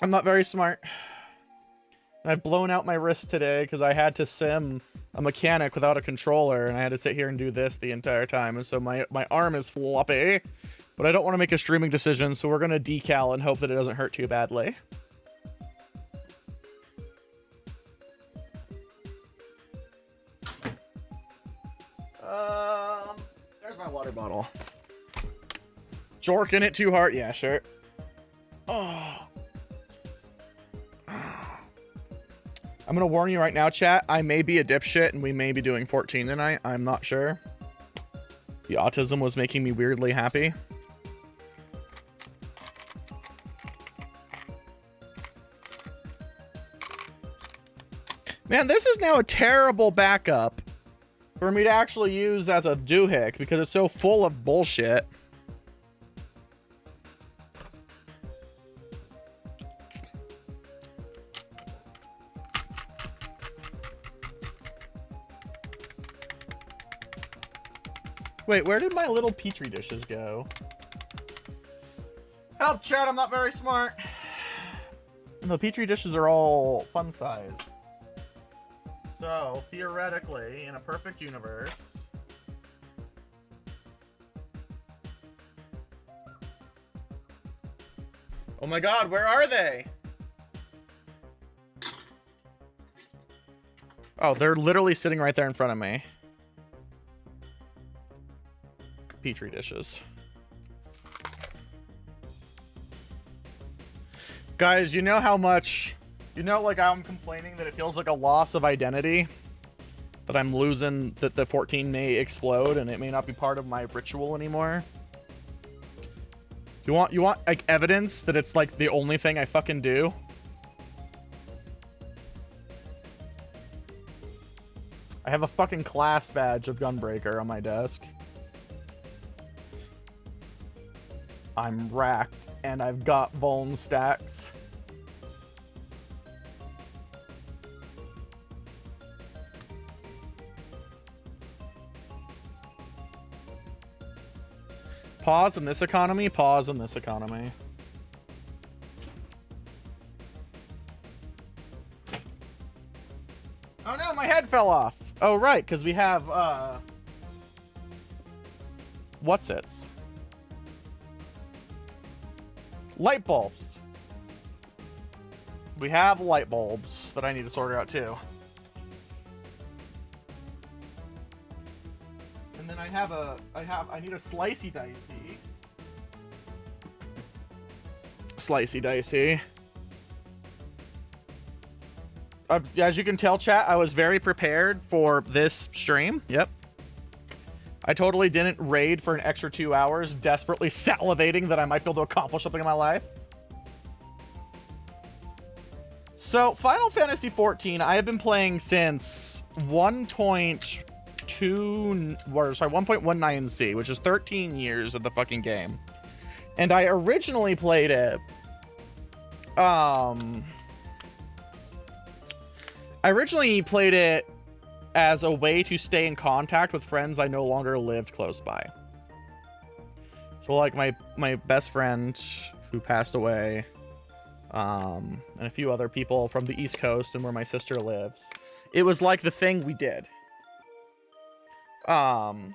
I'm not very smart. I've blown out my wrist today because I had to sim a mechanic without a controller, and I had to sit here and do this the entire time, and so my arm is floppy. But I don't want to make a streaming decision, so we're gonna decal and hope that it doesn't hurt too badly. There's my water bottle. Jorking it too hard? Yeah, sure. Oh. I'm gonna warn you right now, chat. I may be a dipshit, and we may be doing 14 tonight. I'm not sure. The autism was making me weirdly happy. Man, this is now a terrible backup for me to actually use as a doohick because it's so full of bullshit. Wait, where did my little petri dishes go? Help, chat, I'm not very smart. The petri dishes are all fun sized. So, theoretically, in a perfect universe... Oh my god, where are they? Oh, they're literally sitting right there in front of me. Petri dishes. Guys, you know how much... You know, like, I'm complaining that it feels like a loss of identity? That I'm losing, that the 14 may explode and it may not be part of my ritual anymore? You want, like, evidence that it's, like, the only thing I fucking do? I have a fucking class badge of Gunbreaker on my desk. I'm racked, and I've got vuln stacks. Pause in this economy, pause in this economy. Oh no, my head fell off. Oh right, because we have, what's-its? Light bulbs. We have light bulbs that I need to sort out too. And then I need a slicey dicey. Slicey dicey. As you can tell, chat, I was very prepared for this stream. Yep. I totally didn't raid for an extra 2 hours, desperately salivating that I might be able to accomplish something in my life. So, Final Fantasy XIV, I have been playing since 1.19C, which is 13 years of the fucking game. And I originally played it... as a way to stay in contact with friends I no longer lived close by. So like my best friend who passed away, and a few other people from the East Coast and where my sister lives. It was like the thing we did. And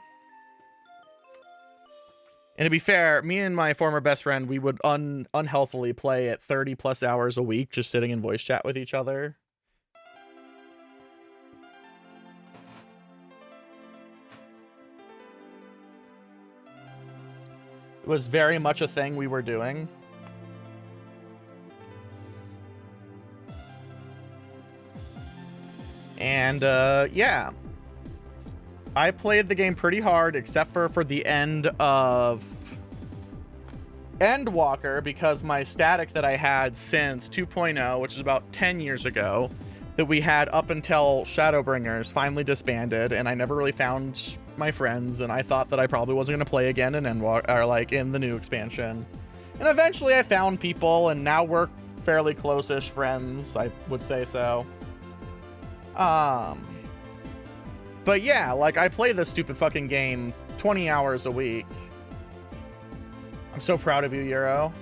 to be fair, me and my former best friend, we would unhealthily play at 30 plus hours a week, just sitting in voice chat with each other. It was very much a thing we were doing. And, yeah. I played the game pretty hard, except for the end of Endwalker, because my static that I had since 2.0, which is about 10 years ago, that we had up until Shadowbringers finally disbanded, and I never really found my friends, and I thought that I probably wasn't going to play again in Endwalker, or like in the new expansion. And eventually I found people, and now we're fairly close-ish friends, I would say so. But yeah, like, I play this stupid fucking game 20 hours a week. I'm so proud of you, Euro.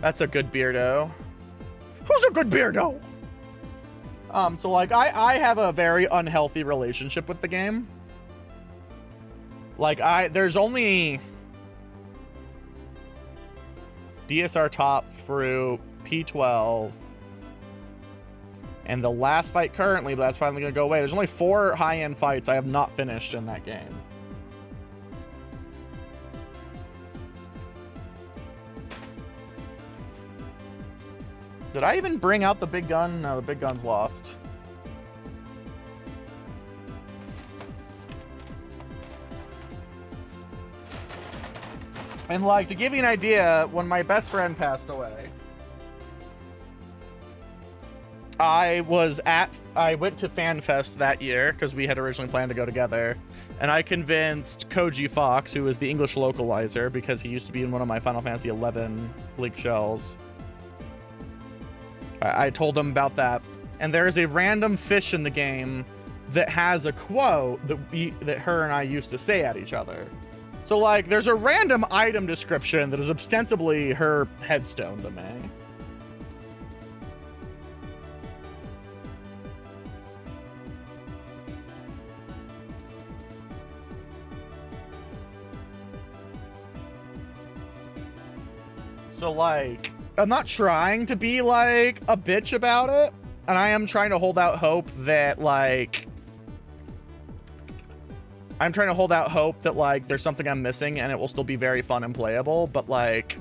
That's a good beardo. Who's a good beardo? So like I have a very unhealthy relationship with the game. Like there's only DSR top fruit, P12, and the last fight currently, but that's finally gonna go away. There's only 4 high-end fights I have not finished in that game. Did I even bring out the big gun? No, the big gun's lost. And like, to give you an idea, when my best friend passed away, I went to FanFest that year because we had originally planned to go together, and I convinced Koji Fox, who is the English localizer, because he used to be in one of my Final Fantasy XI Bleak Shells. I told him about that, and there is a random fish in the game that has a quote that her and I used to say at each other. So like, there's a random item description that is ostensibly her headstone to me. So like, I'm not trying to be like a bitch about it, and I am trying to hold out hope that like there's something I'm missing and it will still be very fun and playable, but like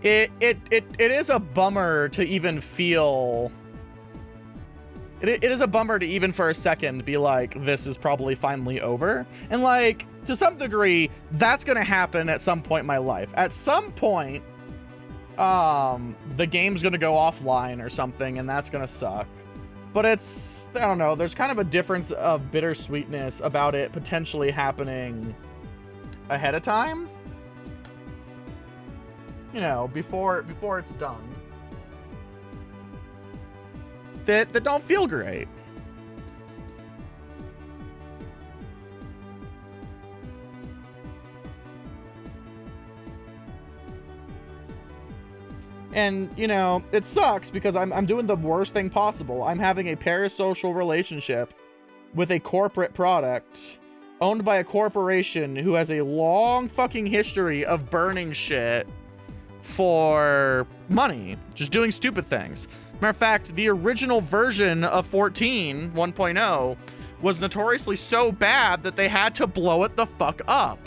it is a bummer to even feel it is a bummer to even for a second be like, this is probably finally over. And like, to some degree, that's gonna happen at some point in my life. At some point, the game's gonna go offline or something, and that's gonna suck. But it's, I don't know, there's kind of a difference of bittersweetness about it potentially happening ahead of time. You know, before it's done. That don't feel great. And, you know, it sucks because I'm doing the worst thing possible. I'm having a parasocial relationship with a corporate product owned by a corporation who has a long fucking history of burning shit for money, just doing stupid things. Matter of fact, the original version of 14 1.0 was notoriously so bad that they had to blow it the fuck up.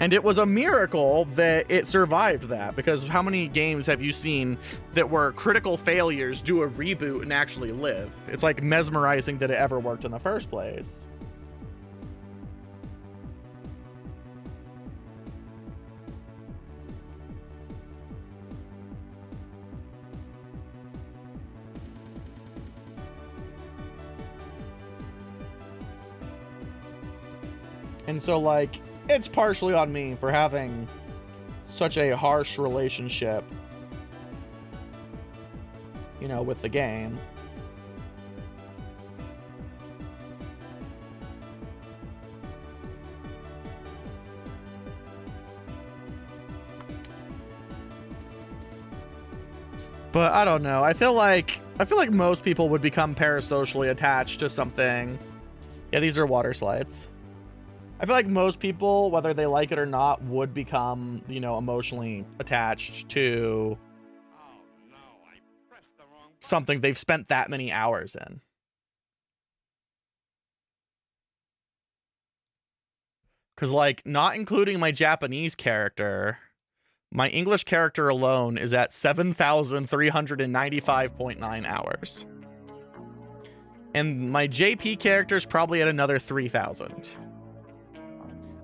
And it was a miracle that it survived that, because how many games have you seen that were critical failures, do a reboot, and actually live? It's like mesmerizing that it ever worked in the first place. And so, like, it's partially on me for having such a harsh relationship, you know, with the game. But I don't know. I feel like most people would become parasocially attached to something. Yeah, these are water slides. I feel like most people, whether they like it or not, would become, you know, emotionally attached to something they've spent that many hours in. Because, like, not including my Japanese character, my English character alone is at 7,395.9 hours. And my JP character is probably at another 3,000.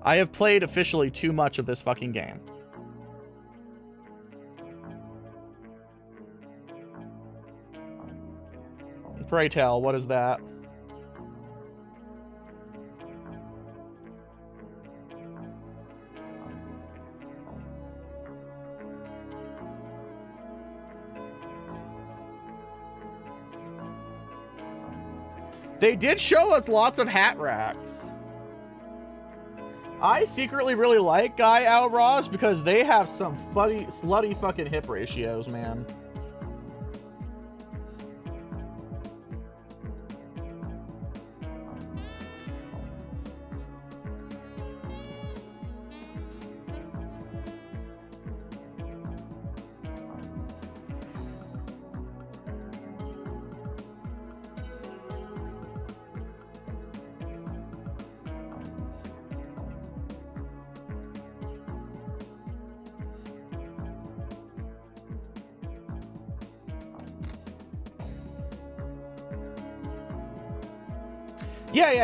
I have played officially too much of this fucking game. Pray tell, what is that? They did show us lots of hat racks. I secretly really like Guy Outlaws because they have some funny, slutty fucking hip ratios, man.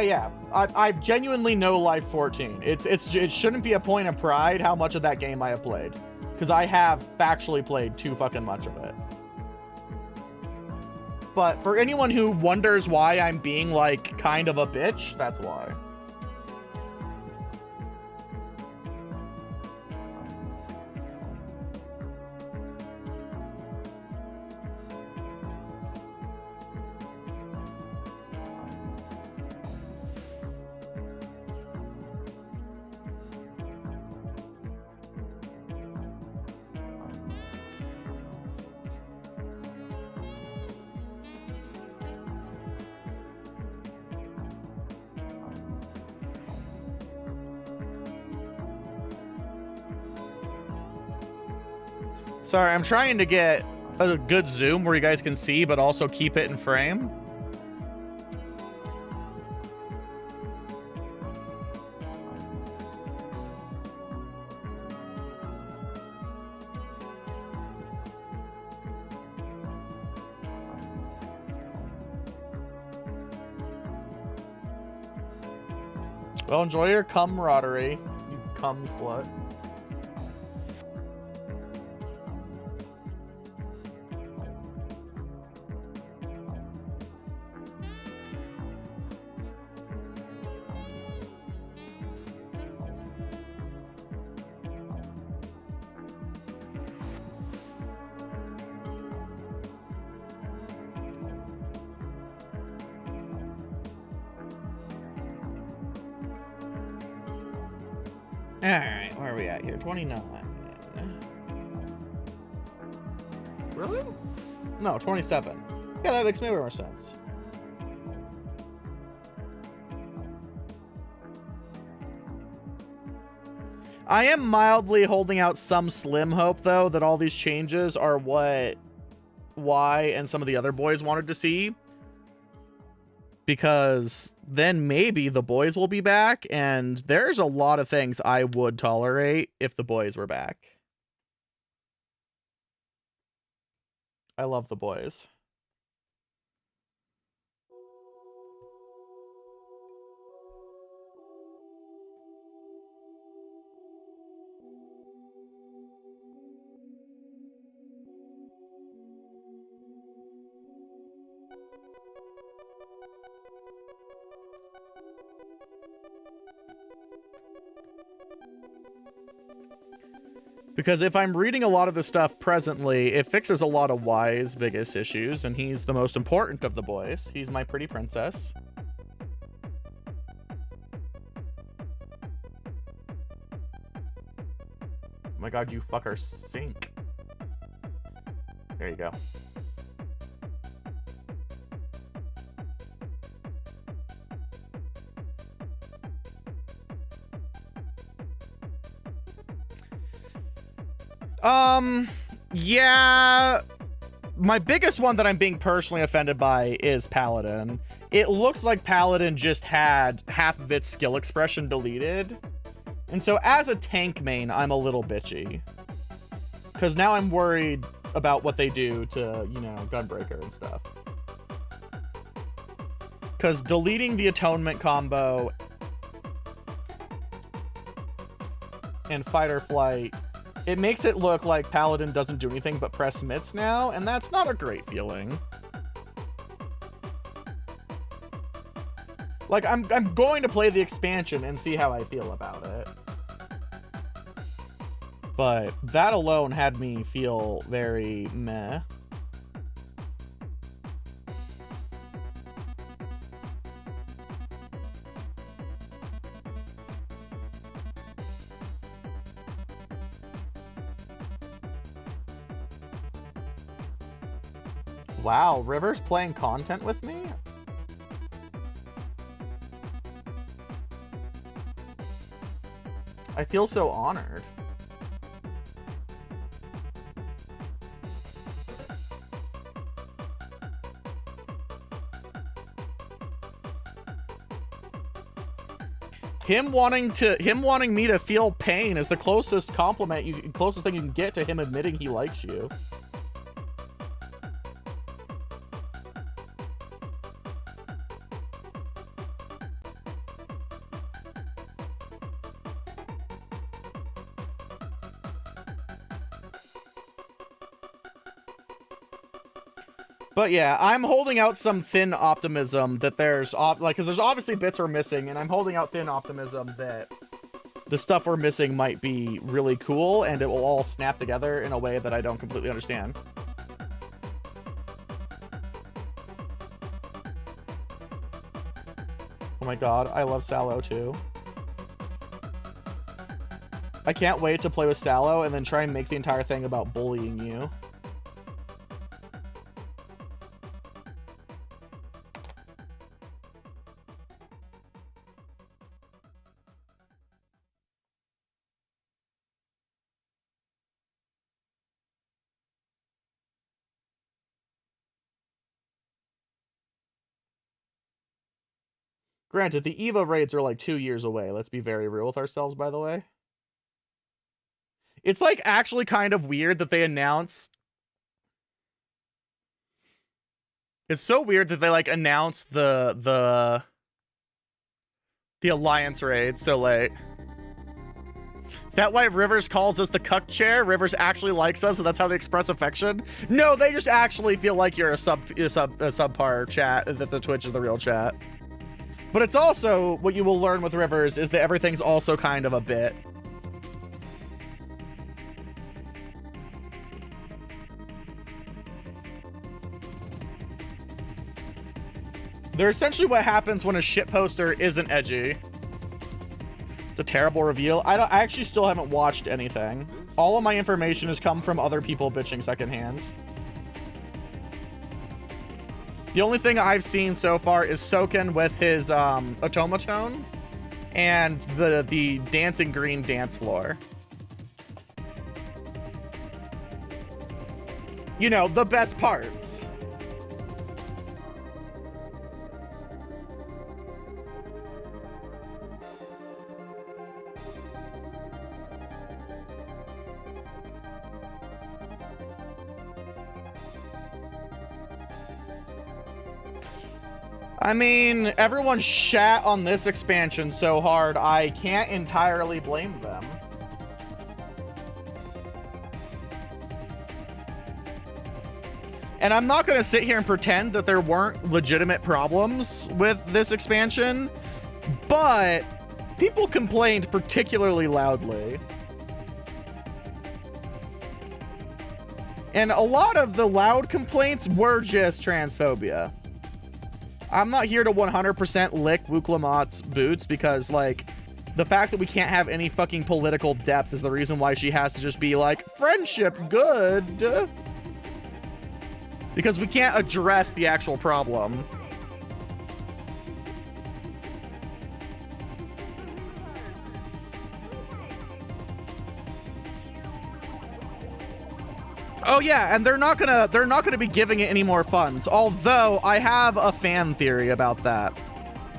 Yeah. I genuinely know Life 14. It shouldn't be a point of pride how much of that game I have played, because I have factually played too fucking much of it. But for anyone who wonders why I'm being like kind of a bitch, that's why. Sorry, I'm trying to get a good zoom where you guys can see, but also keep it in frame. Well, enjoy your camaraderie, you cum slut. Alright, where are we at here? 29. Really? No, 27. Yeah, that makes way more sense. I am mildly holding out some slim hope, though, that all these changes are what Y and some of the other boys wanted to see. Because then maybe the boys will be back, and there's a lot of things I would tolerate if the boys were back. I love the boys. Because if I'm reading a lot of the stuff presently, it fixes a lot of Y's biggest issues, and he's the most important of the boys. He's my pretty princess. Oh my god, you fucker sink. There you go. Yeah, my biggest one that I'm being personally offended by is Paladin. It looks like Paladin just had half of its skill expression deleted. And so as a tank main, I'm a little bitchy. Because now I'm worried about what they do to, you know, Gunbreaker and stuff. Because deleting the Atonement combo and Fight or Flight, it makes it look like Paladin doesn't do anything but press mitts now, and that's not a great feeling. Like, I'm going to play the expansion and see how I feel about it. But that alone had me feel very meh. Wow, River's playing content with me? I feel so honored. Him wanting me to feel pain is the closest compliment, closest thing you can get to him admitting he likes you. But yeah, I'm holding out some thin optimism that there's because there's obviously bits we're missing, and I'm holding out thin optimism that the stuff we're missing might be really cool and it will all snap together in a way that I don't completely understand. Oh my god, I love Sallow too. I can't wait to play with Sallow and then try and make the entire thing about bullying you. Granted, the EVO raids are like 2 years away. Let's be very real with ourselves, by the way. It's like actually kind of weird that they announced. It's so weird that they like announced the Alliance raid so late. Is that why Rivers calls us the cuck chair? Rivers actually likes us, and that's how they express affection? No, they just actually feel like you're a subpar chat, that the Twitch is the real chat. But it's also, what you will learn with Rivers is that everything's also kind of a bit. They're essentially what happens when a shitposter isn't edgy. It's a terrible reveal. I actually still haven't watched anything. All of my information has come from other people bitching secondhand. The only thing I've seen so far is Soken with his automaton and the dancing green dance floor. You know, the best parts. I mean, everyone shat on this expansion so hard, I can't entirely blame them. And I'm not going to sit here and pretend that there weren't legitimate problems with this expansion, but people complained particularly loudly. And a lot of the loud complaints were just transphobia. I'm not here to 100% lick Wuklamat's boots because, like, the fact that we can't have any fucking political depth is the reason why she has to just be like, friendship, good. Because we can't address the actual problem. Oh yeah, and they're not gonna be giving it any more funds. Although I have a fan theory about that.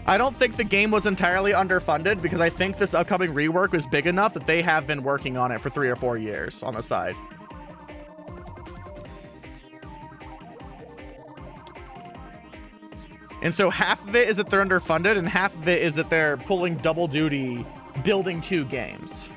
I don't think the game was entirely underfunded because I think this upcoming rework was big enough that they have been working on it for 3 or 4 years on the side. And so half of it is that they're underfunded and half of it is that they're pulling double duty building 2 games.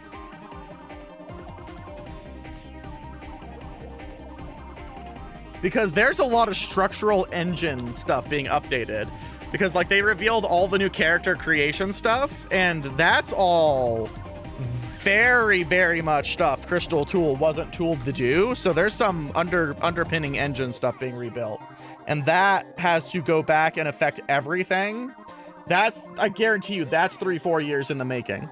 Because there's a lot of structural engine stuff being updated. Because, like, they revealed all the new character creation stuff, and that's all very, very much stuff Crystal Tool wasn't tooled to do. So there's some underpinning engine stuff being rebuilt. And that has to go back and affect everything. That's, I guarantee you, that's 3-4 years in the making.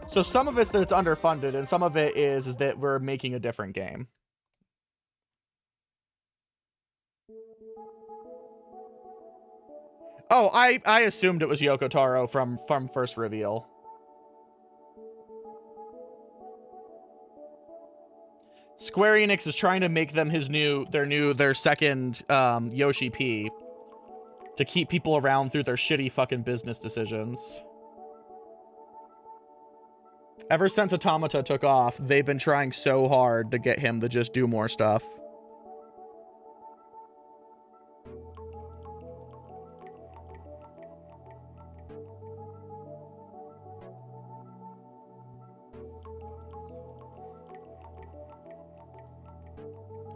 So some of it's that it's underfunded, and some of it is that we're making a different game. Oh, I assumed it was Yoko Taro from first reveal. Square Enix is trying to make them their second Yoshi P to keep people around through their shitty fucking business decisions. Ever since Automata took off, they've been trying so hard to get him to just do more stuff.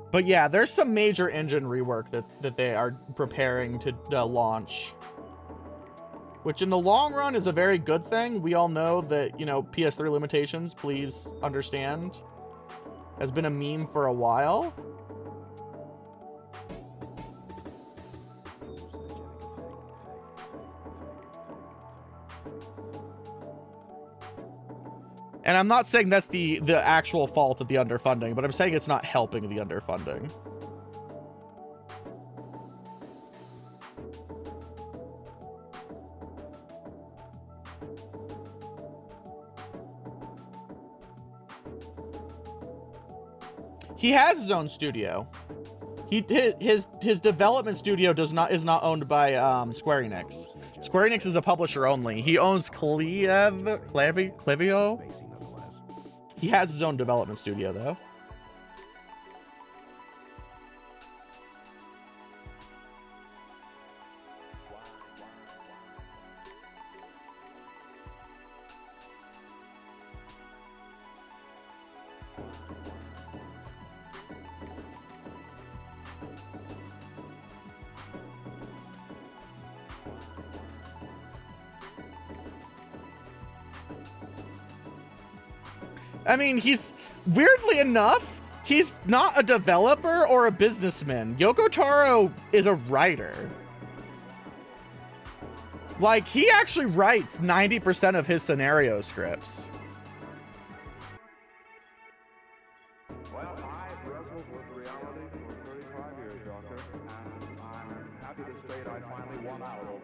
But yeah, there's some major engine rework that they are preparing to launch. Which in the long run is a very good thing. We all know that, you know, PS3 limitations, please understand, has been a meme for a while. And I'm not saying that's the actual fault of the underfunding, but I'm saying it's not helping the underfunding. He has his own studio. His development studio is not owned by Square Enix. Square Enix is a publisher only. He owns Clivio. He has his own development studio though. I mean, weirdly enough, he's not a developer or a businessman. Yoko Taro is a writer. Like, he actually writes 90% of his scenario scripts. Well, I've wrestled with reality for 35 years, Doctor, and I'm happy to state I finally won out over it.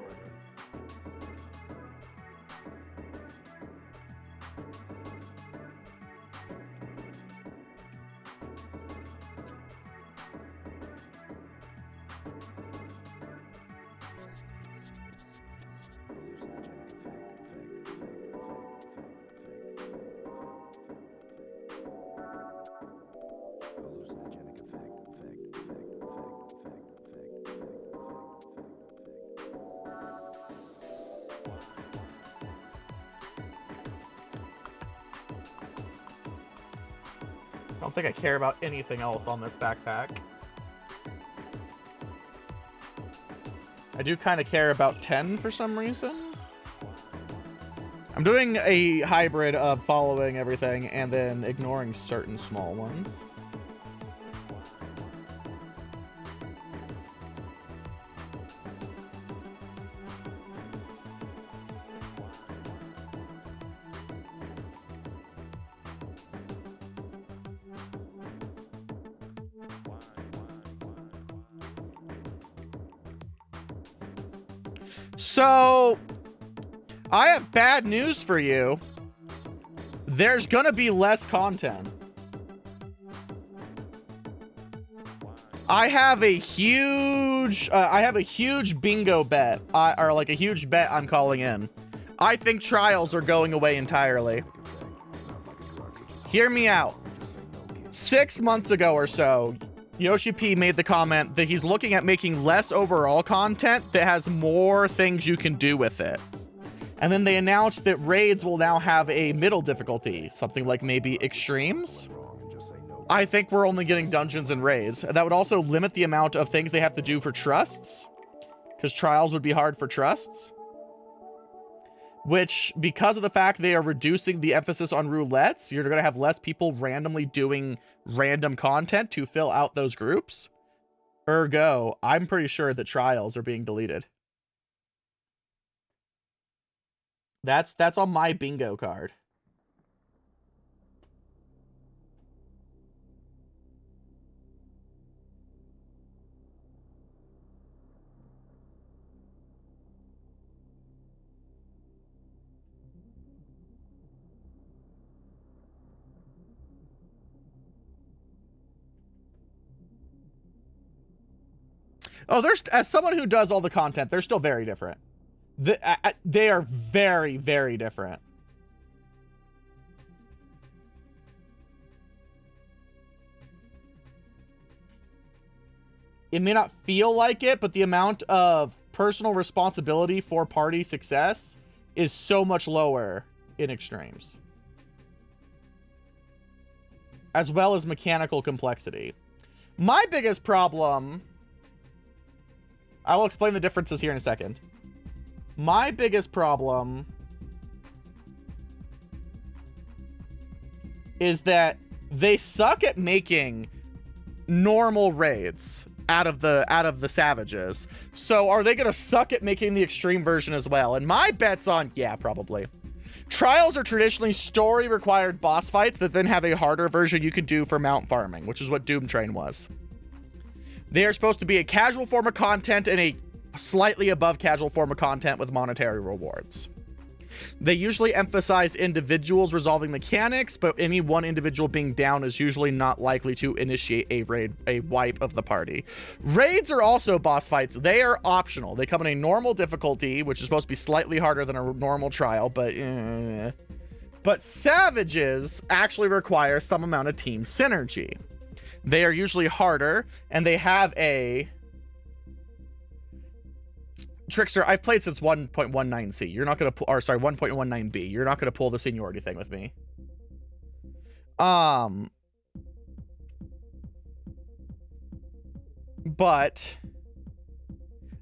I don't think I care about anything else on this backpack. I do kind of care about 10 for some reason. I'm doing a hybrid of following everything and then ignoring certain small ones. So, I have bad news for you. There's gonna be less content. I have a huge bingo bet, or like a huge bet I'm calling in. I think trials are going away entirely. Hear me out. 6 months ago or so, Yoshi P made the comment that he's looking at making less overall content that has more things you can do with it. And then they announced that raids will now have a middle difficulty, something like maybe extremes. I think we're only getting dungeons and raids. That would also limit the amount of things they have to do for trusts, because trials would be hard for trusts. Which, because of the fact they are reducing the emphasis on roulettes, you're going to have less people randomly doing random content to fill out those groups. Ergo, I'm pretty sure that trials are being deleted. That's on my bingo card. Oh, as someone who does all the content, they're still very different. They are very, very different. It may not feel like it, but the amount of personal responsibility for party success is so much lower in extremes. As well as mechanical complexity. My biggest problem... I will explain the differences here in a second. My biggest problem is that they suck at making normal raids out of the savages. So are they gonna suck at making the extreme version as well? And my bet's on, yeah, probably. Trials are traditionally story required boss fights that then have a harder version you can do for mount farming, which is what Doom Train was. They are supposed to be a casual form of content and a slightly above casual form of content with monetary rewards. They usually emphasize individuals resolving mechanics, but any one individual being down is usually not likely to initiate a wipe of the party. Raids are also boss fights. They are optional. They come in a normal difficulty, which is supposed to be slightly harder than a normal trial, but savages actually require some amount of team synergy. They are usually harder, and they have a... Trickster, I've played since 1.19c. You're not going to pull... Or, sorry, 1.19b. You're not going to pull the seniority thing with me. But...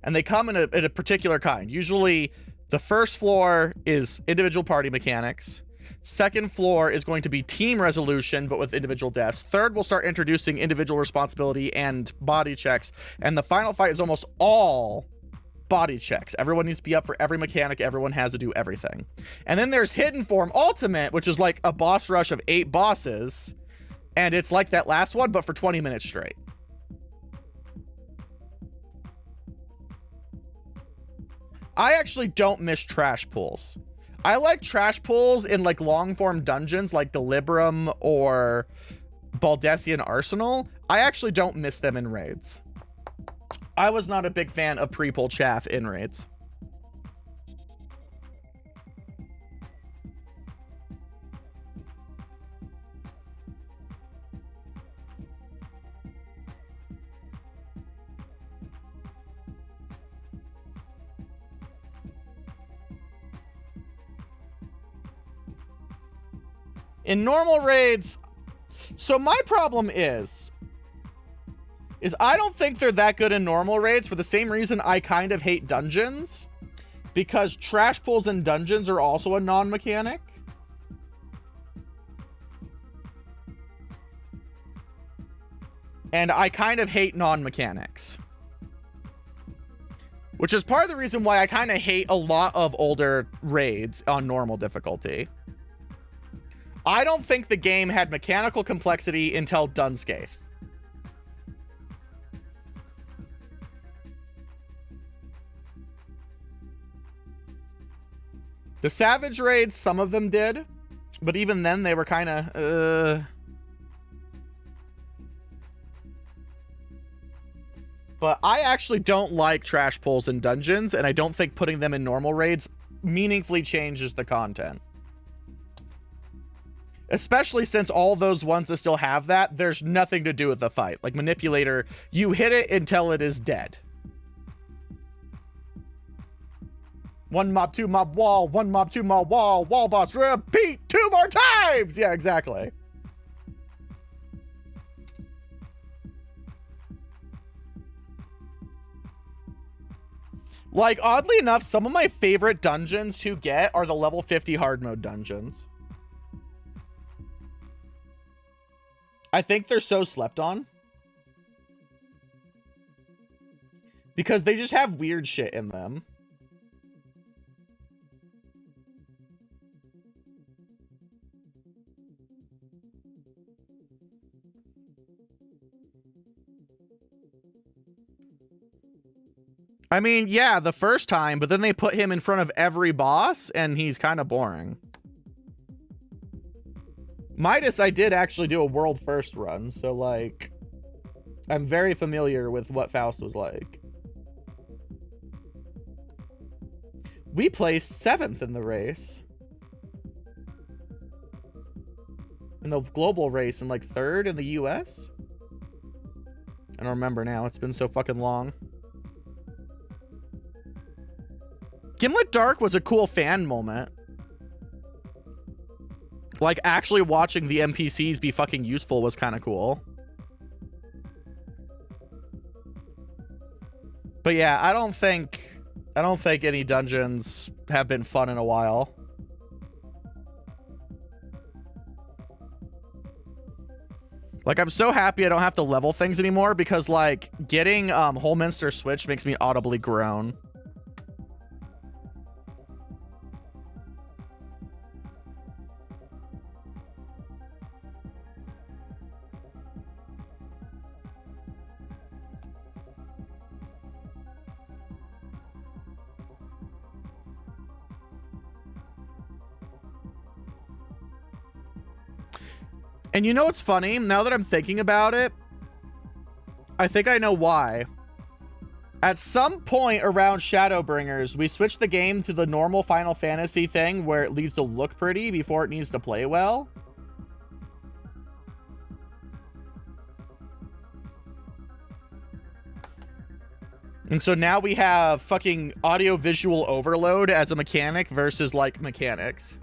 And they come in a particular kind. Usually, the first floor is individual party mechanics. Second floor is going to be team resolution, but with individual deaths. Third, we'll start introducing individual responsibility and body checks. And the final fight is almost all body checks. Everyone needs to be up for every mechanic. Everyone has to do everything. And then there's Hidden Form Ultimate, which is like a boss rush of 8 bosses. And it's like that last one, but for 20 minutes straight. I actually don't miss trash pools. I like trash pools in like long form dungeons like Delibram or Baldessian Arsenal. I actually don't miss them in raids. I was not a big fan of pre-pull chaff in raids. In normal raids, so my problem is I don't think they're that good in normal raids for the same reason I kind of hate dungeons, because trash pools in dungeons are also a non-mechanic. And I kind of hate non-mechanics. Which is part of the reason why I kind of hate a lot of older raids on normal difficulty. I don't think the game had mechanical complexity until Dunscape. The Savage raids, some of them did, but even then they were kind of, But I actually don't like trash pulls in dungeons, and I don't think putting them in normal raids meaningfully changes the content. Especially since all those ones that still have that, there's nothing to do with the fight. Like Manipulator, you hit it until it is dead. One mob, two mob, wall, one mob, two mob, wall boss, repeat 2 more times! Yeah, exactly. Like, oddly enough, some of my favorite dungeons to get are the level 50 hard mode dungeons. I think they're so slept on. Because they just have weird shit in them. I mean, yeah, the first time, but then they put him in front of every boss, and he's kind of boring. Midas, I did actually do a world first run, so, like, I'm very familiar with what Faust was like. We placed 7th in the race. In the global race, and like 3rd in the US? I don't remember now. It's been so fucking long. Gimlet Dark was a cool fan moment. Like, actually watching the NPCs be fucking useful was kind of cool. But yeah, I don't think any dungeons have been fun in a while. Like, I'm so happy I don't have to level things anymore because, like, getting Holminster Switch makes me audibly groan. And you know what's funny? Now that I'm thinking about it, I think I know why. At some point around Shadowbringers, we switched the game to the normal Final Fantasy thing where it needs to look pretty before it needs to play well. And so now we have fucking audio-visual overload as a mechanic versus, like, mechanics.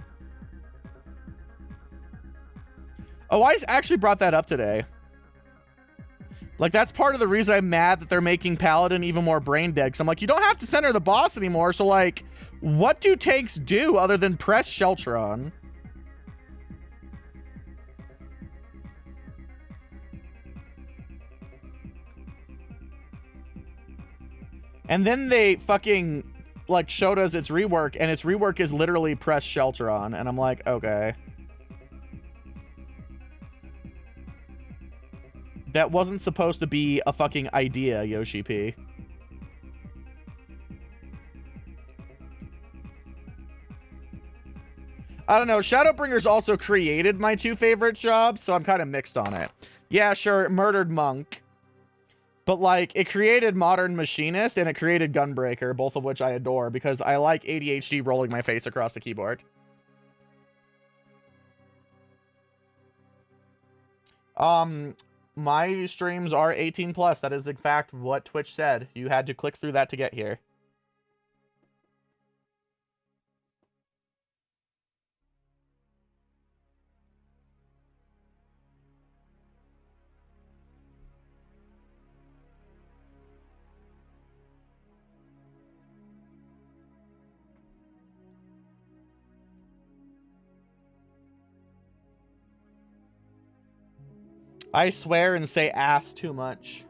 Oh, I actually brought that up today. Like, that's part of the reason I'm mad that they're making Paladin even more brain dead. Because I'm like, you don't have to center the boss anymore. So, like, what do tanks do other than press Sheltron? And then they fucking, like, showed us its rework. And its rework is literally press Sheltron. And I'm like, okay. That wasn't supposed to be a fucking idea, Yoshi P. I don't know. Shadowbringers also created my 2 favorite jobs, so I'm kind of mixed on it. Yeah, sure, it murdered Monk. But, like, it created Modern Machinist and it created Gunbreaker, both of which I adore because I like ADHD rolling my face across the keyboard. My streams are 18 plus. That is in fact what Twitch said. You had to click through that to get here. I swear and say ass too much.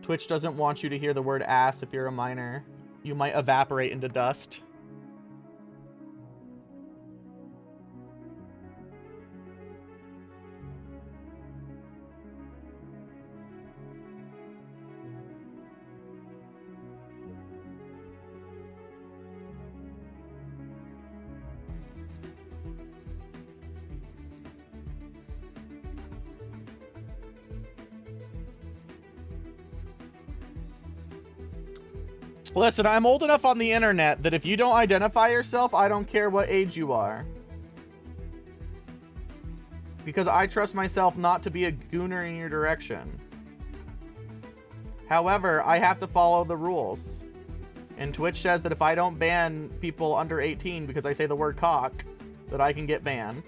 Twitch doesn't want you to hear the word ass if you're a minor. You might evaporate into dust. Listen, I'm old enough on the internet that if you don't identify yourself, I don't care what age you are. Because I trust myself not to be a gooner in your direction. However, I have to follow the rules. And Twitch says that if I don't ban people under 18 because I say the word cock, that I can get banned.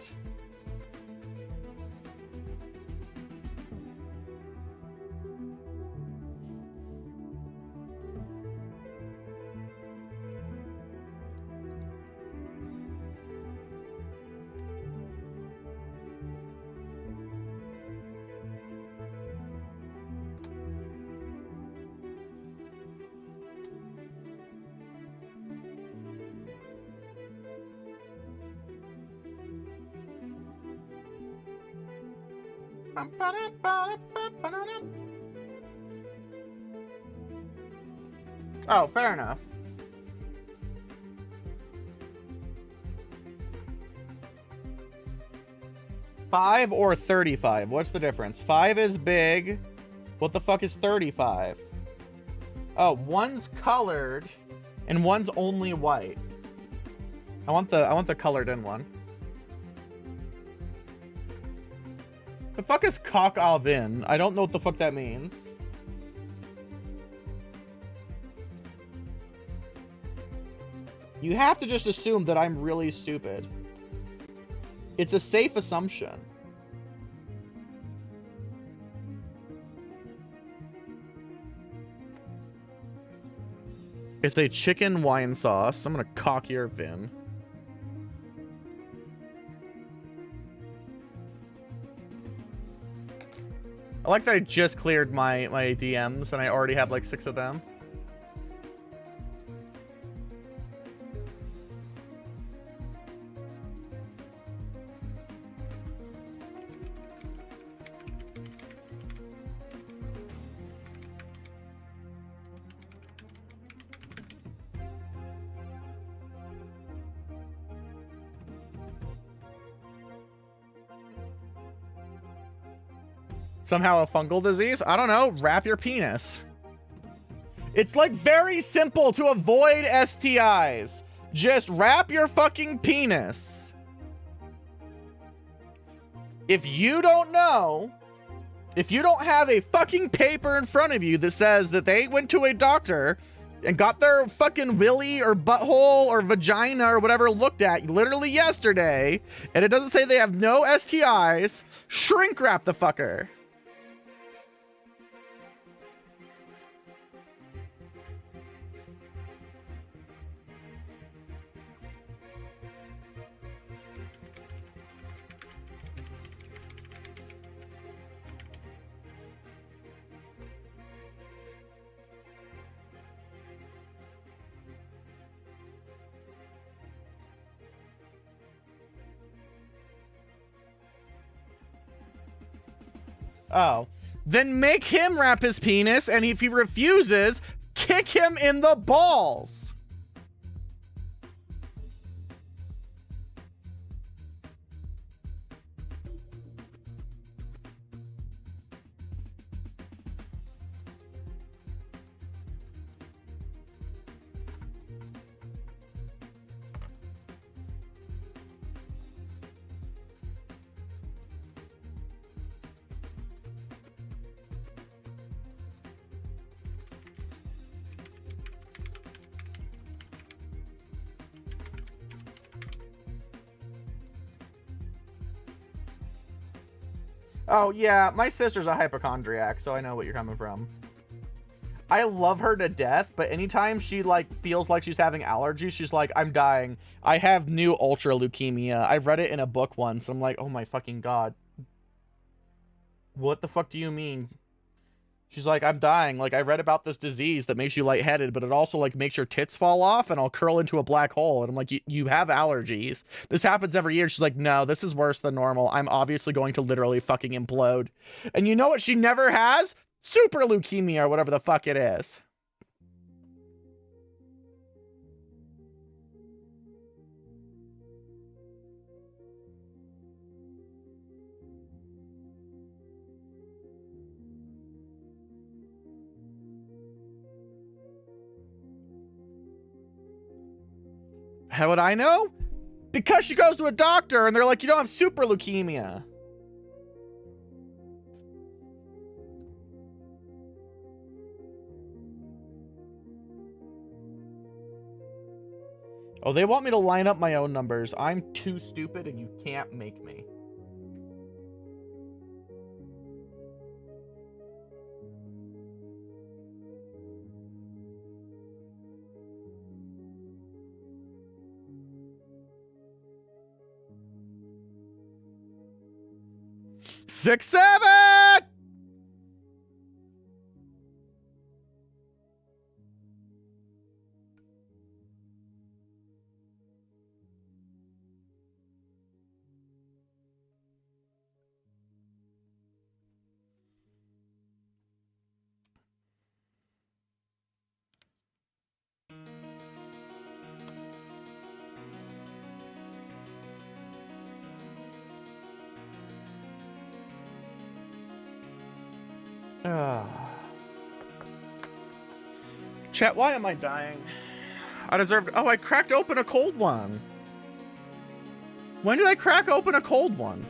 Oh, fair enough. $5 or 35? What's the difference? 5 is big. What the fuck is 35? Oh, one's colored and one's only white. I want the colored in one. The fuck is cock Alvin? I don't know what the fuck that means. You have to just assume that I'm really stupid. It's a safe assumption. It's a chicken wine sauce. I'm gonna cock your Vin. I like that I just cleared my DMs and I already have like 6 of them. Somehow a fungal disease? I don't know. Wrap your penis. It's like very simple to avoid STIs. Just wrap your fucking penis. If you don't know, if you don't have a fucking paper in front of you that says that they went to a doctor and got their fucking willy or butthole or vagina or whatever looked at literally yesterday, and it doesn't say they have no STIs, shrink wrap the fucker. Oh, then make him wrap his penis, and if he refuses, kick him in the balls. Oh, yeah, my sister's a hypochondriac, so I know what you're coming from. I love her to death, but anytime she, like, feels like she's having allergies, she's like, I'm dying. I have new ultra leukemia. I read it in a book once. I'm like, oh my fucking god. What the fuck do you mean? She's like, I'm dying. Like, I read about this disease that makes you lightheaded, but it also, like, makes your tits fall off and I'll curl into a black hole. And I'm like, you have allergies. This happens every year. She's like, no, this is worse than normal. I'm obviously going to literally fucking implode. And you know what she never has? Super leukemia or whatever the fuck it is. How would I know? Because she goes to a doctor and they're like, you don't have super leukemia. Oh, they want me to line up my own numbers. I'm too stupid and you can't make me. Six, seven! Chat, why am I dying? I deserved... Oh, I cracked open a cold one. When did I crack open a cold one?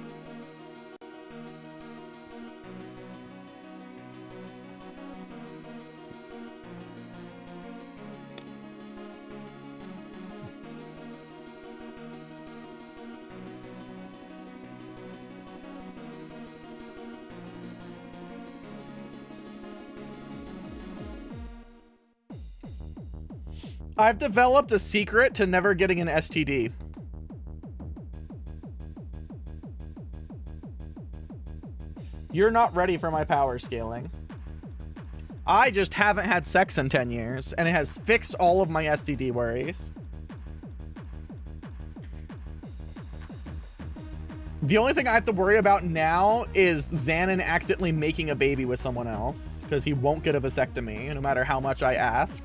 I've developed a secret to never getting an STD. You're not ready for my power scaling. I just haven't had sex in 10 years, and it has fixed all of my STD worries. The only thing I have to worry about now is Xanon accidentally making a baby with someone else, because he won't get a vasectomy, no matter how much I ask.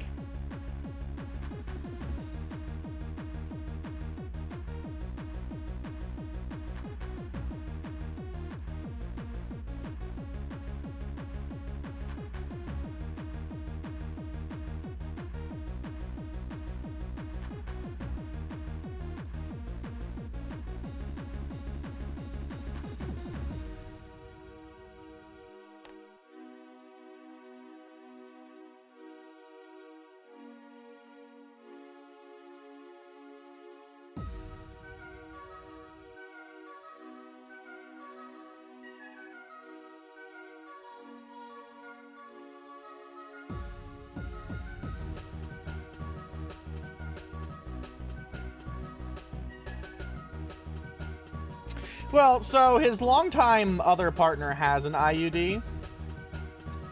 Well, so his longtime other partner has an IUD.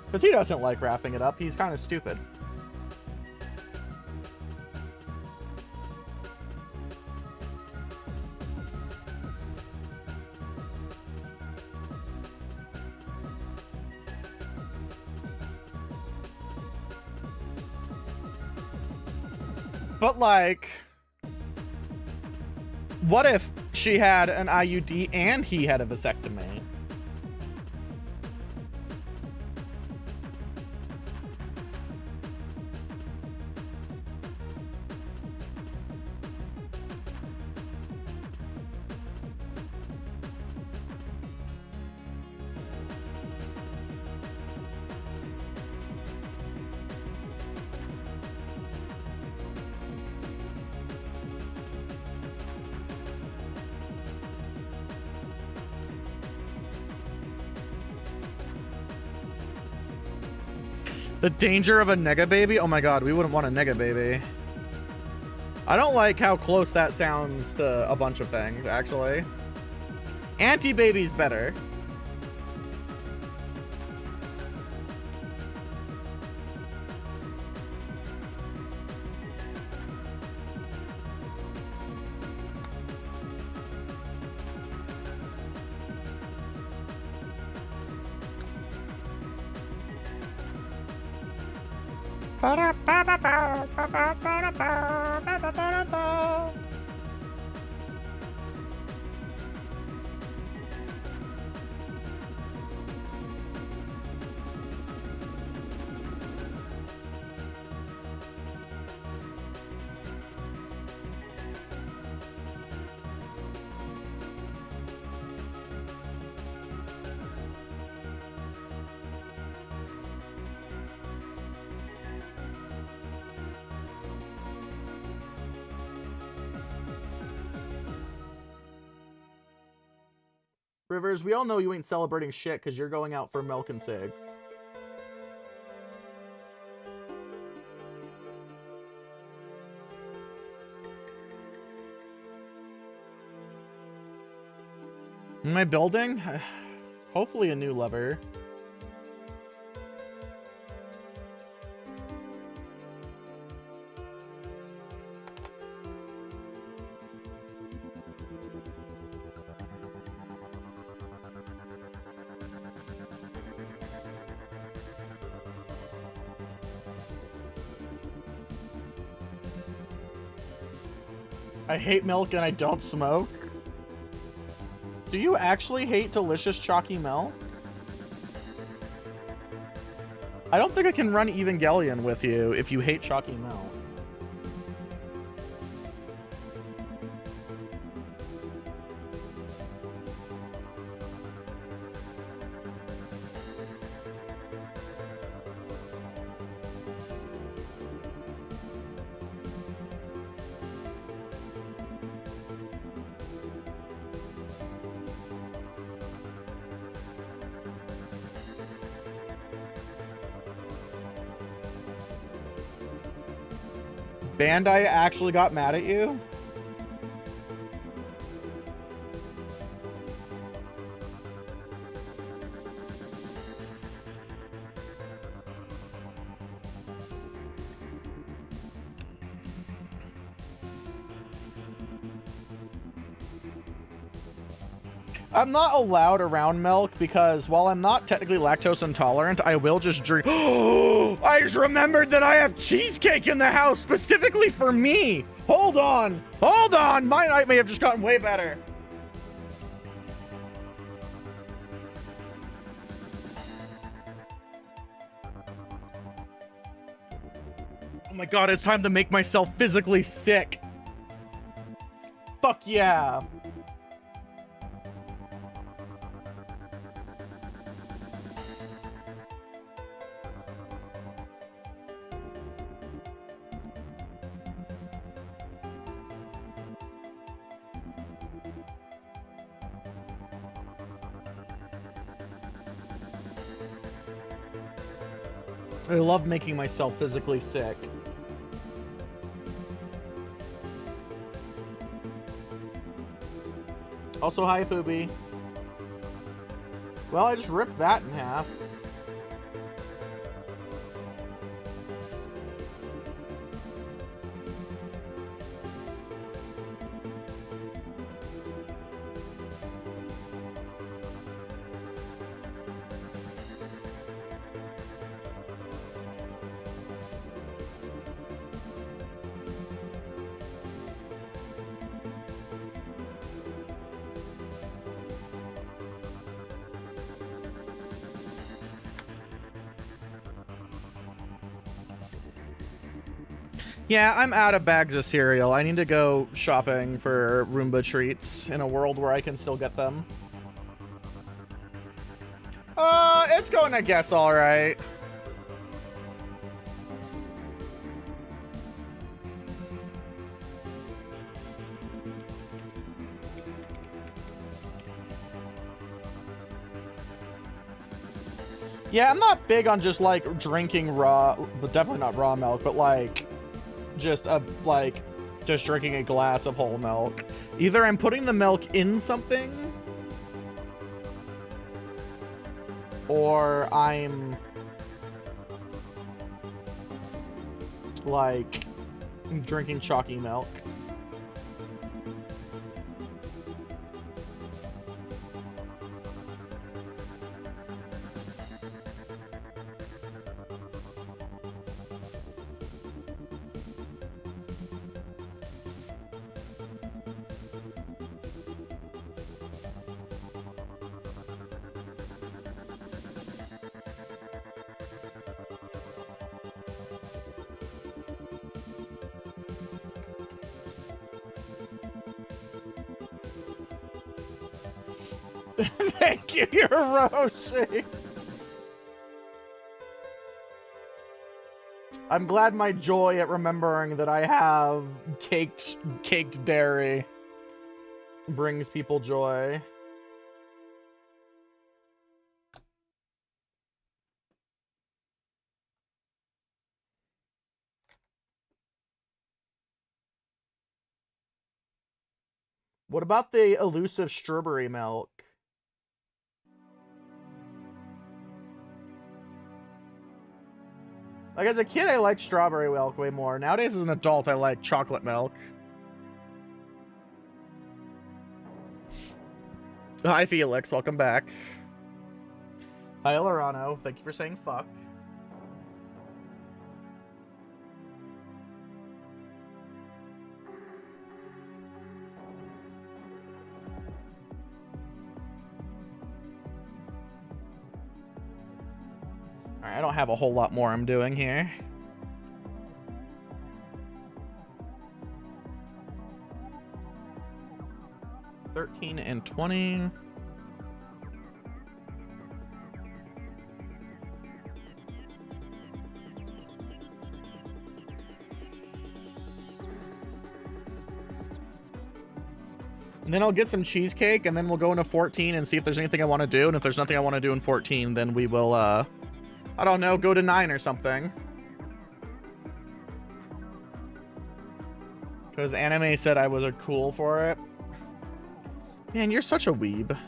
Because he doesn't like wrapping it up. He's kind of stupid. But, like, what if she had an IUD and he had a vasectomy? The danger of a nega baby? Oh my god, we wouldn't want a nega baby. I don't like how close that sounds to a bunch of things, actually. Anti-baby's better. Rivers, we all know you ain't celebrating shit because you're going out for milk and cigs. Am I building? Hopefully a new lever. I hate milk and I don't smoke. Do you actually hate delicious chalky milk? I don't think I can run Evangelion with you if you hate chalky milk. Bandai actually got mad at you? I'm not allowed around milk because while I'm not technically lactose intolerant, I will just drink. Oh, I just remembered that I have cheesecake in the house specifically for me. Hold on. Hold on. My night may have just gotten way better. Oh my God, it's time to make myself physically sick. Fuck yeah. I love making myself physically sick. Also, hi, Poopy. Well, I just ripped that in half. Yeah, I'm out of bags of cereal. I need to go shopping for Roomba treats in a world where I can still get them. It's going to guess all right. Yeah, I'm not big on just like drinking raw, but definitely not raw milk, but like just drinking a glass of whole milk. Either I'm putting the milk in something or I'm like drinking chalky milk. Thank you, Hiroshi. I'm glad my joy at remembering that I have caked dairy brings people joy. What about the elusive strawberry milk? Like, as a kid, I liked strawberry milk way more. Nowadays, as an adult, I like chocolate milk. Hi, Felix. Welcome back. Hi, Lorano. Thank you for saying fuck. Alright, I don't have a whole lot more I'm doing here. $13 and $20. And then I'll get some cheesecake, and then we'll go into 14 and see if there's anything I want to do. And if there's nothing I want to do in 14, then we will, I don't know, go to 9 or something. Because anime said I was a cool for it. Man, you're such a weeb.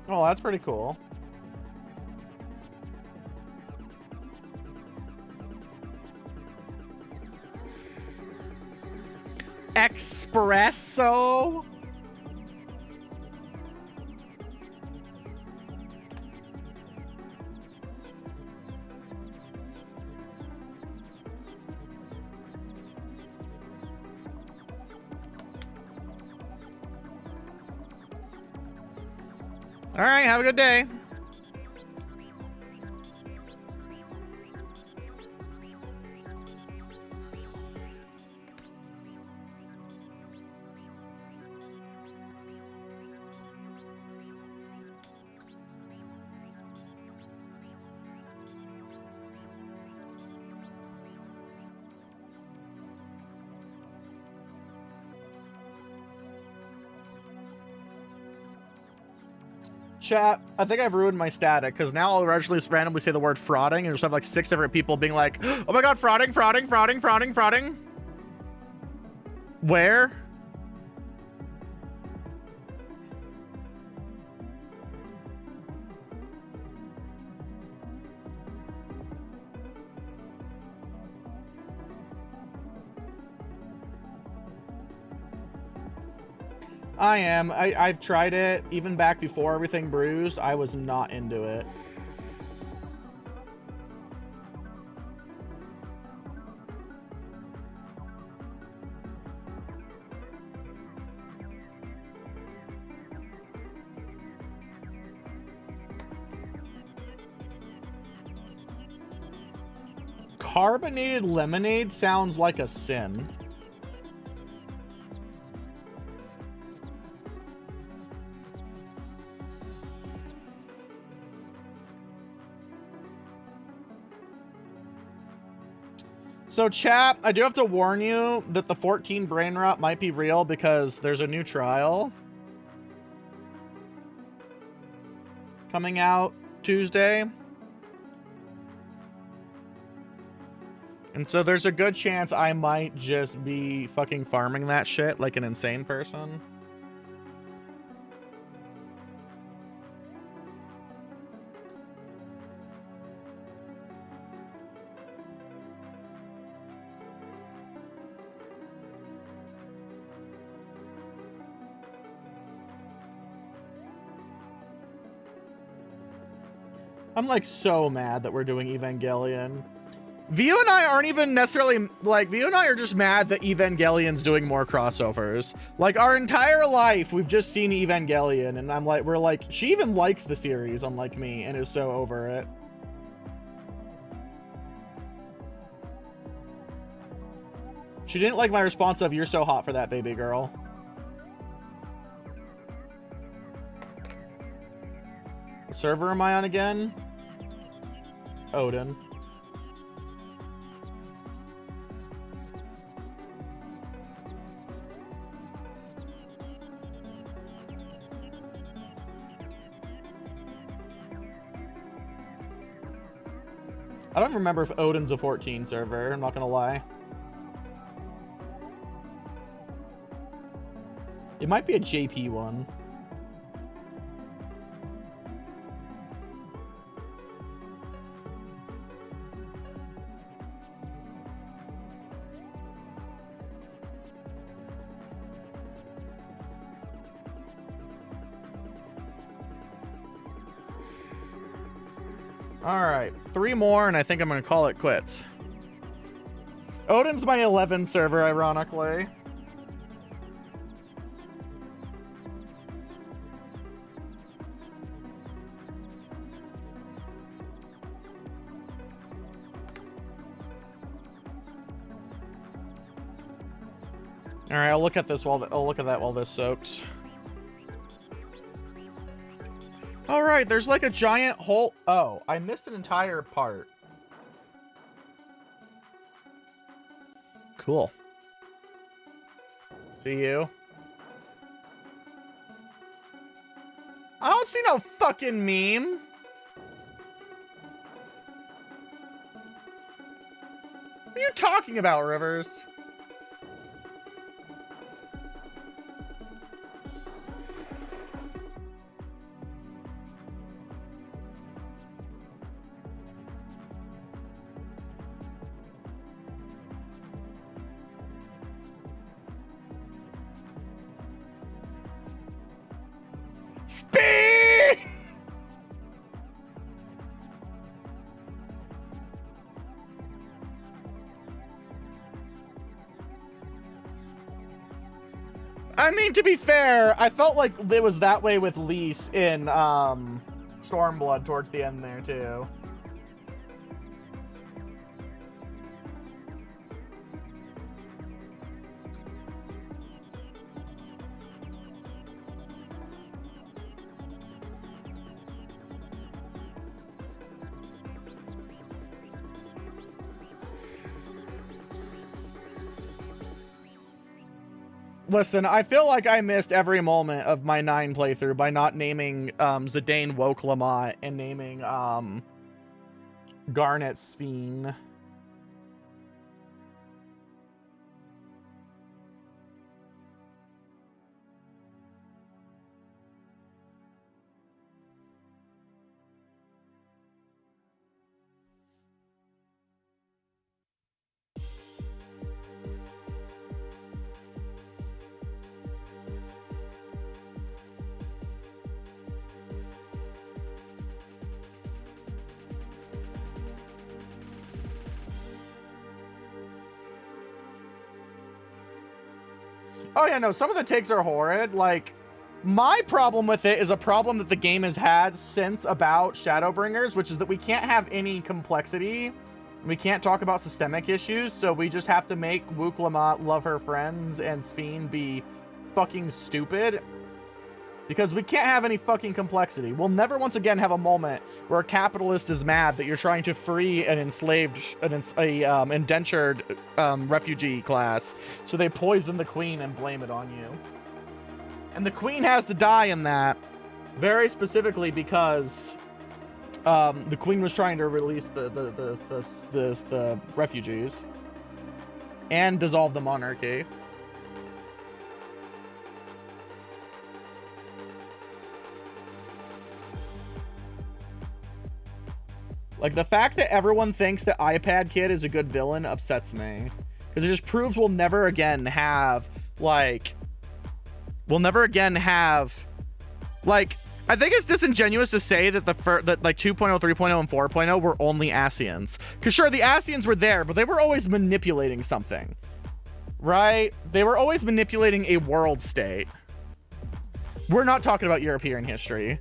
Oh, that's pretty cool. Espresso. All right, have a good day. Chat, I think I've ruined my static because now I'll randomly say the word frauding and just have like 6 different people being like, oh my god, frauding, frauding, frauding, frauding, frauding. Where? I am. I've tried it even back before everything bruised. I was not into it. Carbonated lemonade sounds like a sin. So chat, I do have to warn you that the 14 brain rot might be real because there's a new trial coming out Tuesday. And so there's a good chance I might just be fucking farming that shit like an insane person. I'm like so mad that we're doing Evangelion. View and I aren't even necessarily like, View and I are just mad that Evangelion's doing more crossovers. Like our entire life, we've just seen Evangelion and I'm like, we're like, she even likes the series unlike me and is so over it. She didn't like my response of, you're so hot for that, baby girl. What server am I on again? Odin. I don't remember if Odin's a 14 server, I'm not gonna lie. It might be a JP one. All right, 3 more, and I think I'm gonna call it quits. Odin's my 11 server, ironically. All right, I'll look at this while I'll look at that while this soaks. All right, there's like a giant hole. Oh, I missed an entire part. Cool. See you. I don't see no fucking meme. What are you talking about, Rivers? Speed! I mean, to be fair, I felt like it was that way with Lise in Stormblood towards the end there too. Listen, I feel like I missed every moment of my 9 playthrough by not naming Zidane Woke Lamont and naming Garnet Speen. Oh yeah, no, some of the takes are horrid. Like, my problem with it is a problem that the game has had since about Shadowbringers, which is that we can't have any complexity. We can't talk about systemic issues, so we just have to make Wook Lamont love her friends and Sphene be fucking stupid. Because we can't have any fucking complexity. We'll never once again have a moment where a capitalist is mad that you're trying to free an enslaved, indentured refugee class. So they poison the queen and blame it on you. And the queen has to die in that, very specifically because the queen was trying to release the refugees and dissolve the monarchy. Like, the fact that everyone thinks that iPad Kid is a good villain upsets me. Because it just proves we'll never again have, like... I think it's disingenuous to say that like 2.0, 3.0, and 4.0 were only Asians. Because sure, the Asians were there, but they were always manipulating something. Right? They were always manipulating a world state. We're not talking about European history.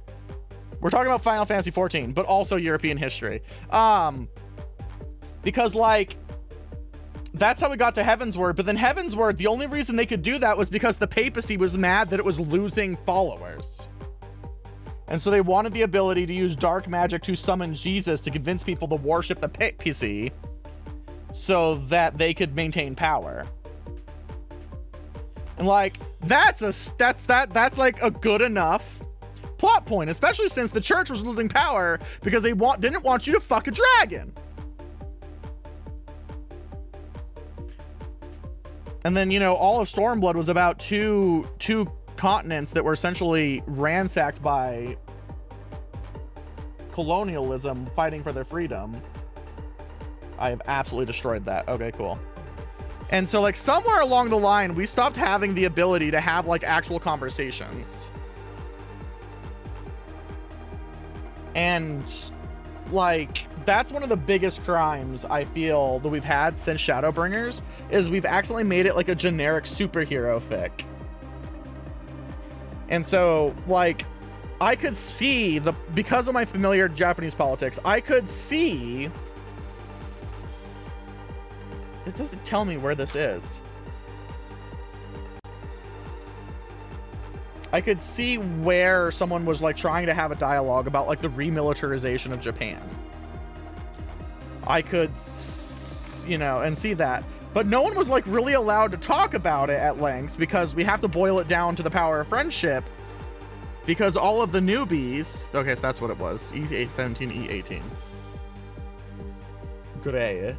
We're talking about Final Fantasy XIV, but also European history. Because, like, that's how we got to Heavensward. But then Heavensward, the only reason they could do that was because the papacy was mad that it was losing followers. And so they wanted the ability to use dark magic to summon Jesus to convince people to worship the papacy so that they could maintain power. And, like, that's like a good enough plot point, especially since the church was losing power because they didn't want you to fuck a dragon. And then, you know, all of Stormblood was about two continents that were essentially ransacked by colonialism fighting for their freedom. I have absolutely destroyed that. Okay, cool. And so, like, somewhere along the line, we stopped having the ability to have, like, actual conversations. And, like, that's one of the biggest crimes I feel that we've had since Shadowbringers, is we've accidentally made it like a generic superhero fic. And so, like, I could see, because of my familiar Japanese politics, I could see... It doesn't tell me where this is. I could see where someone was, like, trying to have a dialogue about, like, the remilitarization of Japan. I could, you know, and see that. But no one was, like, really allowed to talk about it at length because we have to boil it down to the power of friendship. Because all of the newbies... Okay, so that's what it was. E17, E18. Gray.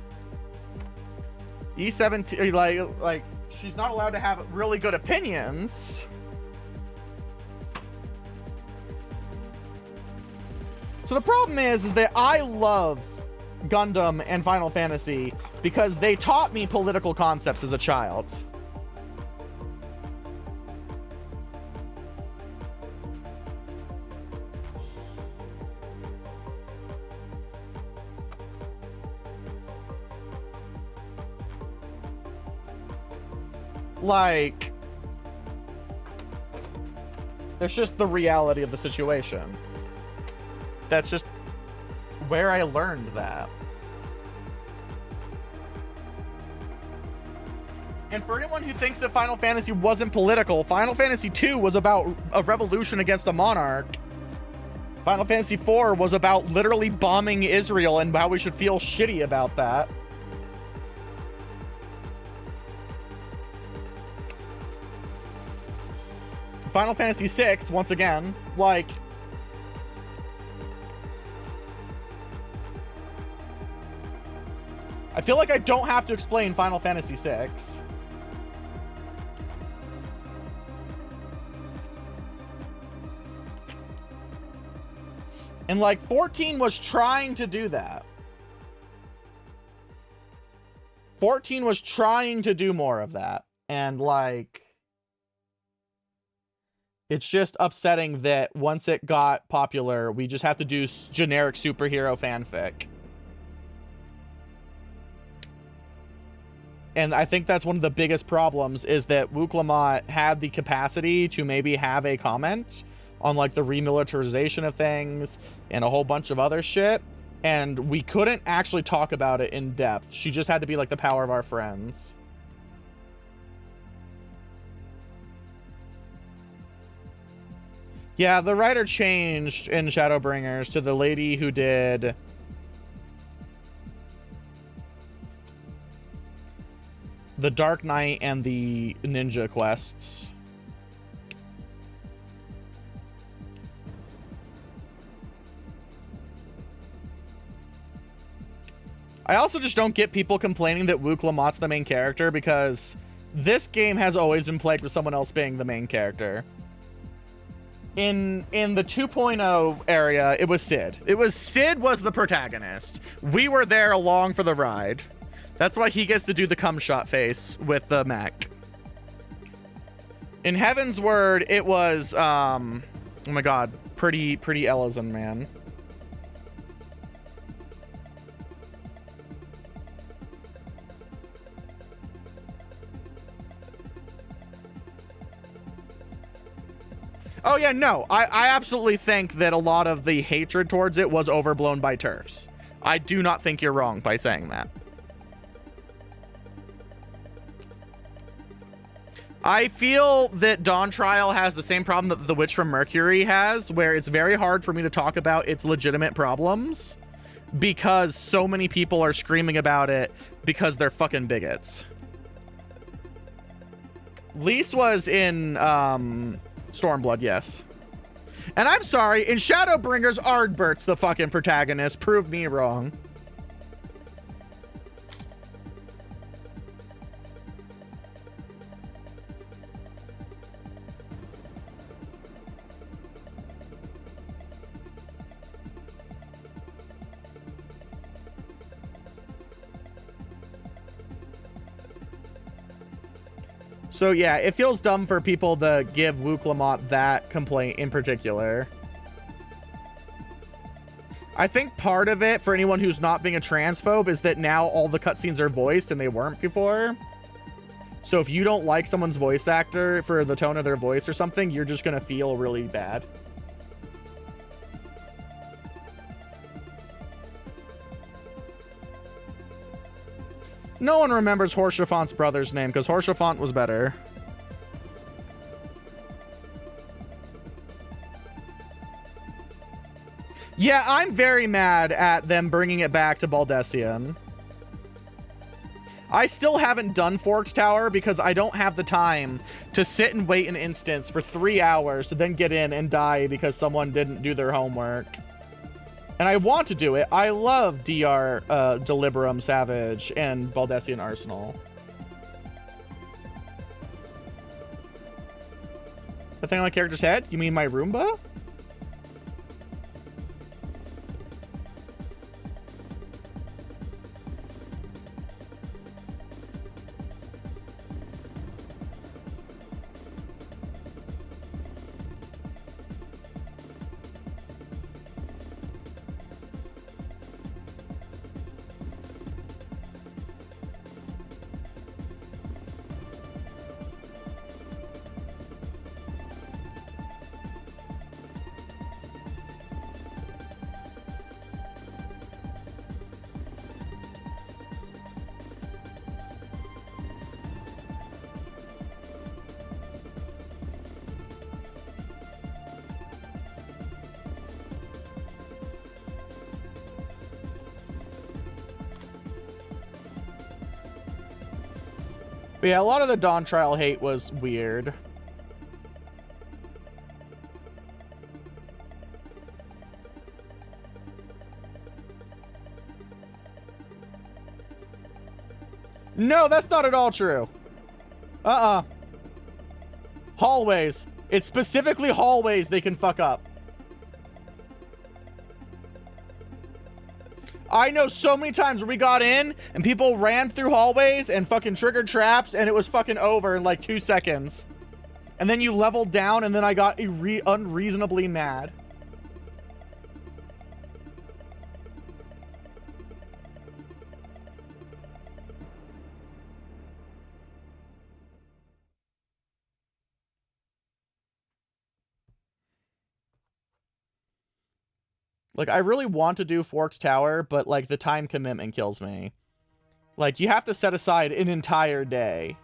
E17, like, she's not allowed to have really good opinions. So the problem is that I love Gundam and Final Fantasy because they taught me political concepts as a child. Like, it's just the reality of the situation. That's just where I learned that. And for anyone who thinks that Final Fantasy wasn't political, Final Fantasy II was about a revolution against a monarch. Final Fantasy IV was about literally bombing Israel and how we should feel shitty about that. Final Fantasy VI, once again, like... I feel like I don't have to explain Final Fantasy VI. And like 14 was trying to do that. 14 was trying to do more of that. And like... It's just upsetting that once it got popular, we just have to do generic superhero fanfic. And I think that's one of the biggest problems, is that Wooklamot had the capacity to maybe have a comment on like the remilitarization of things and a whole bunch of other shit. And we couldn't actually talk about it in depth. She just had to be like the power of our friends. Yeah, the writer changed in Shadowbringers to the lady who did the Dark Knight and the Ninja quests. I also just don't get people complaining that Wooklamot's the main character, because this game has always been plagued with someone else being the main character. In the 2.0 area, it was Sid. Sid was the protagonist. We were there along for the ride. That's why he gets to do the cum shot face with the mech. In Heaven's Word, it was, oh my god, pretty Ellison, man. Oh yeah, no, I absolutely think that a lot of the hatred towards it was overblown by TERFs. I do not think you're wrong by saying that. I feel that Dawn Trial has the same problem that The Witch from Mercury has, where it's very hard for me to talk about its legitimate problems because so many people are screaming about it because they're fucking bigots. Lise was in Stormblood, yes. And I'm sorry, in Shadowbringers, Ardbert's the fucking protagonist. Prove me wrong. So yeah, it feels dumb for people to give Wooklamot that complaint in particular. I think part of it, for anyone who's not being a transphobe, is that now all the cutscenes are voiced and they weren't before. So if you don't like someone's voice actor for the tone of their voice or something, you're just gonna feel really bad. No one remembers Horshafont's brother's name because Horshafont was better. Yeah, I'm very mad at them bringing it back to Baldessian. I still haven't done Forks Tower because I don't have the time to sit and wait an instance for 3 hours to then get in and die because someone didn't do their homework. And I want to do it. I love DR Deliberum Savage and Baldessian Arsenal. The thing on my character's head? You mean my Roomba? But yeah, a lot of the Dawn Trial hate was weird. No, that's not at all true. Hallways. It's specifically hallways they can fuck up. I know so many times where we got in and people ran through hallways and fucking triggered traps and it was fucking over in like 2 seconds. And then you leveled down and then I got unreasonably mad. Like, I really want to do Forked Tower, but, like, the time commitment kills me. Like, you have to set aside an entire day.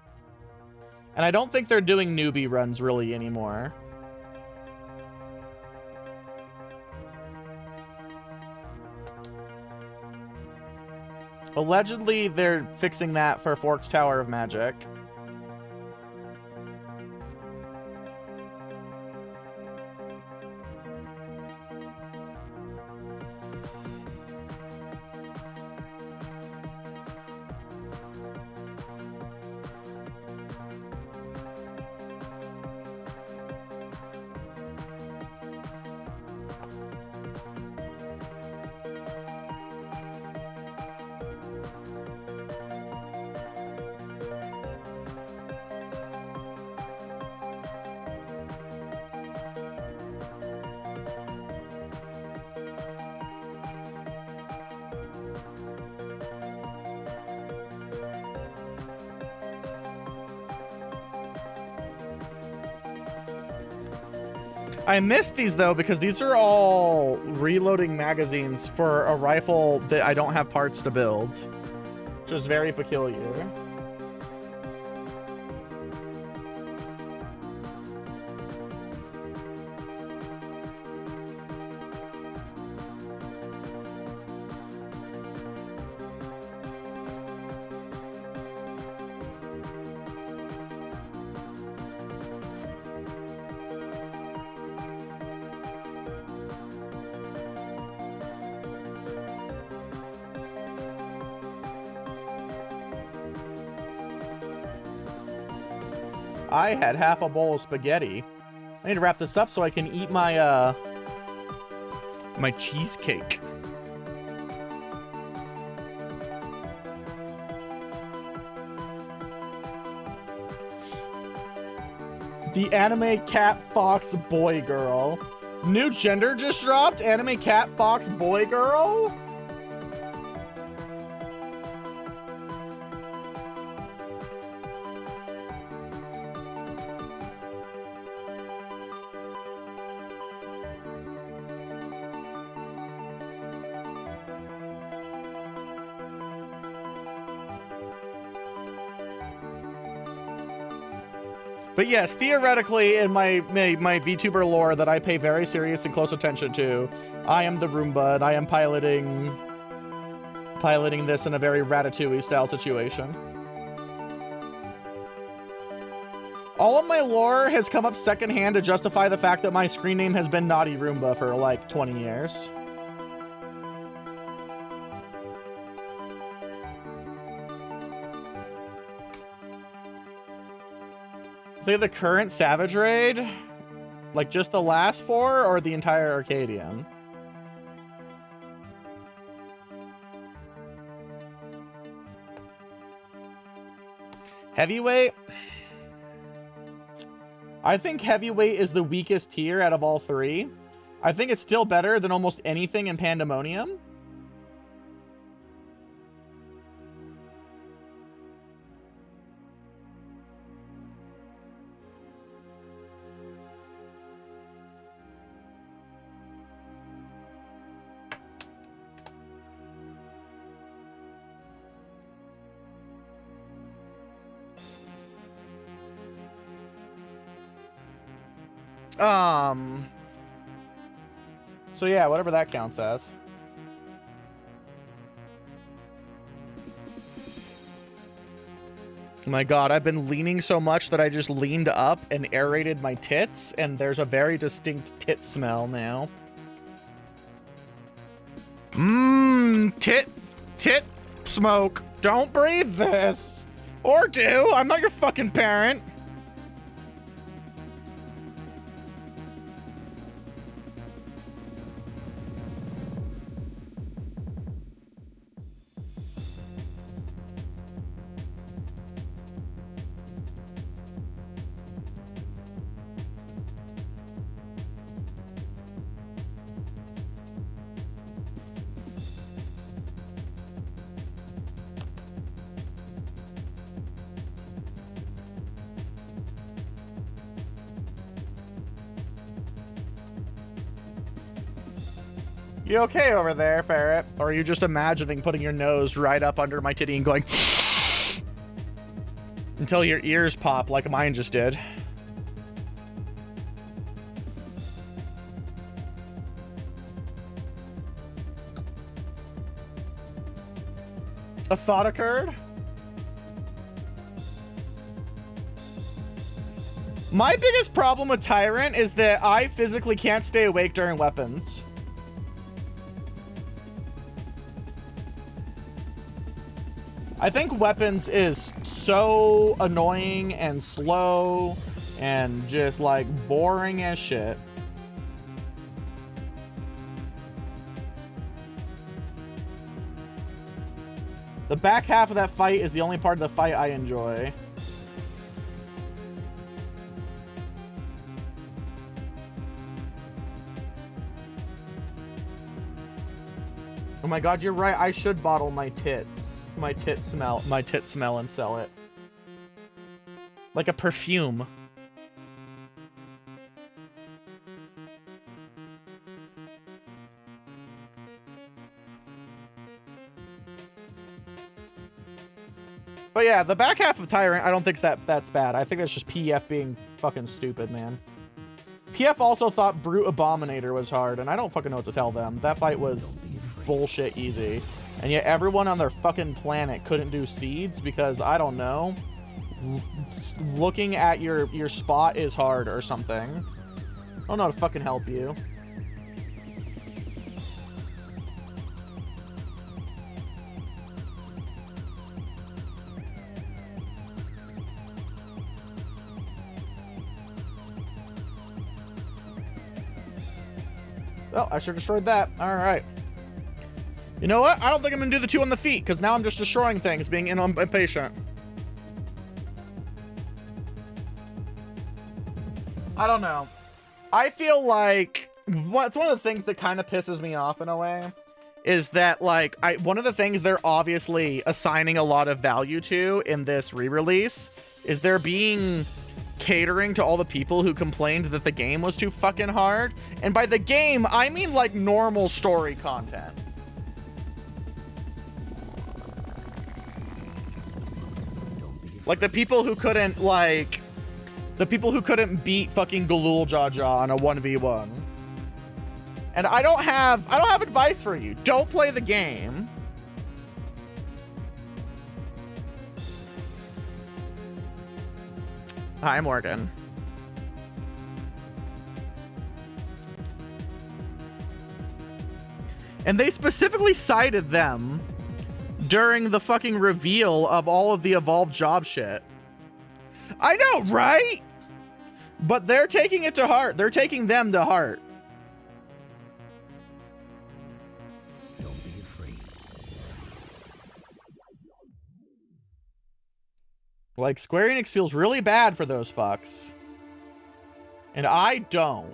And I don't think they're doing newbie runs, really, anymore. Allegedly, they're fixing that for Forked Tower of Magic. I missed these, though, because these are all reloading magazines for a rifle that I don't have parts to build, which is very peculiar. I had half a bowl of spaghetti. I need to wrap this up so I can eat my, my cheesecake. The anime cat fox boy girl. New gender just dropped? Anime cat fox boy girl? But yes, theoretically, in my VTuber lore that I pay very serious and close attention to, I am the Roomba, and I am piloting this in a very Ratatouille style situation. All of my lore has come up secondhand to justify the fact that my screen name has been NaughtyRoomba for like 20 years. I think the current Savage Raid, like just the last 4 or the entire Arcadian? Heavyweight? I think heavyweight is the weakest tier out of all 3. I think it's still better than almost anything in Pandemonium. So yeah, whatever that counts as. Oh my god, I've been leaning so much that I just leaned up and aerated my tits, and there's a very distinct tit smell now. Tit smoke. Don't breathe this. Or do. I'm not your fucking parent. You okay over there, Ferret? Or are you just imagining putting your nose right up under my titty and going until your ears pop like mine just did? A thought occurred? My biggest problem with Tyrant is that I physically can't stay awake during weapons. I think weapons is so annoying and slow and just like boring as shit. The back half of that fight is the only part of the fight I enjoy. Oh my god, you're right. I should bottle my tits. My tit smell and sell it. Like a perfume. But yeah, the back half of Tyrant, I don't think that's bad. I think that's just PF being fucking stupid, man. PF also thought Brute Abominator was hard, and I don't fucking know what to tell them. That fight was bullshit easy. And yet everyone on their fucking planet couldn't do seeds because, I don't know, looking at your spot is hard or something. I don't know how to fucking help you. Well, I should have destroyed that. All right. You know what? I don't think I'm going to do the 2 on the feet, because now I'm just destroying things, being impatient. I don't know. I feel like it's one of the things that kind of pisses me off in a way, is that, like, one of the things they're obviously assigning a lot of value to in this re-release is they're being catering to all the people who complained that the game was too fucking hard. And by the game, I mean, like, normal story content. Like the people who couldn't, like, the people who couldn't beat fucking Galul Jaja on a 1v1. And I don't have advice for you. Don't play the game. Hi, Morgan. And they specifically cited them during the fucking reveal of all of the evolved job shit. I know, right? But they're taking it to heart. They're taking them to heart. Don't be afraid. Like, Square Enix feels really bad for those fucks. And I don't.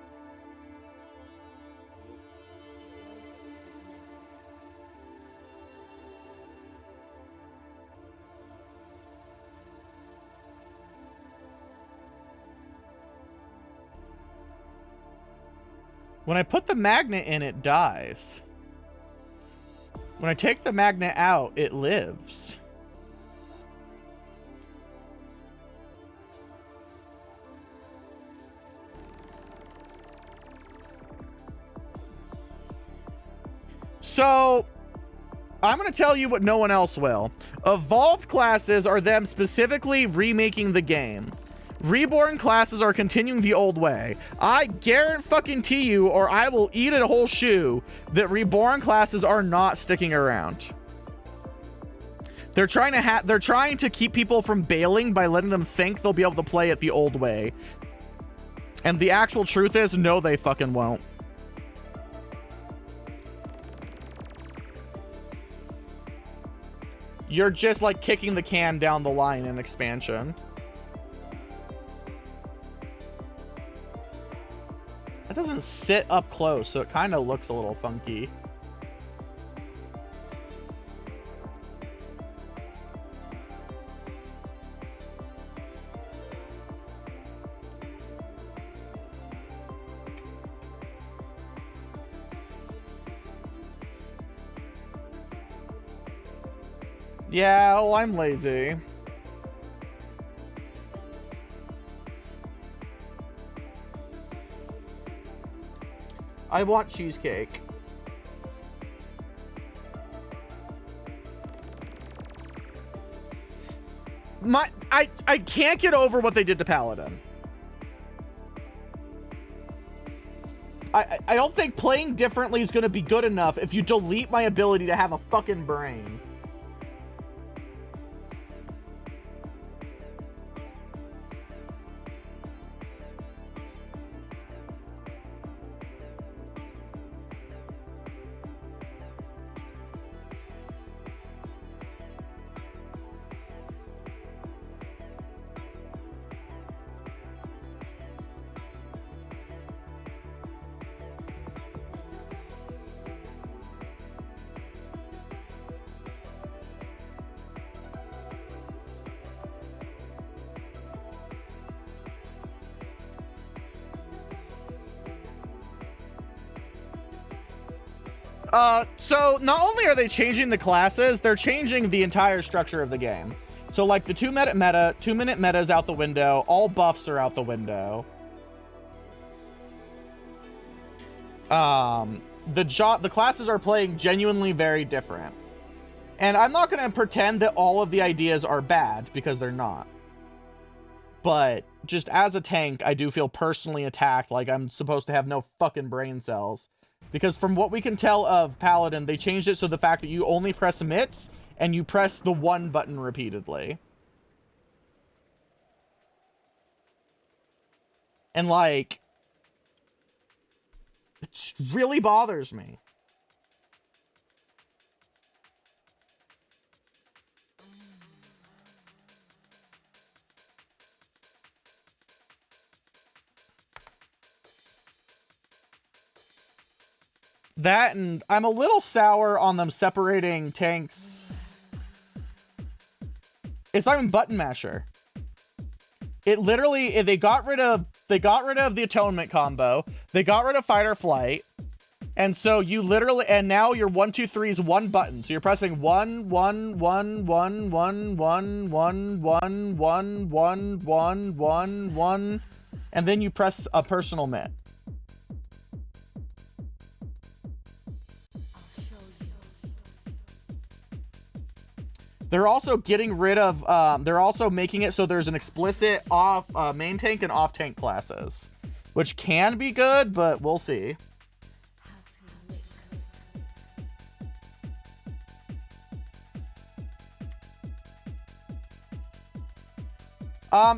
When I put the magnet in, it dies. When I take the magnet out, it lives. So, I'm going to tell you what no one else will. Evolved classes are them specifically remaking the game. Reborn classes are continuing the old way. I guarantee you, or I will eat a whole shoe, that reborn classes are not sticking around. They're trying to keep people from bailing by letting them think they'll be able to play it the old way. And the actual truth is, no, they fucking won't. You're just like kicking the can down the line in expansion. That doesn't sit up close, so it kind of looks a little funky. Yeah, well, I'm lazy. I want cheesecake. I can't get over what they did to Paladin. I don't think playing differently is going to be good enough if you delete my ability to have a fucking brain. So not only are they changing the classes, they're changing the entire structure of the game. So like the 2-minute meta is out the window. All buffs are out the window. The classes are playing genuinely very different. And I'm not going to pretend that all of the ideas are bad, because they're not. But just as a tank, I do feel personally attacked, like I'm supposed to have no fucking brain cells. Because from what we can tell of Paladin, they changed it so the fact that you only press emits and you press the 1 button repeatedly. And like, it really bothers me. That, and I'm a little sour on them separating tanks. It's not even button masher. It literally, they got rid of the atonement combo. They got rid of fight or flight. And so you literally, and now your 1, 2, 3 is 1 button. So you're pressing 1, 1, 1, 1, 1, 1, 1, 1, 1, 1, 1, 1, 1, and then you press a personal mit. They're also getting rid of, they're also making it so there's an explicit off main tank and off tank classes, which can be good, but we'll see.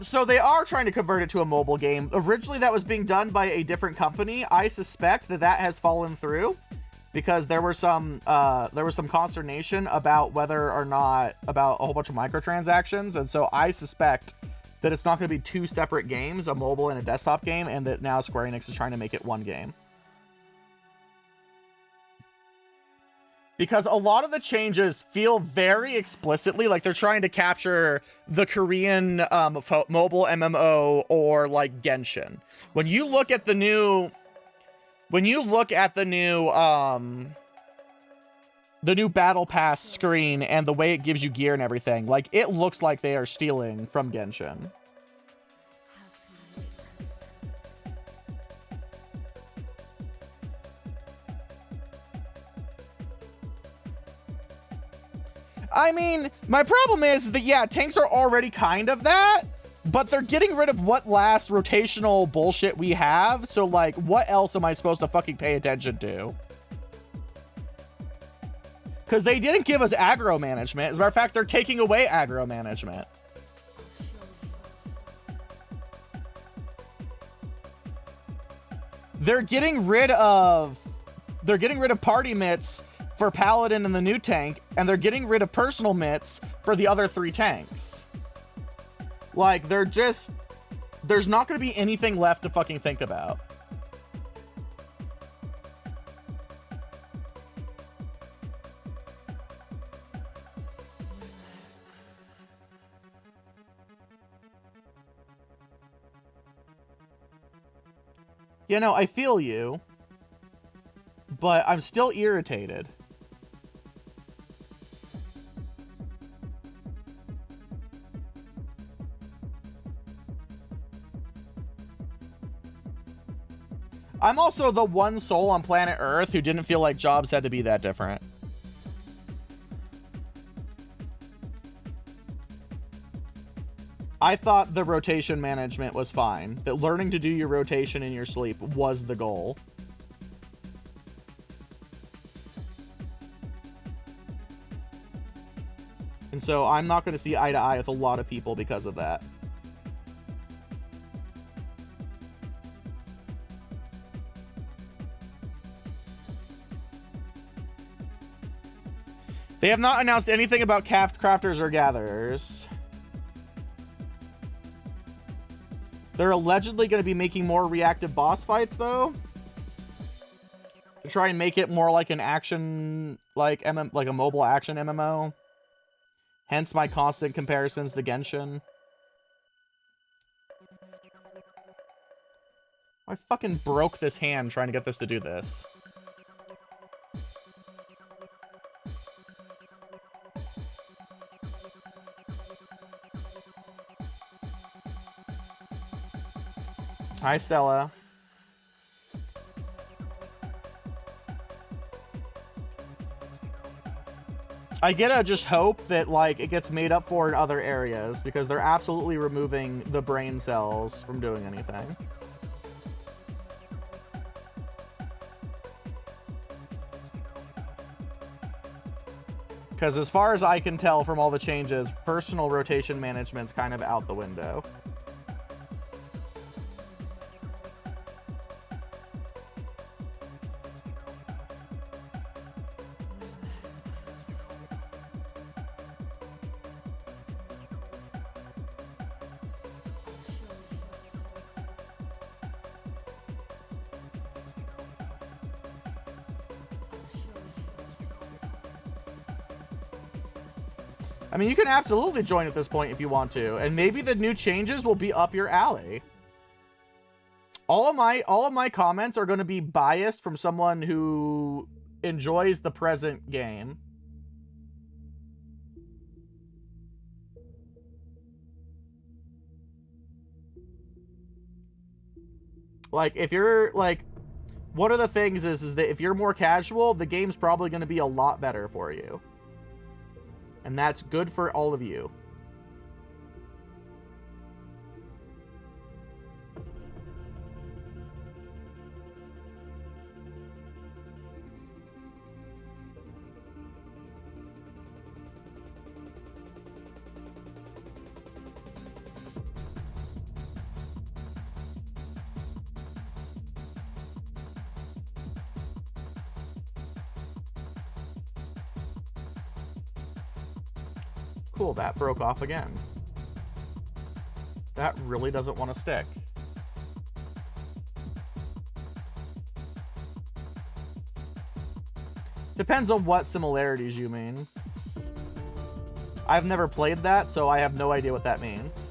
So they are trying to convert it to a mobile game. Originally, that was being done by a different company. I suspect that that has fallen through because there was some consternation about whether or not about a whole bunch of microtransactions, and so I suspect that it's not going to be two separate games, a mobile and a desktop game, and that now Square Enix is trying to make it one game. Because a lot of the changes feel very explicitly like they're trying to capture the Korean mobile MMO or like Genshin. When you look at the new battle pass screen and the way it gives you gear and everything, like it looks like they are stealing from Genshin. I mean, my problem is that, yeah, tanks are already kind of that, but they're getting rid of what last rotational bullshit we have. So, like, what else am I supposed to fucking pay attention to? Because they didn't give us aggro management. As a matter of fact, they're taking away aggro management. They're getting rid of party mitts for Paladin and the new tank, and they're getting rid of personal mitts for the other 3 tanks. Like, there's not going to be anything left to fucking think about. You know, I feel you, but I'm still irritated. I'm also the one soul on planet Earth who didn't feel like jobs had to be that different. I thought the rotation management was fine. That learning to do your rotation in your sleep was the goal. And so I'm not going to see eye to eye with a lot of people because of that. They have not announced anything about crafters or gatherers. They're allegedly going to be making more reactive boss fights, though, to try and make it more like an action, like a mobile action MMO. Hence my constant comparisons to Genshin. I fucking broke this hand trying to get this to do this. Hi, Stella. I gotta just hope that, like, it gets made up for in other areas, because they're absolutely removing the brain cells from doing anything. Because as far as I can tell from all the changes, personal rotation management's kind of out the window. I mean, you can absolutely join at this point if you want to, and maybe the new changes will be up your alley. All of my comments are going to be biased from someone who enjoys the present game. Like, if you're like, one of the things is that if you're more casual, the game's probably going to be a lot better for you. And that's good for all of you. Cool, that broke off again. That really doesn't want to stick. Depends on what similarities you mean. I've never played that, so I have no idea what that means.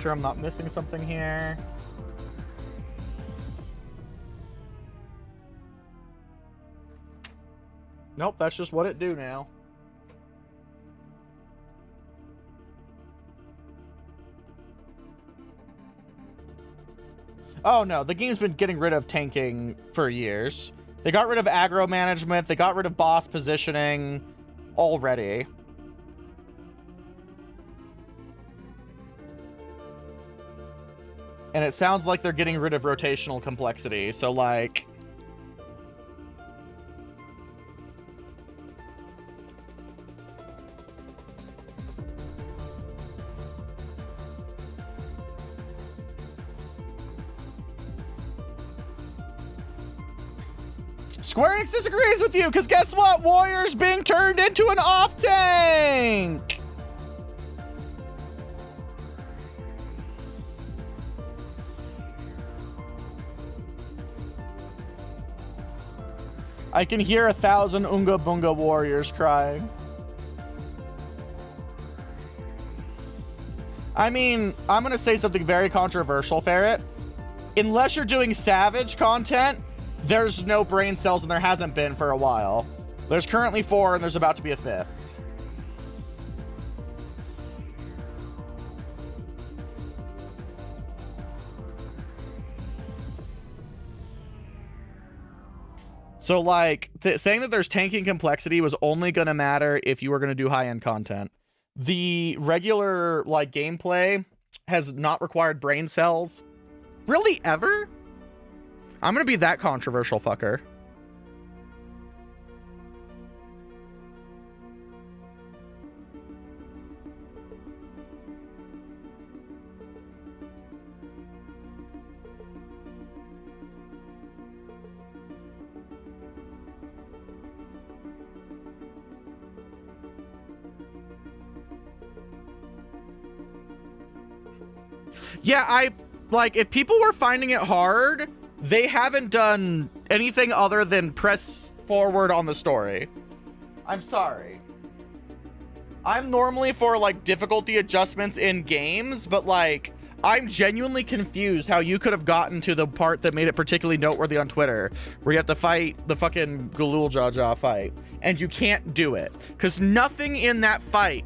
Sure I'm not missing something here. Nope, that's just what it do now. Oh no, the game's been getting rid of tanking for years. They got rid of aggro management, they got rid of boss positioning already. And it sounds like they're getting rid of rotational complexity. So, like... Square Enix disagrees with you, because guess what? Warrior's being turned into an off-tank! I can hear 1,000 Unga Bunga warriors crying. I mean, I'm gonna say something very controversial, Ferret. Unless you're doing Savage content, there's no brain cells, and there hasn't been for a while. There's currently 4, and there's about to be a 5th. So, like, saying that there's tanking complexity was only going to matter if you were going to do high-end content. The regular, like, gameplay has not required brain cells. Really, ever? I'm going to be that controversial fucker. Yeah, like, if people were finding it hard, they haven't done anything other than press forward on the story. I'm sorry. I'm normally for, like, difficulty adjustments in games, but, like, I'm genuinely confused how you could have gotten to the part that made it particularly noteworthy on Twitter, where you have to fight the fucking Galul Jaja fight, and you can't do it. Because nothing in that fight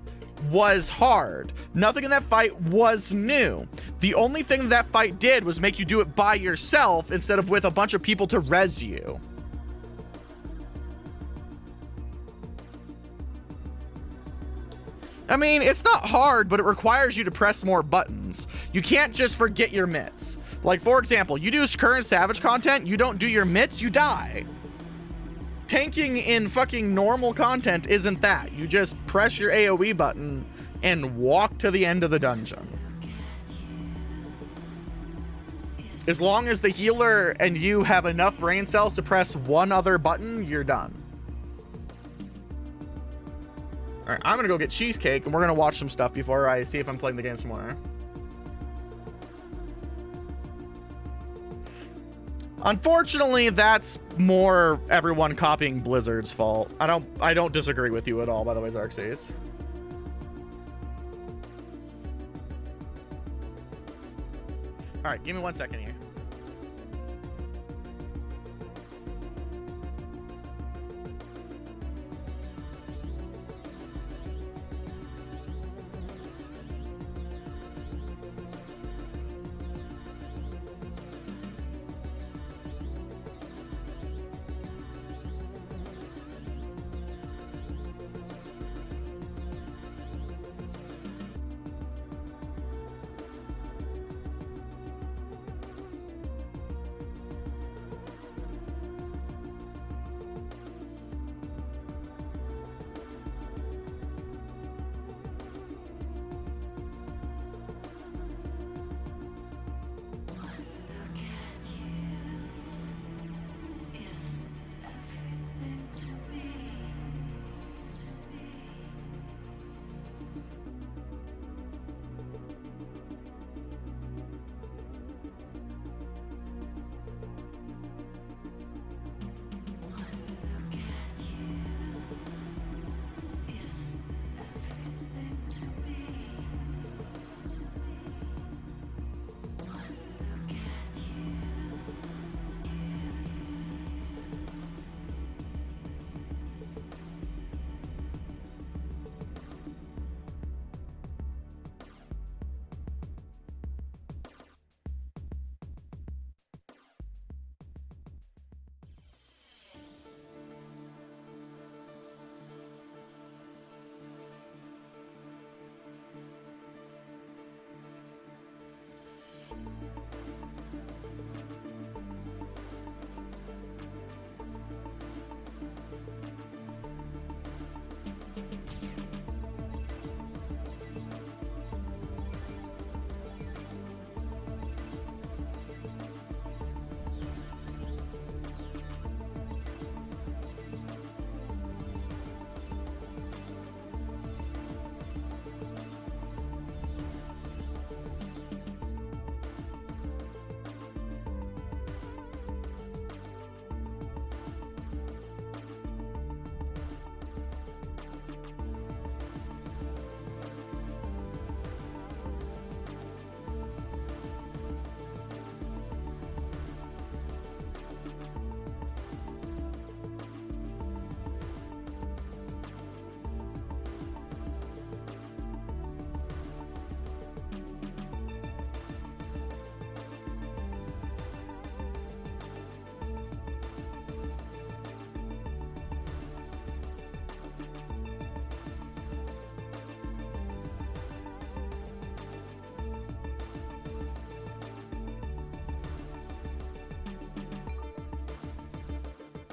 was hard. Nothing in that fight was new. The only thing that fight did was make you do it by yourself instead of with a bunch of people to res you. I mean, it's not hard, but it requires you to press more buttons. You can't just forget your mitts. Like, for example, you do current Savage content, you don't do your mitts, you die. Tanking in fucking normal content isn't that. You just press your AoE button and walk to the end of the dungeon. As long as the healer and you have enough brain cells to press one other button, you're done. All right, I'm gonna go get cheesecake, and we're gonna watch some stuff before I see if I'm playing the game some more. Unfortunately, that's more everyone copying Blizzard's fault. I don't disagree with you at all, by the way, Xarxes. All right, give me 1 second here.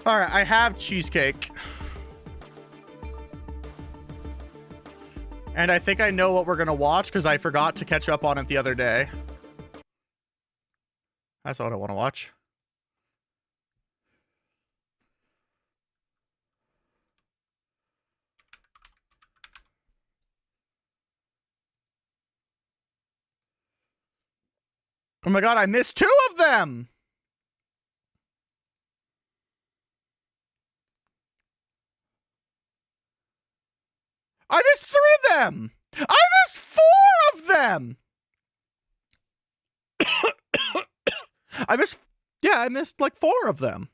All right, I have cheesecake. And I think I know what we're going to watch because I forgot to catch up on it the other day. That's what I want to watch. Oh my god, I missed 2 of them! I missed 3 of them! I missed 4 of them! I missed like 4 of them.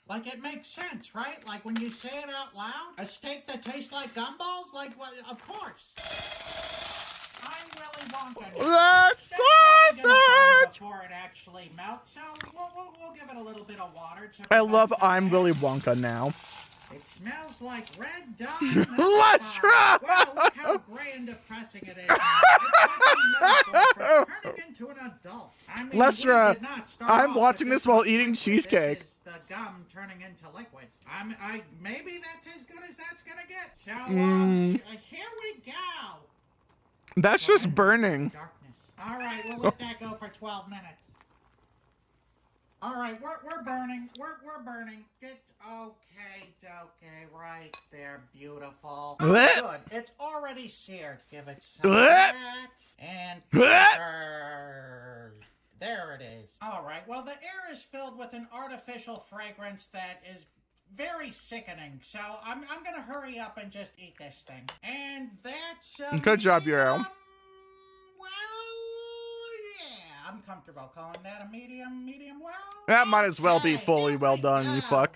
Like, it makes sense, right? Like, when you say it out loud, a steak that tastes like gumballs? Like, well, of course. I'm Willy Wonka now. That's probably gonna burn sausage! before it actually melts, so we'll give it a little bit of water to I prevent love some I'm damage. Willy Wonka now. It smells like red dye. Let's try! Wow, look how gray and depressing it is now. It's like a metaphor for turning into an adult. I mean, Lestra, we did not start I'm off watching with this while much eating liquid. cheesecake. This is the gum turning into liquid. Maybe that's as good as that's gonna get. So, here we go. That's just burning. Darkness. All right, we'll let that go for 12 minutes. All right, we're burning. We're burning. Get okay, right there, beautiful. Oh, Blech. good. It's already seared. Give it some of Blech. that and Blech. peppers. There it is. All right. Well, the air is filled with an artificial fragrance that is very sickening. So I'm gonna hurry up and just eat this thing. And that's Good job, Euro. Well, yeah, I'm comfortable calling that a medium well. That might as well be Okay, fully here well we done, go. you fuck.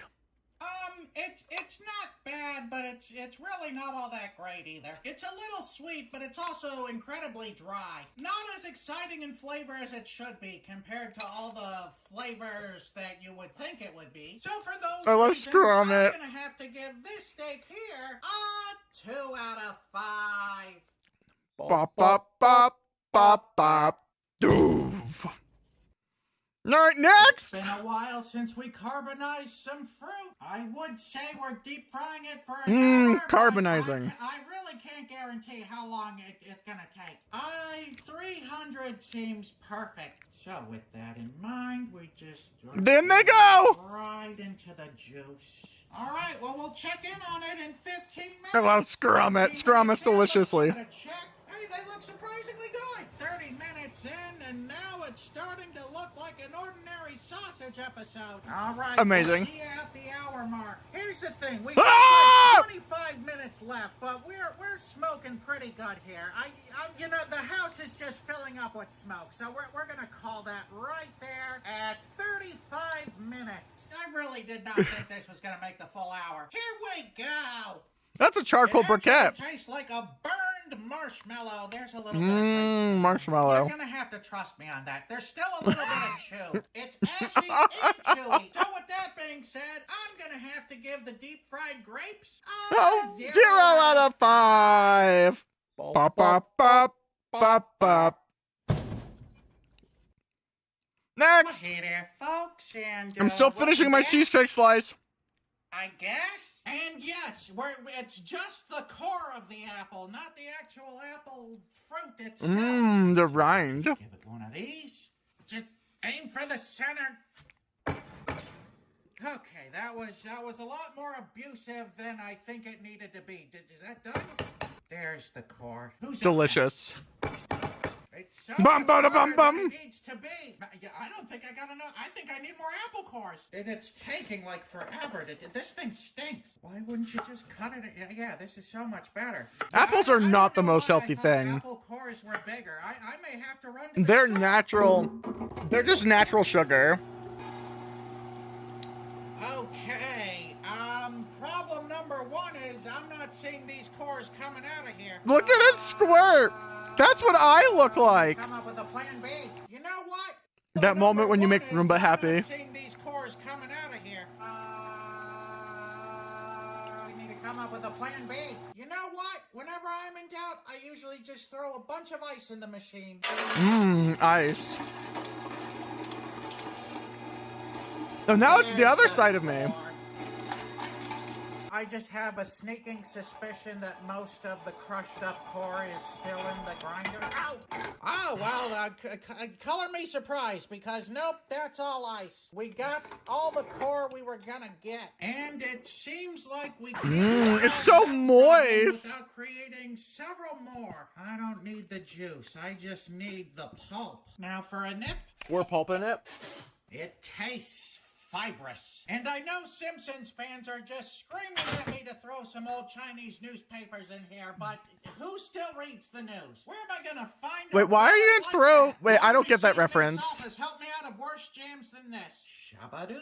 It's not bad, but it's really not all that great either. It's a little sweet, but it's also incredibly dry. Not as exciting in flavor as it should be compared to all the flavors that you would think it would be. So for those Oh, let's reasons, scrum I'm it. gonna have to give this steak here a 2 out of 5. Bop, bop, bop, bop, bop. Doof. All right, next. It's been a while since we carbonized some fruit. I would say we're deep frying it for an hour. Carbonizing. But I really can't guarantee how long it's gonna take. 300 seems perfect. So with that in mind, we just Then they go. right into the juice. All right, well we'll check in on it in 15 minutes. I love scrum it. 15 Scrum minutes it in, deliciously. I'm gonna check. Hey, they look surprisingly good. 30 minutes in, and now it's starting to look like an ordinary sausage episode. All right, Amazing. We'll see you at the hour mark. Here's the thing: we Ah! got like 25 minutes left, but we're smoking pretty good here. I you know, the house is just filling up with smoke, so we're gonna call that right there at 35 minutes. I really did not think this was gonna make the full hour. Here we go. That's a charcoal It actually briquette. tastes like a burned marshmallow. There's a little bit of grape. Marshmallow. You're gonna have to trust me on that. There's still a little bit of chew. It's ashy and chewy. So with that being said, I'm gonna have to give the deep fried grapes a Oh, 0 out of 5. Bop, bop, bop, bop, bop. Well, Next. hey there, folks, and I'm still finishing my welcome back, cheesecake slice. I guess. And yes, it's just the core of the apple, not the actual apple fruit itself. The rind. Just give it one of these. Just aim for the center. Okay, that was a lot more abusive than I think it needed to be. Is that done? There's the core. Who's up Delicious. next? It's so Bum, much bada, bum, harder bum. than it needs to be. I don't think I got enough. I think I need more apple cores. It's taking like forever. This thing stinks. Why wouldn't you just cut it? Yeah, this is so much better. Apples I are don't not the know most why I healthy thought thing. Apple cores were bigger. I may have to run to the They're store. natural. They're just natural sugar. Okay, problem number 1 is I'm not seeing these cores coming out of here. Look at it squirt. That's what I look like. Come up with a plan B. You know what? That moment when you make Number Roomba one is I'm happy. not seeing these cores coming out of here. I need to come up with a plan B. You know what? Whenever I'm in doubt, I usually just throw a bunch of ice in the machine. Ice. Oh, now it's the There's other side of me. core. I just have a sneaking suspicion that most of the crushed up core is still in the grinder. Ow! Oh, well, color me surprised, because nope, that's all ice. We got all the core we were gonna get. And it seems like we can't It's so moist. without creating several more. I don't need the juice, I just need the pulp. Now for a nip. We're pulping it. It tastes fibrous. And I know Simpsons fans are just screaming at me to throw some old Chinese newspapers in here, but who still reads the news? Where am I gonna find Wait, a why are you rabbit in like throw? that? Wait, I don't get that Seasoning reference. Salt has helped me out of worse jams than this. Shabadoo.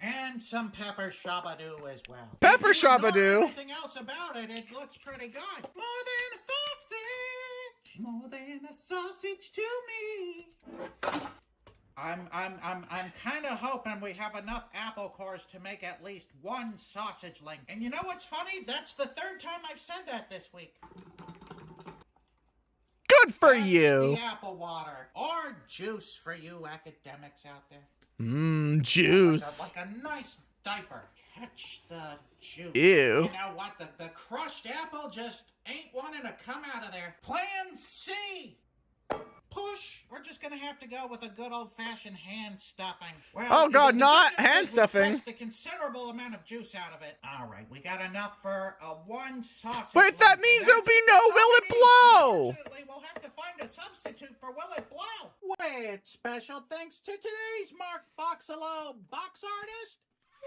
And some pepper shabadoo as well. Pepper If you ignore shabadoo. Everything else about it, it looks pretty good. More than a sausage. More than a sausage to me. I'm kind of hoping we have enough apple cores to make at least one sausage link. And you know what's funny? That's the 3rd time I've said that this week. Good for That's you. the apple water. Or juice for you academics out there. Juice. Like a nice diaper. Catch the juice. Ew. You know what? The crushed apple just ain't wanting to come out of there. Plan C. push, we're just gonna have to go with a good old-fashioned hand stuffing. Well, Oh God, the not good news hand is we stuffing. pressed a considerable amount of juice out of it. All right, we got enough for one sausage. Wait, that length, means and there'll be no that's all Will we It need. Blow? Unfortunately, we'll have to find a substitute for Will It Blow. With special thanks to today's Mark Boxalo box artist.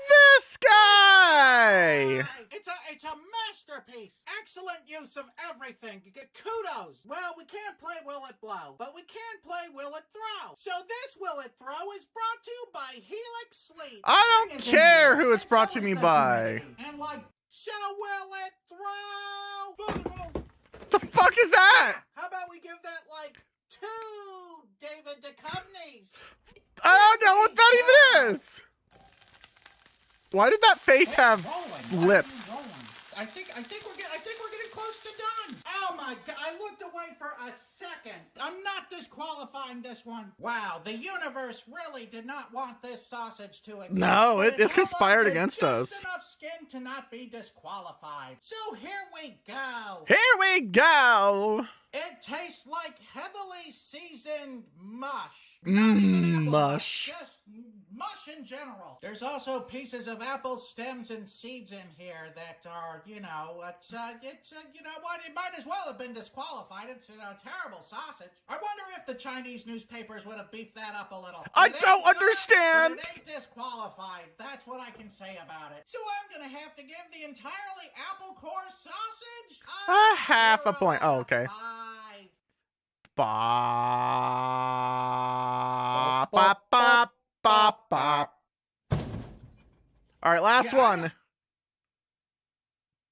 This guy! It's a masterpiece. Excellent use of everything. You get kudos. Well, we can't play Will It Blow, but we can play Will It Throw. So this Will It Throw is brought to you by Helix Sleep. I don't care who it's And brought so to is me the by. community. And like, so Will It Throw. The fuck is that? How about we give that like 2 David Duchovnys? I don't know what that even is. Why did that face have lips? I think we're getting close to done. Oh my God! I looked away for a second. I'm not disqualifying this one. Wow, the universe really did not want this sausage to exist. No, but it's held conspired on to against just us. enough skin to not be disqualified. So here we go. Here we go. It tastes like heavily seasoned mush. Not even apple Mush. just mush in general. There's also pieces of apple stems and seeds in here that are, you know, you know what? It might as well have been disqualified. It's a terrible sausage. I wonder if the Chinese newspapers would have beefed that up a little. I It ain't don't good, understand. but it ain't disqualified. That's what I can say about it. So I'm gonna have to give the entirely apple core sausage A half a 0 point. out Oh, of okay. 5. Bop, bop, bop, bop, bop. All right, last Yeah, I one.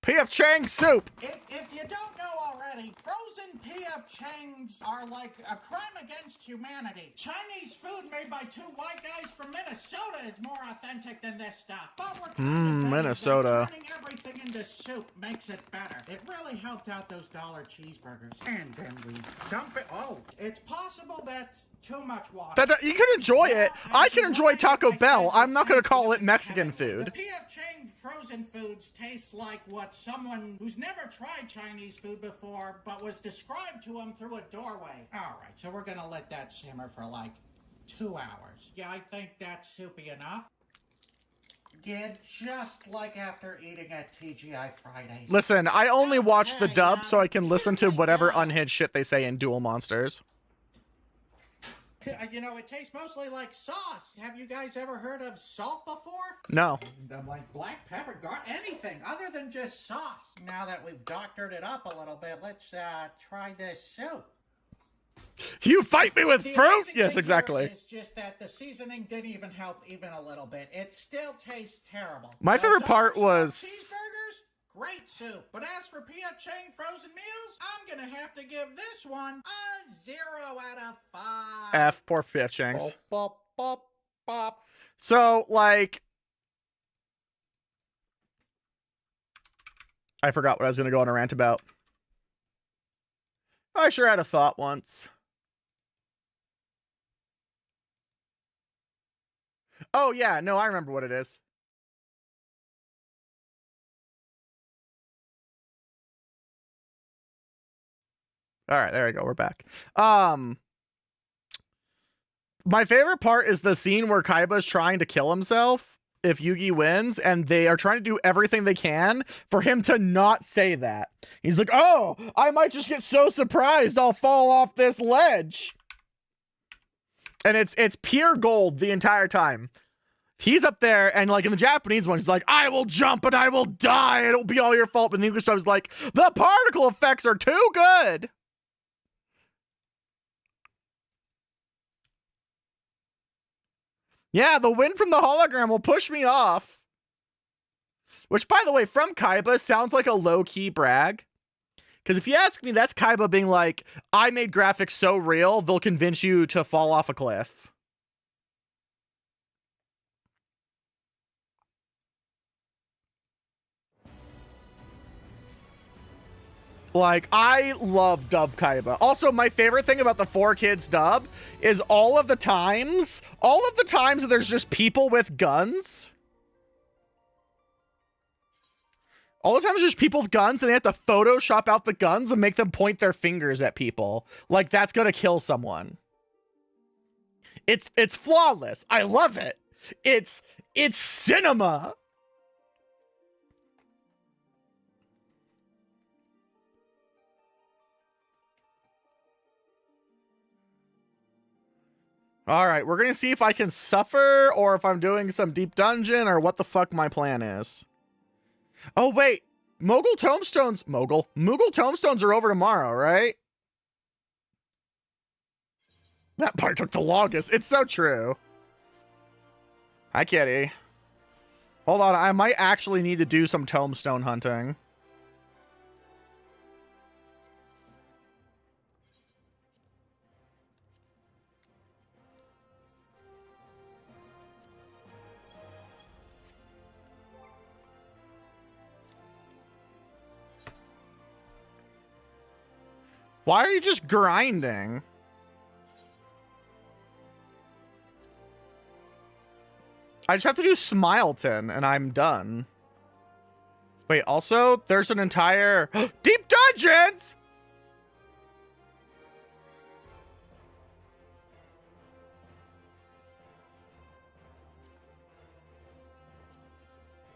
P.F. Chang's soup. If you don't know already, frozen P.F. Changs are like a crime against humanity. Chinese food made by 2 white guys from Minnesota is more authentic than this stuff. But we're kind of betting Minnesota. that turning everything into soup makes it better. It really helped out those dollar cheeseburgers. And then we dump it. Oh, it's possible that's too much water. You can enjoy it. I can enjoy Taco Bell. I'm not going to call it Mexican The food. P.F. Chang frozen foods taste like what someone who's never tried Chinese food before but was described to him through a doorway. All right, so we're gonna let that simmer for like 2 hours. Yeah, I think that's soupy enough. Yeah, just like after eating at TGI Fridays. Listen, I only watch the Okay, dub so I can listen to here we whatever go. unhinged shit they say in Duel Monsters. You know, it tastes mostly like sauce. Have you guys ever heard of salt before? No. I'm like black pepper, anything other than just sauce. Now that we've doctored it up a little bit, let's try this soup. You fight me with The fruit? amazing Yes, thing exactly. here is just that the seasoning didn't even help even a little bit. It still tastes terrible. My The favorite part dollar was- cheeseburgers, great soup. But as for P.F. Chang frozen meals, I'm gonna have to give this one a 0 out of 5. F, poor P.F. Chang's. Bop, bop, bop. So, like... I forgot what I was going to go on a rant about. I sure had a thought once. Oh, yeah. No, I remember what it is. All right, there we go. We're back. My favorite part is the scene where Kaiba's trying to kill himself if Yugi wins, and they are trying to do everything they can for him to not say that. He's like, oh, I might just get so surprised I'll fall off this ledge. And it's pure gold the entire time. He's up there, and like in the Japanese one, he's like, I will jump and I will die. It'll be all your fault. But in the English dub is like, the particle effects are too good. Yeah, the wind from the hologram will push me off. Which, by the way, from Kaiba sounds like a low-key brag. Because if you ask me, that's Kaiba being like, I made graphics so real, they'll convince you to fall off a cliff. Like, I love dub Kaiba. Also, my favorite thing about the 4Kids dub is all of the times that there's just people with guns. All the times there's people with guns and they have to Photoshop out the guns and make them point their fingers at people. Like that's gonna kill someone. It's flawless. I love it. It's cinema. All right, we're gonna see if I can suffer or if I'm doing some deep dungeon or what the fuck my plan is. Oh wait, Moogle Tombstones are over tomorrow, right? That part took the longest. It's so true. Hi, kitty. Hold on, I might actually need to do some tombstone hunting. Why are you just grinding? I just have to do Smileton and I'm done. Wait, also, there's an entire Deep Dungeons!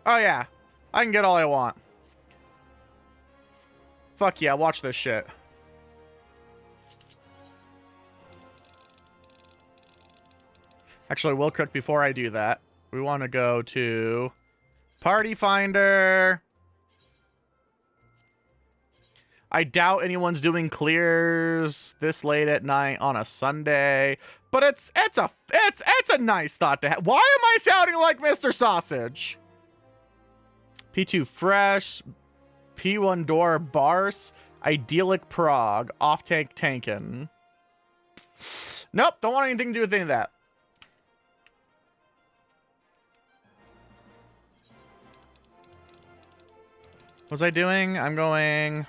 Oh yeah, I can get all I want. Fuck yeah, watch this shit. Actually, real quick before I do that, we want to go to Party Finder. I doubt anyone's doing clears this late at night on a Sunday, but it's a nice thought to have. Why am I sounding like Mr. Sausage? P2 Fresh, P1 Door Bars, Idyllic Prague, Off Tank Tankin. Nope, don't want anything to do with any of that. What was I doing? I'm going...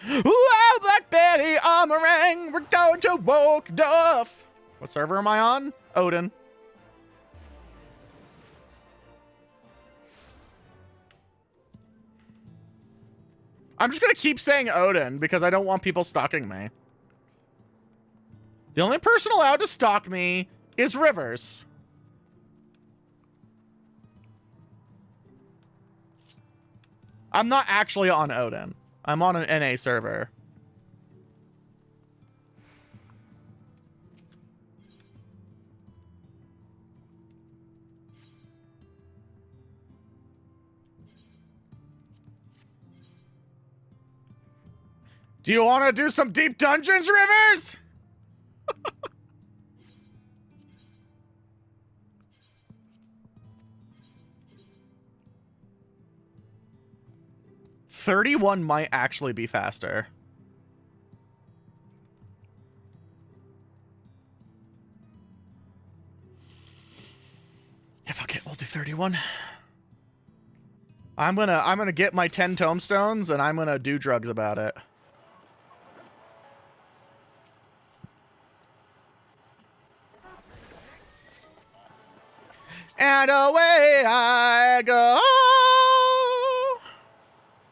Wow, Black Betty, I'm a meringue. We're going to woke Duff. What server am I on? Odin. I'm just going to keep saying Odin because I don't want people stalking me. The only person allowed to stalk me is Rivers. I'm not actually on Odin. I'm on an NA server. Do you want to do some deep dungeons, Rivers? $31 might actually be faster. Yeah, fuck it, we'll do 31. I'm gonna get my 10 tombstones and I'm gonna do drugs about it. And away I go.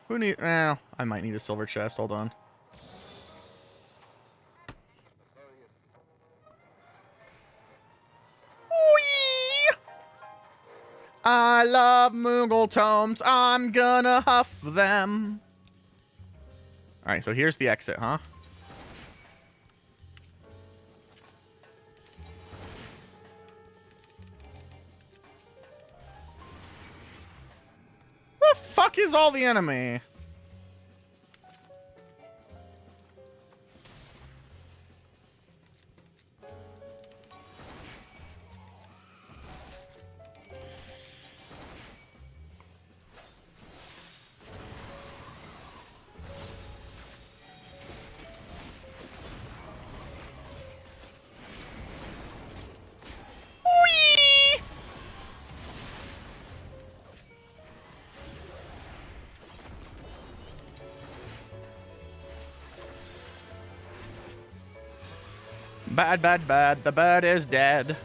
Who need? Well, I might need a silver chest. Hold on. Whee! I love Moogle tomes. I'm gonna huff them. All right, so here's the exit, huh? The fuck is all the enemy? Whee! Bad, bad, bad. The bird is dead.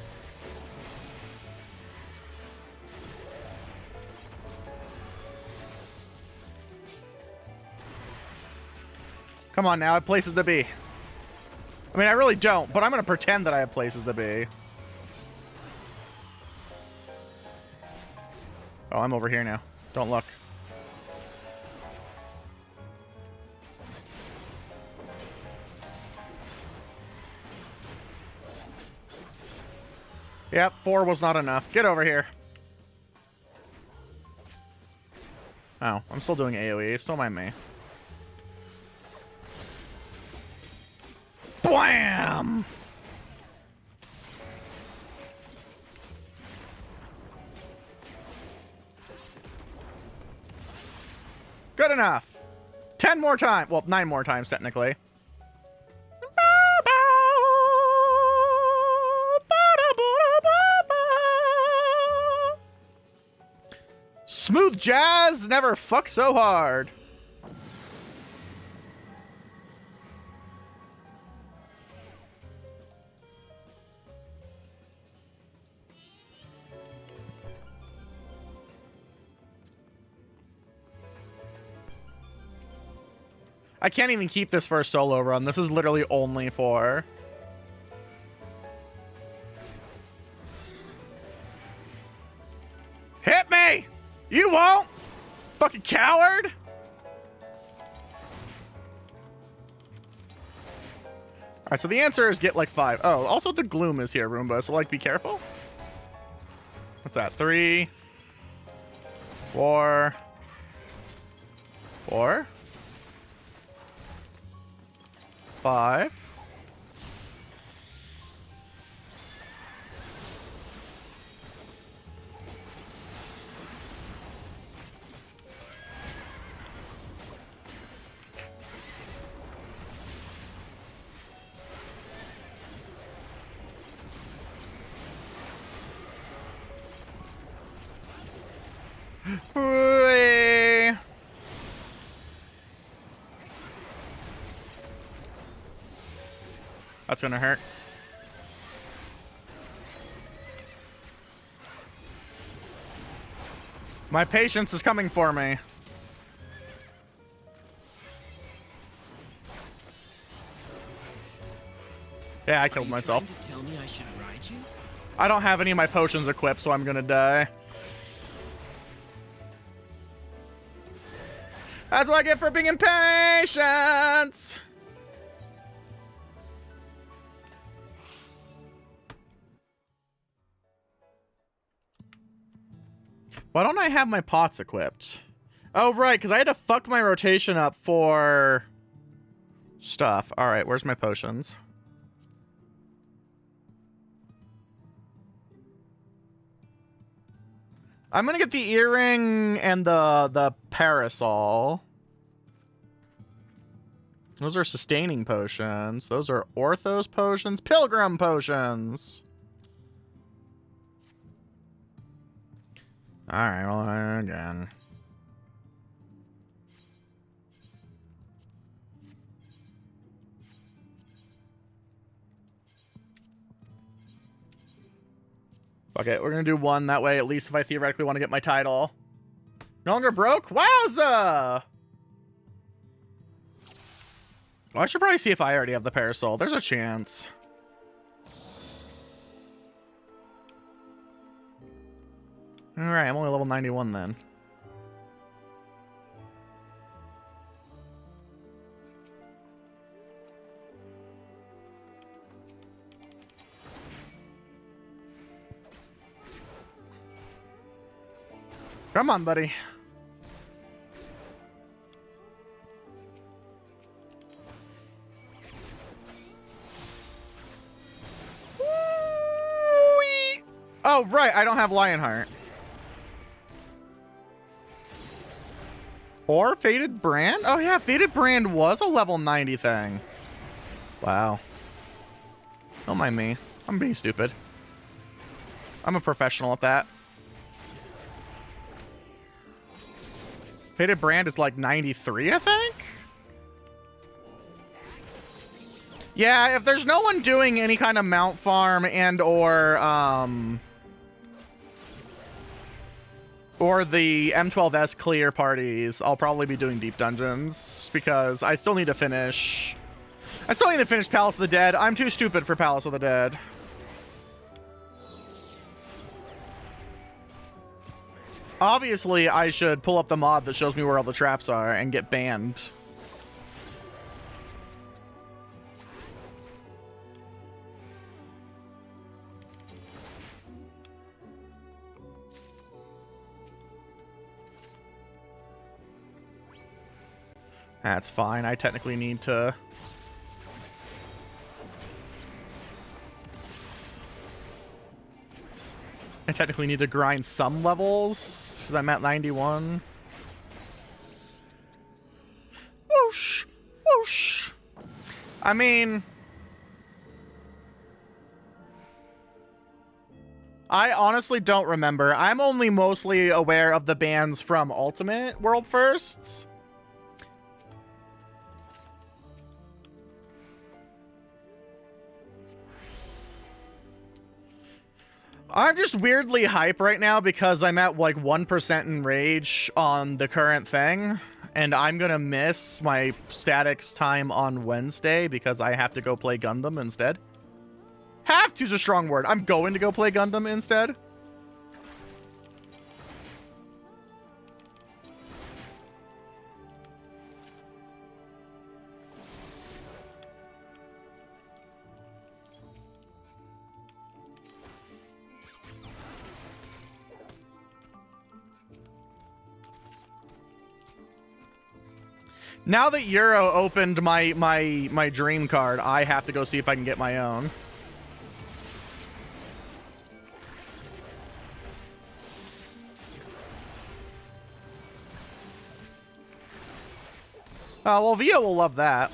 Come on now, I have places to be. I mean, I really don't, but I'm gonna pretend that I have places to be. Oh, I'm over here now. Don't look. Yep, 4 was not enough. Get over here. Oh, I'm still doing AoE. Don't mind me. Blam! Good enough. 10 more times. Well, 9 more times, technically. Smooth jazz never fuck so hard. I can't even keep this for a solo run. This is literally only for... Hit me! You won't! Fucking coward! Alright, so the answer is get like 5. Oh, also the gloom is here, Roomba, so like be careful. What's that? 3, 4, 4, 5. Whee! That's gonna hurt. My patience is coming for me. Yeah, I killed myself. To tell me I should ride you? I don't have any of my potions equipped, so I'm gonna die. That's what I get for being impatient! Why don't I have my pots equipped? Oh, right, because I had to fuck my rotation up for stuff. Alright, where's my potions? I'm gonna get the earring and the parasol. Those are sustaining potions. Those are orthos potions. Pilgrim potions. Alright, well, again. Okay, we're gonna do 1. That way, at least if I theoretically want to get my title. No longer broke? Wowza! Well, I should probably see if I already have the parasol. There's a chance. Alright, I'm only level 91 then. Come on, buddy. Whee! Oh, right. I don't have Lionheart. Or Fated Brand? Oh, yeah. Fated Brand was a level 90 thing. Wow. Don't mind me. I'm being stupid. I'm a professional at that. Fated Brand is like 93, I think? Yeah, if there's no one doing any kind of mount farm and or or the M12S clear parties, I'll probably be doing deep dungeons because I still need to finish. I still need to finish Palace of the Dead. I'm too stupid for Palace of the Dead. Obviously, I should pull up the mod that shows me where all the traps are and get banned. That's fine. I technically need to... grind some levels, because I'm at 91. Whoosh! Whoosh! I mean... I honestly don't remember. I'm only mostly aware of the bans from Ultimate World Firsts. I'm just weirdly hype right now because I'm at like 1% in rage on the current thing, and I'm gonna miss my statics time on Wednesday because I have to go play Gundam instead. Have to's a strong word. I'm going to go play Gundam instead. Now that Euro opened my dream card, I have to go see if I can get my own. Oh, well, Vio will love that.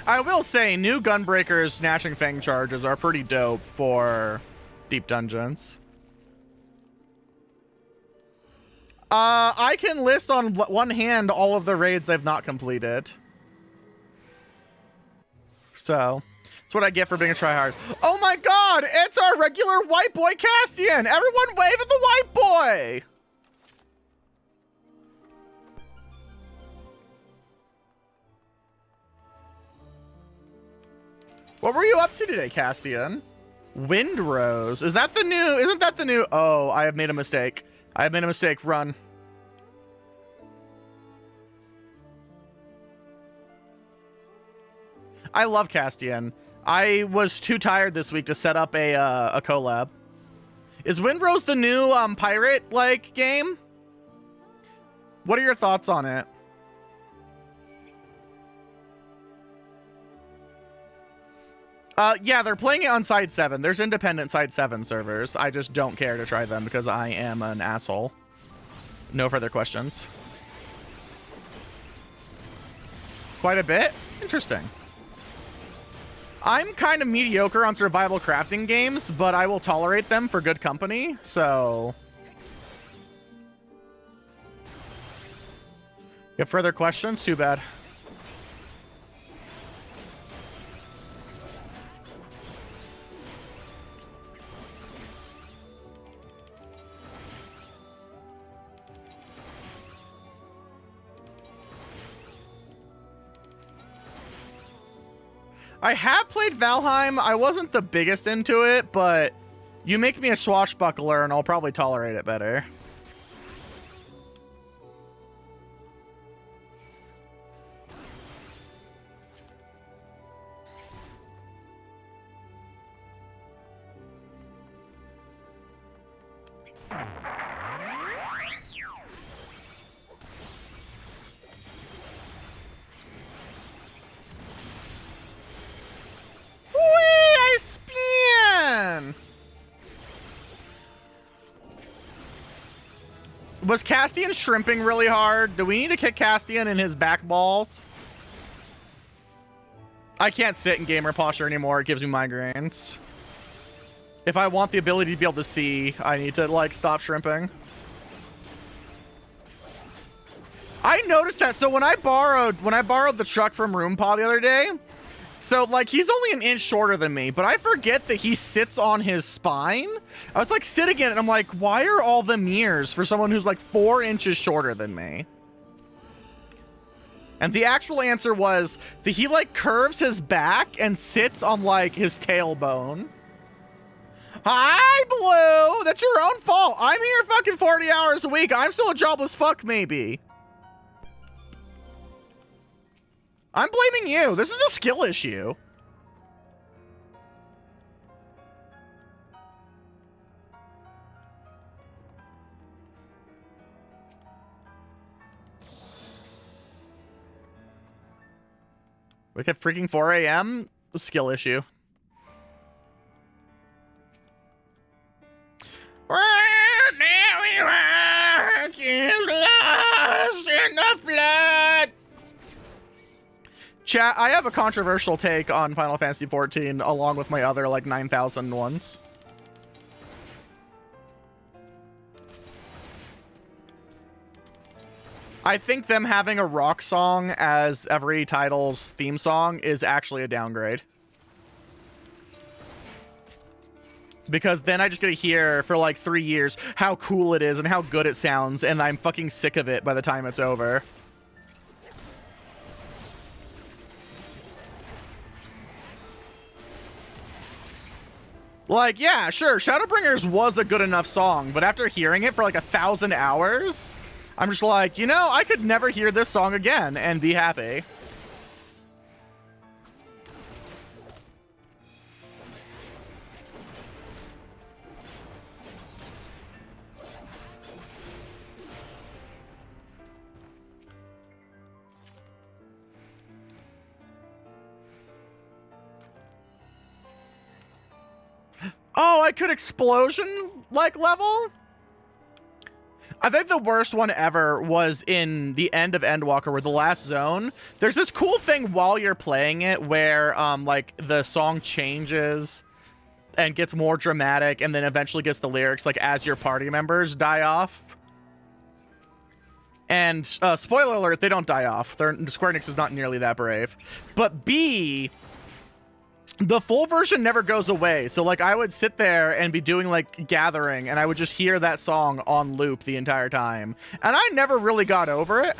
I will say, new Gunbreaker's Snatching Fang charges are pretty dope for deep dungeons. I can list on one hand all of the raids I've not completed. So, that's what I get for being a tryhard. Oh my god, it's our regular white boy Castian! Everyone wave at the white boy! What were you up to today, Cassian? Windrose. Is that the new... Isn't that the new... Oh, I have made a mistake. I have made a mistake. Run. I love Castian. I was too tired this week to set up a collab. Is Windrose the new pirate-like game? What are your thoughts on it? Yeah, they're playing it on Side 7. There's independent Side 7 servers. I just don't care to try them because I am an asshole. No further questions. Quite a bit? Interesting. I'm kind of mediocre on survival crafting games, but I will tolerate them for good company, so... You have further questions? Too bad. I have played Valheim. I wasn't the biggest into it, but you make me a swashbuckler and I'll probably tolerate it better. Was Castian shrimping really hard? Do we need to kick Castian in his back balls? I can't sit in gamer posture anymore. It gives me migraines. If I want the ability to be able to see, I need to, like, stop shrimping. I noticed that. So when I borrowed the truck from Roomba the other day, so, like, he's only an inch shorter than me, but I forget that he sits on his spine. I was, like, sitting in it, and I'm like, why are all the mirrors for someone who's, like, 4 inches shorter than me? And the actual answer was that he, like, curves his back and sits on, like, his tailbone. Hi, Blue! That's your own fault. I'm here fucking 40 hours a week. I'm still a jobless fuck, maybe. I'm blaming you. This is a skill issue. Wake up freaking 4 a.m. A skill issue. Now we walk is lost in the flood. Chat, I have a controversial take on Final Fantasy XIV along with my other, like, 9,000 ones. I think them having a rock song as every title's theme song is actually a downgrade. Because then I just get to hear for like 3 years how cool it is and how good it sounds, and I'm fucking sick of it by the time it's over. Like, yeah, sure, Shadowbringers was a good enough song, but after hearing it for like 1,000 hours, I'm just like, you know, I could never hear this song again and be happy. Oh, I could explosion, like, level? I think the worst one ever was in the end of Endwalker, where the last zone, there's this cool thing while you're playing it where, like, the song changes and gets more dramatic and then eventually gets the lyrics, like, as your party members die off. And, spoiler alert, they don't die off. Square Enix is not nearly that brave. But B, the full version never goes away. So, like, I would sit there and be doing, like, gathering, and I would just hear that song on loop the entire time. And I never really got over it.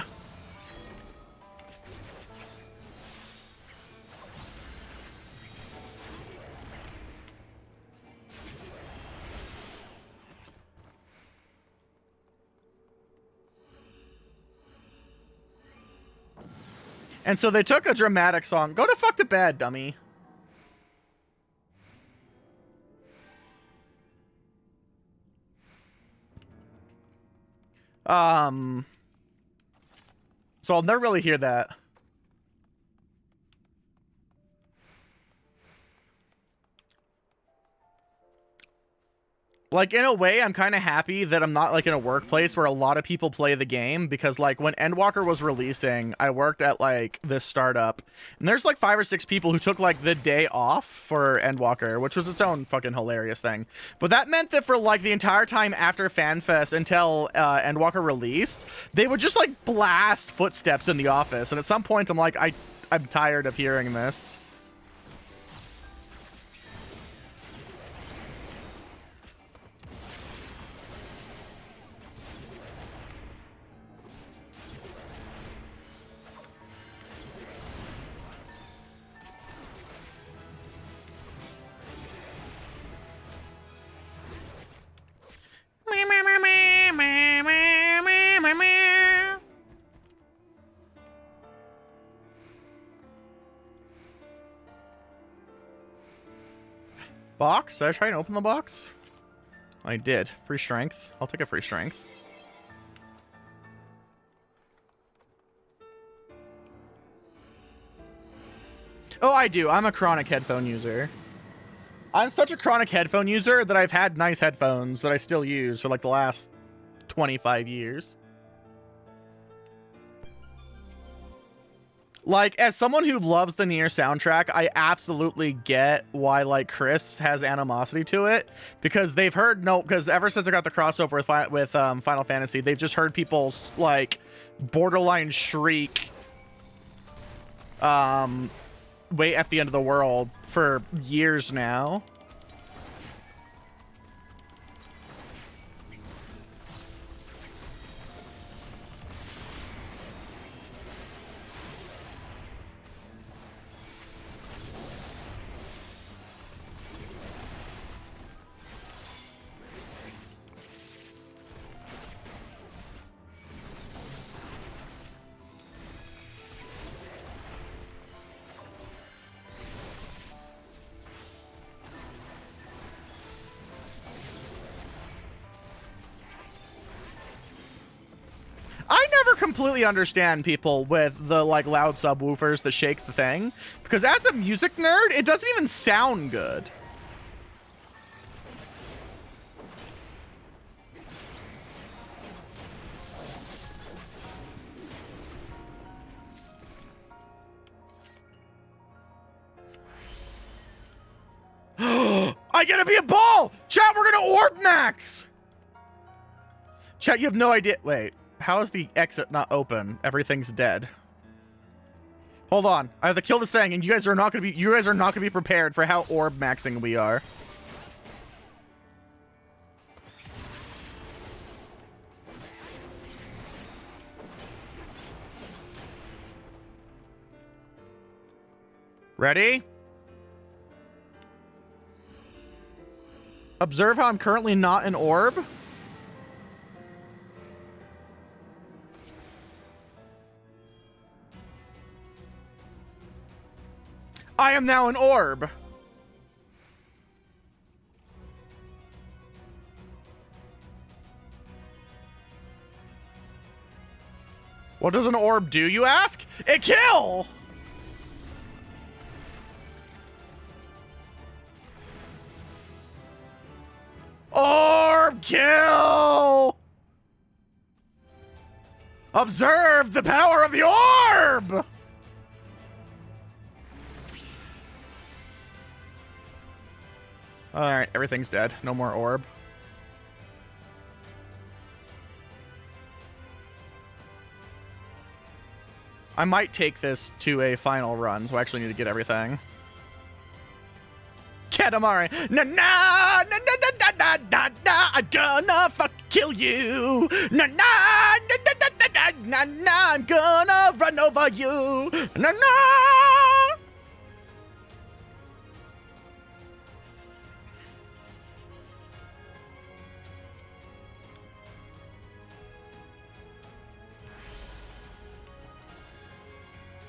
And so they took a dramatic song. Go to fuck to bed, dummy. So I'll never really hear that. Like, in a way, I'm kind of happy that I'm not, like, in a workplace where a lot of people play the game, because, like, when Endwalker was releasing, I worked at, like, this startup, and there's, like, 5 or 6 people who took, like, the day off for Endwalker, which was its own fucking hilarious thing. But that meant that for, like, the entire time after FanFest until Endwalker released, they would just, like, blast footsteps in the office, and at some point, I'm like, I'm tired of hearing this. Box? Did I try and open the box? I did. Free strength. I'll take a free strength. Oh, I do. I'm a chronic headphone user. I'm such a chronic headphone user that I've had nice headphones that I still use for like the last 25 years. Like, as someone who loves the Nier soundtrack, I absolutely get why, like, Chris has animosity to it, because they've heard because ever since I got the crossover with Final Fantasy, they've just heard people like borderline shriek wait at the end of the world for years now. I never completely understand people with the like loud subwoofers that shake the thing, because as a music nerd, it doesn't even sound good. I gotta be a ball! Chat, we're gonna orb max! Chat, you have no idea. Wait. How is the exit not open? Everything's dead. Hold on. I have to kill this thing, and you guys are not gonna be prepared for how orb maxing we are. Ready? Observe how I'm currently not an orb. I am now an orb. What does an orb do, you ask? It kill! Orb kill! Observe the power of the orb! Alright, everything's dead. No more orb. I might take this to a final run, so I actually need to get everything. Katamari! Na na na na na na na na! I'm gonna fuck kill you! Na na na na na na na na! I'm gonna run over you! Na na!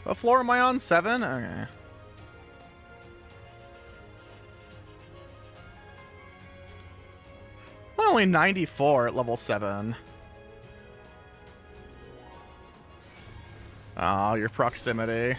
What floor am I on? 7? Okay. I'm only 94 at level 7. Oh, your proximity.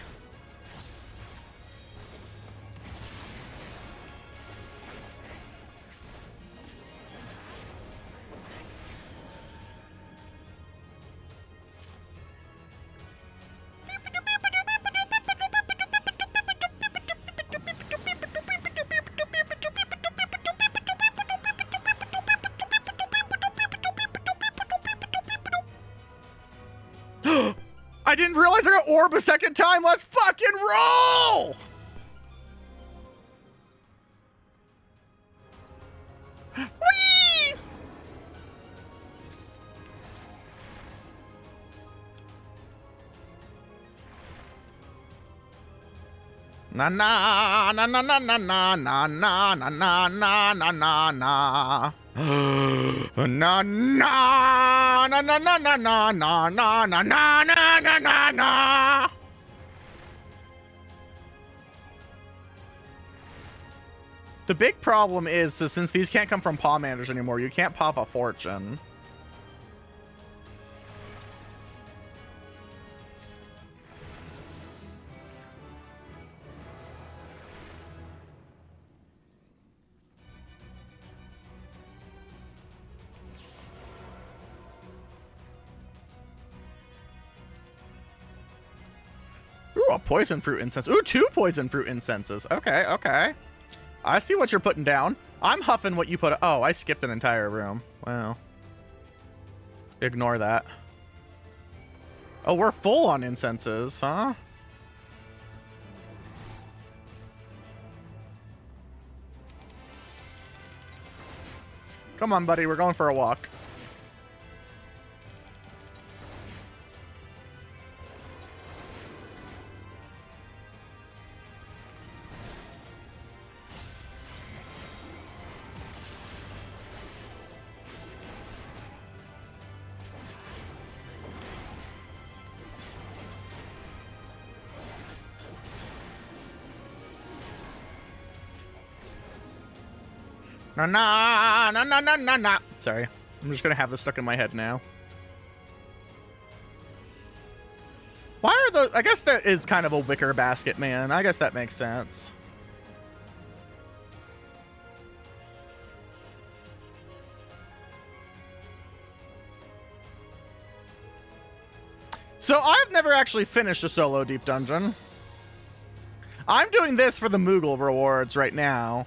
I didn't realize I got orb a second time. Let's fucking roll! Whee! Na na na na na na na na na na na na na na na. Na na na na na na na na na na na na na na. The big problem is since these can't come from paw managers anymore, you can't pop a fortune. poison fruit incense. Ooh, 2 poison fruit incenses. Okay, okay. I see what you're putting down. I'm huffing what you put. Oh, I skipped an entire room. Wow. Ignore that. Oh, we're full on incenses, huh? Come on, buddy. We're going for a walk. No. Sorry. I'm just gonna have this stuck in my head now. Why are those? I guess that is kind of a wicker basket, man. I guess that makes sense. So I've never actually finished a solo deep dungeon. I'm doing this for the Moogle rewards right now.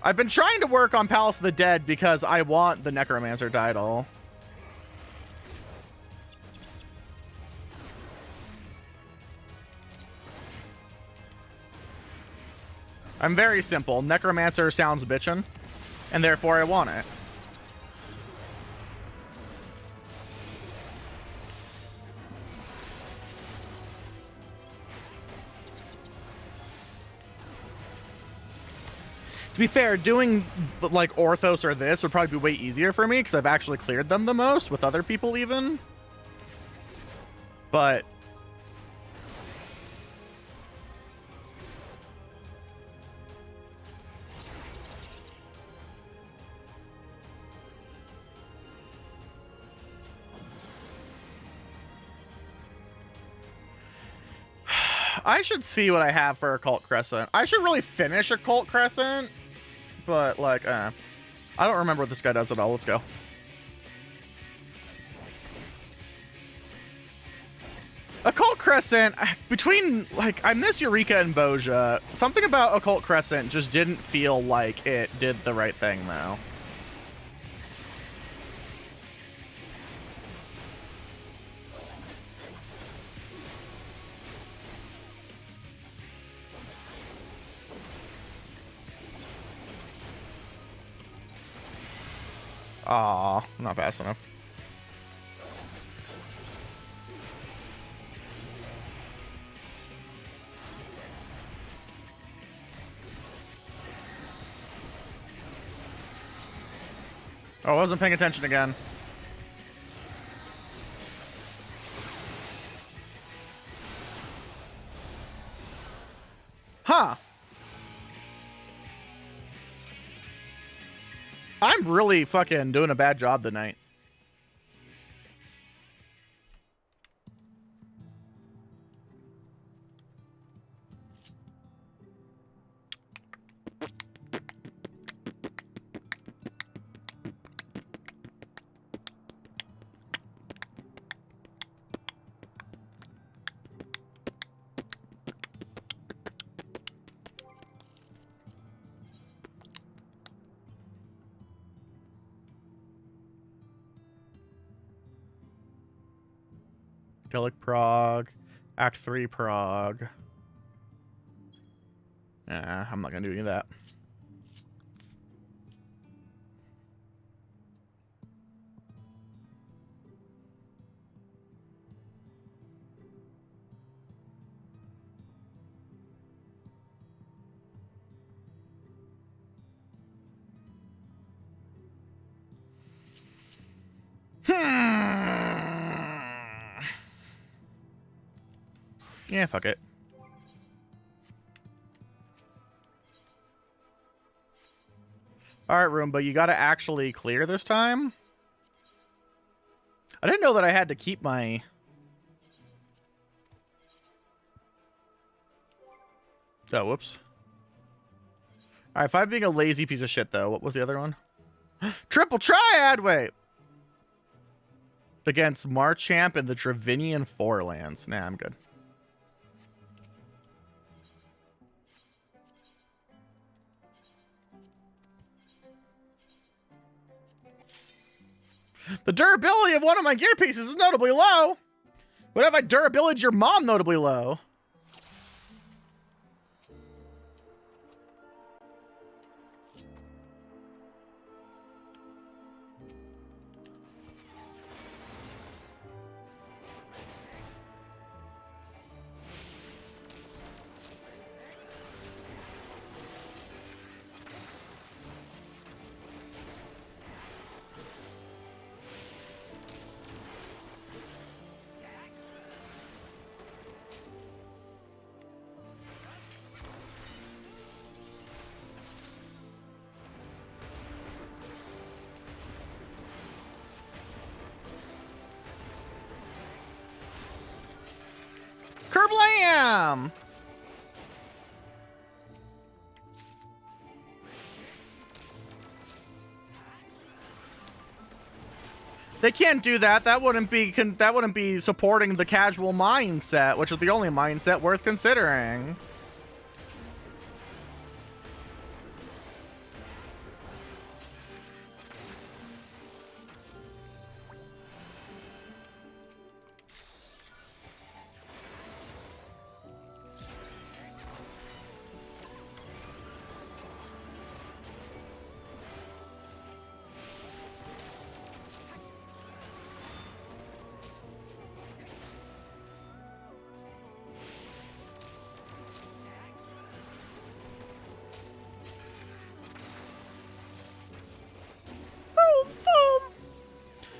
I've been trying to work on Palace of the Dead because I want the Necromancer title. I'm very simple. Necromancer sounds bitchin', and therefore I want it. To be fair, doing like Orthos or this would probably be way easier for me because I've actually cleared them the most with other people even. But I should see what I have for Occult Crescent. I should really finish Occult Crescent. But, like, I don't remember what this guy does at all. Let's go. Occult Crescent, between, like, I miss Eureka and Boja. Something about Occult Crescent just didn't feel like it did the right thing, though. Aw, not fast enough. Oh, I wasn't paying attention again. Huh. I'm really fucking doing a bad job tonight. Gillick Prog, Act 3 Prog. Nah, I'm not gonna do any of that. Yeah, fuck it. Alright, Roomba, you gotta actually clear this time? I didn't know that I had to keep my... Oh, whoops. Alright, if I'm being a lazy piece of shit, though, what was the other one? Triple Triad! Wait. Against Marchamp and the Dravinian Forelands. Nah, I'm good. The durability of one of my gear pieces is notably low. What if I durability your mom notably low? Kerblam! They can't do that. That wouldn't be supporting the casual mindset, which is the only mindset worth considering.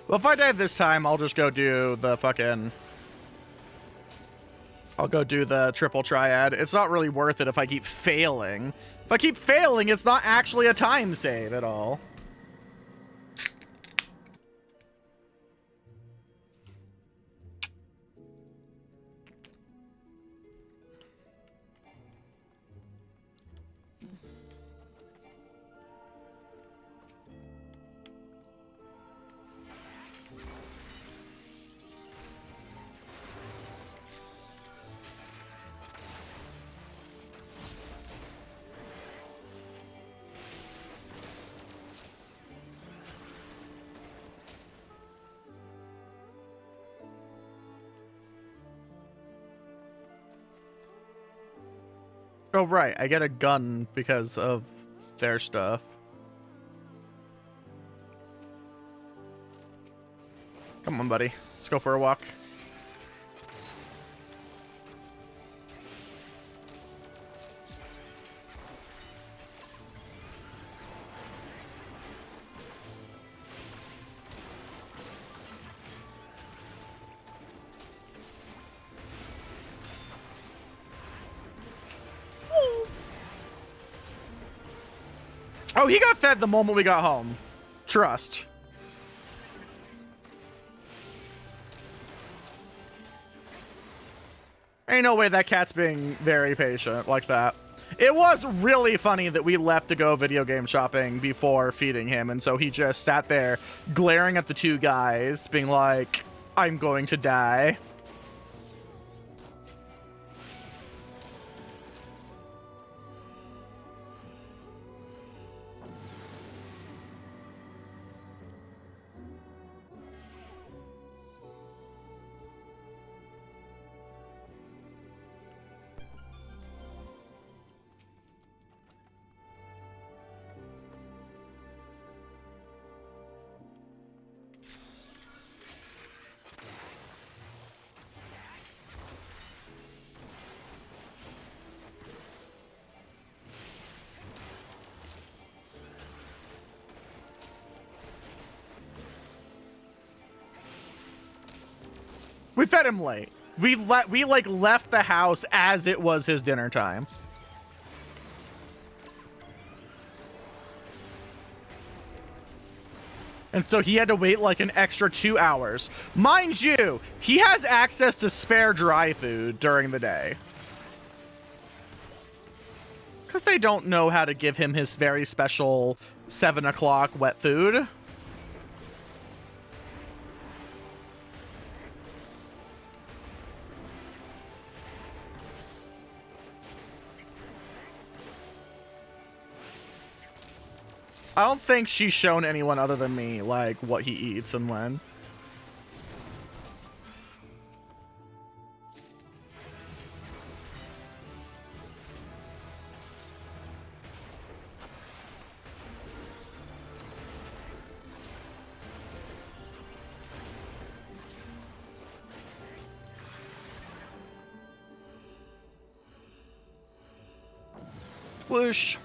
Well, if I die this time, I'll just go do the fucking... I'll go do the triple triad. It's not really worth it if I keep failing. If I keep failing, it's not actually a time save at all. Oh, right. I get a gun because of their stuff. Come on, buddy. Let's go for a walk. Oh, he got fed the moment we got home. Trust. Ain't no way that cat's being very patient like that. It was really funny that we left to go video game shopping before feeding him, and so he just sat there glaring at the two guys, being like, I'm going to die. We fed him late. We like left the house as it was his dinner time. And so he had to wait like an extra 2 hours. Mind you, he has access to spare dry food during the day. Because they don't know how to give him his very special 7 o'clock wet food. I don't think she's shown anyone other than me, like, what he eats and when. Whoosh.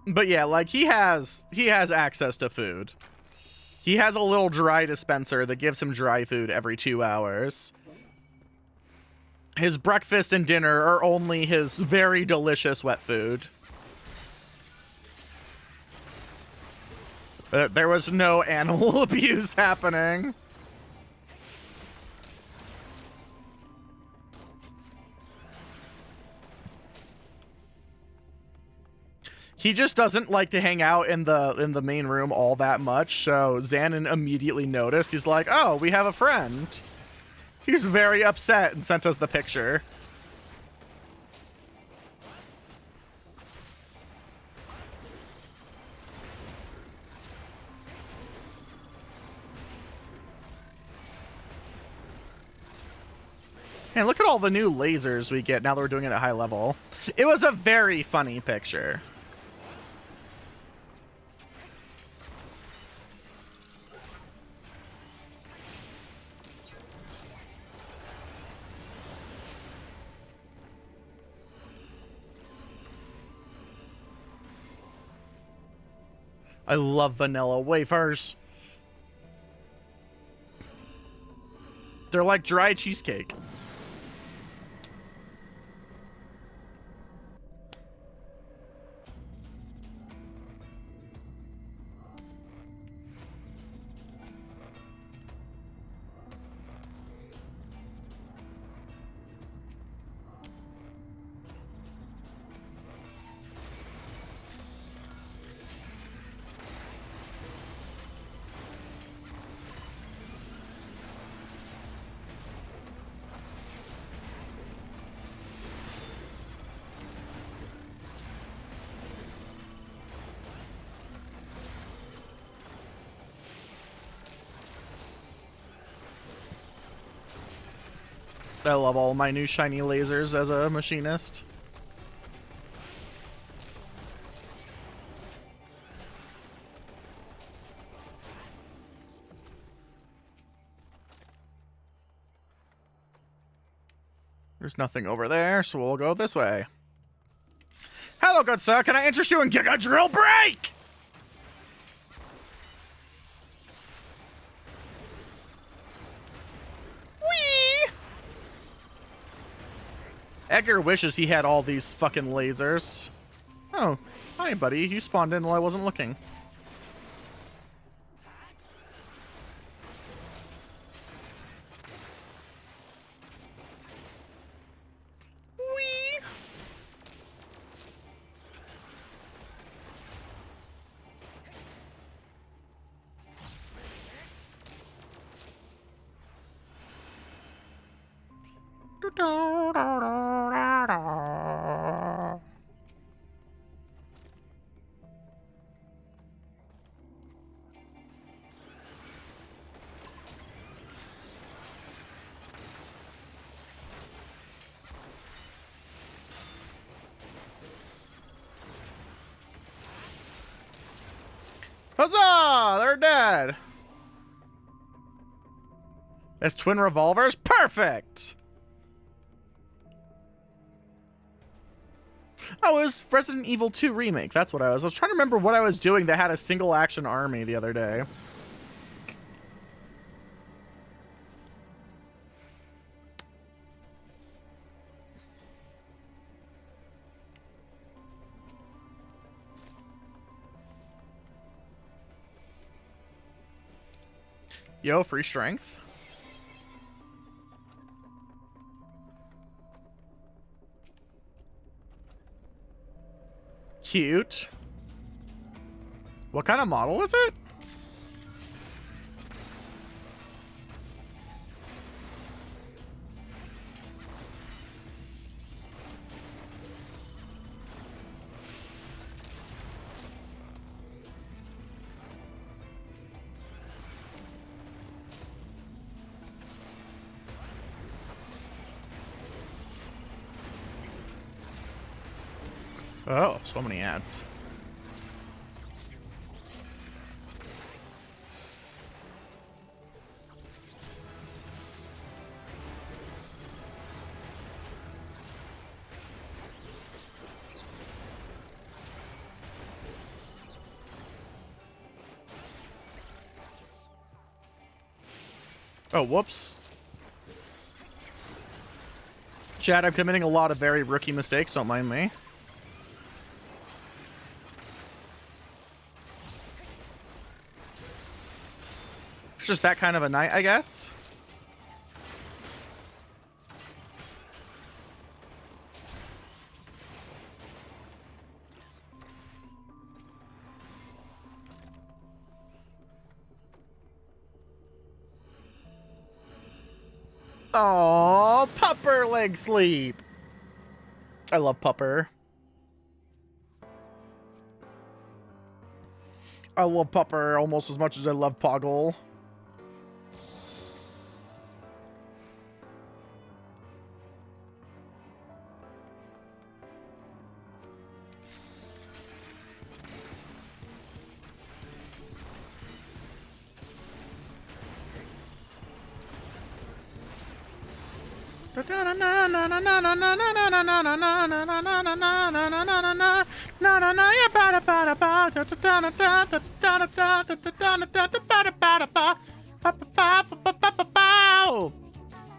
But yeah, like he has access to food. He has a little dry dispenser that gives him dry food every 2 hours. His breakfast and dinner are only his very delicious wet food. There was no animal abuse happening. He just doesn't like to hang out in the main room all that much, so Xanon immediately noticed. He's like, oh, we have a friend. He's very upset and sent us the picture. And look at all the new lasers we get now that we're doing it at high level. It was a very funny picture. I love vanilla wafers. They're like dry cheesecake. I love all my new shiny lasers as a machinist. There's nothing over there, so we'll go this way. Hello, good sir. Can I interest you in Giga Drill Break? Edgar wishes he had all these fucking lasers. Oh, hi, buddy. You spawned in while I wasn't looking. Whee! Huzzah! They're dead. As twin revolvers? Perfect! Oh, it was Resident Evil 2 Remake. That's what I was. I was trying to remember what I was doing that had a single action army the other day. Yo, free strength. cute. What kind of model is it? Oh, so many ads. Oh, whoops. Chad, I'm committing a lot of very rookie mistakes, don't mind me. It's just that kind of a night, I guess. Oh, Pupper leg sleep. I love Pupper. I love Pupper almost as much as I love Poggle.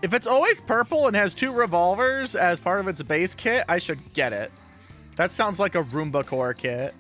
If it's always purple and has 2 revolvers as part of its base kit, I should get it. That sounds like a Roomba core kit.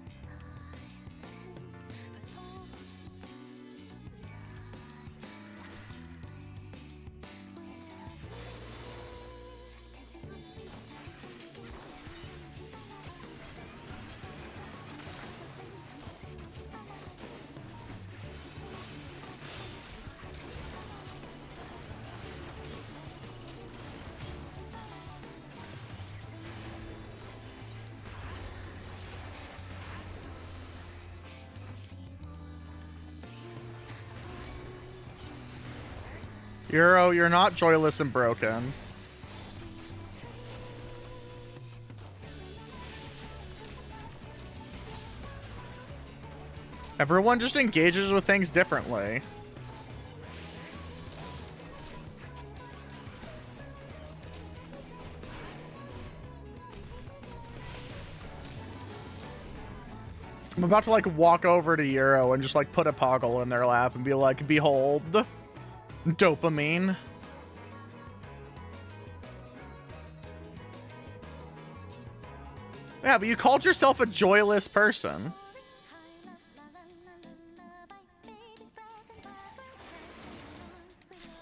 Euro, you're not joyless and broken. Everyone just engages with things differently. I'm about to like walk over to Euro and just like put a Poggle in their lap and be like, behold, dopamine. Yeah, but you called yourself a joyless person.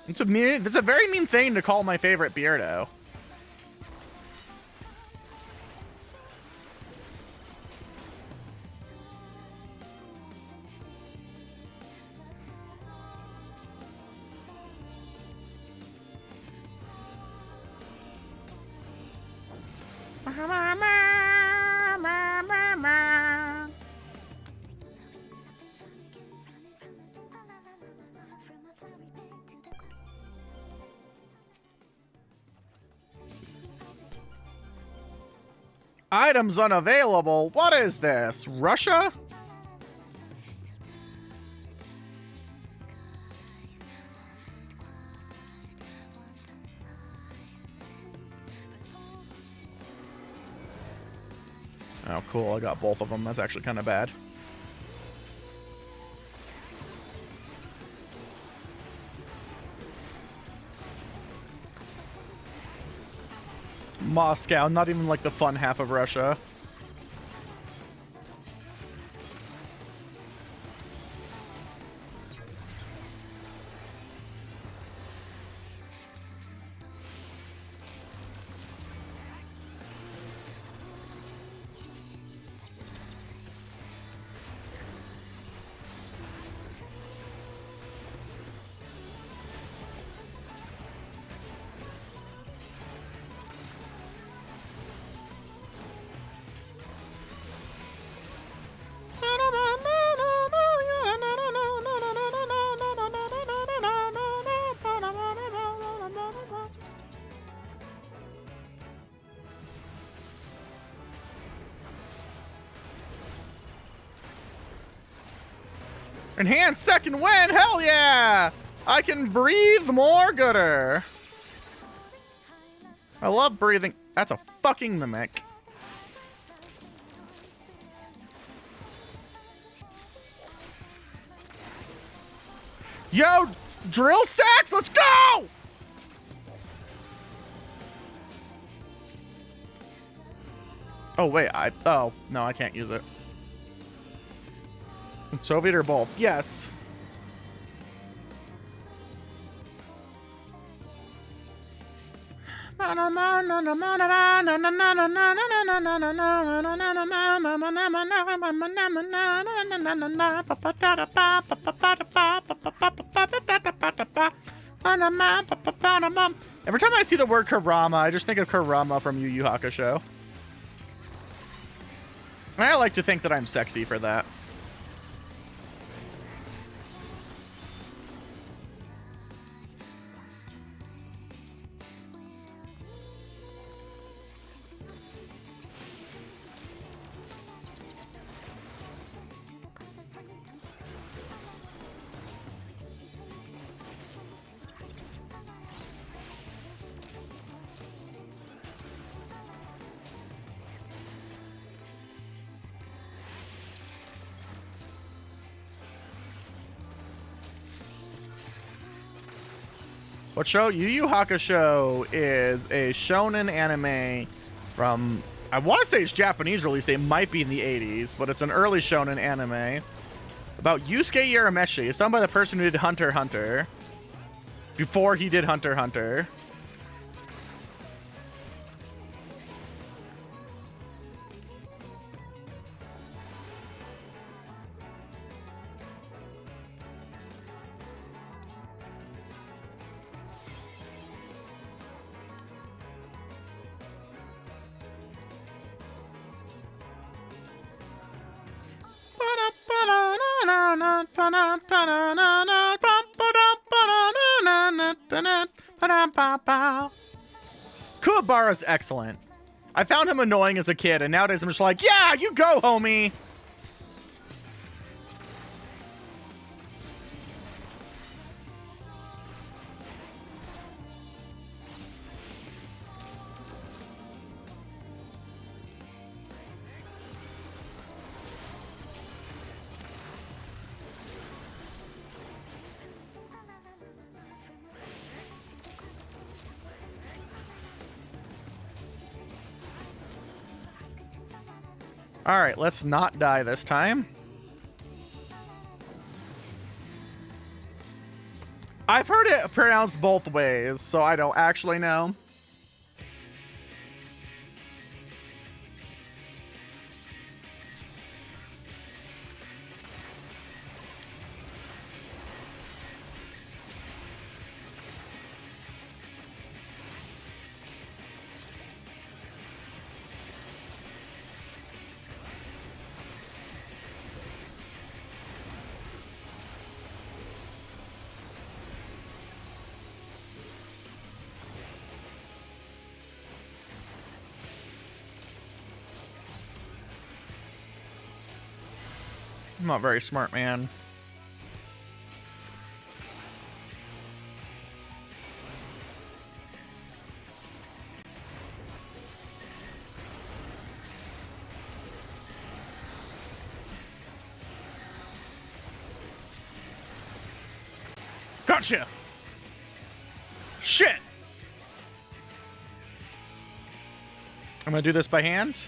It's a very mean thing to call my favorite Beardo. Items unavailable? What is this? Russia? Oh, cool. I got both of them. That's actually kind of bad. Moscow, not even like the fun half of Russia. Enhanced second wind, hell yeah! I can breathe more gooder. I love breathing. That's a fucking mimic. Yo, drill stacks, let's go! Oh, wait, oh, no, I can't use it. Soviet or both? Yes. Every time I see the word Kurama, I just think of Kurama from Yu Yu Hakusho. And I like to think that I'm sexy for that. What show? Yu Yu Hakusho is a shonen anime from, I want to say it's Japanese released. It might be in the 80s, but it's an early shonen anime about Yusuke Urameshi. It's done by the person who did Hunter x Hunter before he did Hunter x Hunter. Kuwabara's excellent. I found him annoying as a kid, and nowadays I'm just like, yeah, you go, homie. All right, let's not die this time. I've heard it pronounced both ways, so I don't actually know. I'm not very smart, man. Gotcha! Shit! I'm gonna do this by hand.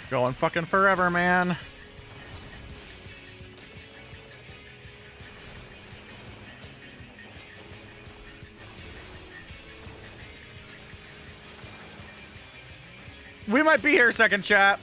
Going fucking forever, man. We might be here, second chat.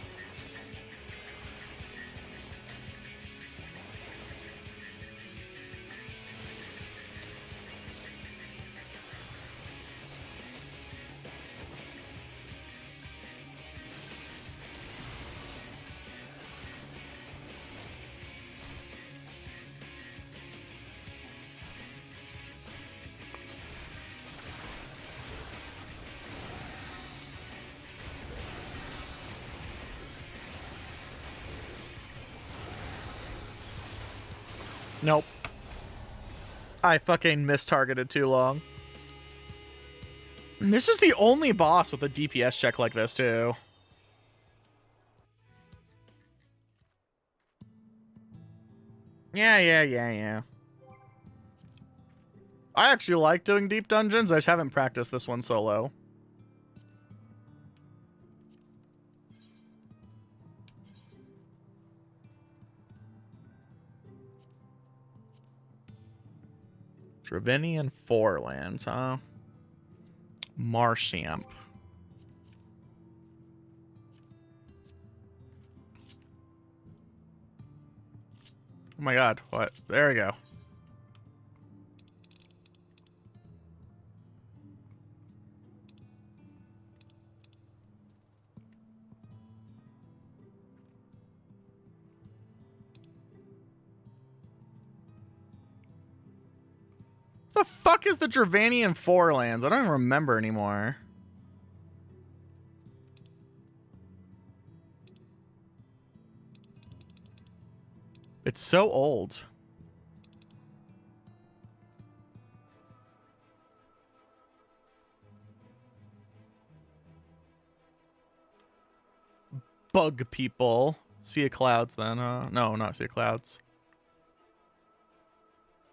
Nope. I fucking mistargeted too long. And this is the only boss with a DPS check like this, too. Yeah. I actually like doing deep dungeons. I just haven't practiced this one solo. Dravinian Forelands, huh? Marshamp. Oh my god, what? There we go. The fuck is the Dravanian Forelands? I don't even remember anymore. It's so old. Bug people. Sea of Clouds then, no, not Sea of Clouds.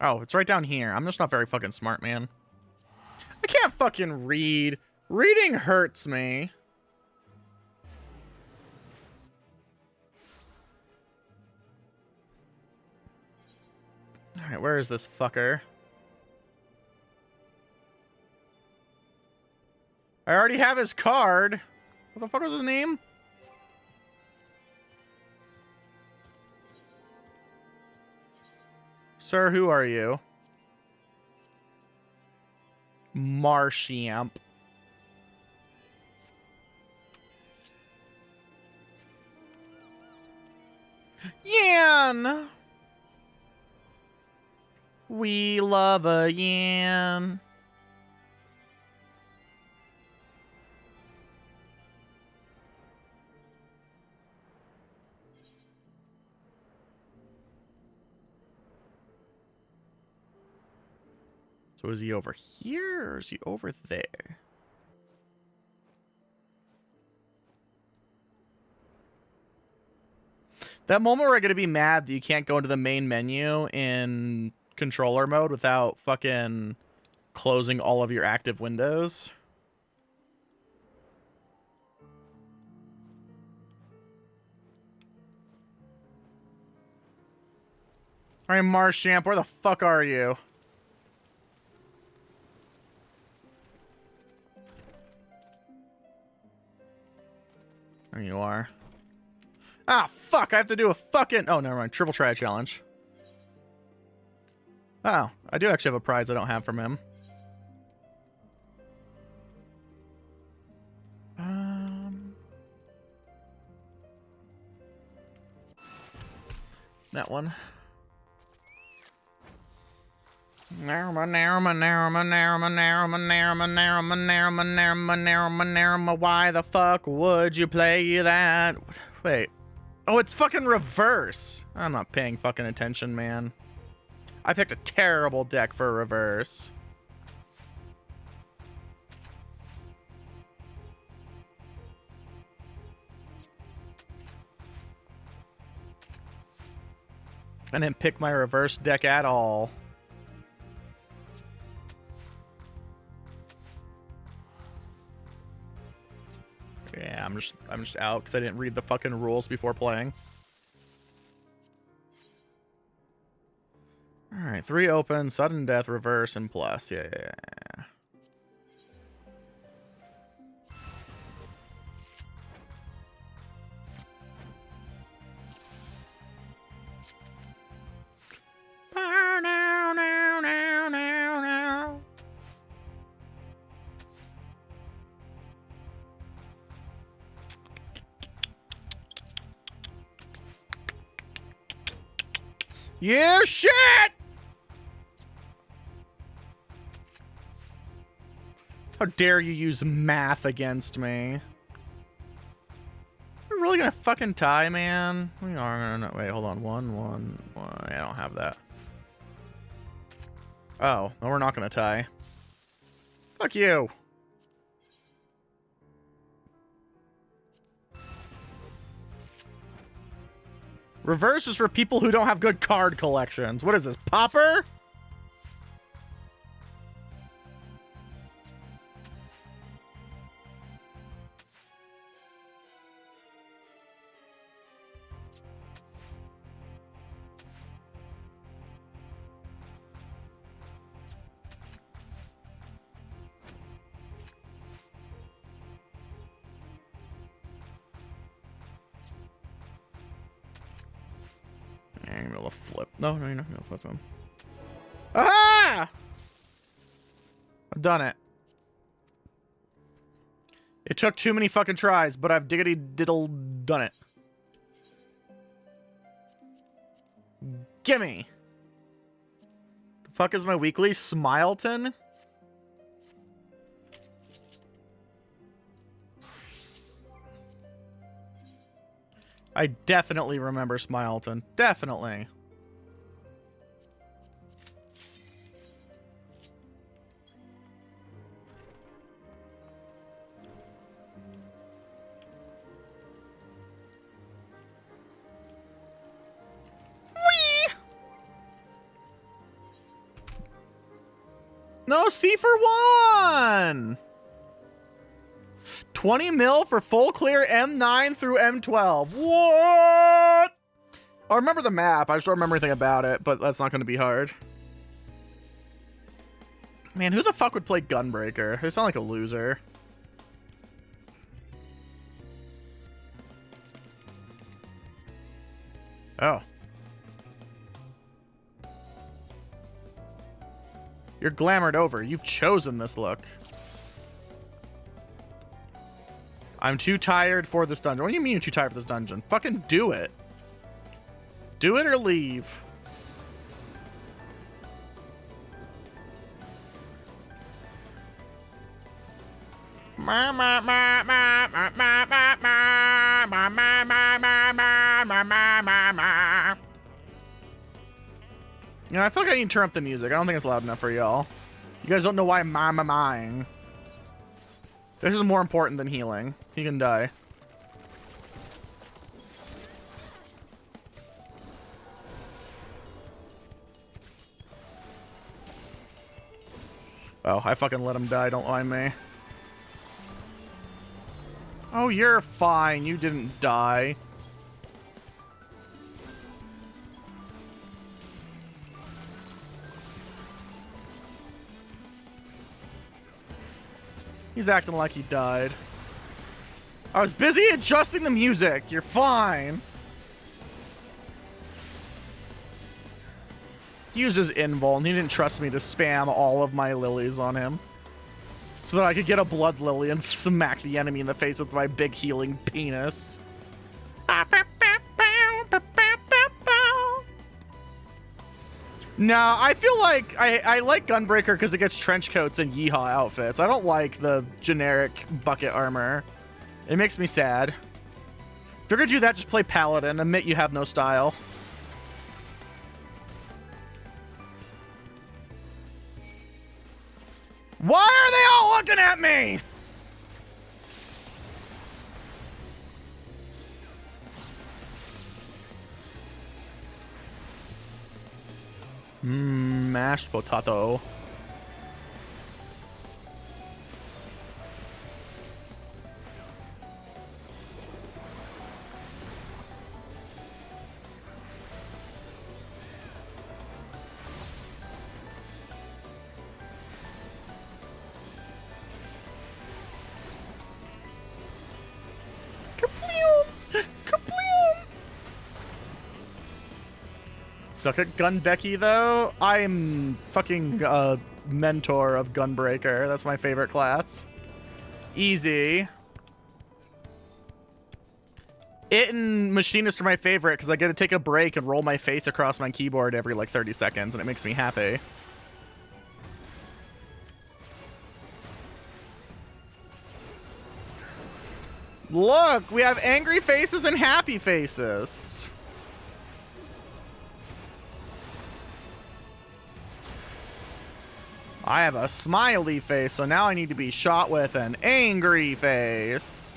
Oh, it's right down here. I'm just not very fucking smart, man. I can't fucking read. Reading hurts me. Alright, where is this fucker? I already have his card. What the fuck was his name? Sir, who are you? Marshamp. Yan! We love a yan. So is he over here or is he over there? That moment where I'm gonna be mad that you can't go into the main menu in controller mode without fucking closing all of your active windows. Alright, Marshamp, where the fuck are you? There you are. Ah, fuck, I have to do a fucking... Oh, never mind. Triple try challenge. Oh, I do actually have a prize I don't have from him. That one. Why the fuck would you play that? Wait. Oh, it's fucking reverse. I'm not paying fucking attention, man. I picked a terrible deck for reverse. I didn't pick my reverse deck at all. Yeah, I'm just out because I didn't read the fucking rules before playing. All right, 3 open, sudden death, reverse, and plus. Yeah. Yeah, shit! How dare you use math against me? We're really gonna fucking tie, man? We are gonna... Wait, hold on. One. I don't have that. Oh, no, we're not gonna tie. Fuck you. Reverse is for people who don't have good card collections. What is this, Popper? I'm gonna flip. No, you're not gonna flip him. Aha! I've done it. It took too many fucking tries, but I've diggity diddle done it. Gimme! The fuck is my weekly? Smileton? I definitely remember Smileton. Definitely. Whee! No, C for 1! 20 mil for full clear M9 through M12. What? I remember the map. I just don't remember anything about it, but that's not going to be hard. Man, who the fuck would play Gunbreaker? They sound like a loser. Oh. You're glamored over. You've chosen this look. I'm too tired for this dungeon. What do you mean you're too tired for this dungeon? Fucking do it. Do it or leave. You know, I feel like I need to turn up the music. I don't think it's loud enough for y'all. You guys don't know why I'm miming. This is more important than healing. He can die. Oh, I fucking let him die. Don't mind me. Oh, you're fine. You didn't die. He's acting like he died. I was busy adjusting the music. You're fine. He uses invul, and he didn't trust me to spam all of my lilies on him. So that I could get a blood lily and smack the enemy in the face with my big healing penis. No, I feel like I like Gunbreaker because it gets trench coats and yeehaw outfits. I don't like the generic bucket armor. It makes me sad. If you're gonna do that, just play Paladin. Admit you have no style. Why are they all looking at me? Mashed potato. Suck at Gun Becky, though. I'm fucking mentor of Gunbreaker. That's my favorite class. Easy. It and Machinist are my favorite because I get to take a break and roll my face across my keyboard every like 30 seconds, and it makes me happy. Look, we have angry faces and happy faces. I have a smiley face, so now I need to be shot with an angry face.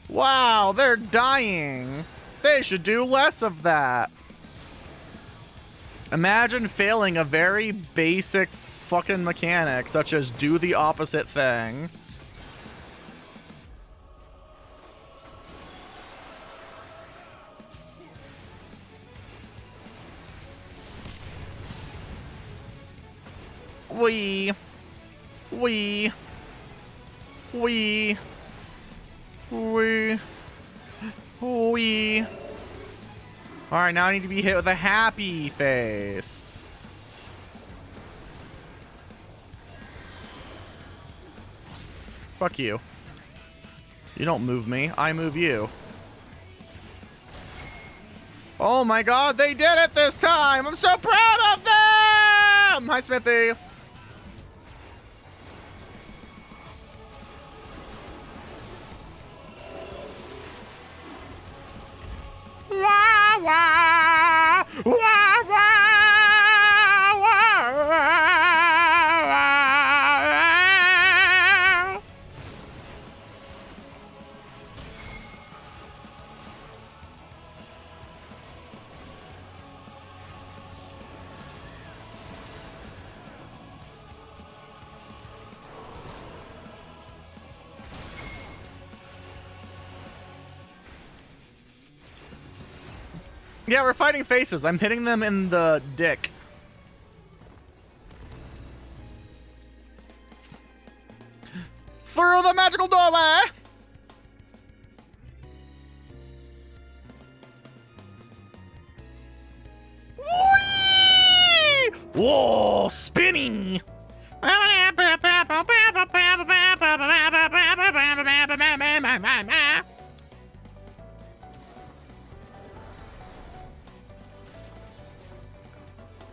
Wow, they're dying. They should do less of that. Imagine failing a very basic fucking mechanic, such as do the opposite thing. Wee. Wee. Wee. Wee. Wee. Alright, now I need to be hit with a happy face. Fuck you. You don't move me, I move you. Oh my god, they did it this time! I'm so proud of them! Hi, Smithy. Wah, wah, wah, wah, wah, wah. Yeah, we're fighting faces. I'm hitting them in the dick. Through the magical doorway! Whee! Whoa, spinning!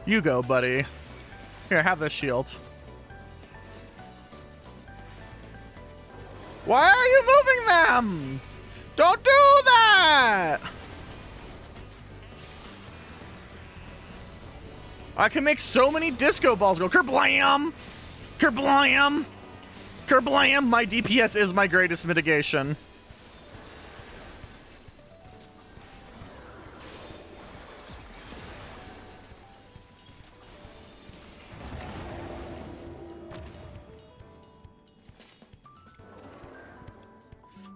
You go, buddy. Here, have this shield. Why are you moving them? Don't do that! I can make so many disco balls go kerblam! Kerblam! Kerblam! My DPS is my greatest mitigation.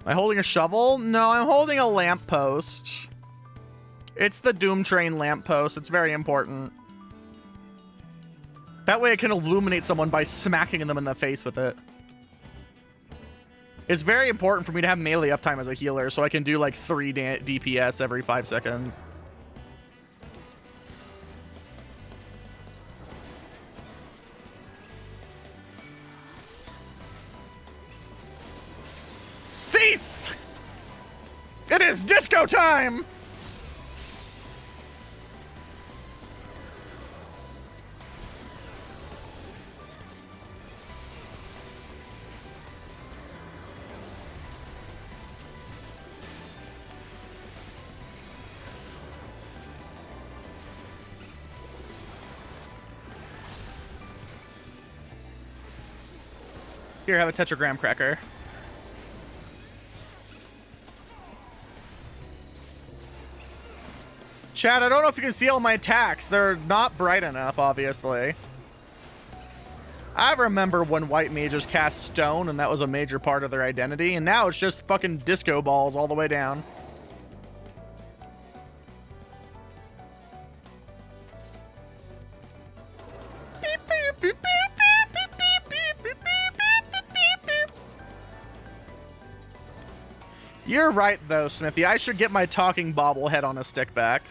Am I holding a shovel? No, I'm holding a lamppost. It's the Doom Train lamppost. It's very important. That way I can illuminate someone by smacking them in the face with it. It's very important for me to have melee uptime as a healer, so I can do like 3 DPS every 5 seconds. Cease! It is disco time! Here, have a tetragram cracker. Chad, I don't know if you can see all my attacks. They're not bright enough, obviously. I remember when white mages cast stone, and that was a major part of their identity, and now it's just fucking disco balls all the way down. You're right, though, Smithy. I should get my talking bobblehead on a stick back.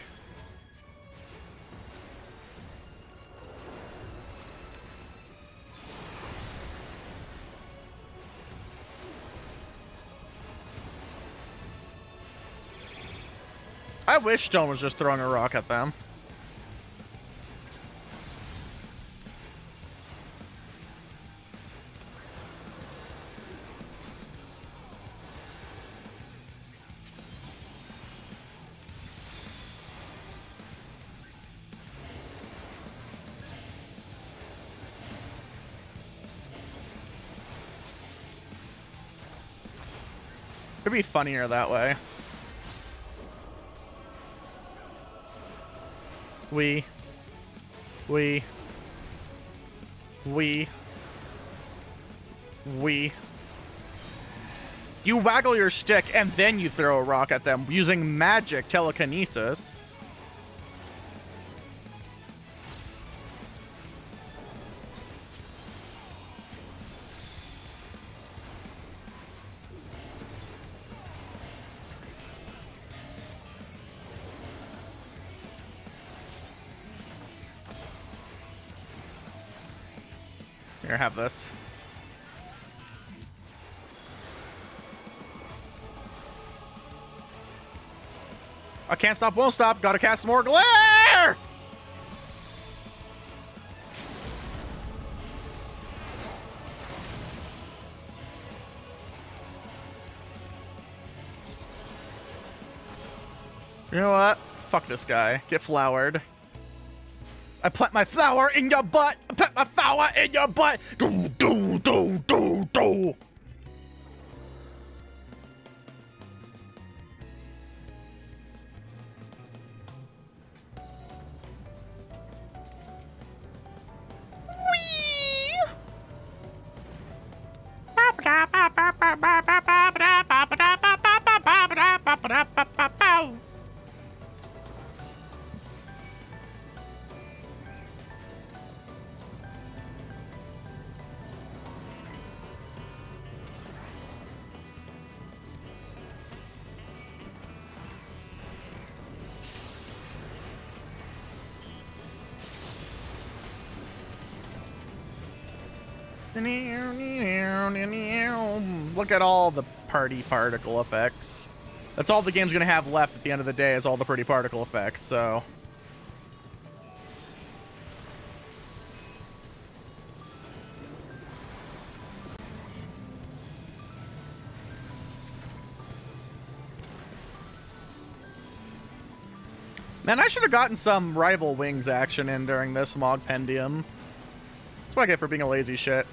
I wish Stone was just throwing a rock at them. It'd be funnier that way. We. You waggle your stick and then you throw a rock at them using magic telekinesis. Here, have this. I can't stop, won't stop. Gotta cast more glare! You know what? Fuck this guy. Get flowered. I plant my flower in your butt. I plant my flower in your butt. Do, do, do, do, do. Look at all the party particle effects. That's all the game's gonna have left at the end of the day, is all the pretty particle effects, so. Man, I should have gotten some rival wings action in during this Mog Pendium. That's what I get for being a lazy shit.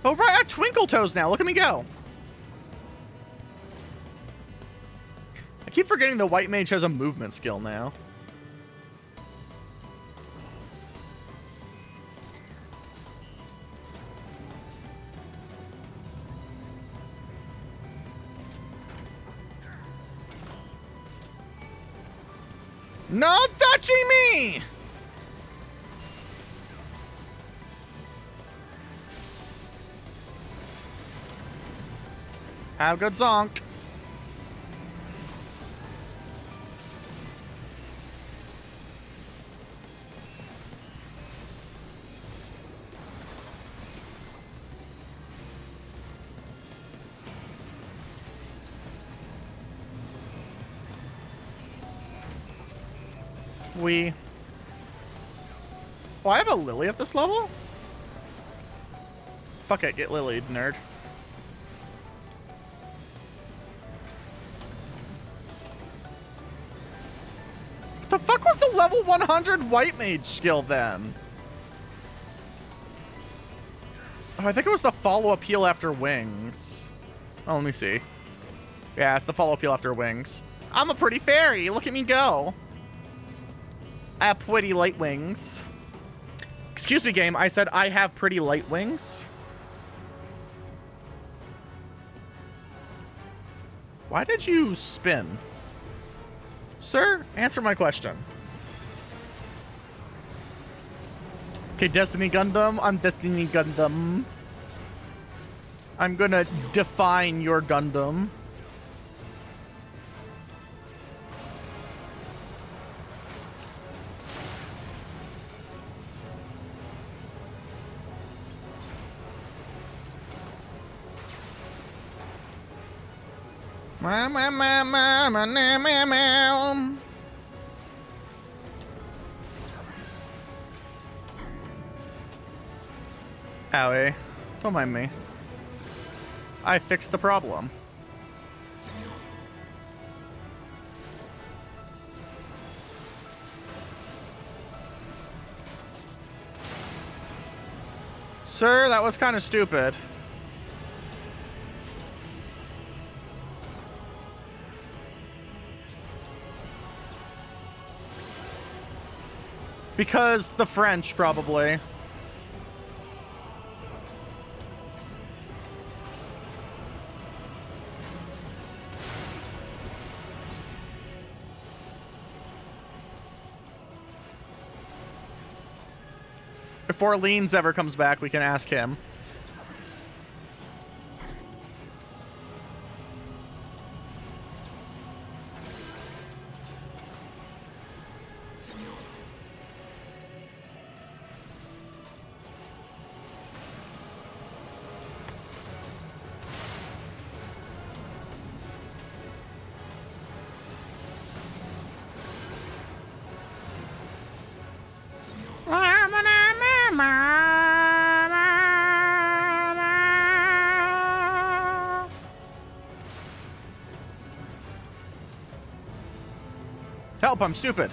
Oh, right, I have Twinkle Toes now. Look at me go. I keep forgetting the White Mage has a movement skill now. Not touching me! Have a good zonk. Oh, I have a Lily at this level? Fuck it, get Lilied, nerd. The fuck was the level 100 White Mage skill then? Oh, I think it was the follow-up heal after Wings. Oh, let me see. Yeah, it's the follow-up heal after Wings. I'm a pretty fairy. Look at me go. I have pretty light wings. Excuse me, game. I said I have pretty light wings. Why did you spin? Sir, answer my question. Okay, Destiny Gundam. I'm Destiny Gundam. I'm gonna define your Gundam. Owie. Don't mind me. I fixed the problem. Sir, that was kind of stupid. Because the French, probably. If Orleans ever comes back, we can ask him. Help, I'm stupid.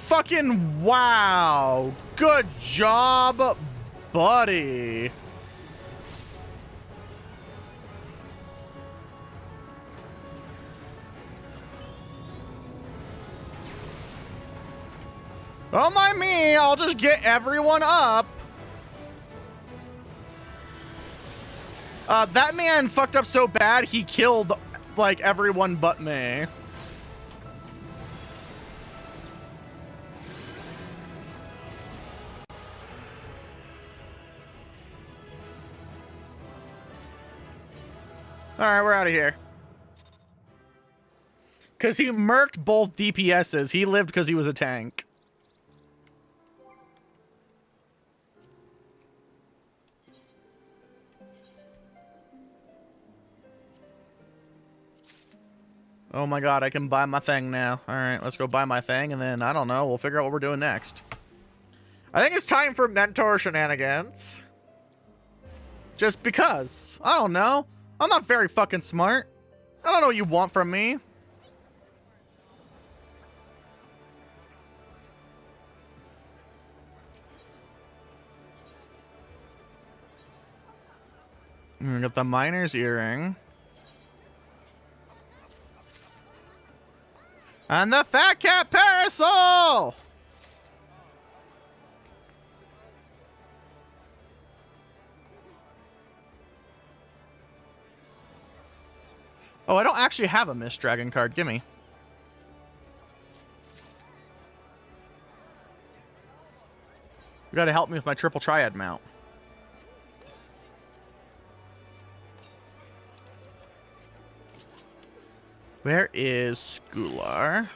Fucking wow. Good job, buddy. Don't mind me, I'll just get everyone up. That man fucked up so bad, he killed, like, everyone but me. Alright, we're out of here. Because he murked both DPSs. He lived because he was a tank. Oh my god, I can buy my thing now. Alright, let's go buy my thing, and then, I don't know, we'll figure out what we're doing next. I think it's time for mentor shenanigans. Just because. I don't know. I'm not very fucking smart. I don't know what you want from me. We got the miner's earring. And the fat cat parasol! Oh, I don't actually have a Mist Dragon card. Gimme. You gotta help me with my triple triad mount. Where is Skular?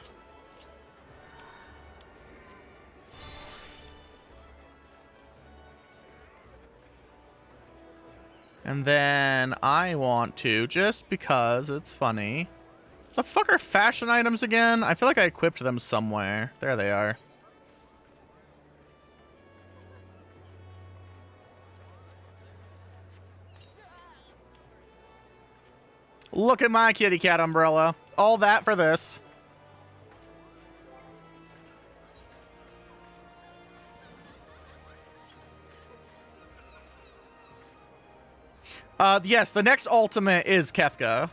And then I want to, just because it's funny. The fuck are fashion items again? I feel like I equipped them somewhere. There they are. Look at my kitty cat umbrella. All that for this. Yes, the next ultimate is Kefka.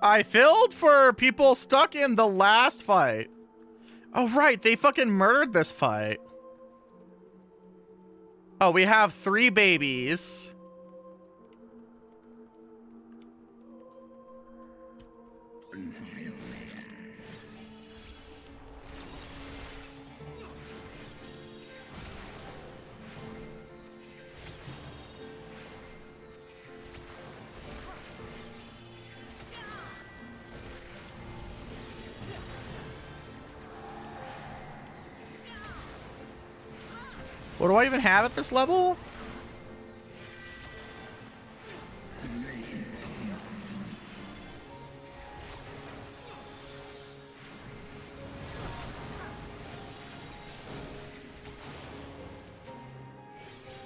I filled for people stuck in the last fight. Oh, right. They fucking murdered this fight. Oh, we have 3 babies. What do I even have at this level?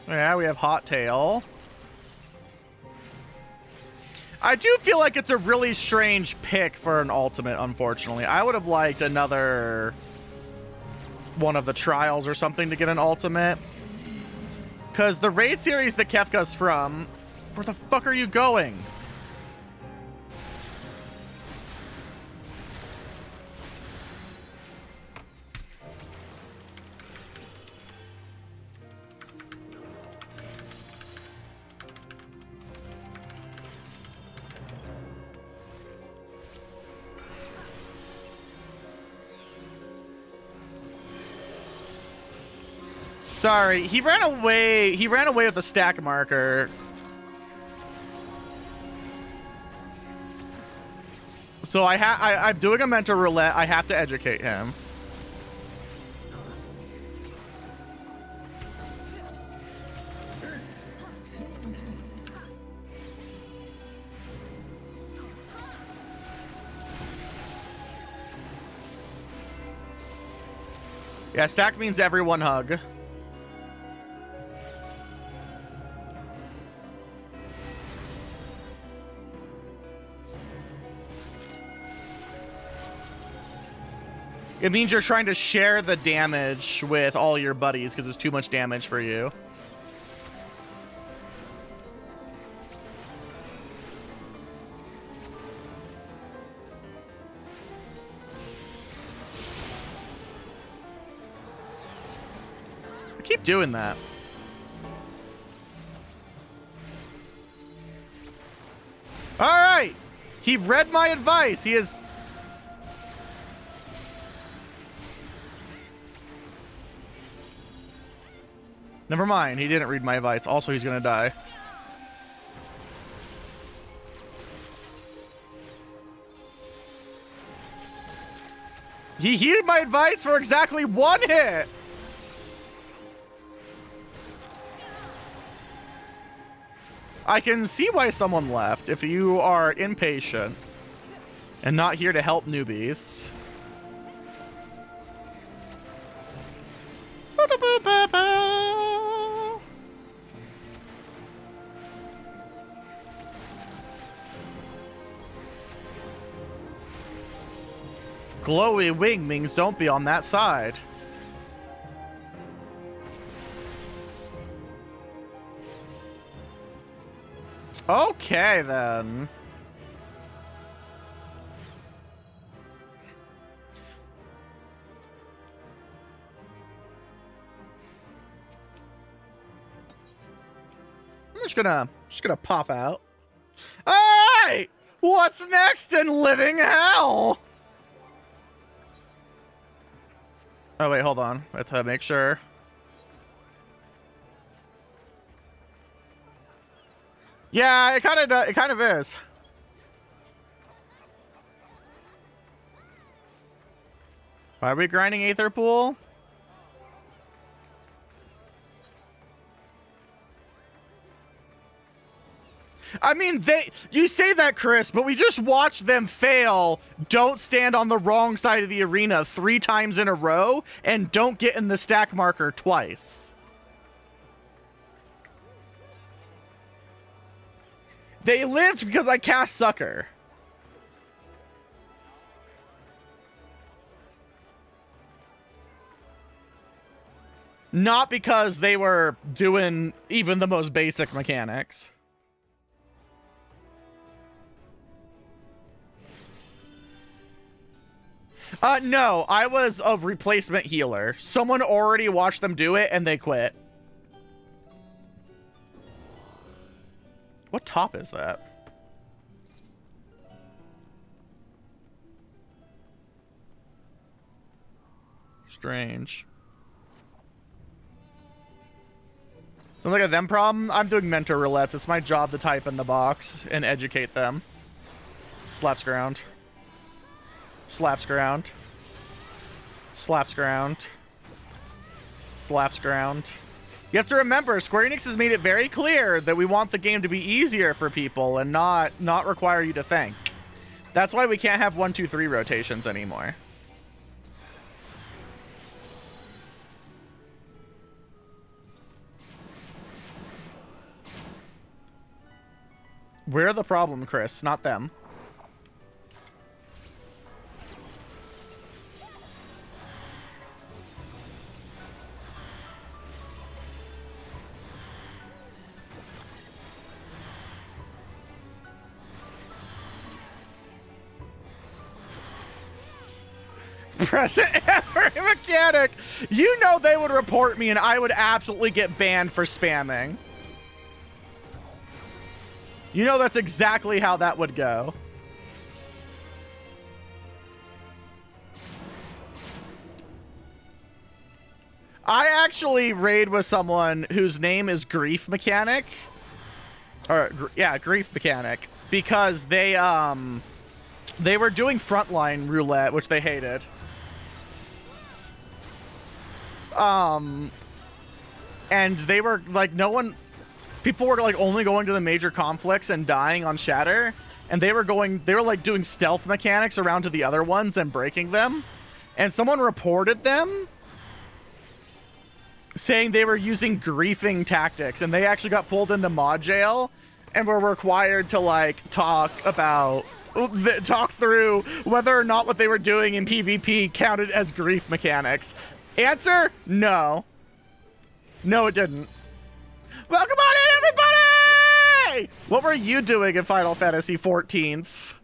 Yeah, we have Hot Tail. I do feel like it's a really strange pick for an ultimate, unfortunately. I would have liked another one of the trials or something to get an ultimate. Because the raid series that Kefka's from, where the fuck are you going? Sorry, he ran away. He ran away with the stack marker. So I'm doing a mental roulette. I have to educate him. Yeah, stack means everyone hug. It means you're trying to share the damage with all your buddies because it's too much damage for you. I keep doing that. All right. He read my advice. He is... Never mind, he didn't read my advice. Also, he's gonna die. He heeded my advice for exactly 1 hit! I can see why someone left if you are impatient and not here to help newbies. Glowy wing means don't be on that side. Okay, then. I'm just gonna pop out. All right, what's next in living hell? Oh wait, hold on. I have to make sure. Yeah, it kind of is. Why are we grinding Aether Pool? I mean, you say that, Chris, but we just watched them fail, don't stand on the wrong side of the arena 3 times in a row, and don't get in the stack marker twice. They lived because I cast Sucker. Not because they were doing even the most basic mechanics. No, I was a replacement healer. Someone already watched them do it and they quit. What top is that? Strange. Sounds like a them problem. I'm doing mentor roulettes. It's my job to type in the box and educate them. Slaps ground. Slaps ground. Slaps ground. Slaps ground. You have to remember, Square Enix has made it very clear that we want the game to be easier for people and not require you to think. That's why we can't have 1, 2, 3 rotations anymore. We're the problem, Chris, not them. Present every mechanic. You know they would report me and I would absolutely get banned for spamming. You know that's exactly how that would go. I actually raid with someone whose name is Grief Mechanic. Or, yeah, Grief Mechanic. Because they were doing frontline roulette, which they hated. And they were, like, people were, like, only going to the major conflicts and dying on Shatter. And they were, like, doing stealth mechanics around to the other ones and breaking them. And someone reported them, saying they were using griefing tactics, and they actually got pulled into mod jail and were required to like talk through whether or not what they were doing in PvP counted as grief mechanics. Answer: no. No, it didn't. Welcome on in, everybody! What were you doing in Final Fantasy 14th?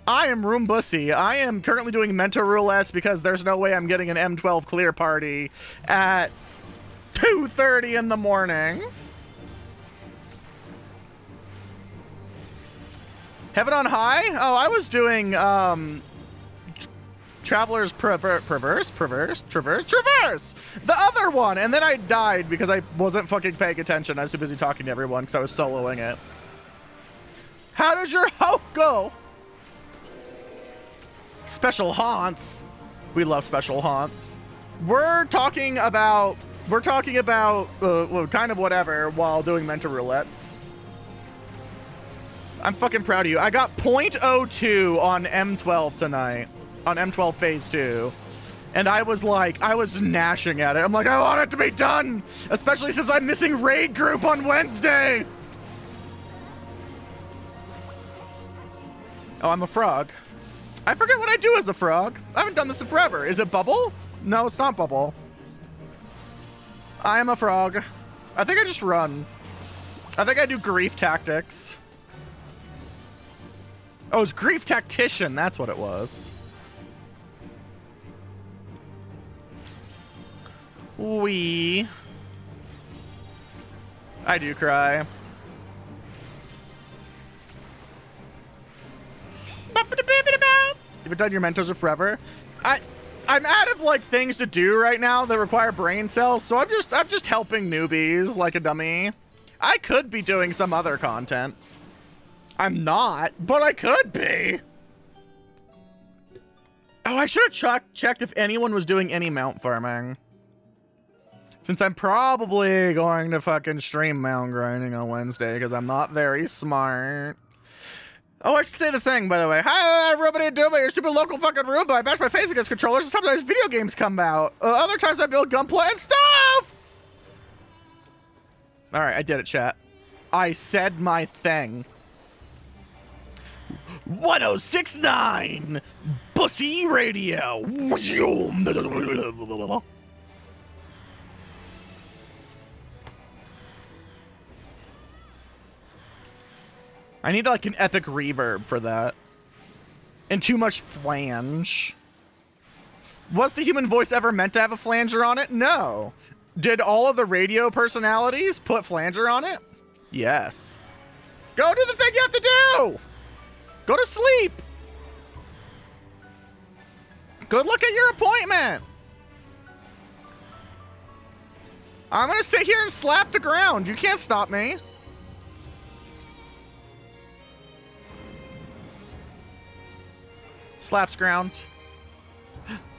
I am Roombussy. I am currently doing mentor roulettes because there's no way I'm getting an M12 clear party at 2:30 in the morning. Heaven on High? Oh, I was doing Traveler's Traverse, the other one, and then I died because I wasn't fucking paying attention. I was too busy talking to everyone because I was soloing it. How does your hoe go? Special haunts. We love special haunts. We're talking about well, kind of whatever while doing mentor roulettes. I'm fucking proud of you. I got 0.02 on M12 tonight, on M12 phase 2. And I was gnashing at it. I'm like, I want it to be done, especially since I'm missing raid group on Wednesday. Oh, I'm a frog. I forget what I do as a frog. I haven't done this in forever. Is it bubble? No, it's not bubble. I am a frog. I think I just run. I think I do grief tactics. Oh, it's grief tactician. That's what it was. I do cry. You've done your mentors of forever. I'm out of like things to do right now that require brain cells, so I'm just helping newbies like a dummy. I could be doing some other content. I'm not, but I could be. Oh, I should have checked if anyone was doing any mount farming. Since I'm probably going to fucking stream mount grinding on Wednesday because I'm not very smart. Oh, I should say the thing, by the way. Hi, Roomba D Doomba, your stupid local fucking Roomba. I bash my face against controllers and sometimes video games come out. Other times I build gunplay and stuff! Alright, I did it, chat. I said my thing. 1069 Bussy Radio. I need like an epic reverb for that. And too much flange. Was the human voice ever meant to have a flanger on it? No. Did all of the radio personalities put flanger on it? Yes. Go do the thing you have to do! Go to sleep! Good luck at your appointment! I'm gonna sit here and slap the ground. You can't stop me. Slaps ground.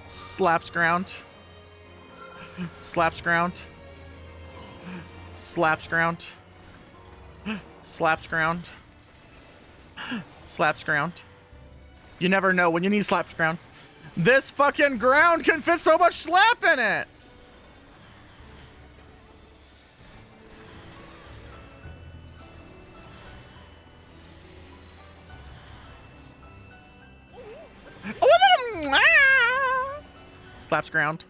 Slaps ground. Slaps ground. Slaps ground. Slaps ground. Slaps ground. You never know when you need slaps ground. This fucking ground can fit so much slap in it. Slaps ground.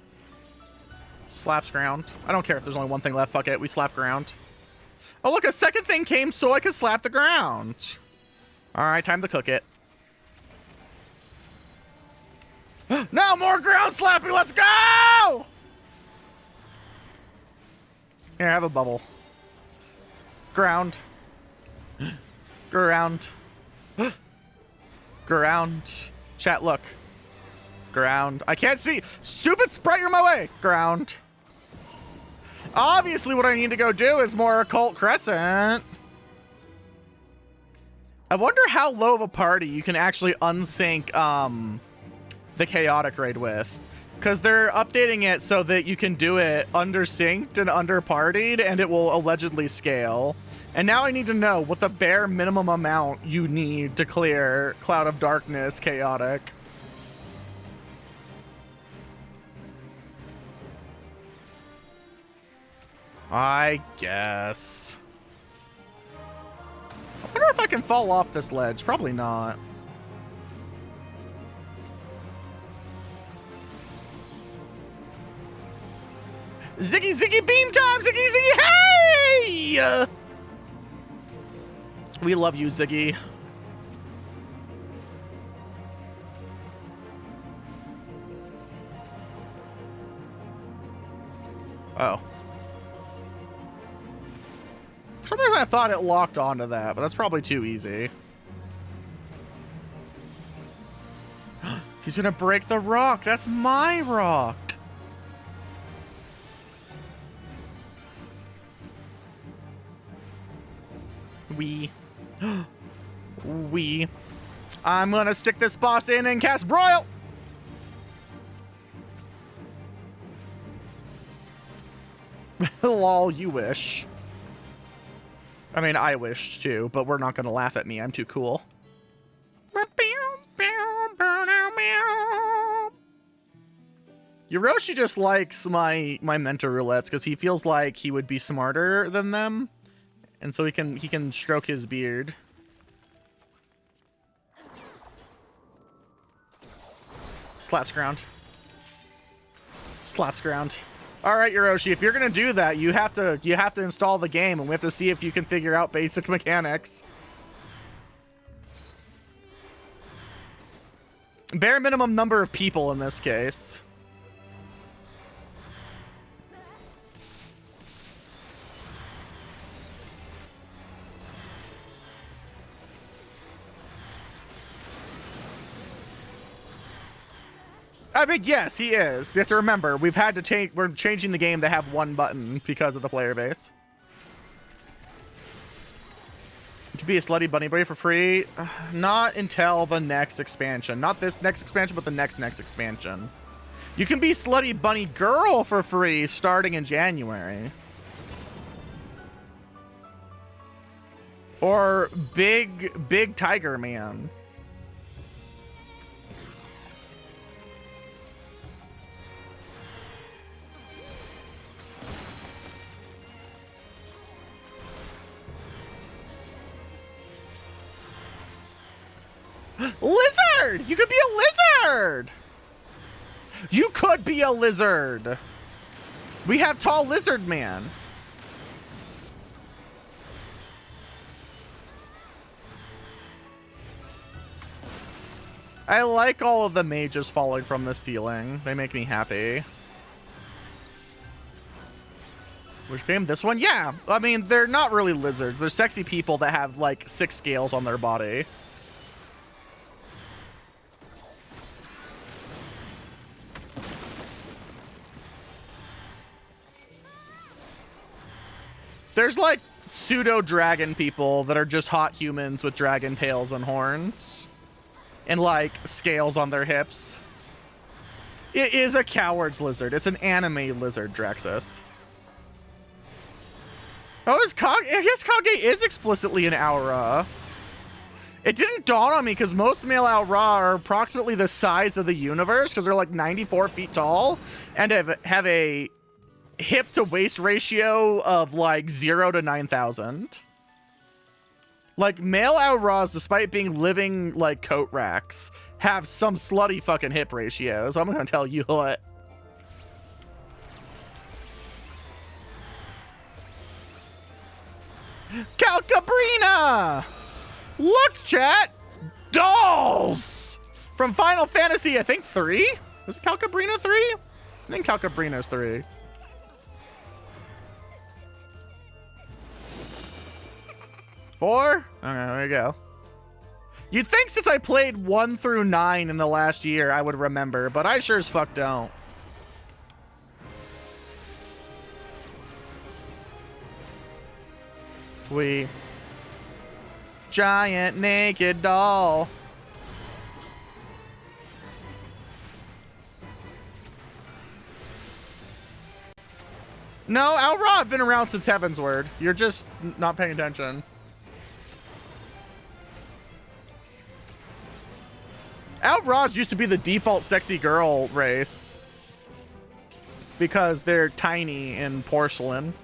Slaps ground. I don't care if there's only one thing left. Fuck it. We slap ground. Oh, look. A second thing came so I could slap the ground. All right. Time to cook it. No more ground slapping. Let's go. Here, have a bubble. Ground. Ground. Ground. Chat, look. Ground. I can't see. Stupid sprite, you're in my way. Ground. Obviously, what I need to go do is more occult crescent. I wonder how low of a party you can actually unsync the chaotic raid with. Because they're updating it so that you can do it under-synced and under-partied, and it will allegedly scale. And now I need to know what the bare minimum amount you need to clear Cloud of Darkness chaotic. I guess. I wonder if I can fall off this ledge. Probably not. Ziggy, Ziggy, beam time! Ziggy, Ziggy, hey! We love you, Ziggy. Oh. For some reason I thought it locked onto that, but that's probably too easy. He's gonna break the rock. That's my rock. I'm gonna stick this boss in and cast Broil. Lol, you wish. I mean, I wish too, but we're not gonna laugh at me. I'm too cool. Hiroshi just likes my mentor roulettes because he feels like he would be smarter than them. And so he can stroke his beard. Slaps ground. Slaps ground. All right, Hiroshi, if you're gonna do that, you have to install the game, and we have to see if you can figure out basic mechanics. Bare minimum number of people in this case. I mean, yes, he is. You have to remember, we've had to change. We're changing the game to have one button because of the player base. To be a slutty bunny boy for free, not until the next expansion. Not this next expansion, but the next expansion. You can be slutty bunny girl for free starting in January. Or big tiger man. Lizard! You could be a lizard! You could be a lizard! We have tall lizard man. I like all of the mages falling from the ceiling. They make me happy. Which game? This one? Yeah. I mean, they're not really lizards. They're sexy people that have, like, 6 scales on their body. There's, like, pseudo-dragon people that are just hot humans with dragon tails and horns. And, like, scales on their hips. It is a coward's lizard. It's an anime lizard, Draxus. Oh, I guess Kage is explicitly an Aura. It didn't dawn on me because most male Aura are approximately the size of the universe because they're like 94 feet tall and have a hip to waist ratio of like 0 to 9,000. Like male Auras, despite being living like coat racks, have some slutty fucking hip ratios. I'm gonna tell you what. Calcabrina! Look, chat! Dolls! From Final Fantasy, I think 3? Was it Calcabrina 3? I think Calcabrina's 3. Four? Okay, there you go. You'd think since I played 1 through 9 in the last year, I would remember, but I sure as fuck don't. Giant naked doll. No, Aura have been around since Heaven's Word. You're just not paying attention. Outrage used to be the default sexy girl race because they're tiny in porcelain.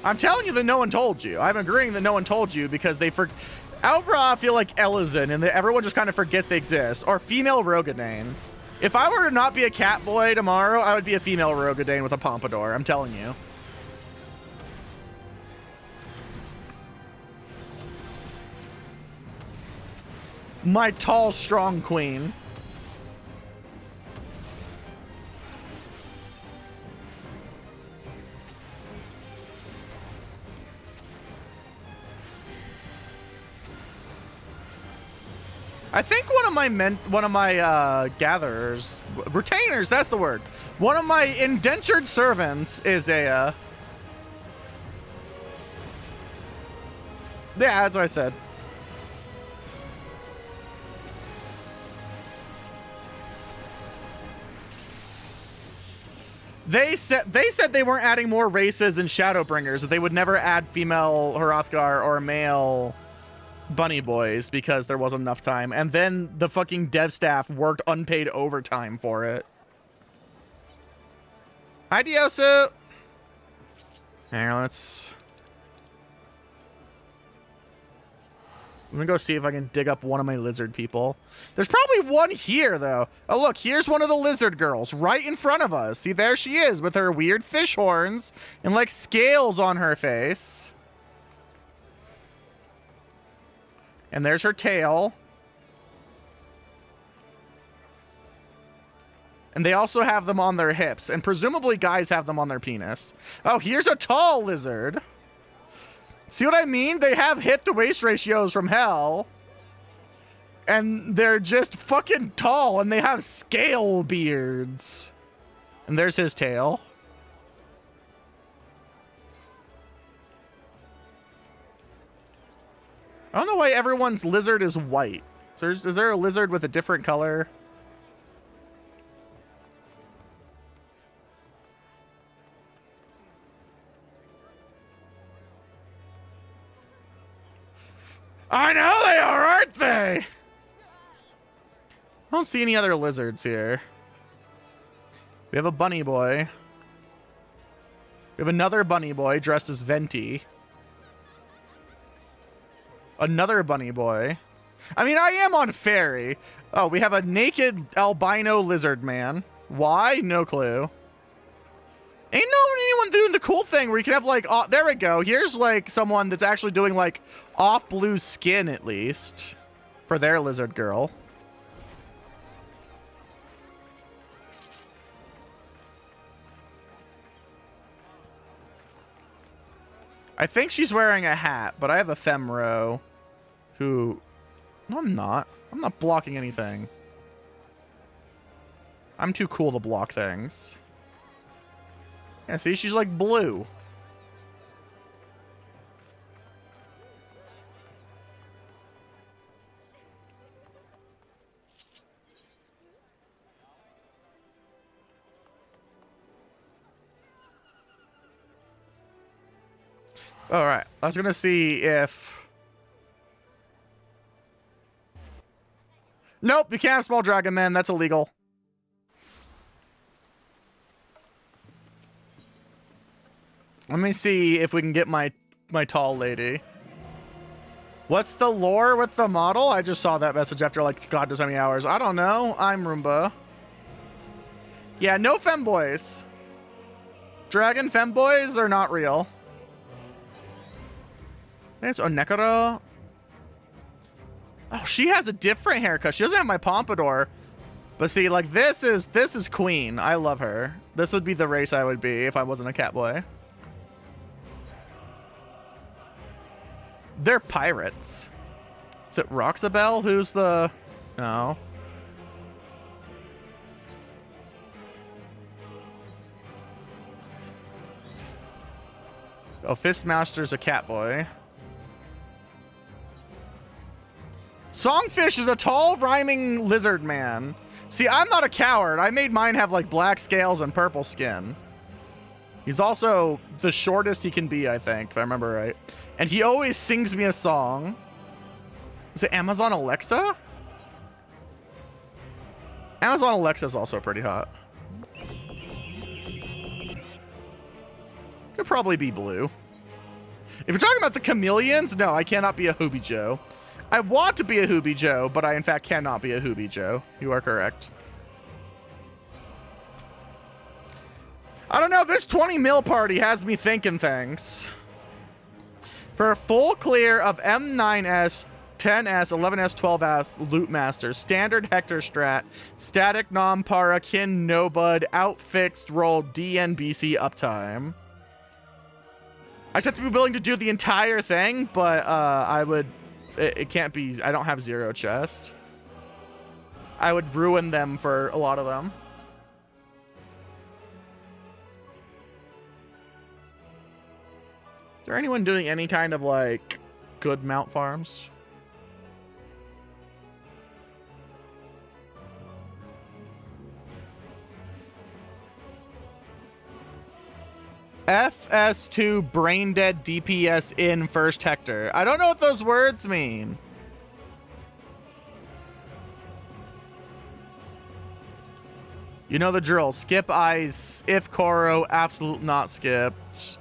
I'm telling you that no one told you. I'm agreeing that no one told you because they Albra feel like Elizin and everyone just kind of forgets they exist. Or female Rogadane. If I were to not be a cat boy tomorrow, I would be a female Rogadane with a pompadour. I'm telling you. My tall, strong queen. I think one of my gatherers, retainers, that's the word. One of my indentured servants is a yeah, that's what I said. They said they weren't adding more races in Shadowbringers, that they would never add female Hrothgar or male bunny boys because there wasn't enough time, and then the fucking dev staff worked unpaid overtime for it. Hi, Diosu. Here, I'm gonna go see if I can dig up one of my lizard people. There's probably one here, though. Oh, look, here's one of the lizard girls right in front of us. See, there she is with her weird fish horns and, like, scales on her face. And there's her tail. And they also have them on their hips. And presumably guys have them on their penis. Oh, here's a tall lizard. See what I mean? They have hip to waist ratios from hell. And they're just fucking tall. And they have scale beards. And there's his tail. I don't know why everyone's lizard is white. So is there a lizard with a different color? I know they are, aren't they? I don't see any other lizards here. We have a bunny boy. We have another bunny boy dressed as Venti. Another bunny boy. I mean, I am on fairy. Oh, we have a naked albino lizard man. Why? No clue. Ain't no anyone doing the cool thing where you can have like, oh, there we go. Here's like someone that's actually doing like off blue skin at least for their lizard girl. I think she's wearing a hat, but I have a femro who... No, I'm not. I'm not blocking anything. I'm too cool to block things. Yeah, see, she's like blue. All right, I was gonna see if... Nope, you can't have small dragon men. That's illegal. Let me see if we can get my tall lady. What's the lore with the model? I just saw that message after like God knows how many hours. I don't know. I'm Roomba. Yeah, no femboys. Dragon femboys are not real. There's Onekara. Oh, she has a different haircut. She doesn't have my pompadour. But see, like this is Queen. I love her. This would be the race I would be if I wasn't a cat boy. They're pirates. Is it Roxabelle? Who's the... No. Oh, Fistmaster's a cat boy. Songfish is a tall, rhyming lizard man. See, I'm not a coward. I made mine have, like, black scales and purple skin. He's also the shortest he can be, I think, if I remember right. And he always sings me a song. Is it Amazon Alexa? Amazon Alexa is also pretty hot. Could probably be blue. If you're talking about the chameleons, no, I cannot be a Hoobie Joe. I want to be a Hoobie Joe, but I in fact cannot be a Hoobie Joe. You are correct. I don't know, this 20 mil party has me thinking things. For a full clear of M9S, 10S, 11S, 12S, Loot Master, Standard Hector Strat, Static Non-Para, Kin No Bud, Outfixed Roll, DNBC Uptime. I just have to be willing to do the entire thing, but I would... It can't be... I don't have zero chest. I would ruin them for a lot of them. Is there anyone doing any kind of, like, good mount farms? FS2 brain dead DPS in first Hector. I don't know what those words mean. You know the drill. Skip ice. If Koro. Absolute not skipped.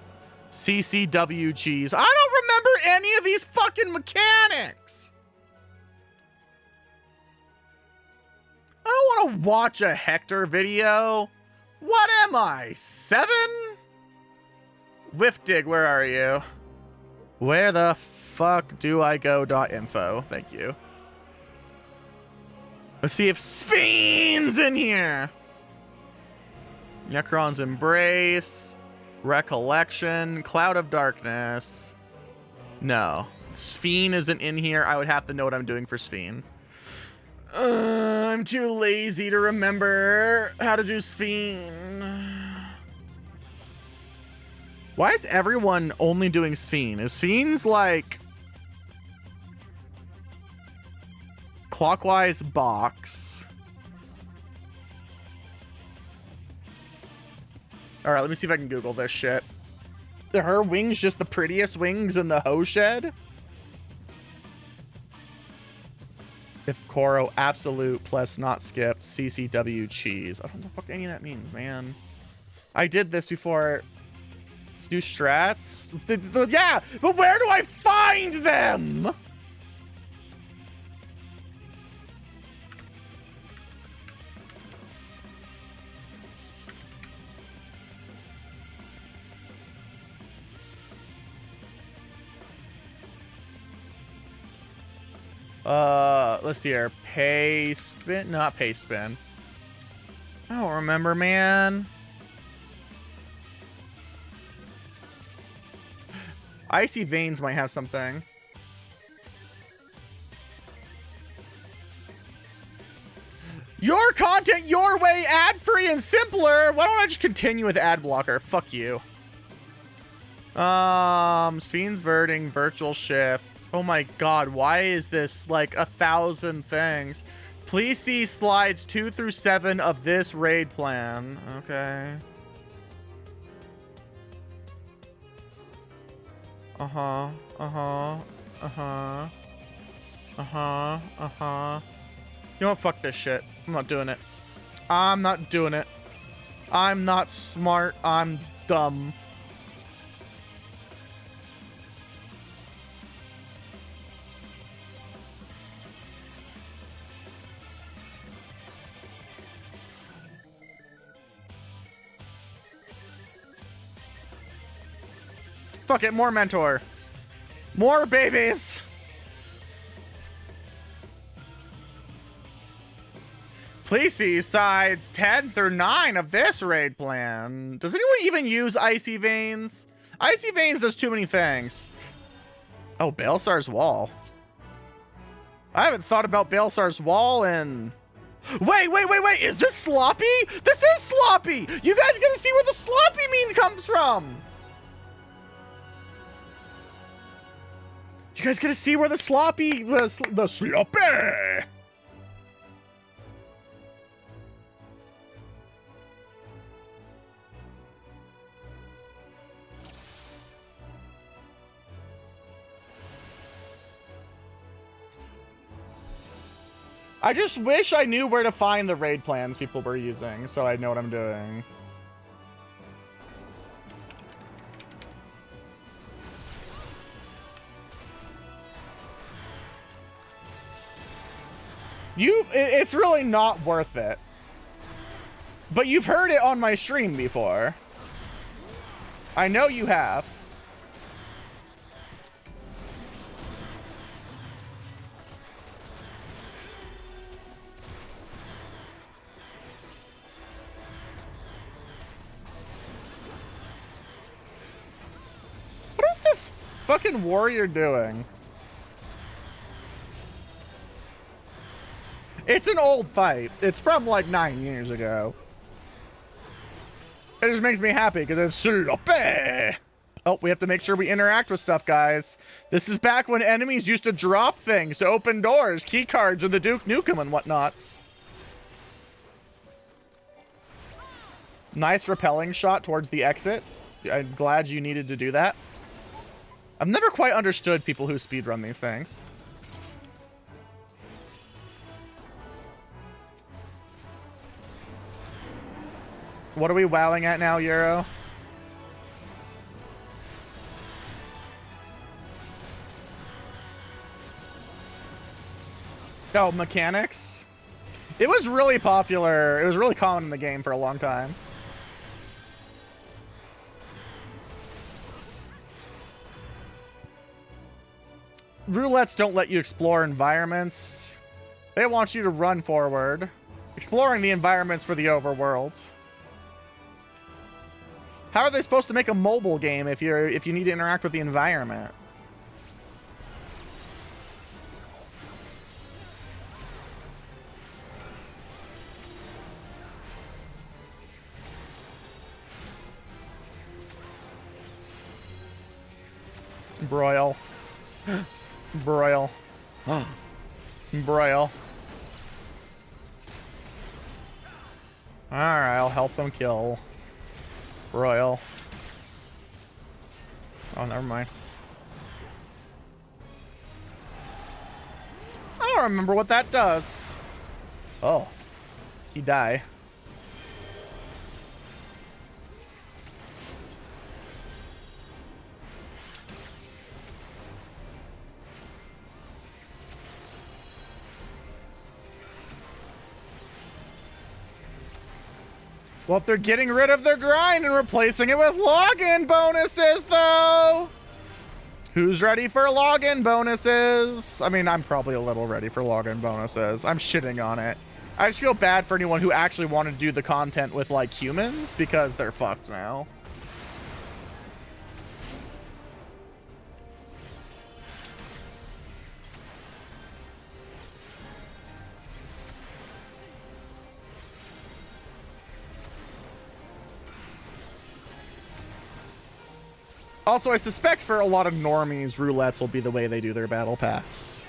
CCW cheese. I don't remember any of these fucking mechanics. I don't want to watch a Hector video. What am I? 7? Whiff dig, where are you? Where the fuck do I go? .info. Thank you. Let's see if Sphene's in here. Necron's Embrace. Recollection. Cloud of Darkness. No. Sphene isn't in here. I would have to know what I'm doing for Sphene. I'm too lazy to remember how to do Sphene. Why is everyone only doing Sphene? Is Sphene's like clockwise box? All right, let me see if I can Google this shit. Are her wings just the prettiest wings in the hoe shed? If Koro absolute plus not skipped CCW cheese. I don't know what the fuck any of that means, man. I did this before. Let's do strats. Yeah, but where do I find them? Let's see here. Paste spin? Not paste spin. I don't remember, man. Icy Veins might have something. Your content, your way, ad-free and simpler. Why don't I just continue with ad blocker? Fuck you. Fiends Verding, Virtual Shift. Oh my god, why is this like 1,000 things? Please see slides 2 through 7 of this raid plan. Okay. Uh-huh. Uh-huh. Uh-huh. Uh-huh. Uh-huh. You know what? Fuck this shit. I'm not doing it. I'm not doing it. I'm not smart. I'm dumb. Fuck it, more mentor. More babies. Please see sides 10 through 9 of this raid plan. Does anyone even use Icy Veins? Icy Veins does too many things. Oh, Baelsar's Wall. I haven't thought about Baelsar's Wall in... Wait. Is this sloppy? This is sloppy. You guys gotta see where the sloppy mean comes from. You guys gotta see where the sloppy, the sloppy. I just wish I knew where to find the raid plans people were using, so I know what I'm doing. It's really not worth it. But you've heard it on my stream before. I know you have. What is this fucking warrior doing? It's an old fight. It's from like 9 years ago. It just makes me happy because it's sloppy. Oh, we have to make sure we interact with stuff, guys. This is back when enemies used to drop things to open doors, key cards, and the Duke Nukem and whatnots. Nice repelling shot towards the exit. I'm glad you needed to do that. I've never quite understood people who speedrun these things. What are we wowing at now, Euro? Oh, mechanics? It was really popular. It was really common in the game for a long time. Roulettes don't let you explore environments. They want you to run forward, exploring the environments for the overworld. How are they supposed to make a mobile game if you need to interact with the environment? Broil. Broil. Broil. Alright, I'll help them kill. Broil. Oh, never mind. I don't remember what that does. Oh. He die. Well, if they're getting rid of their grind and replacing it with login bonuses, though. Who's ready for login bonuses? I mean, I'm probably a little ready for login bonuses. I'm shitting on it. I just feel bad for anyone who actually wanted to do the content with, like, humans, because they're fucked now. Also, I suspect for a lot of normies, roulettes will be the way they do their battle pass.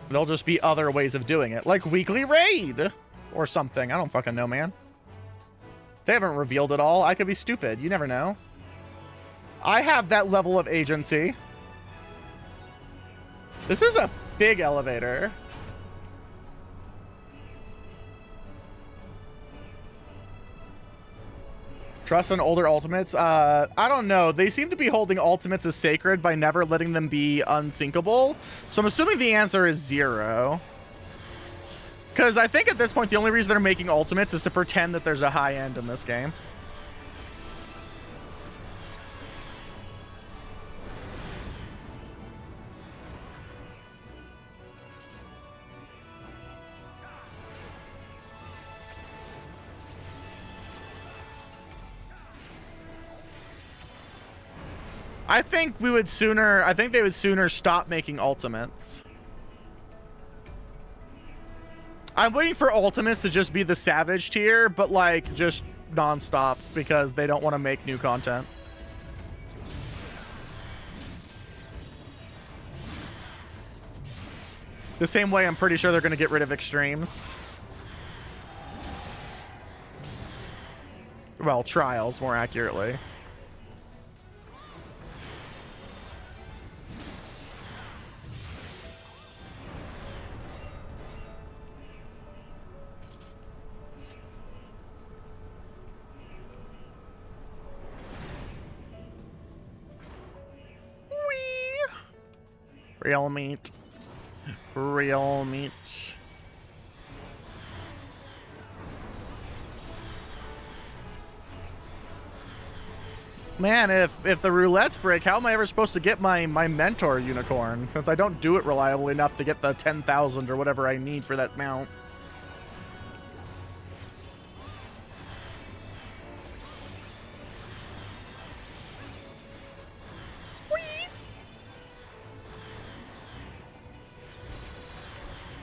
There'll just be other ways of doing it, like weekly raid or something. I don't fucking know, man. They haven't revealed it all. I could be stupid. You never know. I have that level of agency. This is a big elevator. Trust on older ultimates? I don't know. They seem to be holding ultimates as sacred by never letting them be unsinkable. So I'm assuming the answer is 0. Because I think at this point, the only reason they're making ultimates is to pretend that there's a high end in this game. I think they would sooner stop making ultimates. I'm waiting for ultimates to just be the savage tier, but like just non-stop because they don't want to make new content. The same way I'm pretty sure they're going to get rid of extremes. Well, trials, more accurately. Real meat. Real meat. Man, if the roulettes break, how am I ever supposed to get my mentor unicorn? Since I don't do it reliably enough to get the 10,000 or whatever I need for that mount.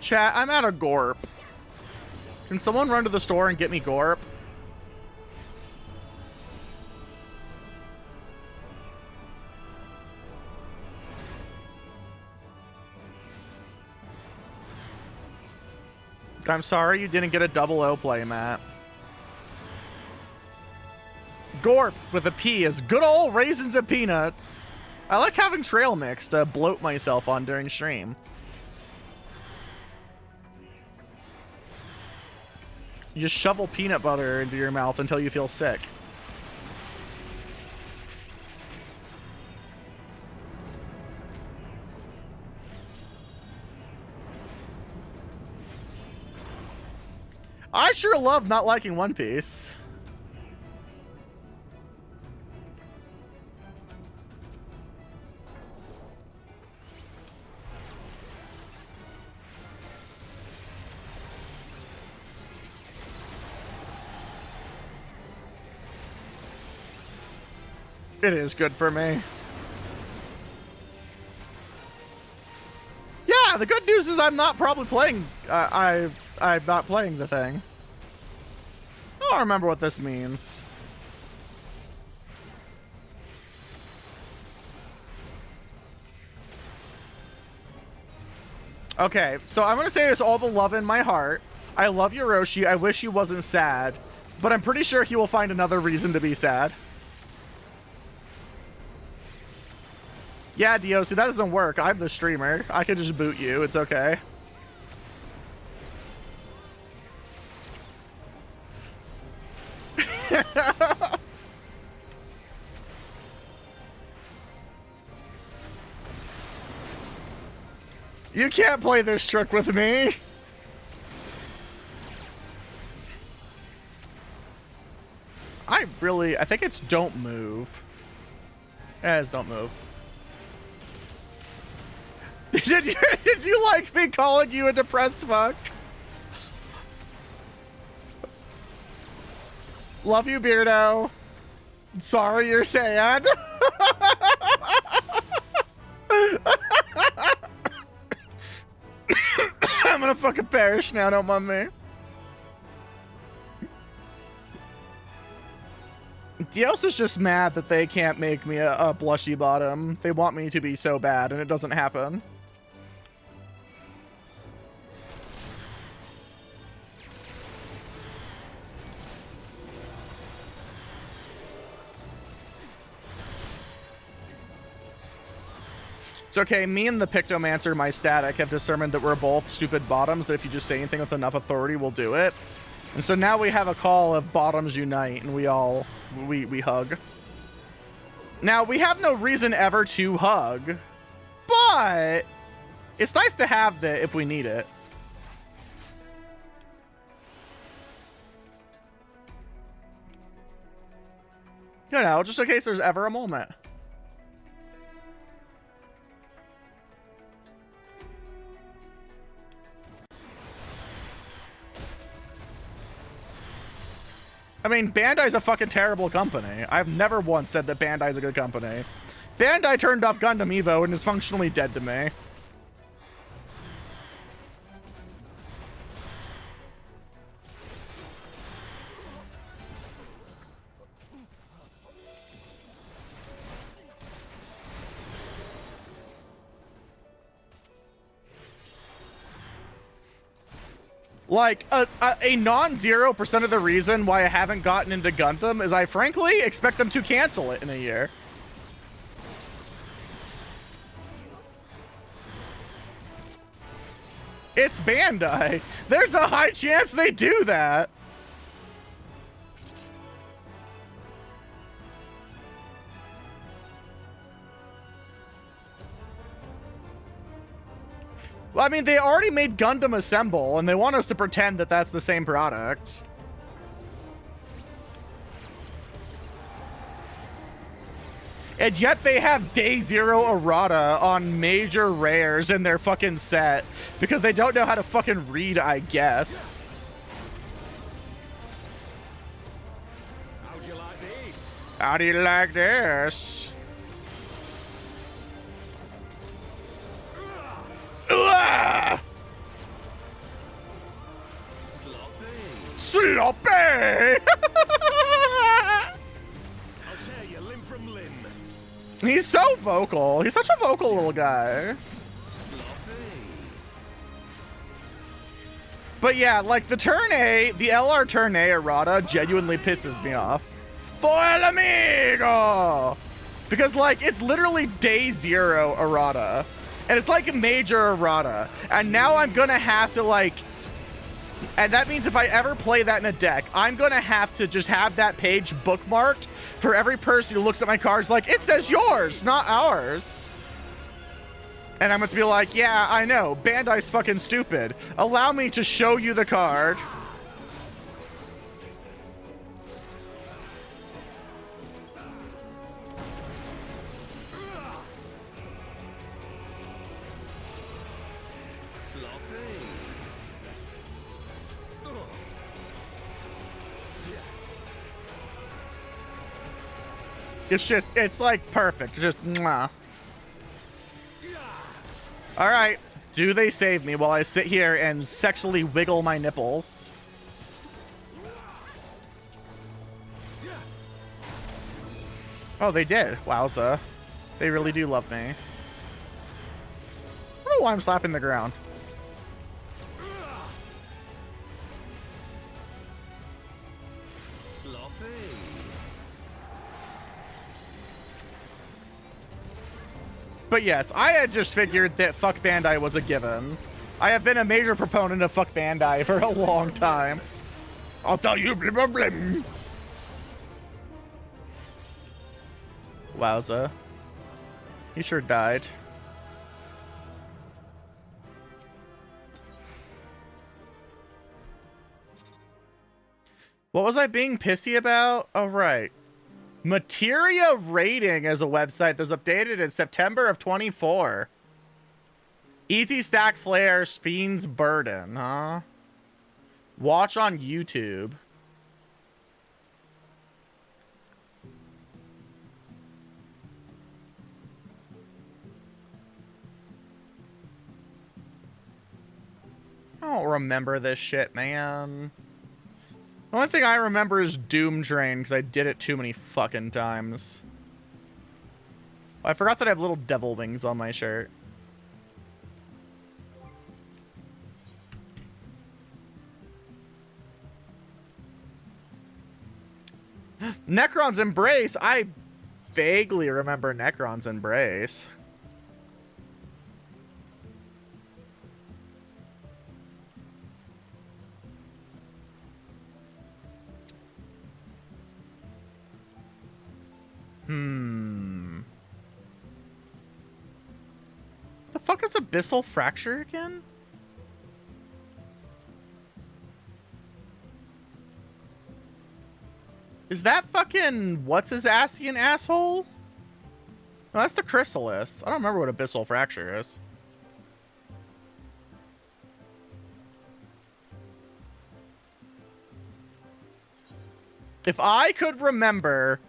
Chat, I'm out of Gorp. Can someone run to the store and get me Gorp? I'm sorry you didn't get a double O play, Matt. Gorp with a P is good old raisins and peanuts. I like having trail mix to bloat myself on during stream. You just shovel peanut butter into your mouth until you feel sick. I sure love not liking One Piece. It is good for me. Yeah, the good news is I'm not probably playing. I'm not playing the thing. I don't remember what this means. Okay, so I'm gonna say there's all the love in my heart. I love Yoroshi. I wish he wasn't sad, but I'm pretty sure he will find another reason to be sad. Yeah, Dio, see, that doesn't work. I'm the streamer. I can just boot you. It's okay. You can't play this trick with me. I really, I think it's don't move. Yeah, it's don't move. Did you like me calling you a depressed fuck? Love you, Beardo. Sorry you're sad. I'm gonna fucking perish now, don't mind me. Dios is just mad that they can't make me a blushy bottom. They want me to be so bad, and it doesn't happen. It's okay, me and the Pictomancer, my static, have determined that we're both stupid bottoms, that if you just say anything with enough authority, we'll do it. And so now we have a call of bottoms unite, and we hug. Now, we have no reason ever to hug, but it's nice to have that if we need it. You know, just in case there's ever a moment. I mean, Bandai's a fucking terrible company. I've never once said that Bandai's a good company. Bandai turned off Gundam Evo and is functionally dead to me. Like, a non-0% of the reason why I haven't gotten into Gundam is I frankly expect them to cancel it in a year. It's Bandai. There's a high chance they do that. Well, I mean, they already made Gundam Assemble, and they want us to pretend that that's the same product. And yet they have Day Zero errata on major rares in their fucking set because they don't know how to fucking read, I guess. How'd you like this? How do you like this? Sloppy! I'll tear you limb from limb. He's so vocal. He's such a vocal little guy. But yeah, like the turn A, the LR turn A errata genuinely pisses me off. Foil amigo! Because like, it's literally Day Zero errata. And it's like a major errata. And now I'm gonna have to like, and that means if I ever play that in a deck, I'm gonna have to just have that page bookmarked for every person who looks at my cards like, it says yours, not ours. And I'm gonna be like, yeah, I know, Bandai's fucking stupid. Allow me to show you the card. It's just, it's like perfect. Just, mwah. All right. Do they save me while I sit here and sexually wiggle my nipples? Oh, they did. Wowza. They really do love me. I don't know why I'm slapping the ground. But yes, I had just figured that fuck Bandai was a given. I have been a major proponent of fuck Bandai for a long time. I'll tell you, blim blim blim. Wowza. He sure died. What was I being pissy about? Oh, right. Materia Rating is a website that's updated in September of 24. Easy Stack Flares Fiend's Burden, huh? Watch on YouTube. I don't remember this shit, man. The only thing I remember is Doom Train, because I did it too many fucking times. I forgot that I have little devil wings on my shirt. Necron's Embrace! I vaguely remember Necron's Embrace. The fuck is Abyssal Fracture again? Is that fucking what's his Asian asshole? No, that's the Chrysalis. I don't remember what Abyssal Fracture is. If I could remember.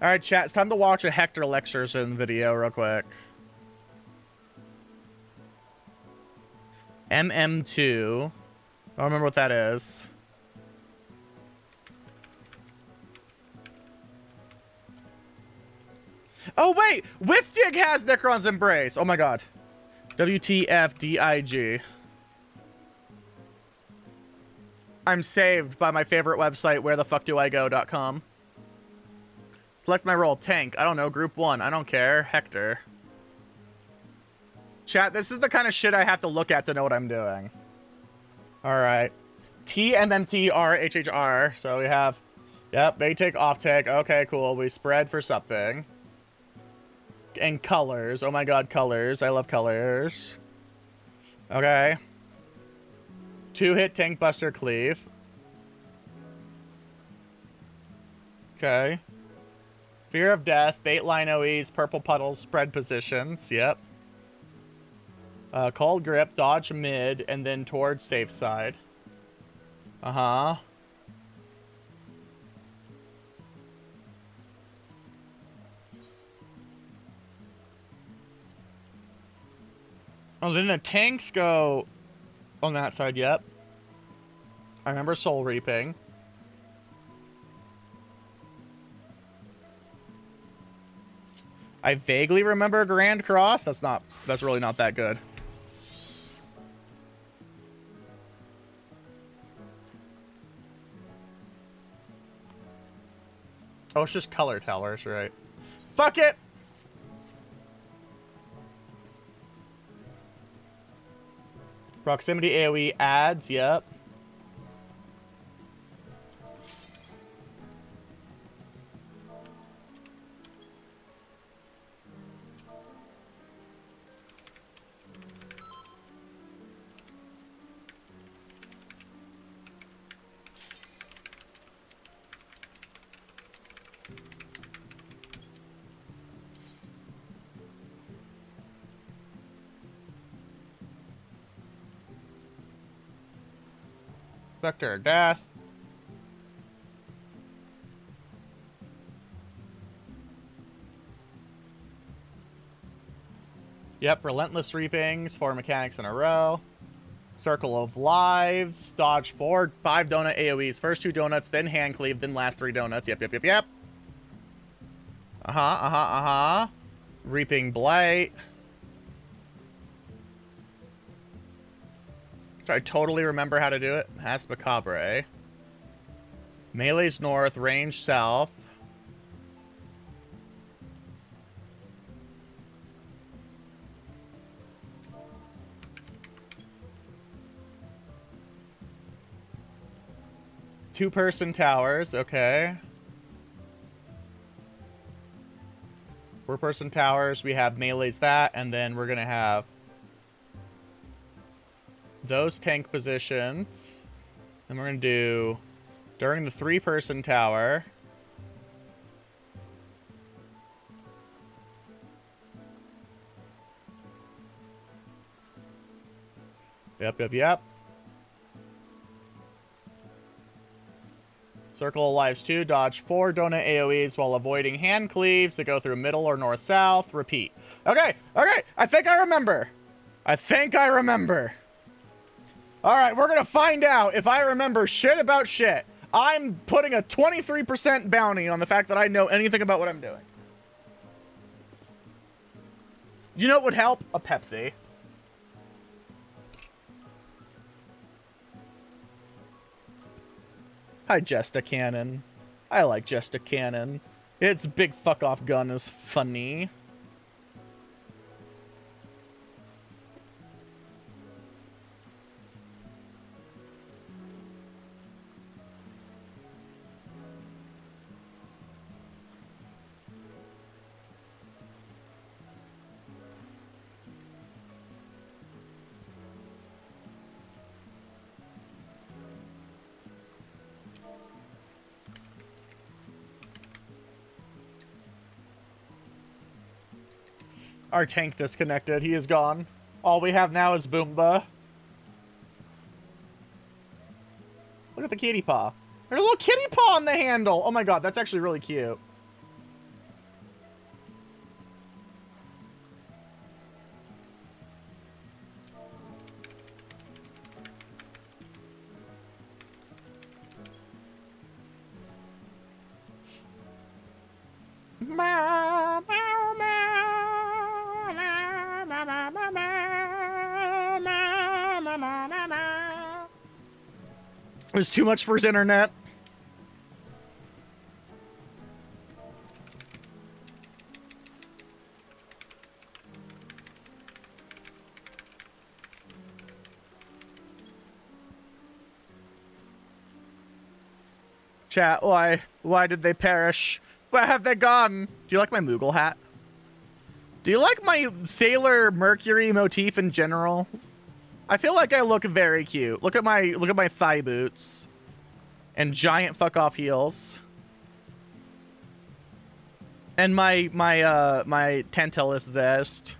Alright, chat, it's time to watch a Hector Lexerson video real quick. MM2. I don't remember what that is. Oh, wait! Whiffdig has Necron's Embrace! Oh my god. WTFDIG. I'm saved by my favorite website, wherethefuckdoigo.com. Select my role. Tank. I don't know. Group 1. I don't care. Hector. Chat, this is the kind of shit I have to look at to know what I'm doing. Alright. TMMTRHHR. So we have... Yep, they take, off take. Okay, cool. We spread for something. And colors. Oh my god, colors. I love colors. Okay. 2-hit Tank Buster Cleave. Okay. Fear of Death, Bait Line OEs, Purple Puddles, Spread Positions. Yep. Cold Grip, Dodge Mid, and then towards Safe Side. Uh-huh. Oh, then the tanks go on that side, yep. I remember Soul Reaping. I vaguely remember Grand Cross. That's really not that good. Oh, it's just color towers, right? Fuck it! Proximity AoE adds, yep. Vector of Death. Yep, Relentless Reapings, 4 mechanics in a row. Circle of Lives, dodge 5 donut AoEs. First 2 donuts, then hand cleave, then last 3 donuts. Yep. Reaping Blight. I totally remember how to do it. Has Macabre. Melee's north, range south. Two-person towers, okay. 4-person towers, we have melee's that, and then we're gonna have those tank positions. Then we're gonna do during the 3-person tower. Yep. Circle of Lives 2, dodge 4 donut AoEs while avoiding hand cleaves that go through middle or north-south. Repeat. Okay. I think I remember. All right, we're going to find out if I remember shit about shit. I'm putting a 23% bounty on the fact that I know anything about what I'm doing. You know what would help? A Pepsi. Hi, Jesta Cannon. I like Jesta Cannon. Its big fuck-off gun is funny. Our tank disconnected. He is gone. All we have now is Boomba. Look at the kitty paw. There's a little kitty paw on the handle. Oh my god, that's actually really cute. It was too much for his internet. Chat, why did they perish? Where have they gone? Do you like my Moogle hat? Do you like my Sailor Mercury motif in general? I feel like I look very cute. Look at my thigh boots and giant fuck off heels. And my Tantalus vest.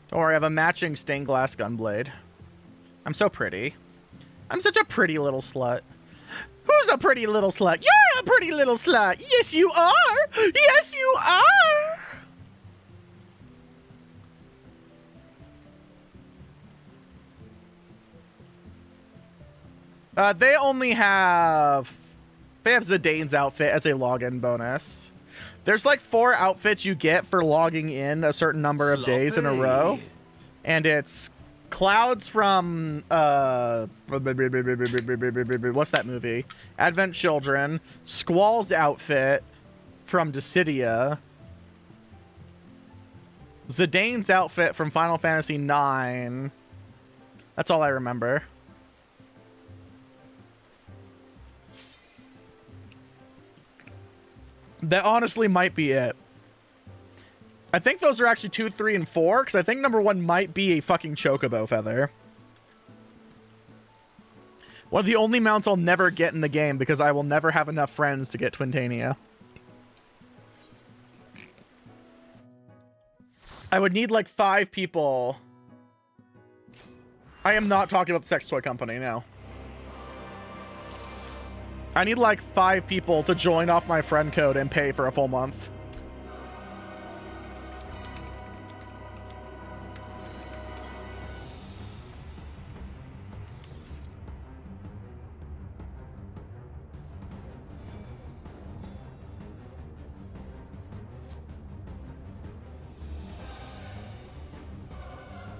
Don't worry, I have a matching stained glass gunblade. I'm so pretty. I'm such a pretty little slut. Who's a pretty little slut? You're a pretty little slut. Yes, you are. Yes, you are. They have Zidane's outfit as a login bonus. There's like 4 outfits you get for logging in a certain number of days in a row. And it's Clouds from, what's that movie? Advent Children. Squall's outfit from Dissidia. Zidane's outfit from Final Fantasy IX. That's all I remember. That honestly might be it. I think those are actually 2, 3, and 4, because I think number 1 might be a fucking chocobo feather. One of the only mounts I'll never get in the game, because I will never have enough friends to get Twintania. I would need like 5 people. I am not talking about the sex toy company, no. I need like 5 people to join off my friend code and pay for a full month.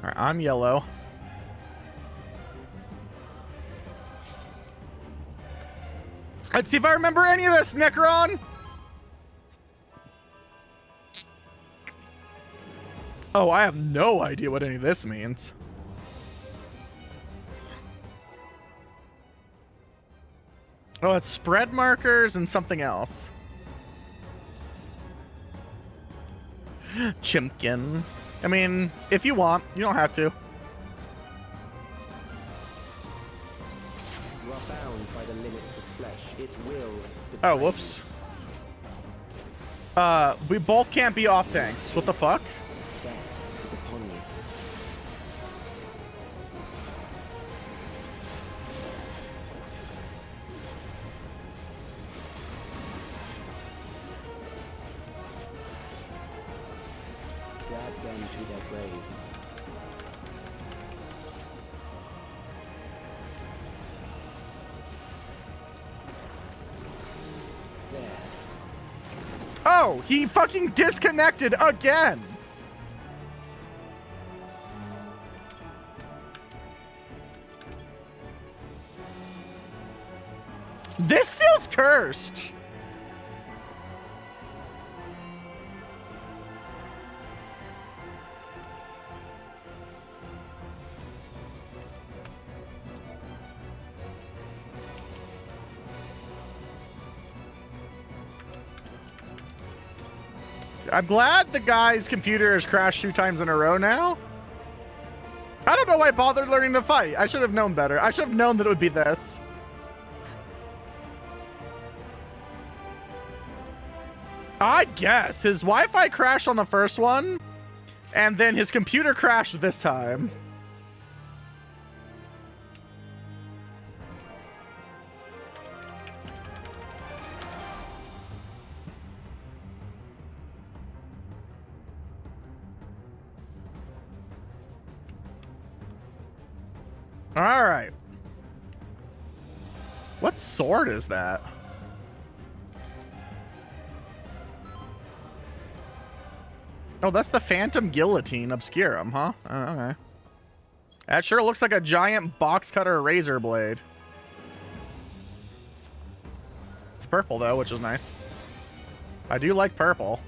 All right, I'm yellow. Let's see if I remember any of this, Necron. Oh, I have no idea what any of this means. Oh, it's spread markers and something else. Chimkin. I mean, if you want, you don't have to. You are bound by the It will. Oh, whoops. We both can't be off tanks. What the fuck? Death is upon you. Drag them to their graves. There. Oh, he fucking disconnected again. This feels cursed. I'm glad the guy's computer has crashed 2 times in a row now. I don't know why I bothered learning to fight. I should have known better. I should have known that it would be this. I guess his Wi-Fi crashed on the first one, and then his computer crashed this time. All right. What sword is that? Oh, that's the Phantom Guillotine Obscurum, huh? Oh, okay. That sure looks like a giant box cutter razor blade. It's purple, though, which is nice. I do like purple.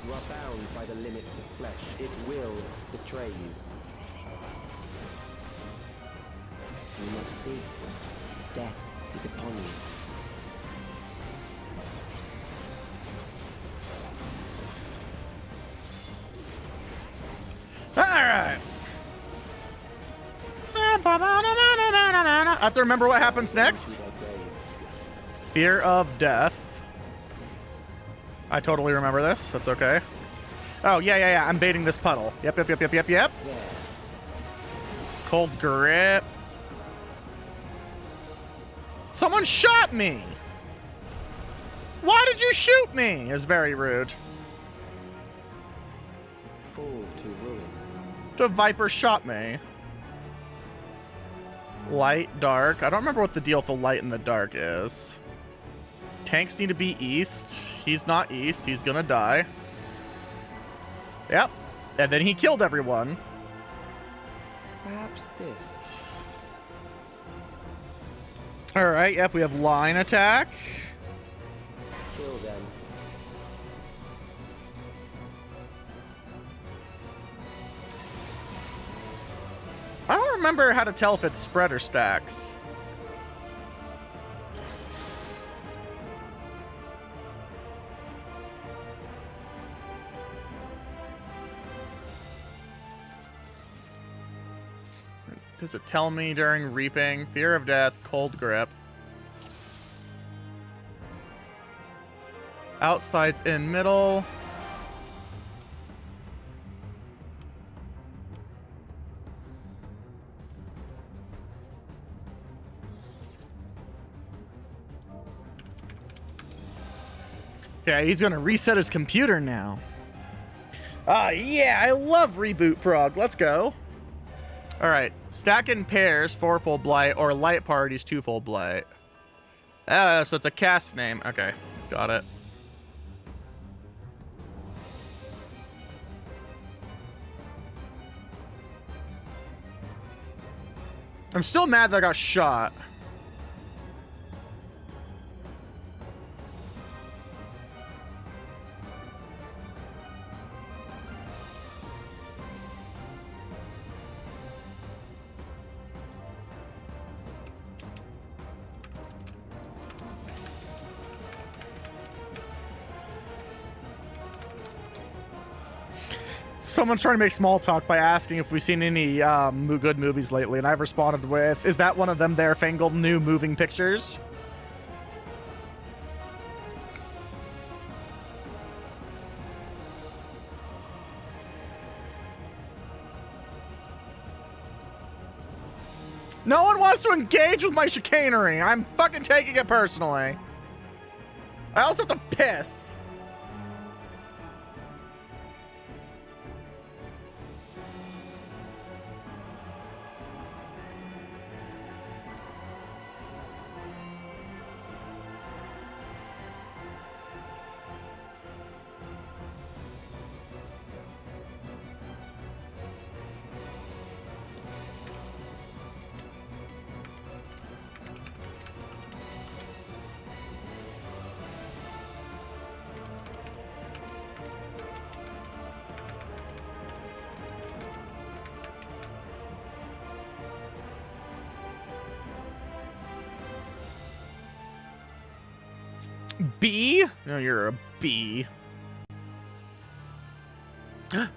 You are bound by the limits of flesh. It will betray you. You must see. Death is upon you. All right. I have to remember what happens next. Fear of death. I totally remember this. That's okay. Oh, yeah. I'm baiting this puddle. Yep. Cold grip. Someone shot me. Why did you shoot me? It's very rude. Fall to ruin. The Viper shot me. Light, dark. I don't remember what the deal with the light and the dark is. Tanks need to be east. He's not east. He's gonna die. Yep. And then he killed everyone. Perhaps this. All right. Yep. We have line attack. Kill them. I don't remember how to tell if it's spread or stacks. Does it tell me during reaping? Fear of death, cold grip. Outside's in middle. Okay, he's gonna reset his computer now. Yeah, I love reboot prog. Let's go. All right, stack in pairs, 4-fold blight, or light parties, 2-fold blight. So it's a cast name. Okay, got it. I'm still mad that I got shot. Someone's trying to make small talk by asking if we've seen any good movies lately, and I've responded with, is that one of them there, fangled new moving pictures? No one wants to engage with my chicanery. I'm fucking taking it personally. I also have to piss. B? No, you're a B.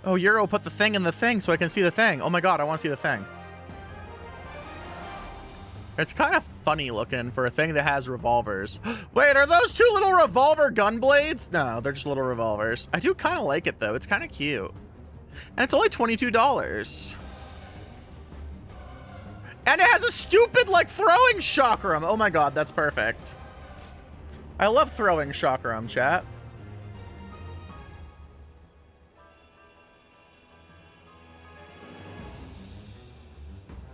Oh, Euro put the thing in the thing so I can see the thing. Oh my god, I want to see the thing. It's kind of funny looking for a thing that has revolvers. Wait, are those two little revolver gun blades? No, they're just little revolvers. I do kind of like it though. It's kind of cute. And it's only $22. And it has a stupid like throwing chakram. Oh my god, that's perfect. I love throwing chakram, chat.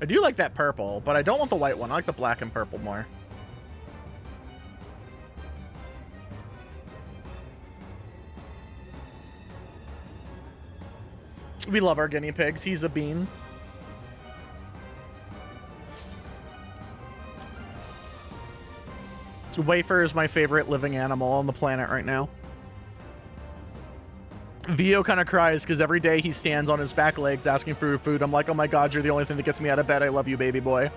I do like that purple, but I don't want the white one. I like the black and purple more. We love our guinea pigs. He's a bean. Wafer is my favorite living animal on the planet right now. Vio kind of cries because every day he stands on his back legs asking for food. I'm like, oh my god, you're the only thing that gets me out of bed. I love you, baby boy.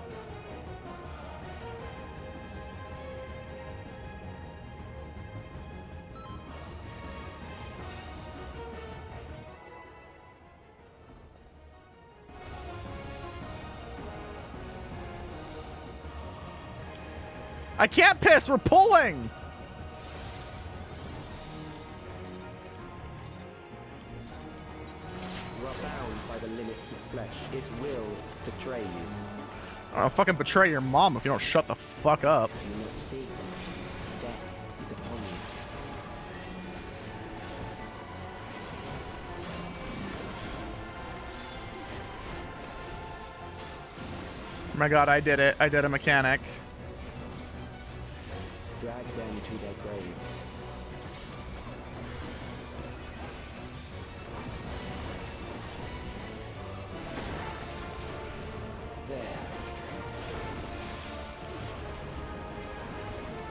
I can't piss, we're pulling! You are bound by the limits of flesh. It will betray you. I'll fucking betray your mom if you don't shut the fuck up. Do you not see? Death is upon you. Oh my god, I did it. I did a mechanic. Drag them to their graves. There.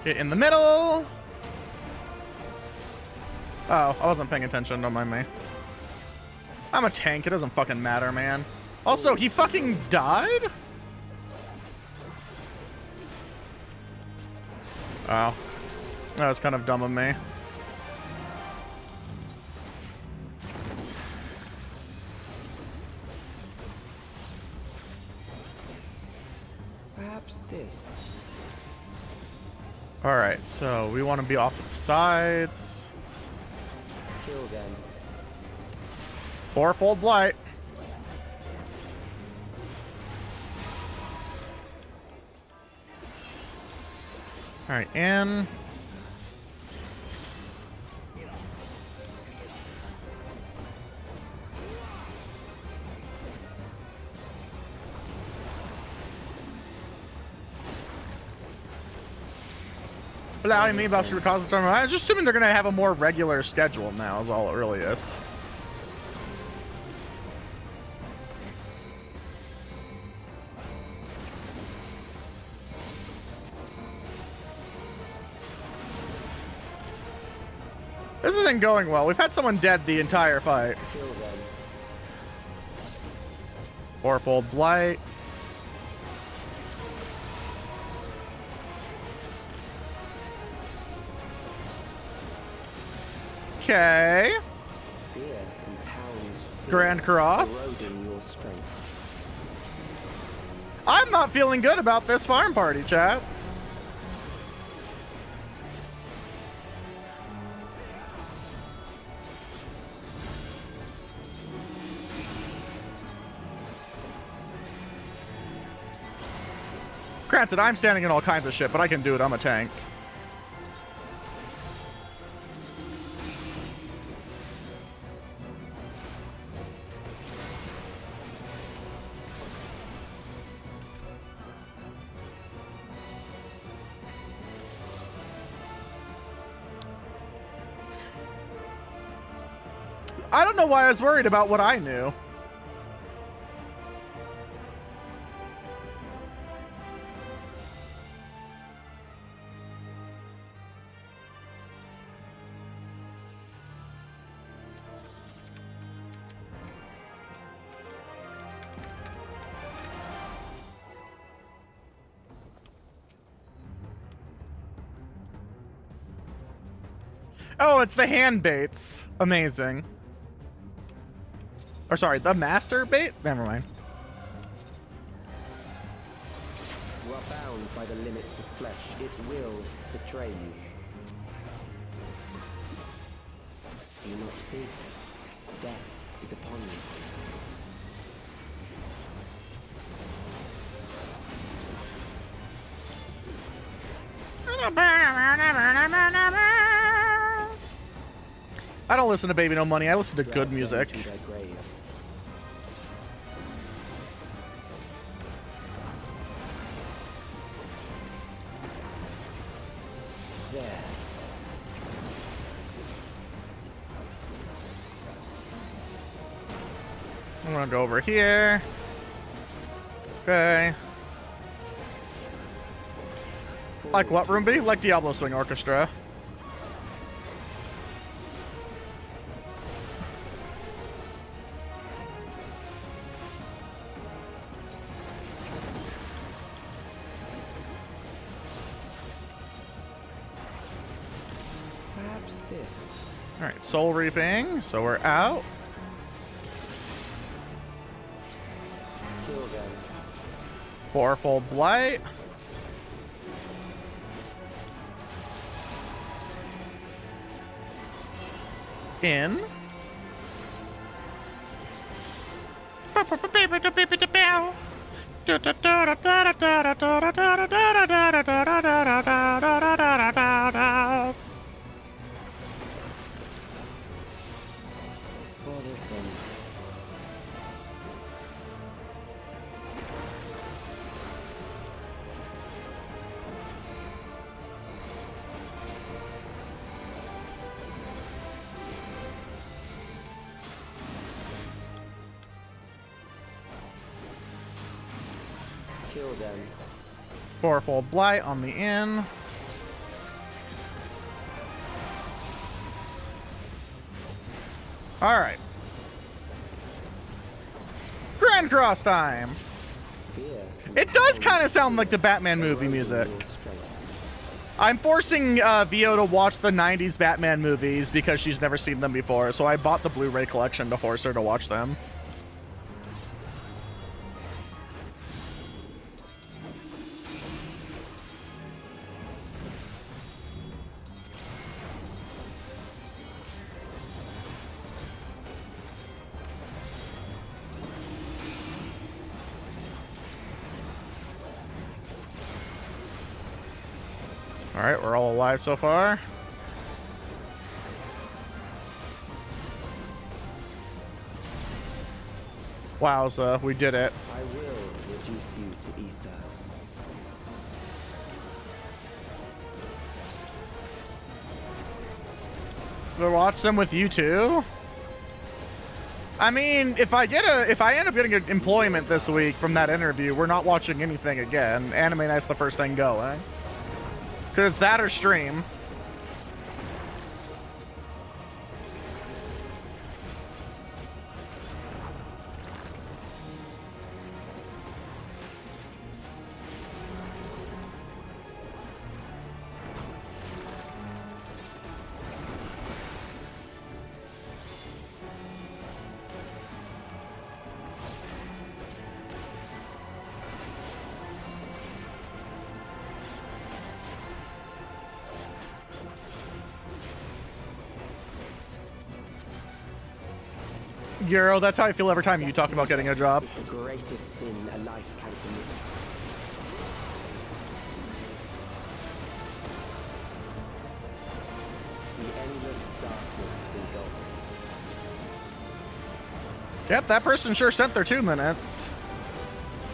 Get in the middle. Oh, I wasn't paying attention. Don't mind me. I'm a tank. It doesn't fucking matter, man. Also, he fucking died? Oh. That was kind of dumb of me. Perhaps this. Alright, so we want to be off to the sides. Kill them. Fourfold blight. Alright, in. Allowing me about your cause of I'm just assuming they're gonna have a more regular schedule now is all it really is. This isn't going well. We've had someone dead the entire fight. Kill them. Fourfold blight. Okay. Fear compounds fear, Grand Cross. eroding your strength. I'm not feeling good about this farm party, chat. Granted, I'm standing in all kinds of shit, but I can do it. I'm a tank. I don't know why I was worried about what I knew. Oh, it's the hand baits. Amazing. Or sorry, the master bait? Never mind. You are bound by the limits of flesh. It will betray you. Do you not see? Death is upon you. I don't listen to Baby No Money. I listen to good music. To their graves. There. I'm gonna go over here. Okay. Like what, Roomba? Like Diablo Swing Orchestra. Perhaps this. Alright, Soul Reaping. So we're out. Kill them. Fourfold Blight. In. For this end. Kill them. Fourfold Blight on the in. Alright. Grand Cross time! Fear. It does kind of sound like the Batman movie music. Your strength. I'm forcing Vio to watch the 90s Batman movies because she's never seen them before, so I bought the Blu-ray collection to force her to watch them. Alright, we're all alive so far. Wowza, we did it. I will reduce you to ether. To watch them with you too? I mean, if I end up getting an employment this week from that interview, we're not watching anything again. Anime Night's the first thing going. Cause it's that or stream. Euro, that's how I feel every time you talk about getting a job. It's the greatest sin a life can commit. The endless darkness engulfs it. Yep, that person sure sent their 2 minutes.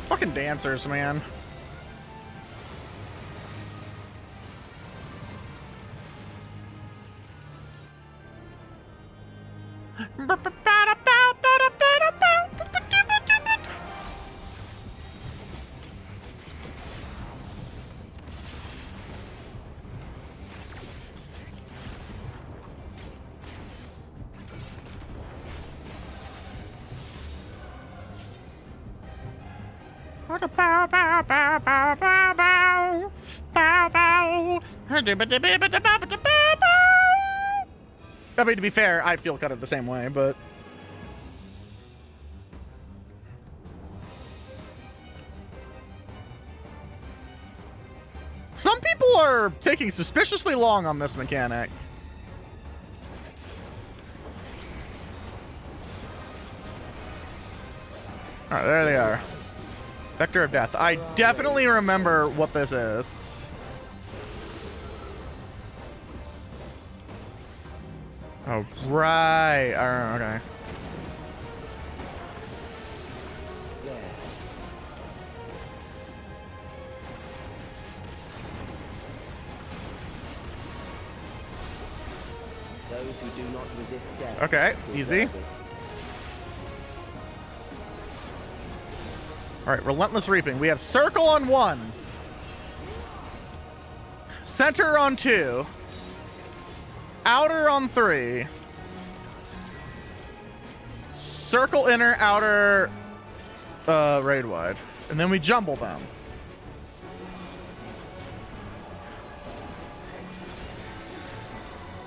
Fucking dancers, man. I mean, to be fair, I feel kind of the same way, but... Some people are taking suspiciously long on this mechanic. Alright, there they are. Vector of Death. I definitely remember what this is. Oh, right. Okay. There. Those who do not resist death. Okay, easy. deserve it. All right, Relentless Reaping. We have Circle on 1. Center on 2. Outer on 3. Circle inner, outer, raid wide. And then we jumble them.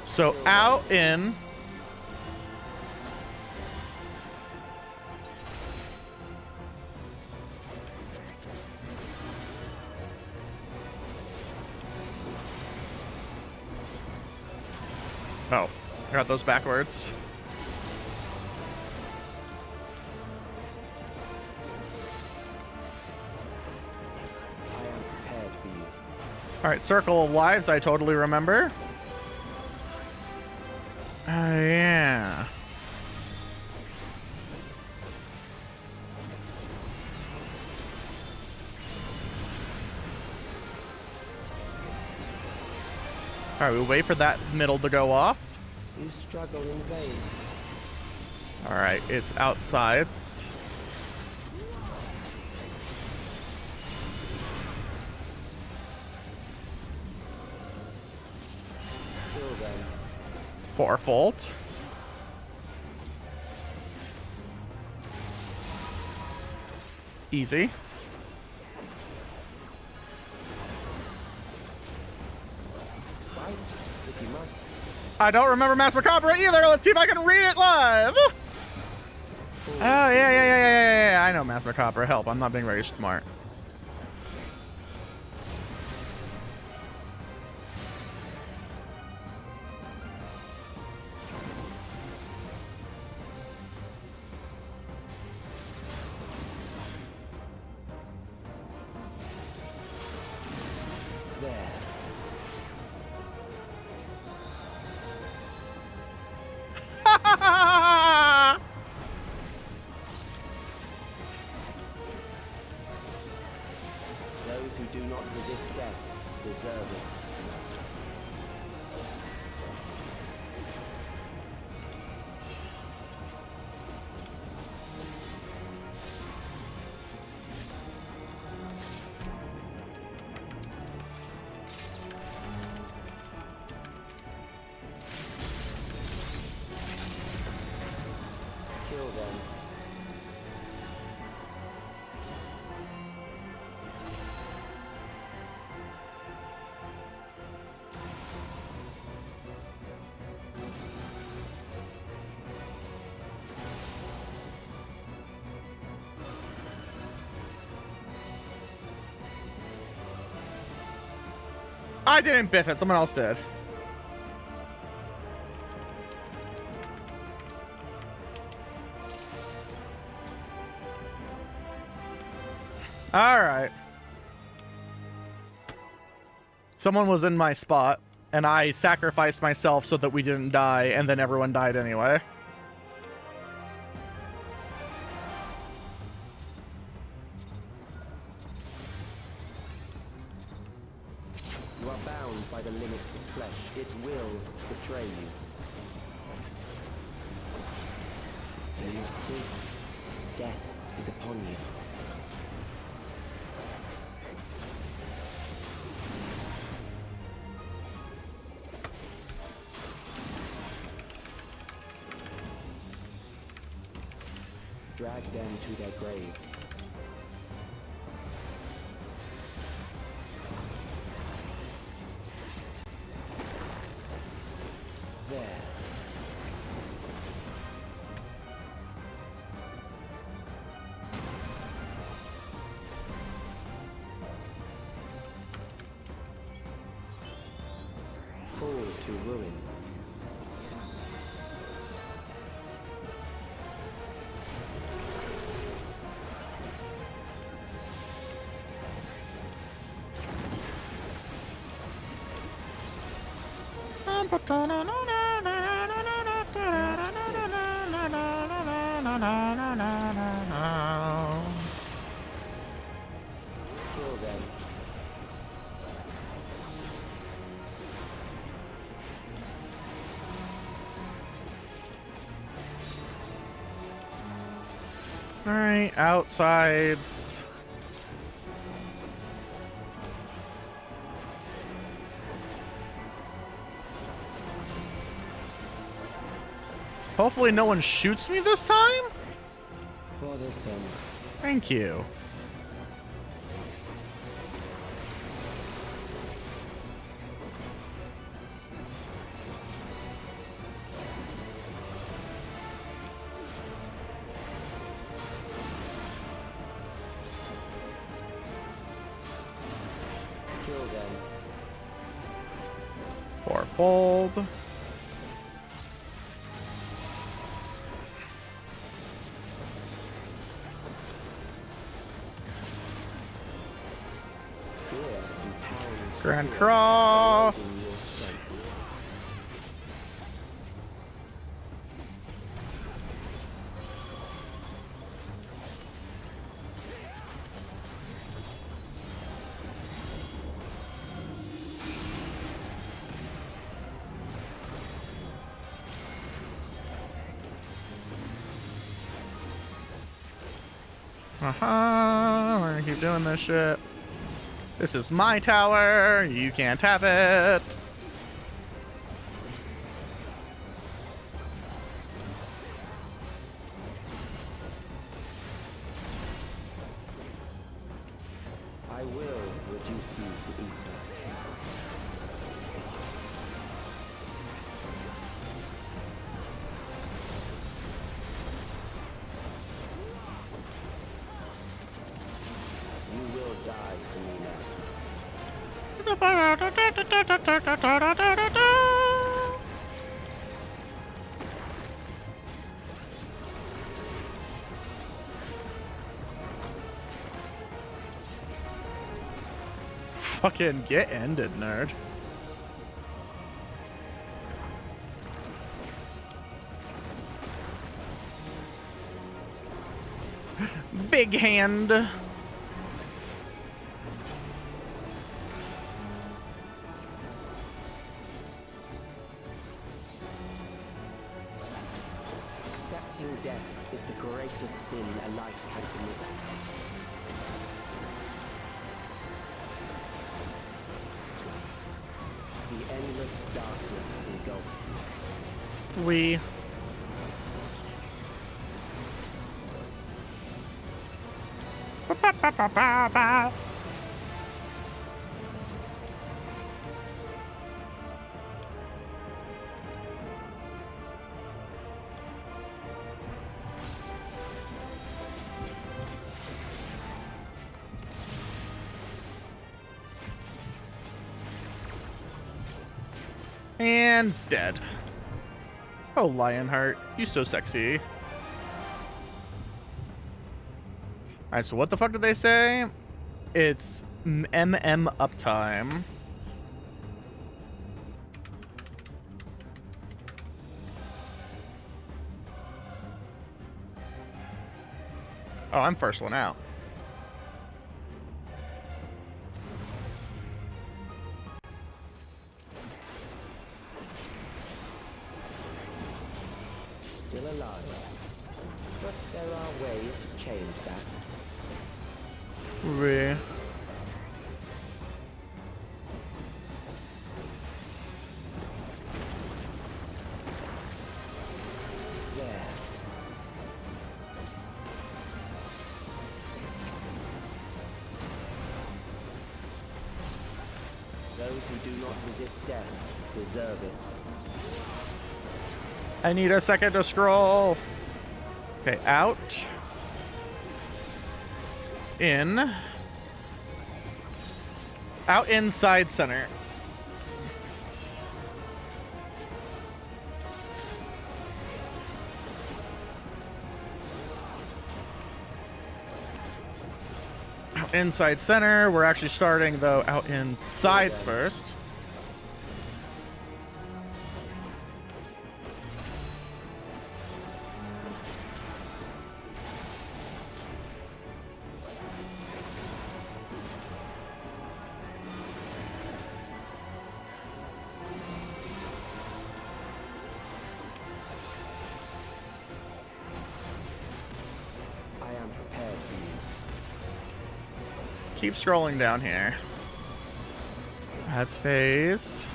So out, in. Oh, I got those backwards. I am prepared for you. All right, Circle of Lives, I totally remember. Yeah. All right, we wait for that middle to go off. You struggle in vain. All right, it's outsides. Kill them. Fourfold. Easy. Fight if you must. I don't remember Mass Macabre either. Let's see if I can read it live. Oh, yeah. I know Mass Macabre. Help, I'm not being very smart. There. Those who do not resist death deserve it. Kill them. I didn't biff it. Someone else did. All right. Someone was in my spot, and I sacrificed myself so that we didn't die, and then everyone died anyway. You are bound by the limits of flesh. It will betray you. Do you see? Death is upon you. Drag them to their graves. There. Fall to ruin. Kill them. All right, outsides. Hopefully no one shoots me this time. Bother some. Thank you. Kill them. Or bulb. Fear empowers Grand fear Cross. in your strength. We're gonna keep doing this shit. This is my tower. You can't have it. I will reduce you to ether. You will die for me now. Fucking get ended, nerd. Big hand. Accepting death is the greatest sin a life can commit. The endless darkness engulfs you. We. And dead. Oh, Lionheart, you so sexy. Alright, so what the fuck did they say? It's MM uptime. Oh, I'm first one out. Still alive. But there are ways to change that. We. There. Those who do not resist death deserve it. I need a second to scroll. Okay, out. In. Out, inside, center. Out, inside, center. We're actually starting, though, out in sides first. Keep scrolling down here. That's phase.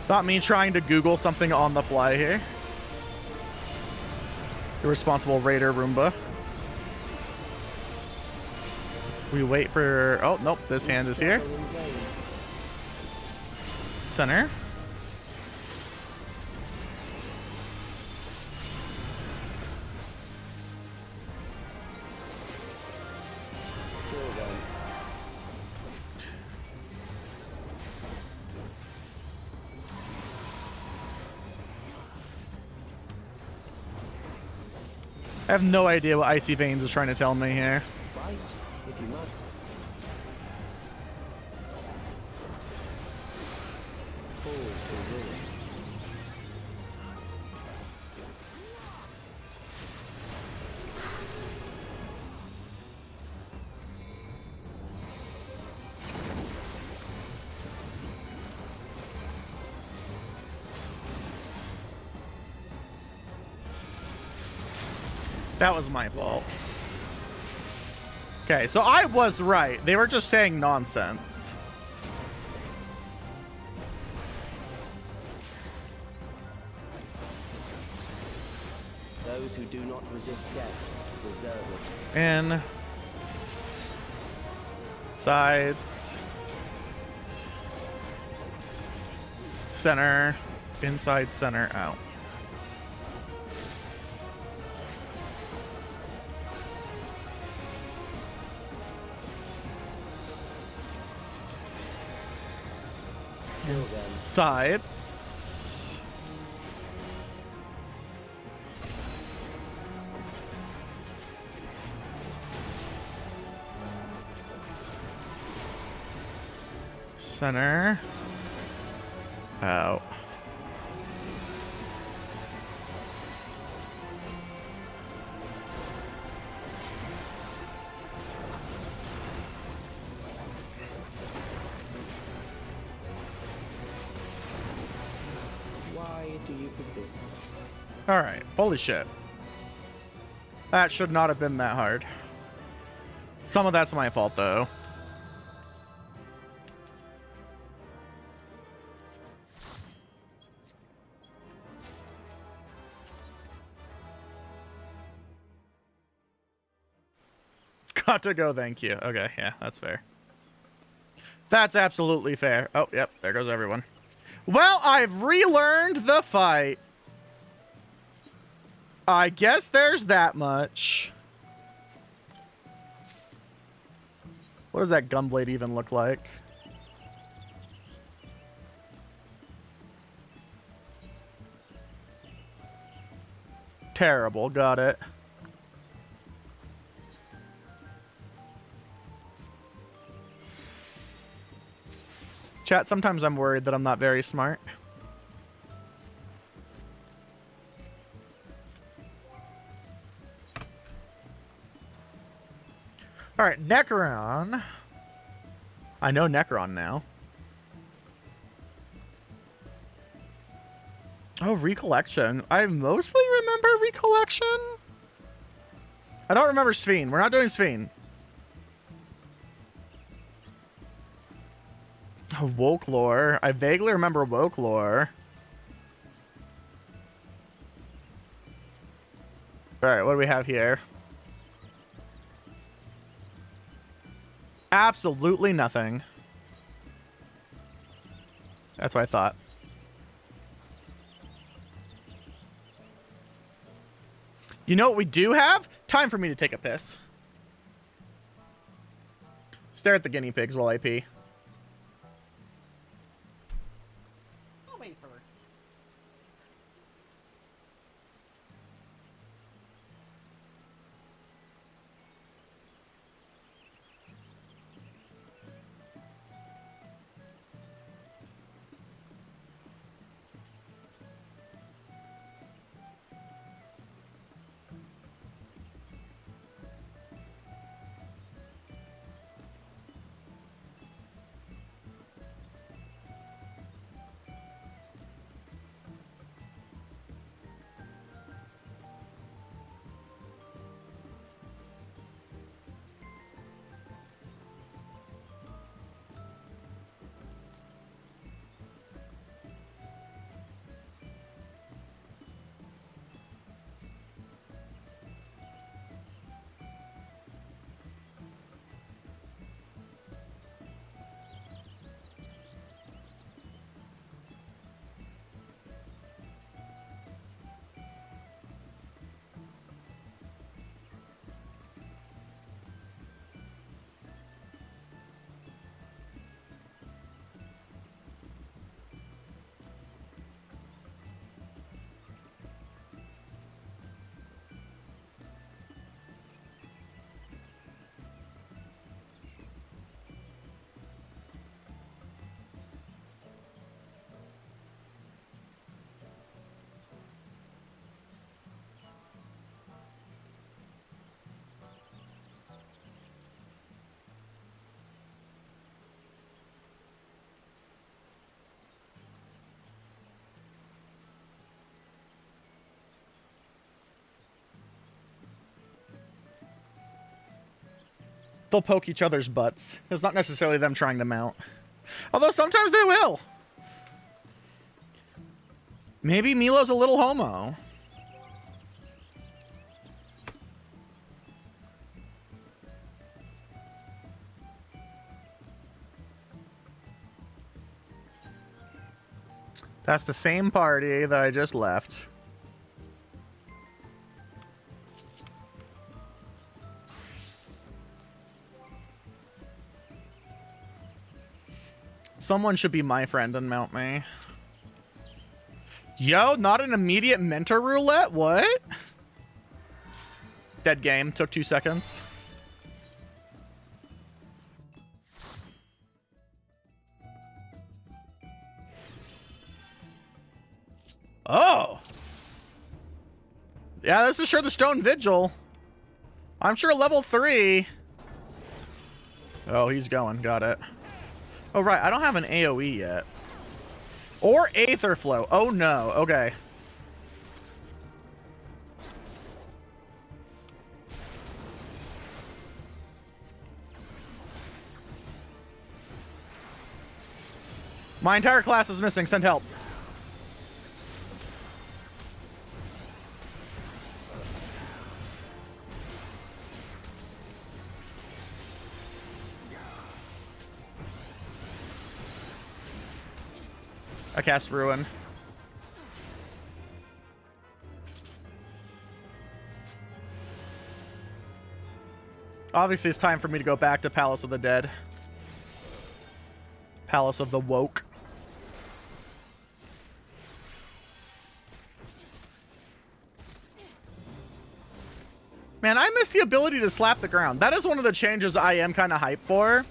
Not me trying to Google something on the fly here. Irresponsible Raider Roomba. We wait for... Oh, nope. This hand is here. Center. I have no idea what Icy Veins is trying to tell me here. Fight if you must. Fall to ruin. That was my fault. Okay, so I was right. They were just saying nonsense. Those who do not resist death deserve it. In. Sides. Center. Inside, center, out. Sides. Center. Out. Do you persist? Alright, holy shit. That should not have been that hard. Some of that's my fault, though. Got to go, thank you. Okay, yeah, that's fair. That's absolutely fair. Oh, yep, there goes everyone. Well, I've relearned the fight. I guess there's that much. What does that gunblade even look like? Terrible, got it. Chat, sometimes I'm worried that I'm not very smart. All right, Necron. I know Necron now. Oh, Recollection. I mostly remember Recollection. I don't remember Sphene. We're not doing Sphene. Oh, Wokelore. I vaguely remember Wokelore. Alright, what do we have here? Absolutely nothing. That's what I thought. You know what we do have? Time for me to take a piss. Stare at the guinea pigs while I pee. I'll wait for her. They'll poke each other's butts. It's not necessarily them trying to mount. Although sometimes they will. Maybe Milo's a little homo. That's the same party that I just left. Someone should be my friend and mount me. Yo, not an immediate mentor roulette? What? Dead game. Took 2 seconds. Oh. Yeah, this is sure the Stone Vigil. I'm sure level 3. Oh, he's going. Got it. Oh, right. I don't have an AoE yet. Or Aether Flow. Oh, no. Okay. My entire class is missing. Send help. I cast Ruin. Obviously, it's time for me to go back to Palace of the Dead. Palace of the Woke. Man, I miss the ability to slap the ground. That is one of the changes I am kind of hyped for.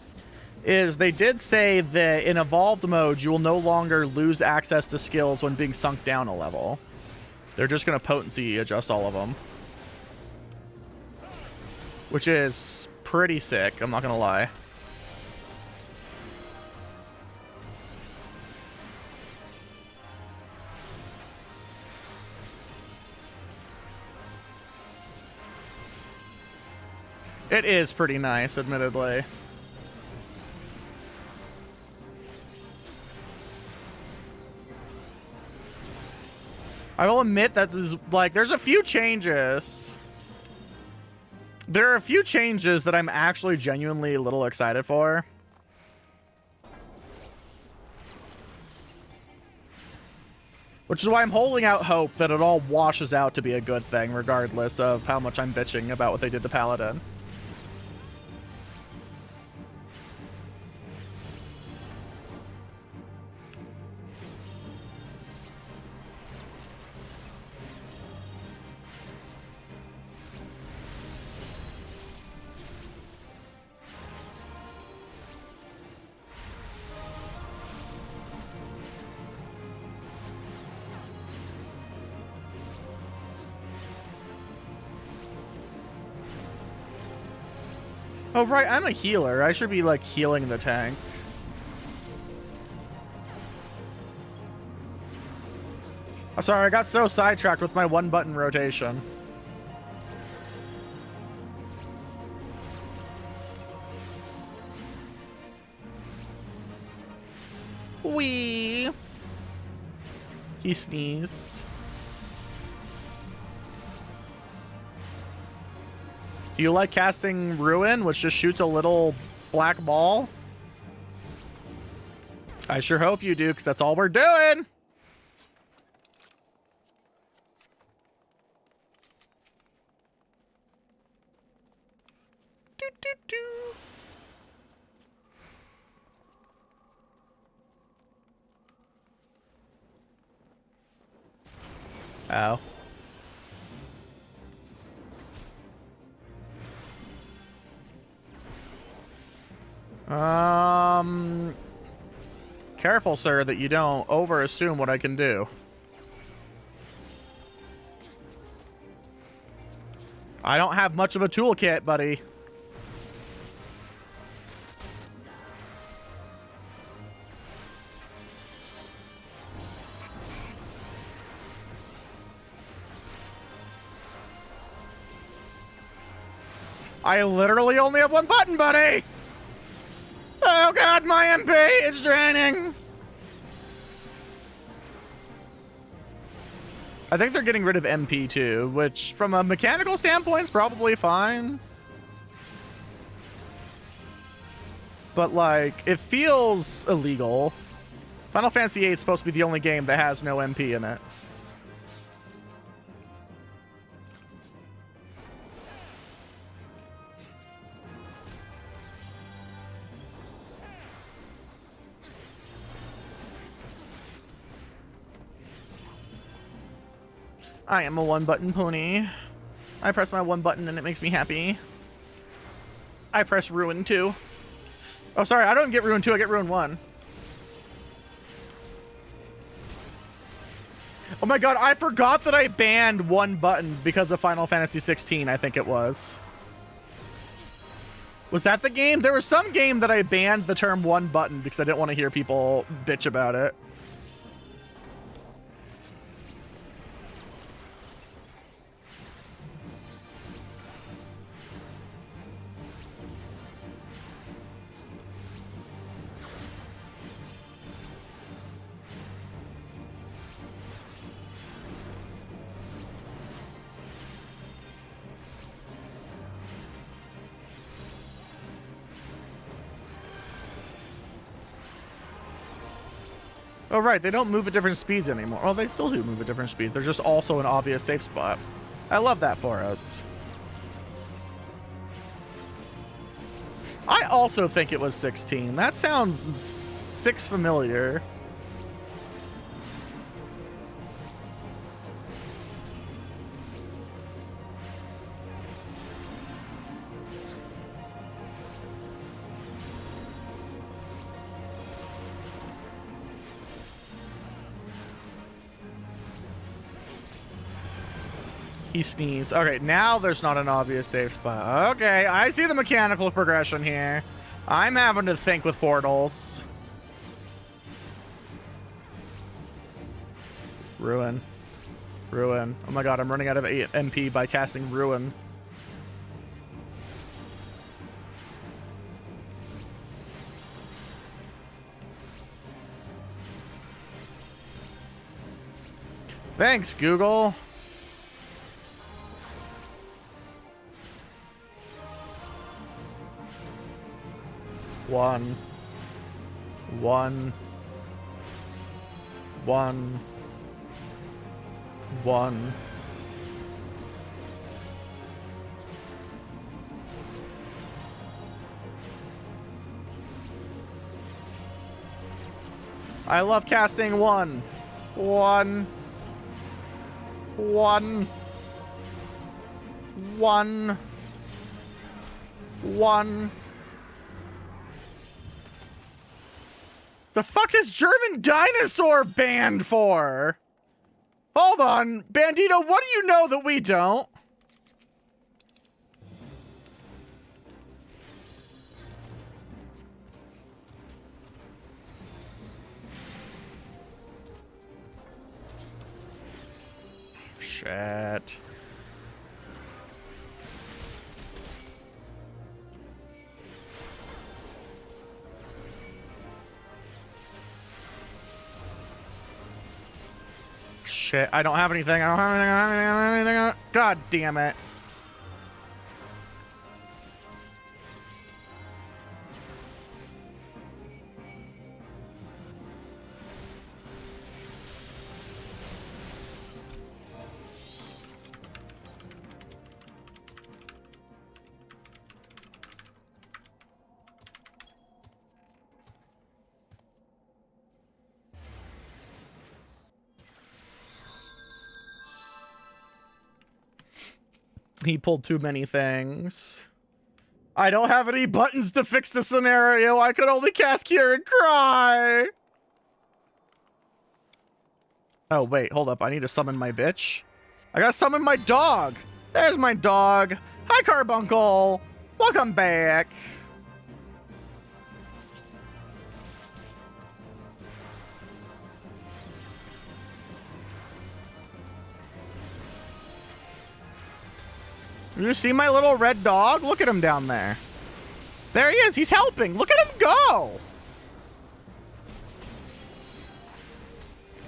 is they did say that in evolved mode, you will no longer lose access to skills when being sunk down a level. They're just going to potency adjust all of them. Which is pretty sick, I'm not going to lie. It is pretty nice, admittedly. I will admit that there's a few changes. There are a few changes that I'm actually genuinely a little excited for. Which is why I'm holding out hope that it all washes out to be a good thing, regardless of how much I'm bitching about what they did to Paladin. Oh, right, I'm a healer. I should be, like, healing the tank. I'm sorry, I got so sidetracked with my one-button rotation. Wee. He sneezed. Do you like casting Ruin, which just shoots a little black ball? I sure hope you do, because that's all we're doing. Do, do, do. Oh. Careful, sir, that you don't over-assume what I can do. I don't have much of a toolkit, buddy. I literally only have one button, buddy! Oh god, my MP! It's draining! I think they're getting rid of MP too, which from a mechanical standpoint is probably fine. But like, it feels illegal. Final Fantasy VIII is supposed to be the only game that has no MP in it. I am a one-button pony. I press my one button and it makes me happy. I press Ruin 2. Oh, sorry, I don't get Ruin 2, I get Ruin 1. Oh my god, I forgot that I banned one button because of Final Fantasy 16, I think it was. Was that the game? There was some game that I banned the term one button because I didn't want to hear people bitch about it. Oh, right, they don't move at different speeds anymore. Oh, they still do move at different speeds. They're just also an obvious safe spot. I love that for us. I also think it was 16. That sounds 6 familiar. He sneezed. Okay, now there's not an obvious safe spot. Okay, I see the mechanical progression here. I'm having to think with portals. Ruin. Ruin. Oh my god, I'm running out of MP by casting Ruin. Thanks, Google. One. I love casting one. One. The fuck is German dinosaur banned for? Hold on, Bandito, what do you know that we don't? Shit. Shit, I don't have anything. I don't have anything. I don't have anything. God damn it. He pulled too many things. I don't have any buttons to fix the scenario. I could only cast Cure and Cry. Oh, wait. Hold up. I need to summon my bitch. I gotta summon my dog. There's my dog. Hi, Carbuncle. Welcome back. You see my little red dog? Look at him down there. There he is. He's helping. Look at him go.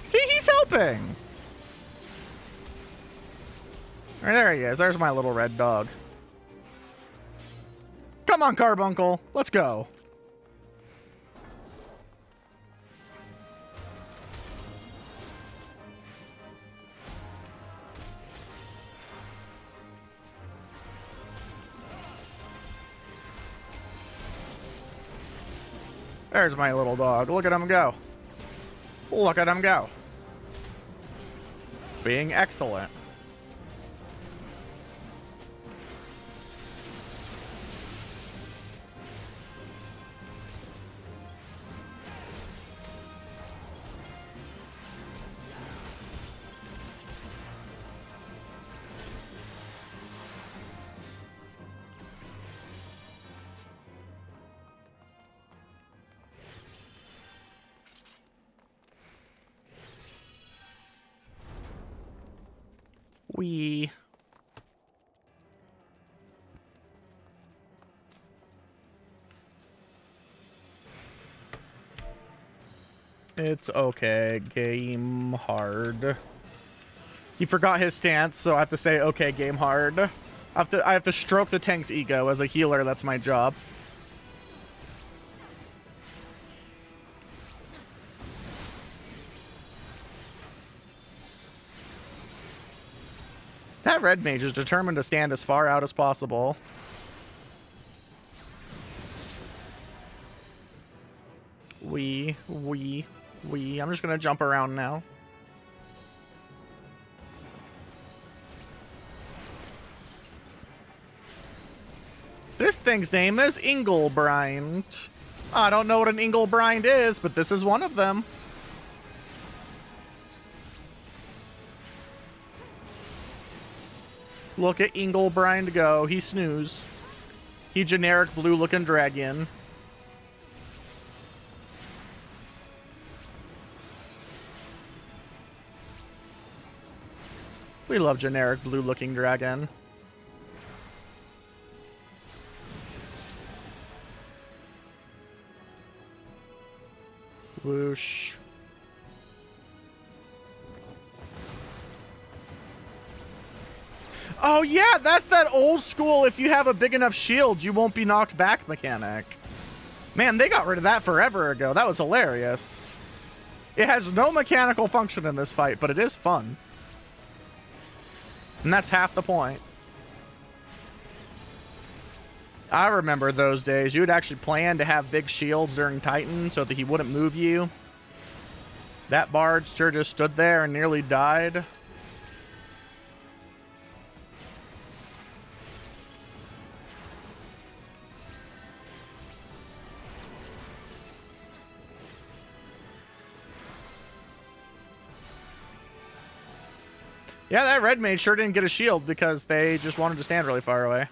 See, he's helping. There he is. There's my little red dog. Come on, Carbuncle. Let's go. There's my little dog. Look at him go. Look at him go. Being excellent. It's okay. Game hard. He forgot his stance, so I have to say, okay, game hard. I have to stroke the tank's ego. As a healer, that's my job. That red mage is determined to stand as far out as possible. I'm just gonna jump around now. This thing's name is Inglebrind. I don't know what an Inglebrind is, but this is one of them. Look at Inglebrind go. He snooze. He generic blue looking dragon. We love generic blue looking dragon. Whoosh. Oh yeah, that's that old school if you have a big enough shield, you won't be knocked back mechanic. Man, they got rid of that forever ago. That was hilarious. It has no mechanical function in this fight, but it is fun. And that's half the point. I remember those days. You would actually plan to have big shields during Titan so that he wouldn't move you. That bard sure just stood there and nearly died. Yeah, that red mage sure didn't get a shield because they just wanted to stand really far away.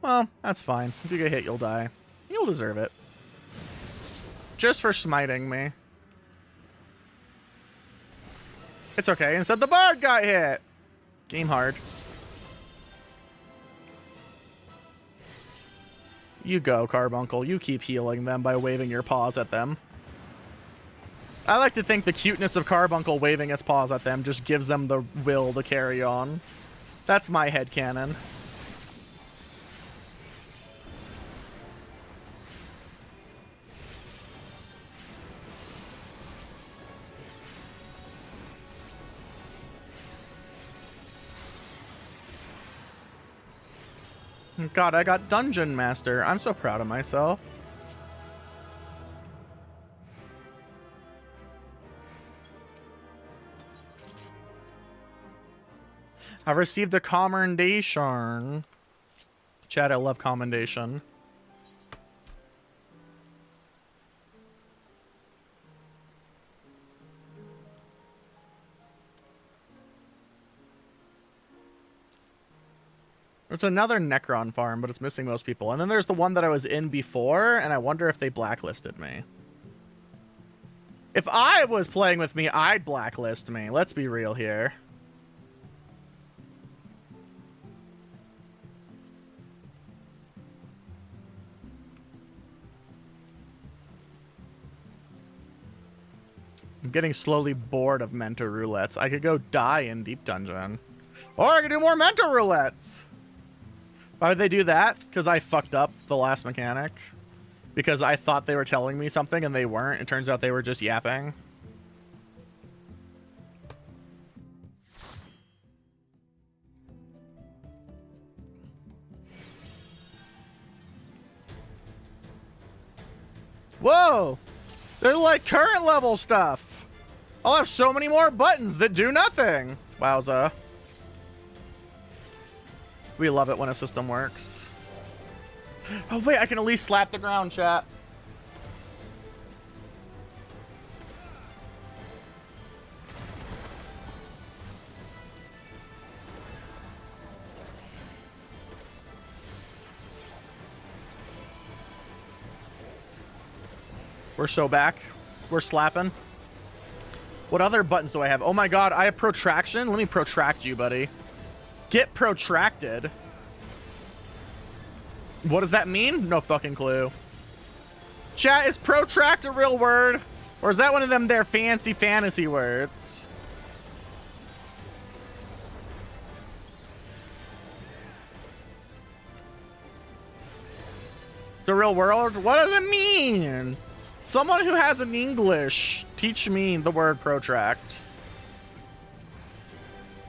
Well, that's fine. If you get hit, you'll die. You'll deserve it. Just for smiting me. It's okay. Instead, the bard got hit. Game hard. You go, Carbuncle. You keep healing them by waving your paws at them. I like to think the cuteness of Carbuncle waving its paws at them just gives them the will to carry on. That's my headcanon. God, I got Dungeon Master. I'm so proud of myself. I received a commendation. Chat, I love commendation. There's another Necron farm, but it's missing most people. And then there's the one that I was in before, and I wonder if they blacklisted me. If I was playing with me, I'd blacklist me. Let's be real here. I'm getting slowly bored of mentor roulettes. I could go die in Deep Dungeon. Or I could do more mentor roulettes. Why would they do that? Because I fucked up the last mechanic. Because I thought they were telling me something and they weren't. It turns out they were just yapping. Whoa! They're like current level stuff. I'll have so many more buttons that do nothing. Wowza. We love it when a system works. Oh wait, I can at least slap the ground, chat. We're so back. We're slapping. What other buttons do I have? Oh my god, I have protraction. Let me protract you, buddy. Get protracted. What does that mean? No fucking clue. Chat, is protract a real word? Or is that one of them their fancy fantasy words? The real world? What does it mean? Someone who has an English, teach me the word protract.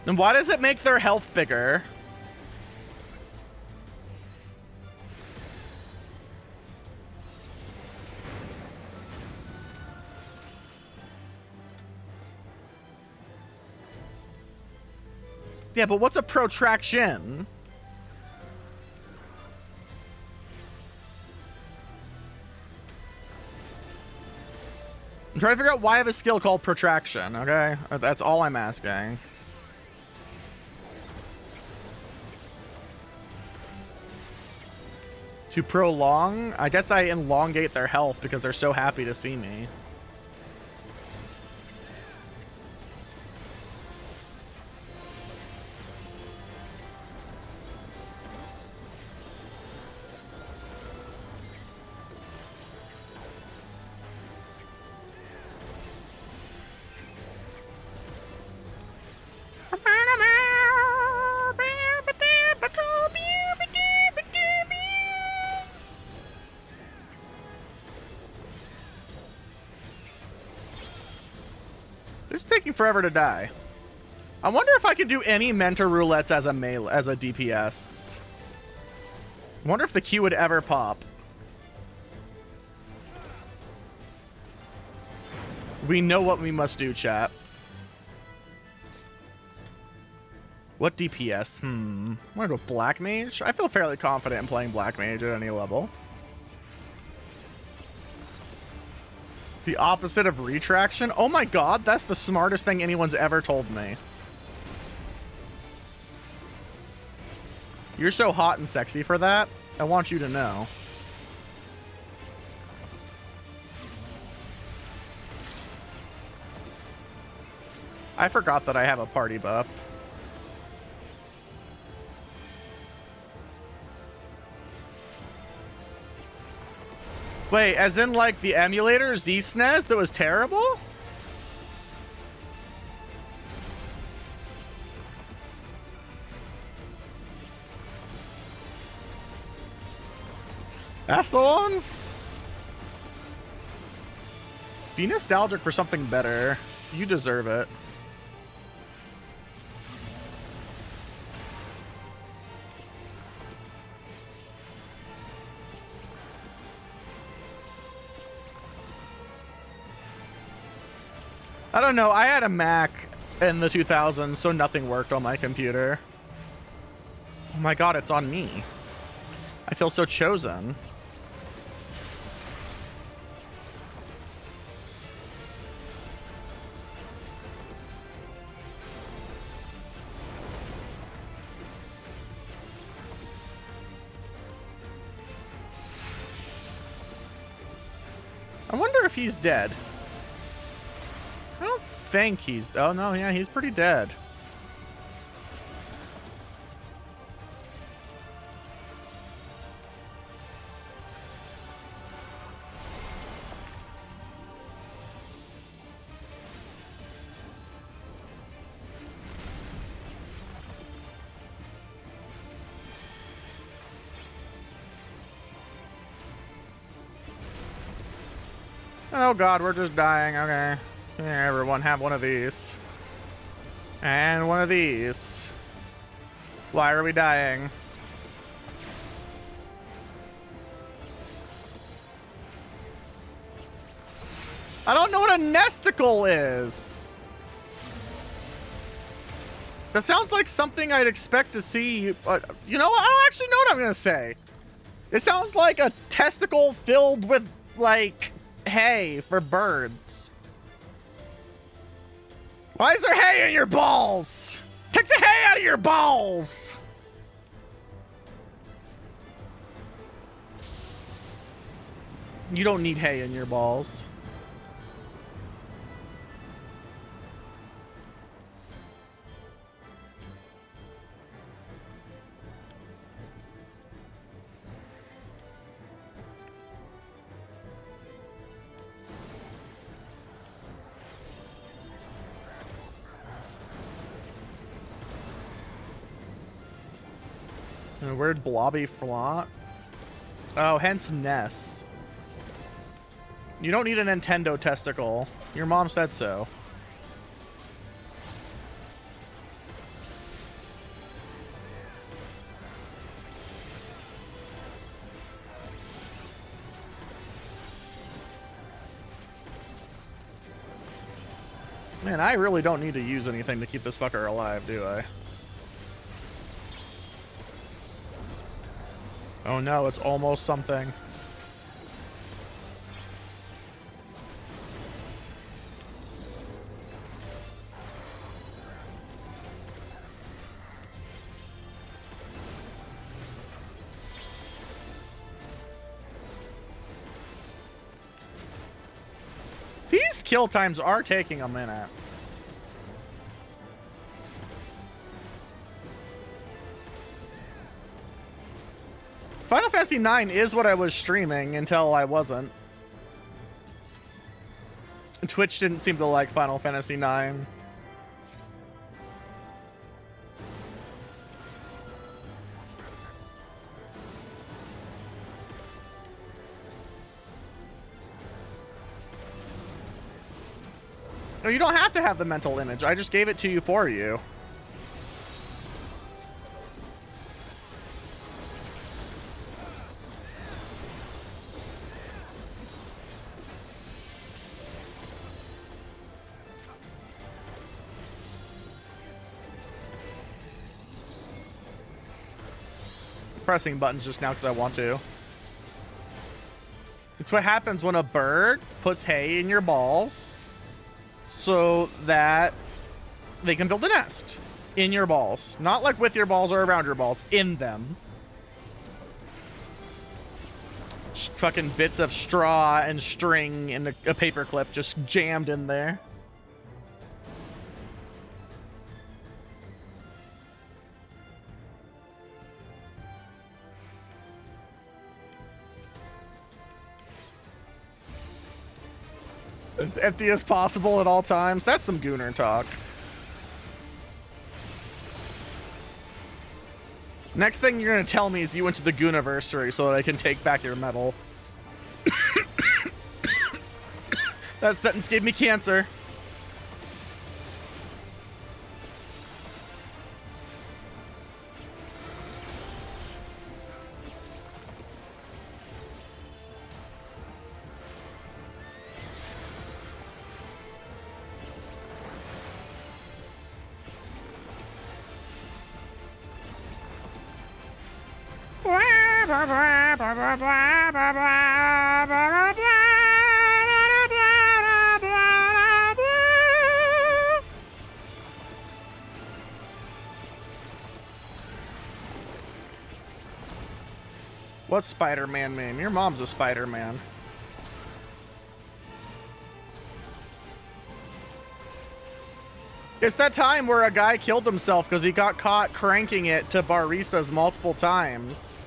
And why does it make their health bigger? Yeah, but what's a protraction? I'm trying to figure out why I have a skill called protraction, okay? That's all I'm asking. To prolong? I guess I elongate their health because they're so happy to see me. This is taking forever to die. I wonder if I could do any mentor roulettes as a melee, as a DPS. I wonder if the Q would ever pop. We know what we must do, chat. What DPS? I'm gonna go Black Mage. I feel fairly confident in playing Black Mage at any level. The opposite of retraction? Oh my god, that's the smartest thing anyone's ever told me. You're so hot and sexy for that. I want you to know. I forgot that I have a party buff. Wait, as in like the emulator Z-SNES that was terrible? That's the one? Be nostalgic for something better. You deserve it. I don't know. I had a Mac in the 2000s, so nothing worked on my computer. Oh my god, it's on me. I feel so chosen. I wonder if he's dead. I don't think he's... Oh, no, yeah, he's pretty dead. Oh god, we're just dying. Okay. Here, everyone, have one of these. And one of these. Why are we dying? I don't know what a nesticle is. That sounds like something I'd expect to see. You know what? I don't actually know what I'm going to say. It sounds like a testicle filled with, like, hay for birds. Why is there hay in your balls? Take the hay out of your balls! You don't need hay in your balls. Where'd Blobby flaunt? Oh, hence Ness. You don't need a Nintendo testicle. Your mom said so. Man, I really don't need to use anything to keep this fucker alive, do I? Oh no, it's almost something. kill times are taking a minute. Final Fantasy IX is what I was streaming until I wasn't. Twitch didn't seem to like Final Fantasy IX. No, you don't have to have the mental image. I just gave it to you for you. Pressing buttons just now because I want to. It's what happens when a bird puts hay in your balls so that they can build a nest in your balls. Not like with your balls or around your balls, in them. Fucking bits of straw and string and a paper clip just jammed in there. As empty as possible at all times. That's some Gooner talk. Next thing you're gonna tell me is you went to the Gooniversary so that I can take back your medal. That sentence gave me cancer. What's Spider-Man mean? Your mom's a Spider-Man. It's that time where a guy killed himself because he got caught cranking it to baristas multiple times.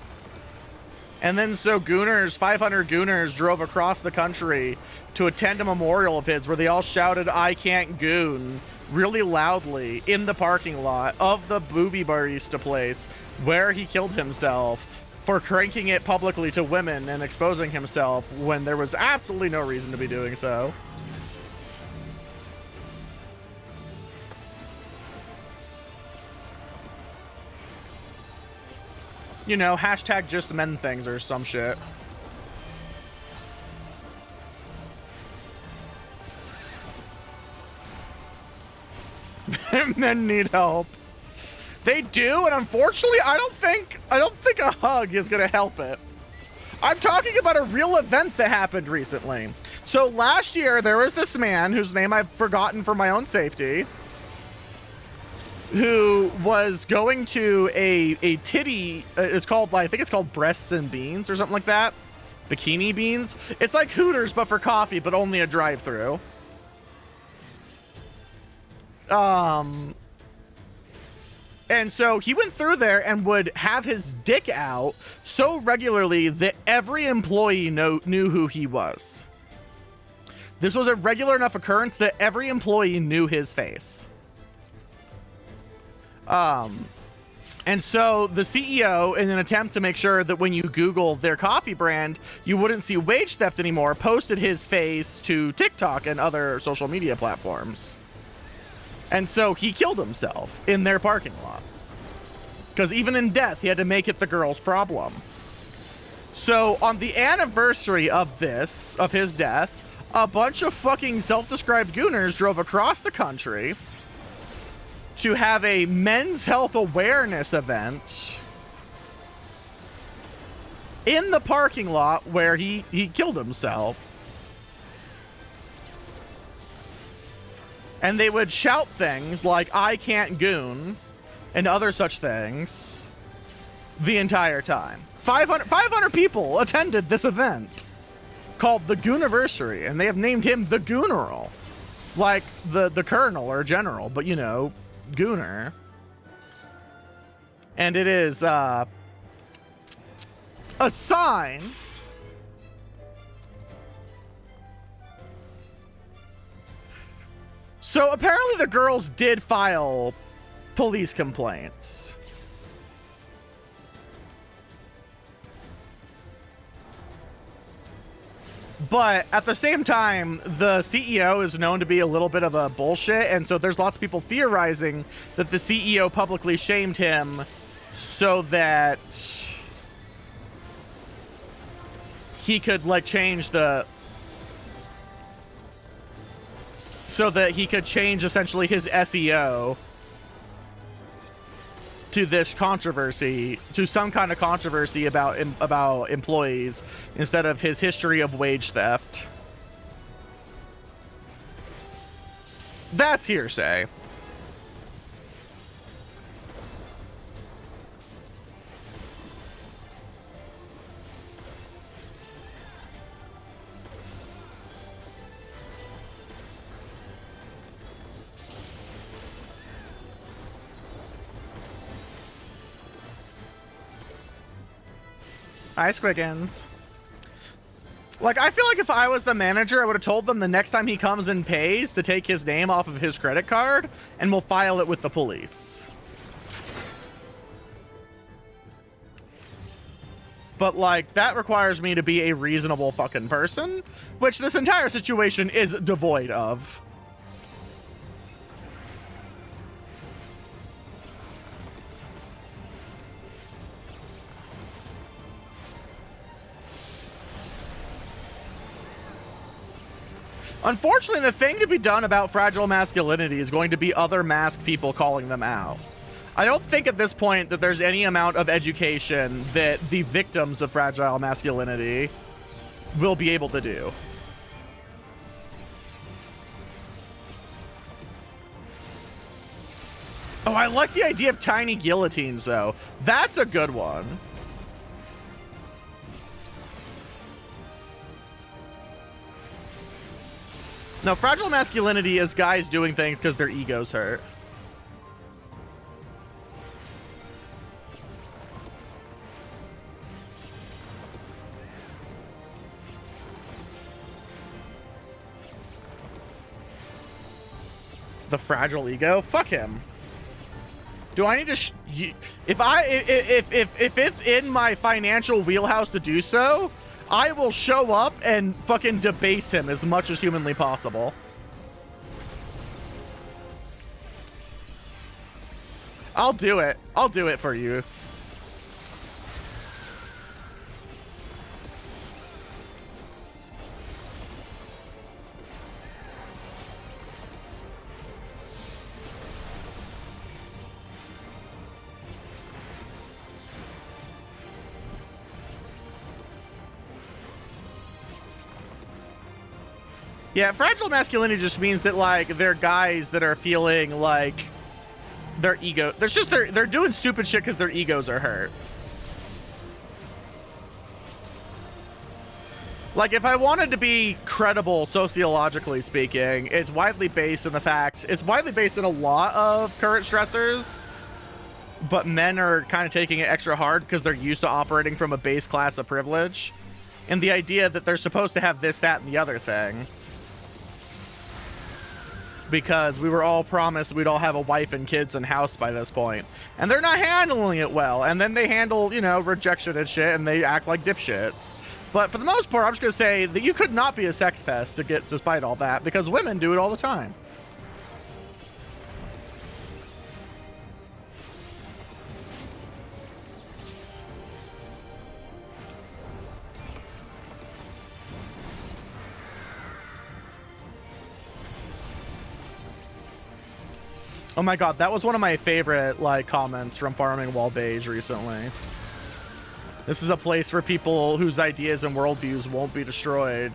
And then so Gooners, 500 Gooners drove across the country to attend a memorial of his where they all shouted, "I can't goon," really loudly in the parking lot of the booby barista place where he killed himself for cranking it publicly to women and exposing himself when there was absolutely no reason to be doing so. You know, hashtag just men things or some shit. Men need help. They do, and unfortunately, I don't think a hug is gonna help it. I'm talking about a real event that happened recently. So last year, there was this man whose name I've forgotten for my own safety, who was going to a titty, it's called, I think it's called Breasts and Beans or something like that. Bikini Beans. It's like Hooters, but for coffee, but only a drive-through. And so he went through there and would have his dick out so regularly that every employee knew who he was. This was a regular enough occurrence that every employee knew his face. And so the CEO, in an attempt to make sure that when you Google their coffee brand, you wouldn't see wage theft anymore, posted his face to TikTok and other social media platforms. And so he killed himself in their parking lot. Because even in death, he had to make it the girl's problem. So on the anniversary of his death, a bunch of fucking self-described gooners drove across the country to have a men's health awareness event in the parking lot where he killed himself. And they would shout things like, "I can't goon," and other such things the entire time. 500 people attended this event. called the Gooniversary, and they have named him the Gooneral, like the colonel or general, but you know, Gooner. And it is a sign so apparently the girls did file police complaints. But at the same time, the CEO is known to be a little bit of a bullshit, and so there's lots of people theorizing that the CEO publicly shamed him so that he could like change the so that he could change essentially his SEO to this controversy, to some kind of controversy about employees instead of his history of wage theft. That's hearsay. Ice Quickens. Like, I feel like if I was the manager, I would have told them the next time he comes and pays to take his name off of his credit card, and we'll file it with the police. But, like, that requires me to be a reasonable fucking person, which this entire situation is devoid of. Unfortunately, the thing to be done about fragile masculinity is going to be other masked people calling them out. I don't think at this point that there's any amount of education that the victims of fragile masculinity will be able to do. Oh, I like the idea of tiny guillotines, though. That's a good one. No, fragile masculinity is guys doing things because their egos hurt. The fragile ego? Fuck him. Do I need to if it's in my financial wheelhouse to do so, I will show up and fucking debase him as much as humanly possible. I'll do it. I'll do it for you. Yeah, fragile masculinity just means that, like, they're guys that are feeling like their ego. There's just they're doing stupid shit because their egos are hurt. Like, if I wanted to be credible sociologically speaking, it's widely based in the fact, it's widely based in a lot of current stressors, but men are kind of taking it extra hard because they're used to operating from a base class of privilege. And the idea that they're supposed to have this, that, and the other thing. Because we were all promised we'd all have a wife and kids and house by this point. And they're not handling it well. And then they handle, you know, rejection and shit, and they act like dipshits. But for the most part, I'm just going to say that you could not be a sex pest to get despite all that, because women do it all the time. Oh my god, that was one of my favorite, like, comments from Farming Wall Beige recently. This is a place for people whose ideas and worldviews won't be destroyed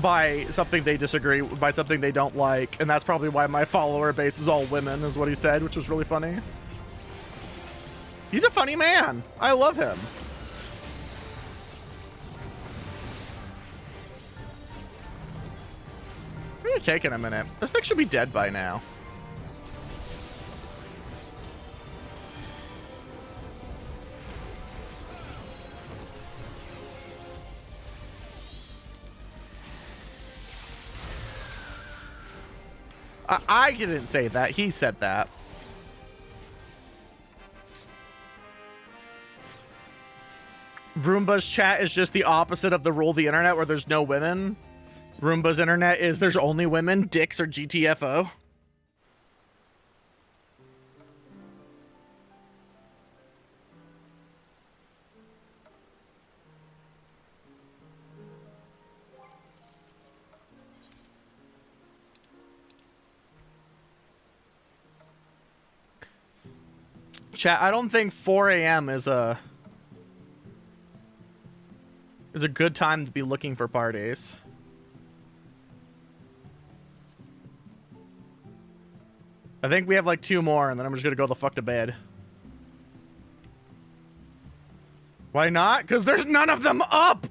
by something they disagree, by something they don't like, and that's probably why my follower base is all women, is what he said, which was really funny. He's a funny man. I love him. only taking a minute. This thing should be dead by now. I didn't say that. He said that. Roomba's chat is just the opposite of the rule of the internet where there's no women. Roomba's internet is there's only women, dicks, or GTFO. Chat, I don't think 4 a.m. is a good time to be looking for parties. I think we have like 2 more, and then I'm just gonna go the fuck to bed. Why not? Because there's none of them up!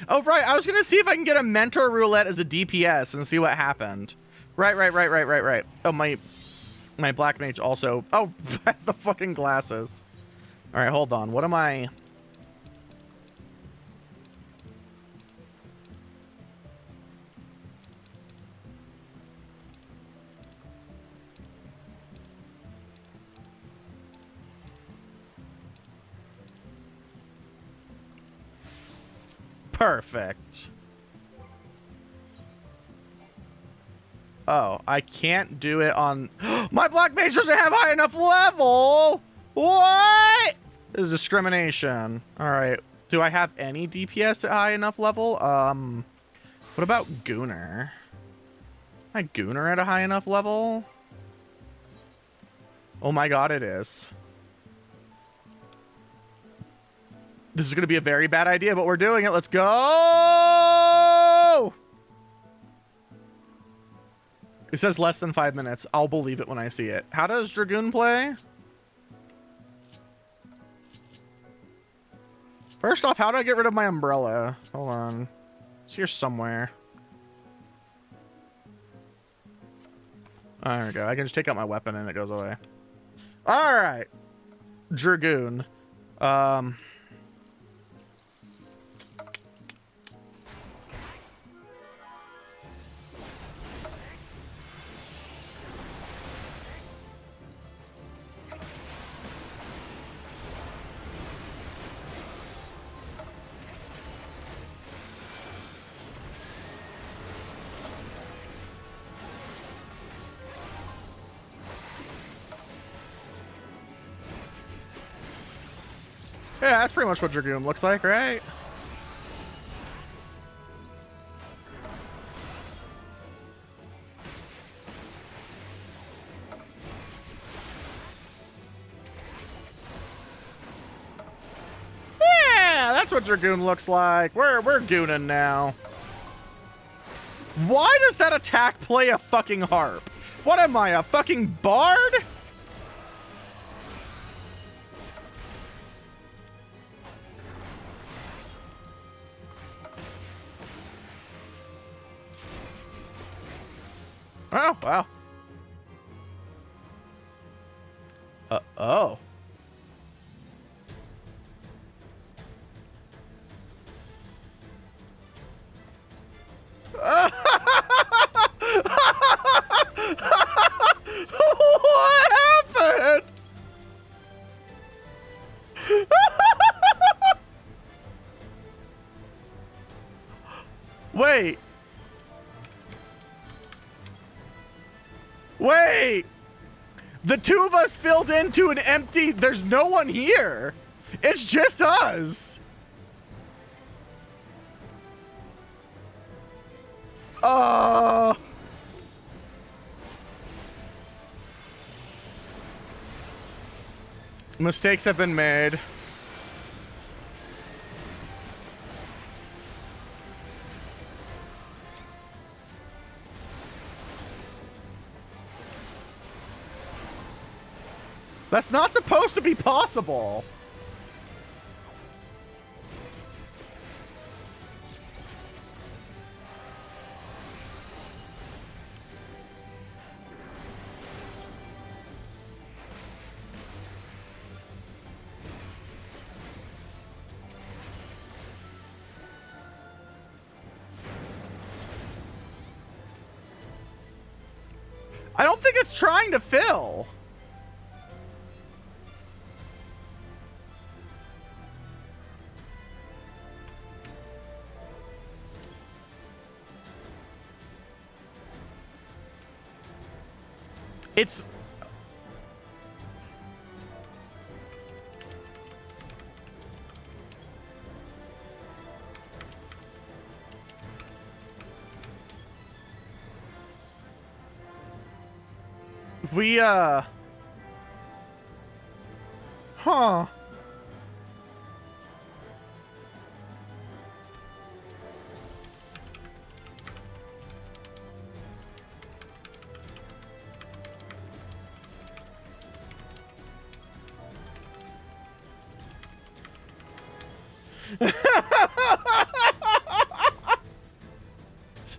Oh, right. I was gonna see if I can get a mentor roulette as a DPS and see what happened. Right. Oh, my black mage also... Oh, that's the fucking glasses. Alright, hold on. What am I... Perfect. Oh, I can't do it on... My black mage doesn't have high enough level! What? This is discrimination. Alright. Do I have any DPS at high enough level? What about Gooner? My Gooner at a high enough level? Oh my god, it is. This is going to be a very bad idea, but we're doing it. Let's go! It says less than 5 minutes. I'll believe it when I see it. How does Dragoon play? First off, how do I get rid of my umbrella? Hold on. It's here somewhere. Oh, there we go. I can just take out my weapon and it goes away. All right. Dragoon. Yeah, that's pretty much what Dragoon looks like, right? Yeah, that's what Dragoon looks like. We're gooning now. Why does that attack play a fucking harp? What am I, a fucking bard? Oh, wow. Oh. What happened? Wait. Wait! The 2 of us filled into an empty... There's no one here! It's just us! Mistakes have been made. That's not supposed to be possible. think it's trying to fill. It's... We, Huh.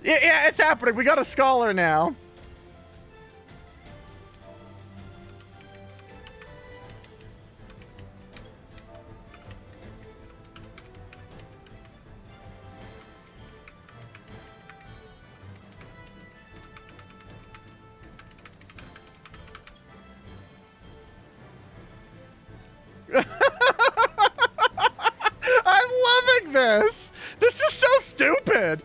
Yeah, it's happening. We got a scholar now. I'm loving this. This is so stupid.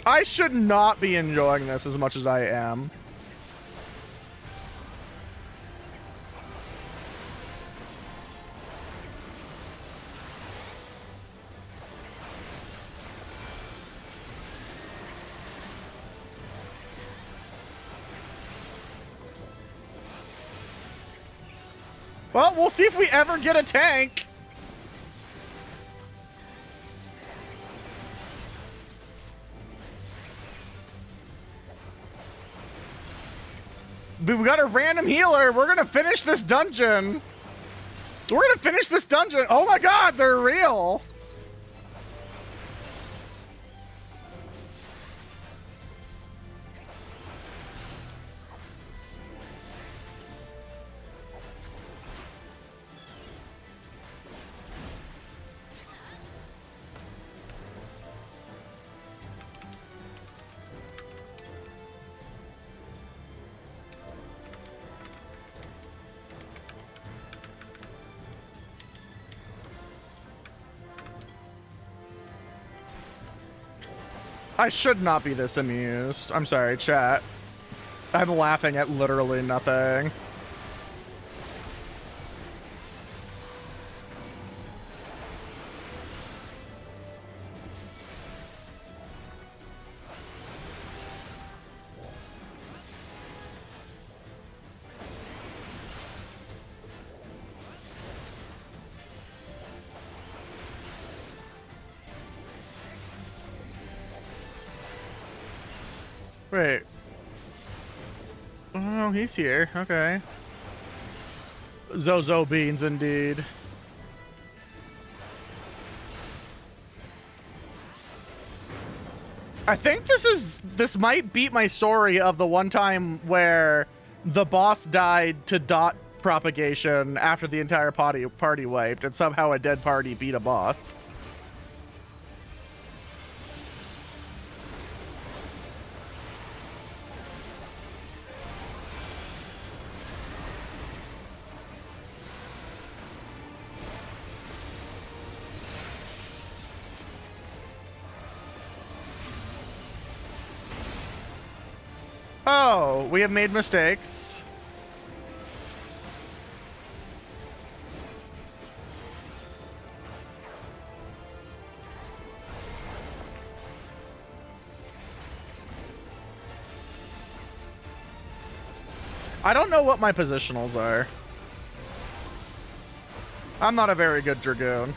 I should not be enjoying this as much as I am. Well, we'll see if we ever get a tank. We got a random healer. We're gonna finish this dungeon. We're gonna finish this dungeon. Oh my god, they're real. I should not be this amused. I'm sorry, chat. I'm laughing at literally nothing. Wait. Oh, he's here. Okay. Zozo beans, indeed. I think this might beat my story of the one time where the boss died to dot propagation after the entire party wiped, and somehow a dead party beat a boss. Oh, we have made mistakes. I don't know what my positionals are. I'm not a very good Dragoon.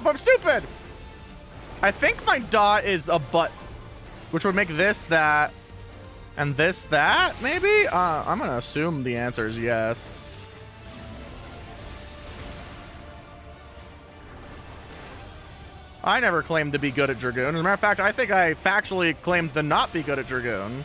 Help, I'm stupid! I think my dot is a butt, which would make this that, and this that, maybe? I'm gonna assume the answer is yes. I never claimed to be good at Dragoon. As a matter of fact, I think I factually claimed to not be good at Dragoon.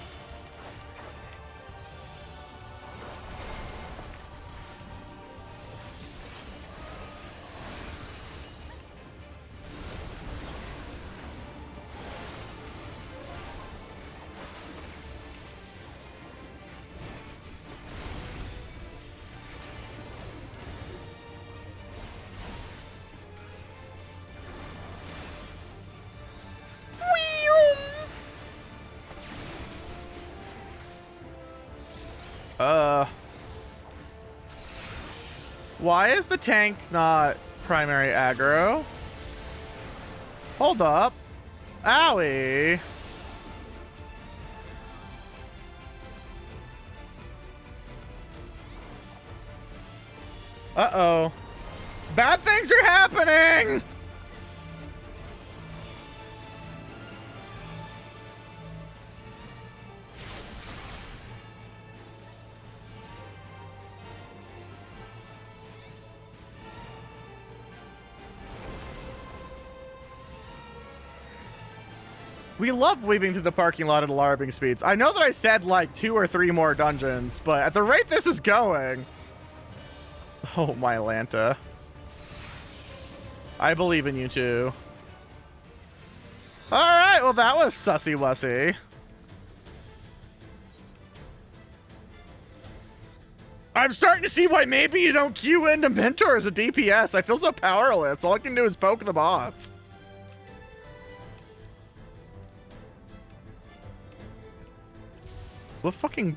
Why is the tank not primary aggro? Hold up. Owie. Uh-oh. Bad things are happening! We love weaving through the parking lot at alarming speeds. I know that I said like 2 or 3 more dungeons, but at the rate this is going... Oh, my Lanta. I believe in you too. Alright, well that was sussy-wussy. I'm starting to see why maybe you don't queue into Mentor as a DPS. I feel so powerless. All I can do is poke the boss. What fucking...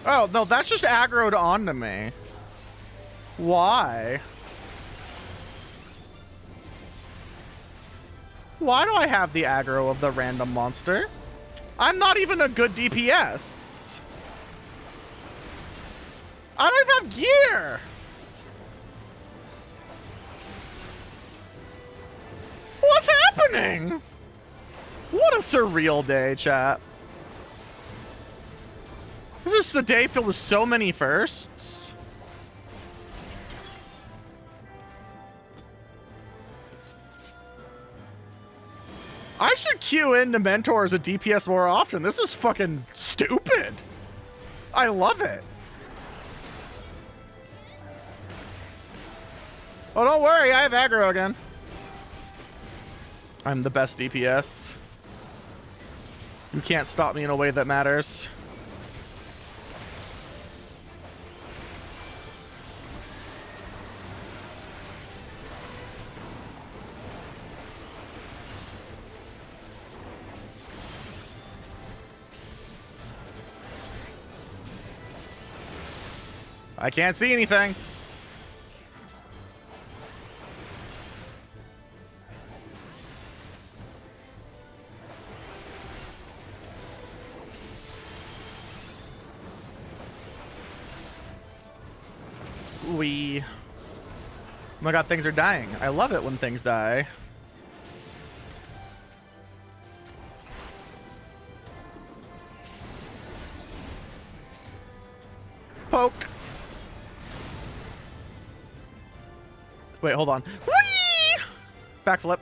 Oh, no, that's just aggroed onto me. Why? Why do I have the aggro of the random monster? I'm not even a good DPS. I don't even have gear. What's happening? What a surreal day, chat. This is the day filled with so many firsts. I should queue into Mentor as a DPS more often. This is fucking stupid. I love it. Oh, don't worry. I have aggro again. I'm the best DPS. You can't stop me in a way that matters. I can't see anything. Oh my god, things are dying. I love it when things die. Poke. Wait, hold on. Whee! Backflip.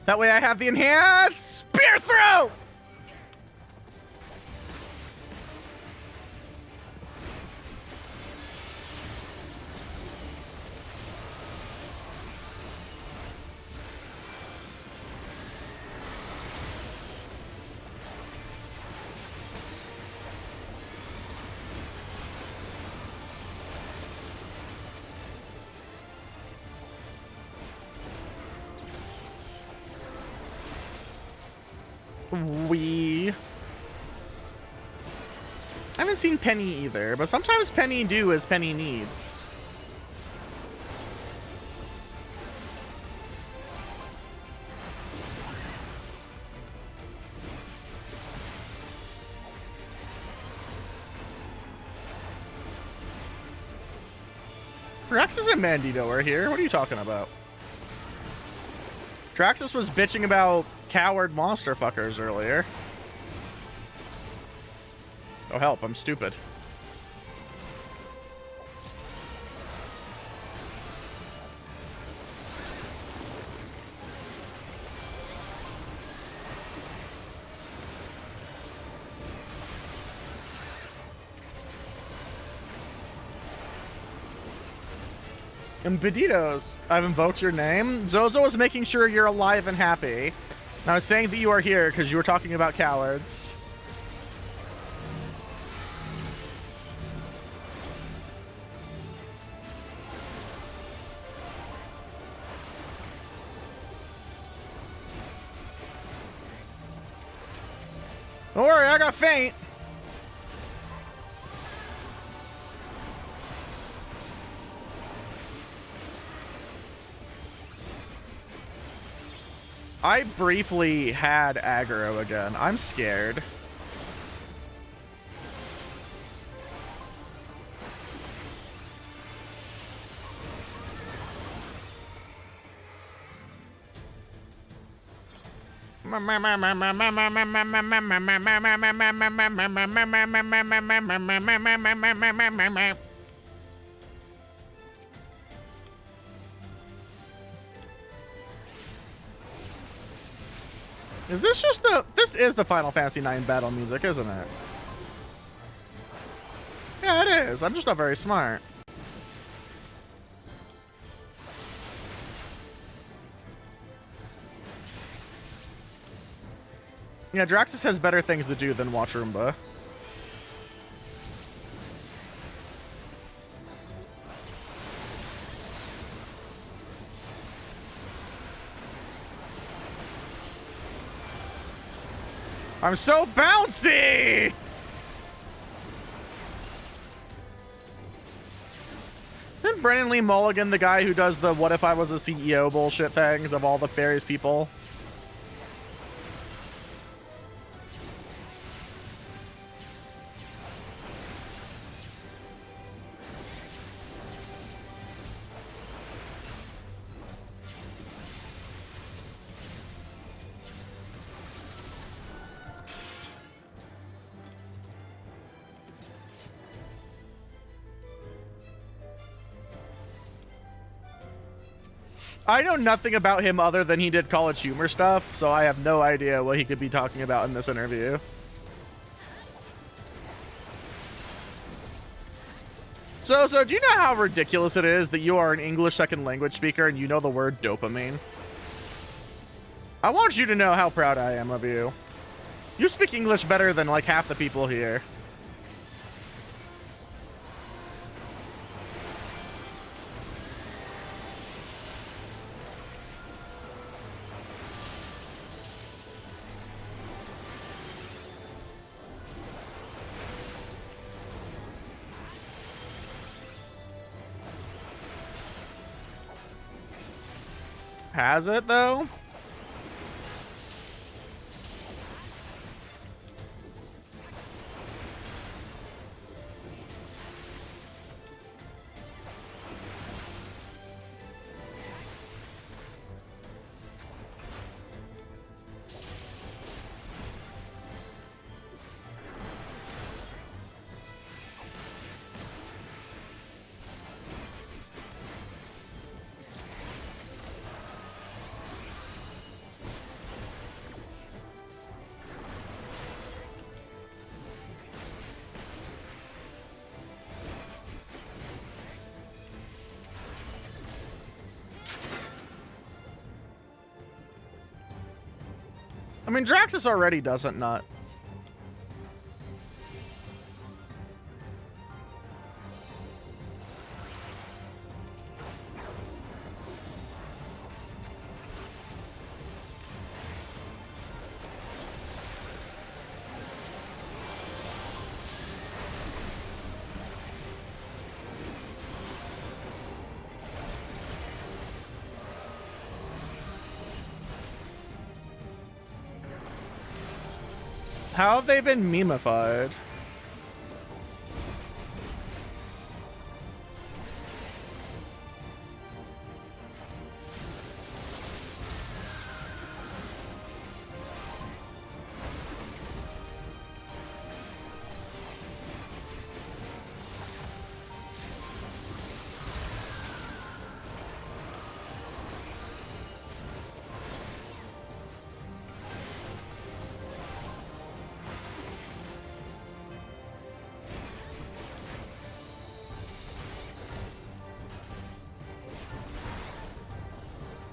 That way I have the enhanced spear throw! I haven't seen Penny either, but sometimes Penny do as Penny needs. Draxus and Mandito are here. What are you talking about? Draxus was bitching about coward monster fuckers earlier. Oh help, I'm stupid. And Beditos, I've invoked your name. Zozo is making sure you're alive and happy. And I was saying that you are here because you were talking about cowards. Don't worry, I got faint. I briefly had aggro again. I'm scared. Is this just the... This is the Final Fantasy IX battle music, isn't it? Yeah, it is. I'm just not very smart. Yeah, Draxus has better things to do than watch Roomba. I'm so bouncy! Isn't Brennan Lee Mulligan the guy who does the what if I was a CEO bullshit things of all the fairies people? I know nothing about him other than he did College Humor stuff, so I have no idea what he could be talking about in this interview. So do you know how ridiculous it is that you are an English second language speaker and you know the word dopamine? I want you to know how proud I am of you. You speak English better than like half the people here. Has it though? I mean, Draxus already doesn't nut. How have they been memeified?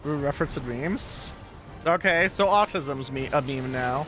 Ooh, reference and memes. Okay, so autism's a meme now.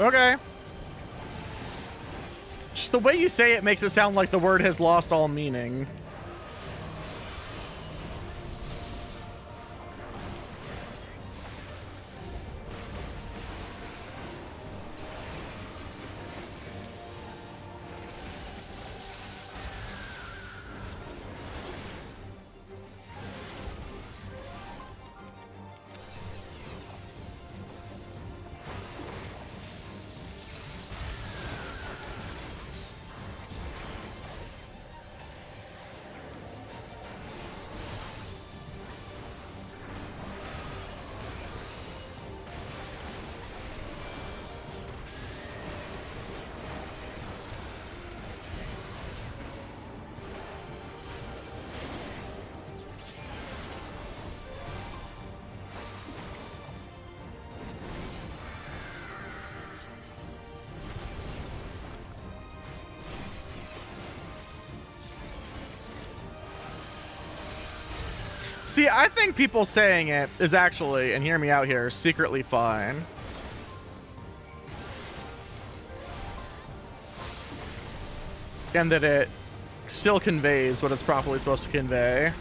Okay. Just the way you say it makes it sound like the word has lost all meaning. See, I think people saying it is actually, and hear me out here, secretly fine. And that it still conveys what it's properly supposed to convey.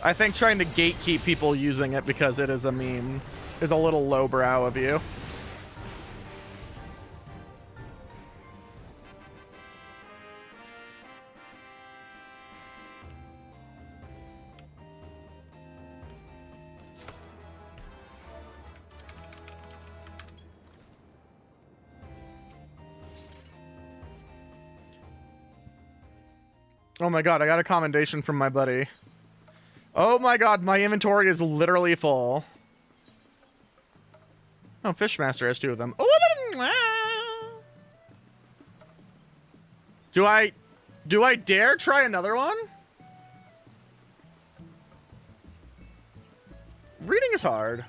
I think trying to gatekeep people using it because it is a meme is a little lowbrow of you. Oh my god, I got a commendation from my buddy. Oh my god, my inventory is literally full. Oh, Fishmaster has 2 of them. Oh, do I dare try another one? Reading is hard.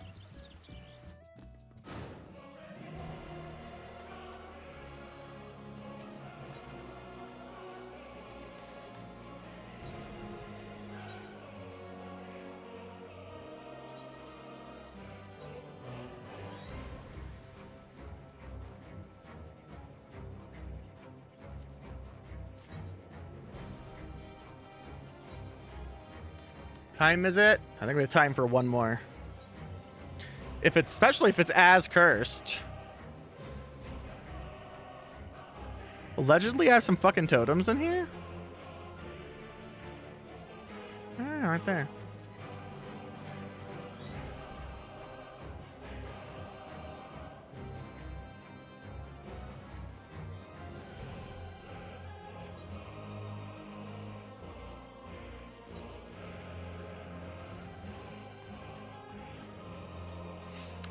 Time is it? I think we have time for one more. Especially if it's as cursed. Allegedly, I have some fucking totems in here. Ah, right there.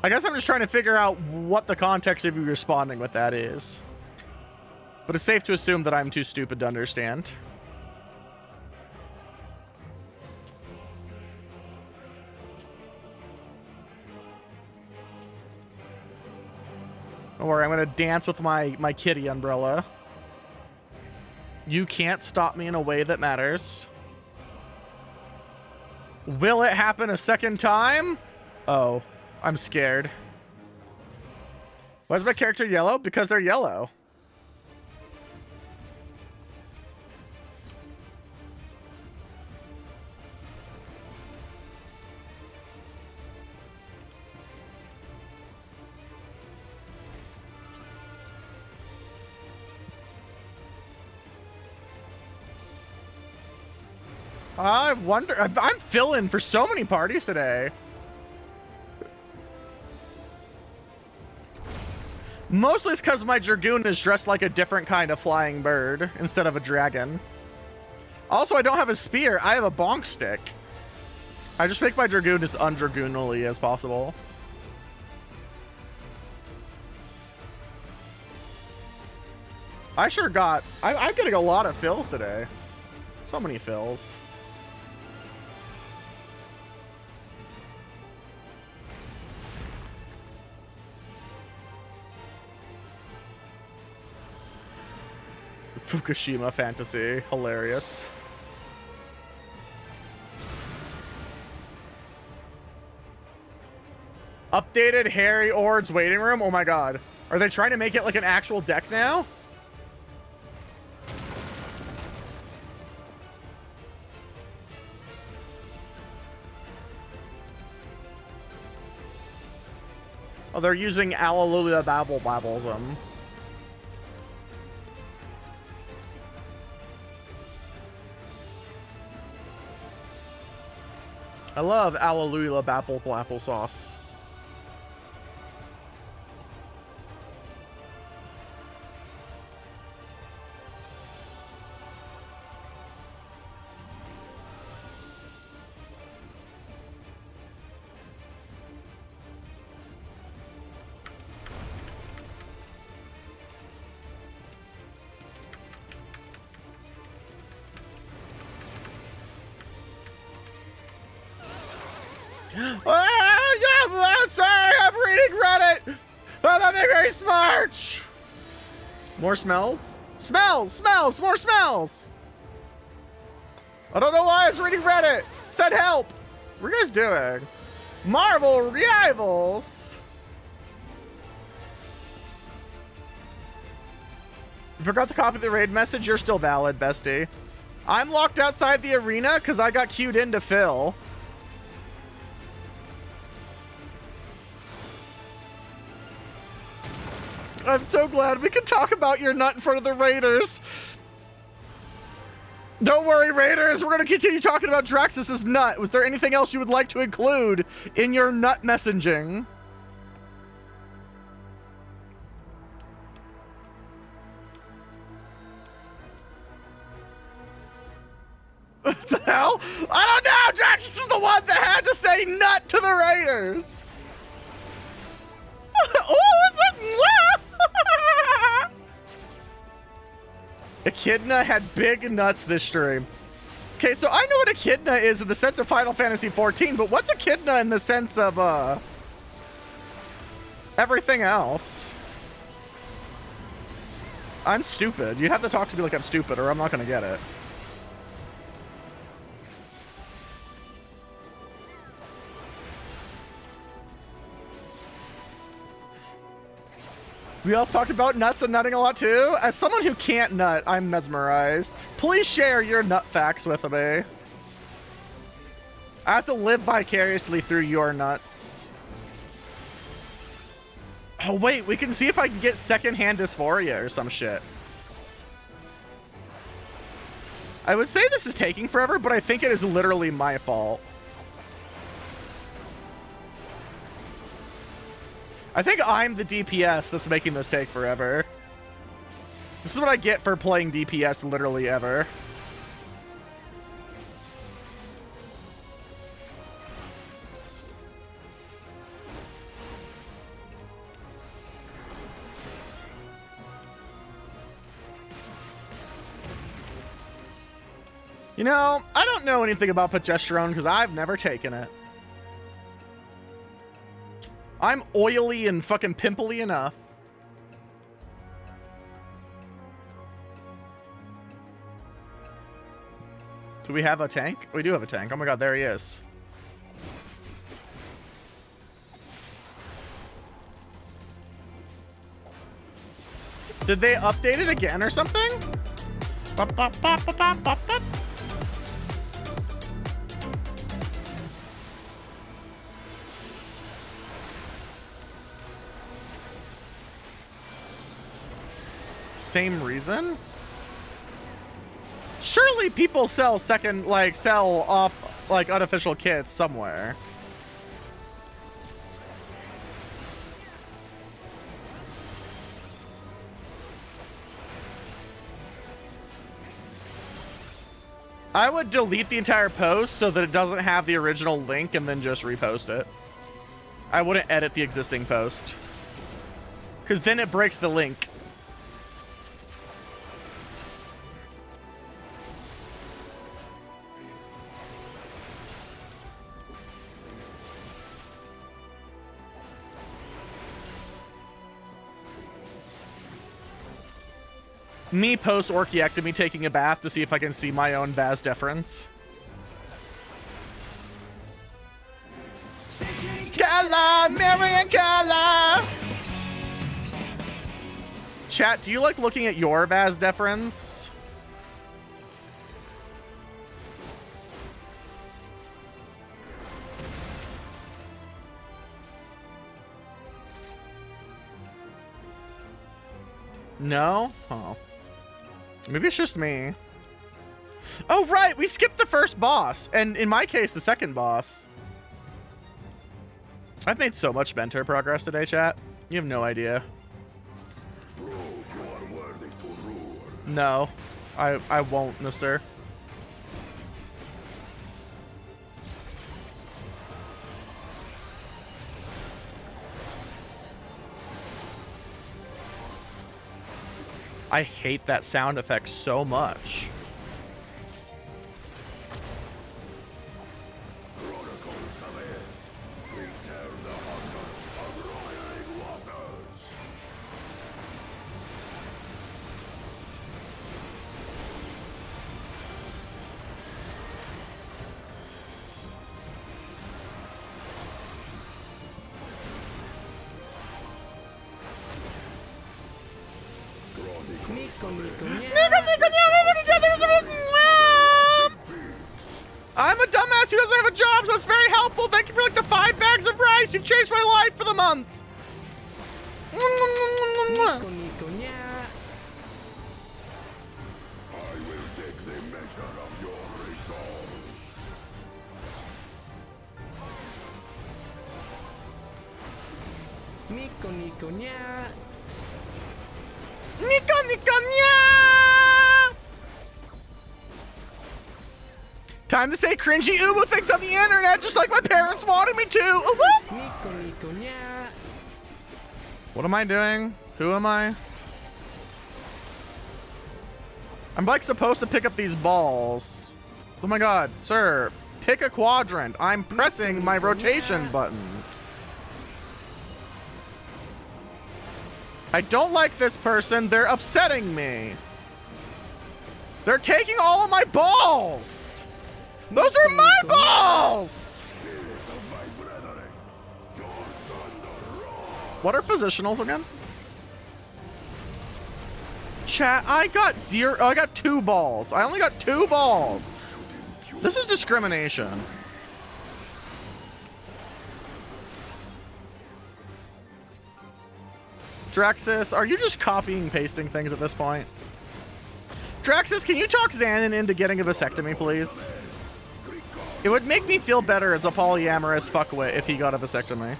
I guess I'm just trying to figure out what the context of you responding with that is. But it's safe to assume that I'm too stupid to understand. Don't worry, I'm gonna dance with my kitty umbrella. You can't stop me in a way that matters. Will it happen a second time? Oh, I'm scared. Why is my character yellow? Because they're yellow. I wonder. I'm filling for so many parties today. Mostly it's because my Dragoon is dressed like a different kind of flying bird instead of a dragon. Also, I don't have a spear. I have a bonk stick. I just make my Dragoon as undragoonally as possible. I sure got... I'm getting a lot of fills today. So many fills. Fukushima fantasy. Hilarious. Updated Harry Ord's waiting room? Oh my god. Are they trying to make it like an actual deck now? Oh, they're using Alleluia Babble Babblesm. I love Alleluia Babble Applesauce. I'm sorry, I'm reading Reddit. I'm not very smart. More smells? Smells, more smells. I don't know why I was reading Reddit. Said help. What are you guys doing? Marvel Rivals. You forgot to copy the raid message. You're still valid, bestie. I'm locked outside the arena because I got queued in to fill. I'm so glad we can talk about your nut in front of the Raiders. Don't worry, Raiders. We're going to continue talking about Draxus's nut. Was there anything else you would like to include in your nut messaging? What the hell? I don't know. Draxus is the one that had to say nut to the Raiders. Oh, is it? Echidna had big nuts this stream. Okay, so I know what Echidna is in the sense of Final Fantasy XIV, but what's Echidna in the sense of everything else? I'm stupid. You have to talk to me like I'm stupid or I'm not gonna get it. We also talked about nuts and nutting a lot too. As someone who can't nut, I'm mesmerized. Please share your nut facts with me. I have to live vicariously through your nuts. Oh wait, we can see if I can get secondhand dysphoria or some shit. I would say this is taking forever, but I think it is literally my fault. I think I'm the DPS that's making this take forever. This is what I get for playing DPS literally ever. You know, I don't know anything about progesterone because I've never taken it. I'm oily and fucking pimply enough. Do we have a tank? We do have a tank. Oh my god, there he is. Did they update it again or something? Bop, bop, bop, bop, bop, bop, bop. Same reason? Surely people sell sell off like unofficial kits somewhere. I would delete the entire post so that it doesn't have the original link and then just repost it. I wouldn't edit the existing post, because then it breaks the link. Me post orchiectomy taking a bath to see if I can see my own vas deferens. Color, Marion color. Chat, do you like looking at your vas deferens? No? Oh. Maybe it's just me. Oh, right! We skipped the first boss. And in my case, the second boss. I've made so much mentor progress today, chat. You have no idea. Prove you are worthy to rule. No. I won't, mister. I hate that sound effect so much. Chronicles of it. Return the hunger of roiling waters. I'm a dumbass who doesn't have a job, so it's very helpful. Thank you for like the 5 bags of rice. You've changed my life for the month. I will take the measure of your resolve. Nico, Nico, nya. Nico, Nico, nya! Time to say cringy ubu things on the internet, just like my parents wanted me to. Ubu. Nico, Nico, nya. What am I doing? Who am I? I'm like supposed to pick up these balls. Oh my god, sir, pick a quadrant. I'm pressing my rotation buttons. I don't like this person. They're upsetting me. They're taking all of my balls. Those are my balls. What are positionals again? Chat, I got 0. I got 2 balls. I only got 2 balls. This is discrimination. Draxus, are you just copying and pasting things at this point? Draxus, can you talk Xanon into getting a vasectomy, please? It would make me feel better as a polyamorous fuckwit if he got a vasectomy.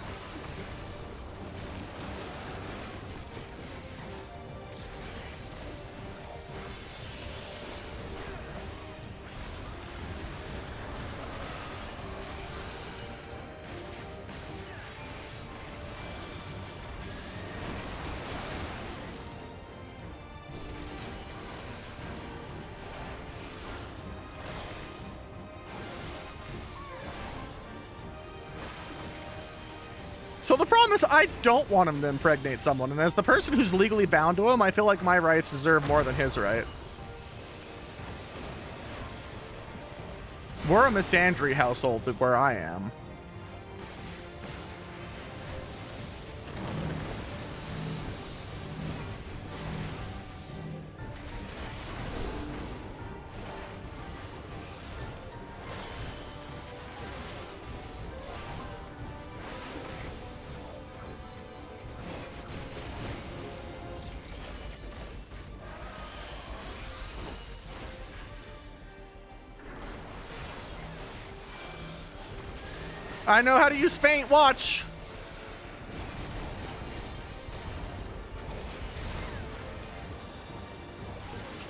So the problem is I don't want him to impregnate someone, and as the person who's legally bound to him, I feel like my rights deserve more than his rights. We're a misandry household where I am. I know how to use feint, watch!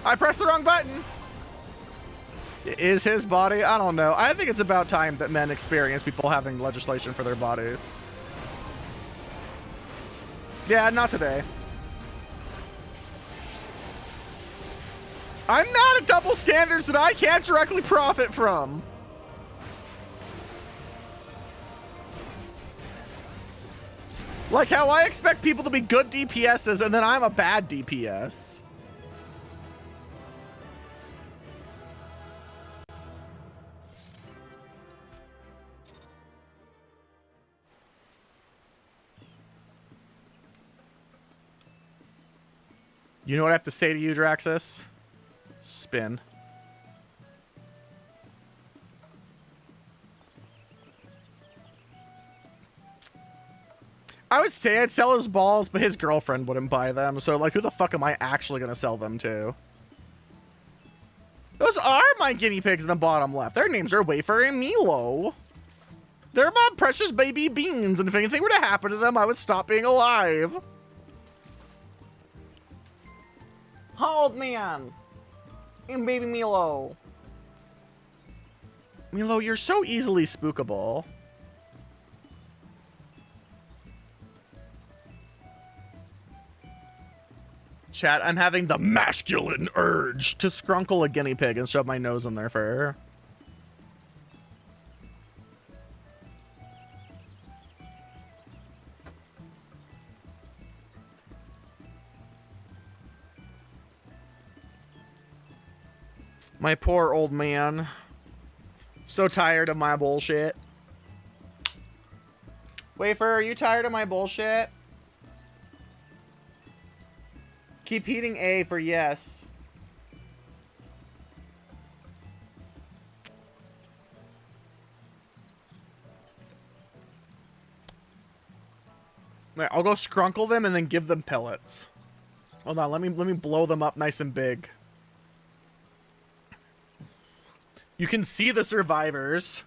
I pressed the wrong button! Is his body? I don't know. I think it's about time that men experience people having legislation for their bodies. Yeah, not today. I'm mad at double standards that I can't directly profit from. Like how I expect people to be good DPSs and then I'm a bad DPS. You know what I have to say to you, Draxus? Spin. I would say I'd sell his balls, but his girlfriend wouldn't buy them. So, like, who the fuck am I actually going to sell them to? Those are my guinea pigs in the bottom left. Their names are Wafer and Milo. They're my precious baby beans, and if anything were to happen to them, I would stop being alive. Hold man. And baby Milo. Milo, you're so easily spookable. Chat, I'm having the masculine urge to scrunkle a guinea pig and shove my nose in their fur. My poor old man. So tired of my bullshit. Wafer, are you tired of my bullshit? Keep hitting A for yes. Right, I'll go scrunkle them and then give them pellets. Hold on, let me blow them up nice and big. You can see the survivors.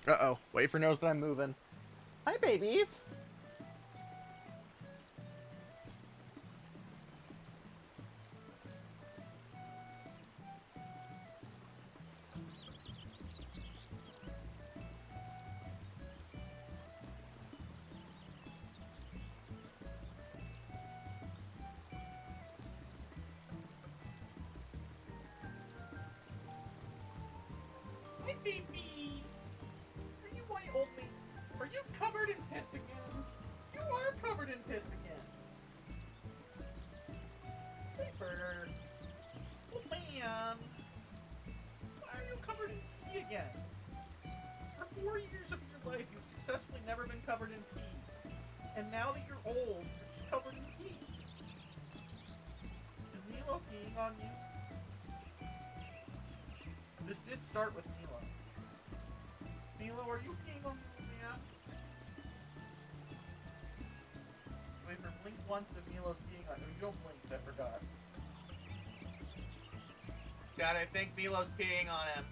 Uh-oh. Wafer knows that I'm moving. Hi, babies. Baby! Are you my old man? Are you covered in piss again? You are covered in piss again. Paper. Old man. Why are you covered in pee again? For 4 years of your life, you've successfully never been covered in pee. And now that you're old, you're just covered in pee. Is Milo peeing on you? This did start with Milo. Milo, are you peeing on me, man? Wait for blink once if Milo's peeing on you. You don't blink, I forgot. Dad, I think Milo's peeing on him.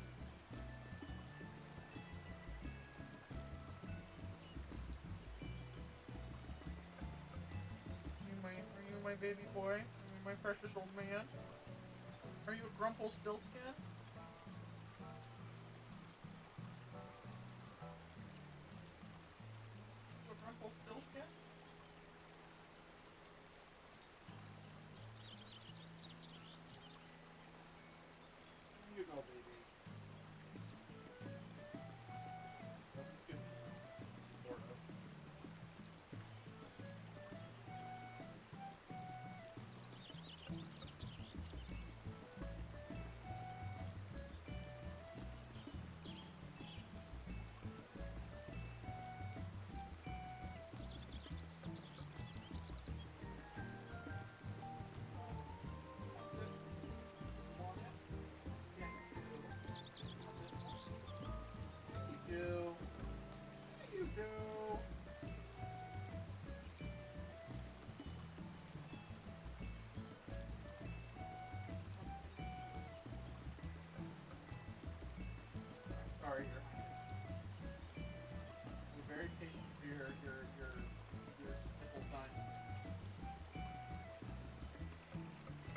Are you my baby boy? Are you my precious old man? Are you a Grumple Stillskin?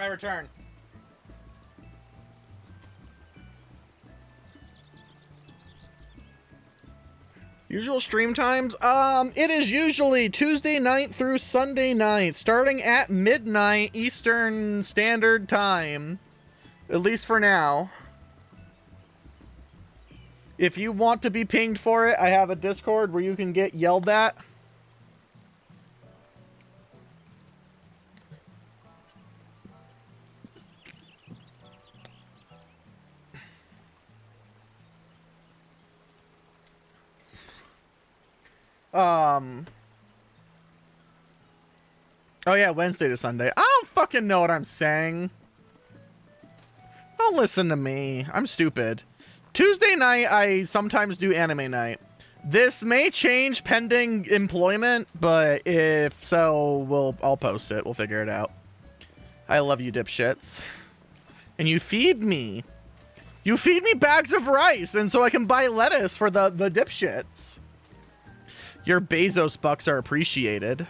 I return. Usual stream times? It is usually Tuesday night through Sunday night, starting at midnight Eastern Standard Time. At least for now. If you want to be pinged for it, I have a Discord where you can get yelled at. Oh yeah, Wednesday to Sunday. I don't fucking know what I'm saying. Don't listen to me. I'm stupid. Tuesday night, I sometimes do anime night. This may change pending employment, but if so, I'll post it. We'll figure it out. I love you, dipshits. And you feed me. You feed me bags of rice, and so I can buy lettuce for the dipshits. Your Bezos bucks are appreciated.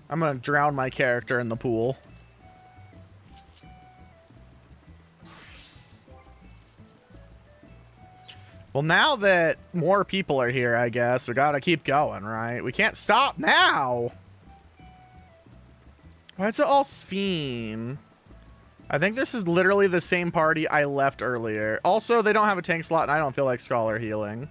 I'm gonna drown my character in the pool. Well, now that more people are here, I guess we gotta keep going, right? We can't stop now. Why is it all Sphene? I think this is literally the same party I left earlier. Also, they don't have a tank slot, and I don't feel like Scholar healing.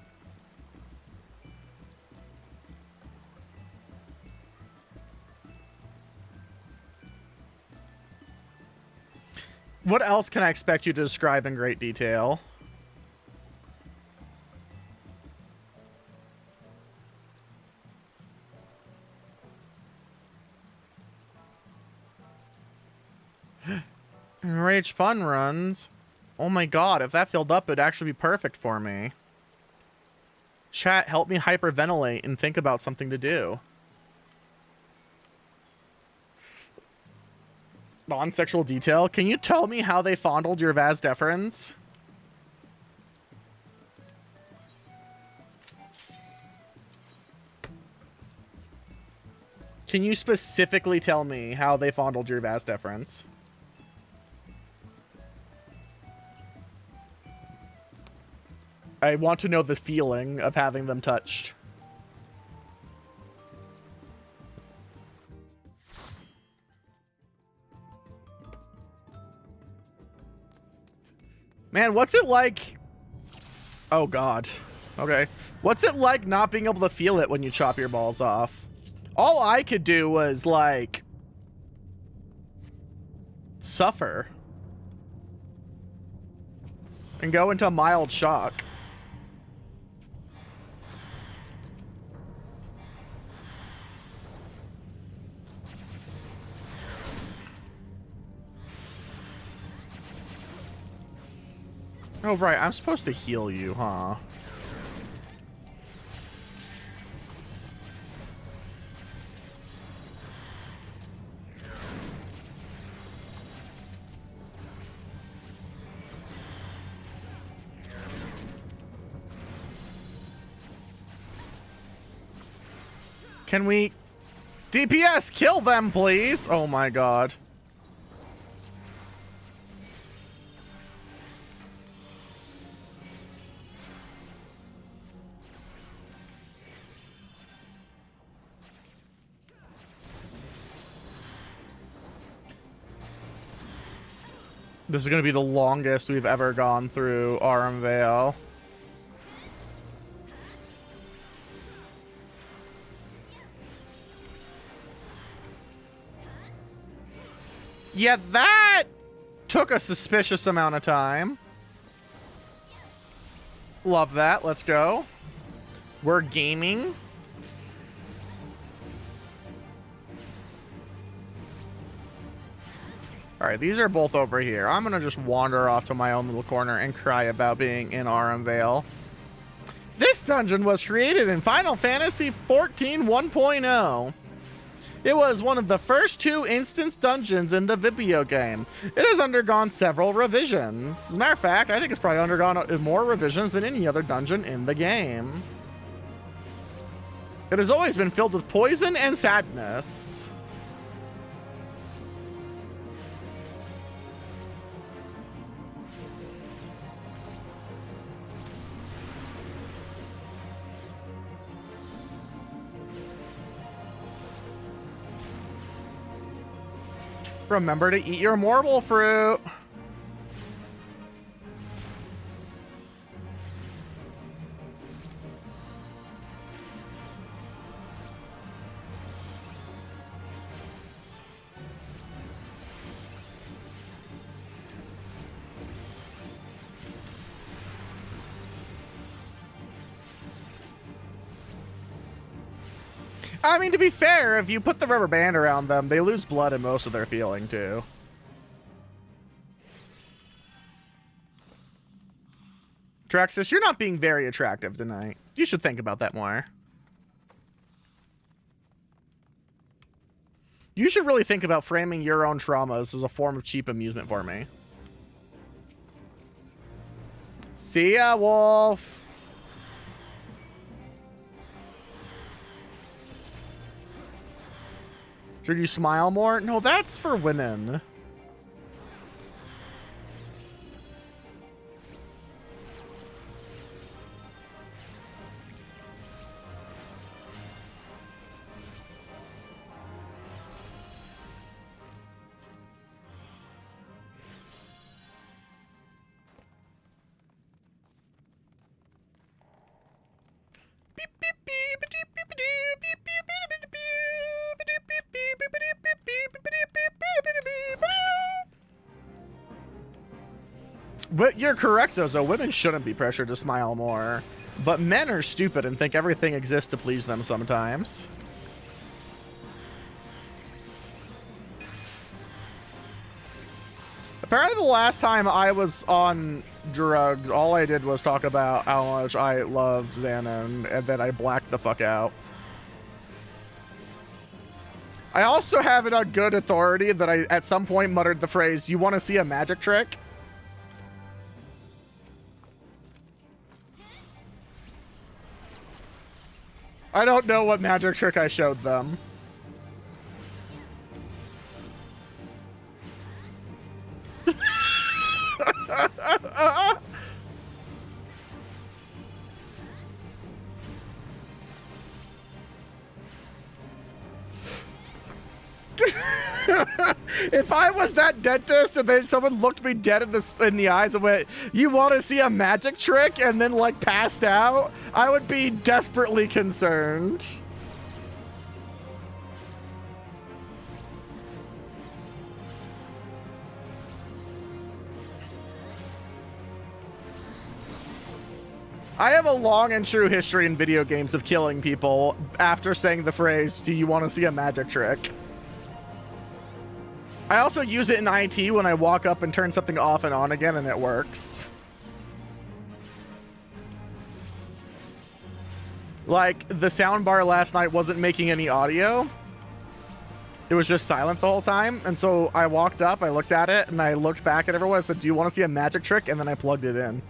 What else can I expect you to describe in great detail? Rage fun runs. Oh my god, if that filled up, it'd actually be perfect for me. Chat, help me hyperventilate and think about something to do. Non-sexual detail. Can you tell me how they fondled your vas deferens? Can you specifically tell me how they fondled your vas deferens? I want to know the feeling of having them touched. Man, what's it like? Oh, God. Okay. What's it like not being able to feel it when you chop your balls off? All I could do was, like, suffer. And go into mild shock. Oh, right. I'm supposed to heal you, huh? Can we... DPS, kill them, please! Oh my god. This is going to be the longest we've ever gone through Aurum Vale. Yeah, that took a suspicious amount of time. Love that. Let's go. We're gaming. Alright, these are both over here. I'm gonna just wander off to my own little corner and cry about being in Aurum Vale. This dungeon was created in Final Fantasy XIV 1.0. It was one of the first 2 instance dungeons in the video game. It has undergone several revisions. As a matter of fact, I think it's probably undergone more revisions than any other dungeon in the game. It has always been filled with poison and sadness. Remember to eat your marble fruit. I mean, to be fair, if you put the rubber band around them, they lose blood and most of their feeling, too. Traxxas, you're not being very attractive tonight. You should think about that more. You should really think about framing your own traumas as a form of cheap amusement for me. See ya, Wolf. Should you smile more? No, that's for women. But you're correct, Zozo. Women shouldn't be pressured to smile more. But men are stupid and think everything exists to please them sometimes. Apparently the last time I was on drugs, all I did was talk about how much I loved Xanon, and then I blacked the fuck out. I also have it on good authority that I, at some point, muttered the phrase, "You want to see a magic trick?" I don't know what magic trick I showed them. If I was that dentist and then someone looked me dead in the eyes and went, "You want to see a magic trick?" and then like passed out, I would be desperately concerned. I have a long and true history in video games of killing people after saying the phrase, "Do you want to see a magic trick?" I also use it in IT when I walk up and turn something off and on again, and it works. Like, the soundbar last night wasn't making any audio. It was just silent the whole time. And so I walked up, I looked at it, and I looked back at everyone and said, "Do you want to see a magic trick?" And then I plugged it in.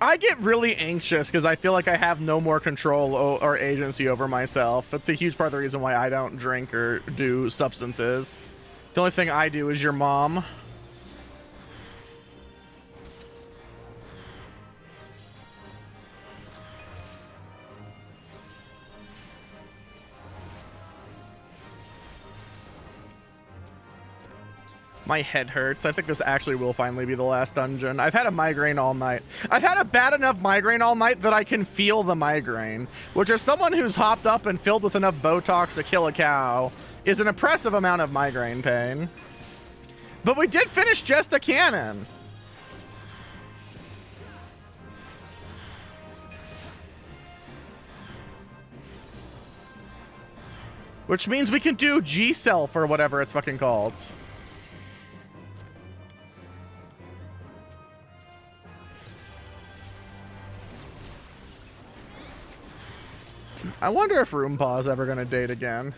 I get really anxious because I feel like I have no more control or agency over myself. That's a huge part of the reason why I don't drink or do substances. The only thing I do is your mom. My head hurts. I think this actually will finally be the last dungeon. I've had a migraine all night. I've had a bad enough migraine all night that I can feel the migraine, which is someone who's hopped up and filled with enough Botox to kill a cow is an oppressive amount of migraine pain. But we did finish Jesta Cannon. Which means we can do G-Self or whatever it's fucking called. I wonder if Roompa's ever gonna date again.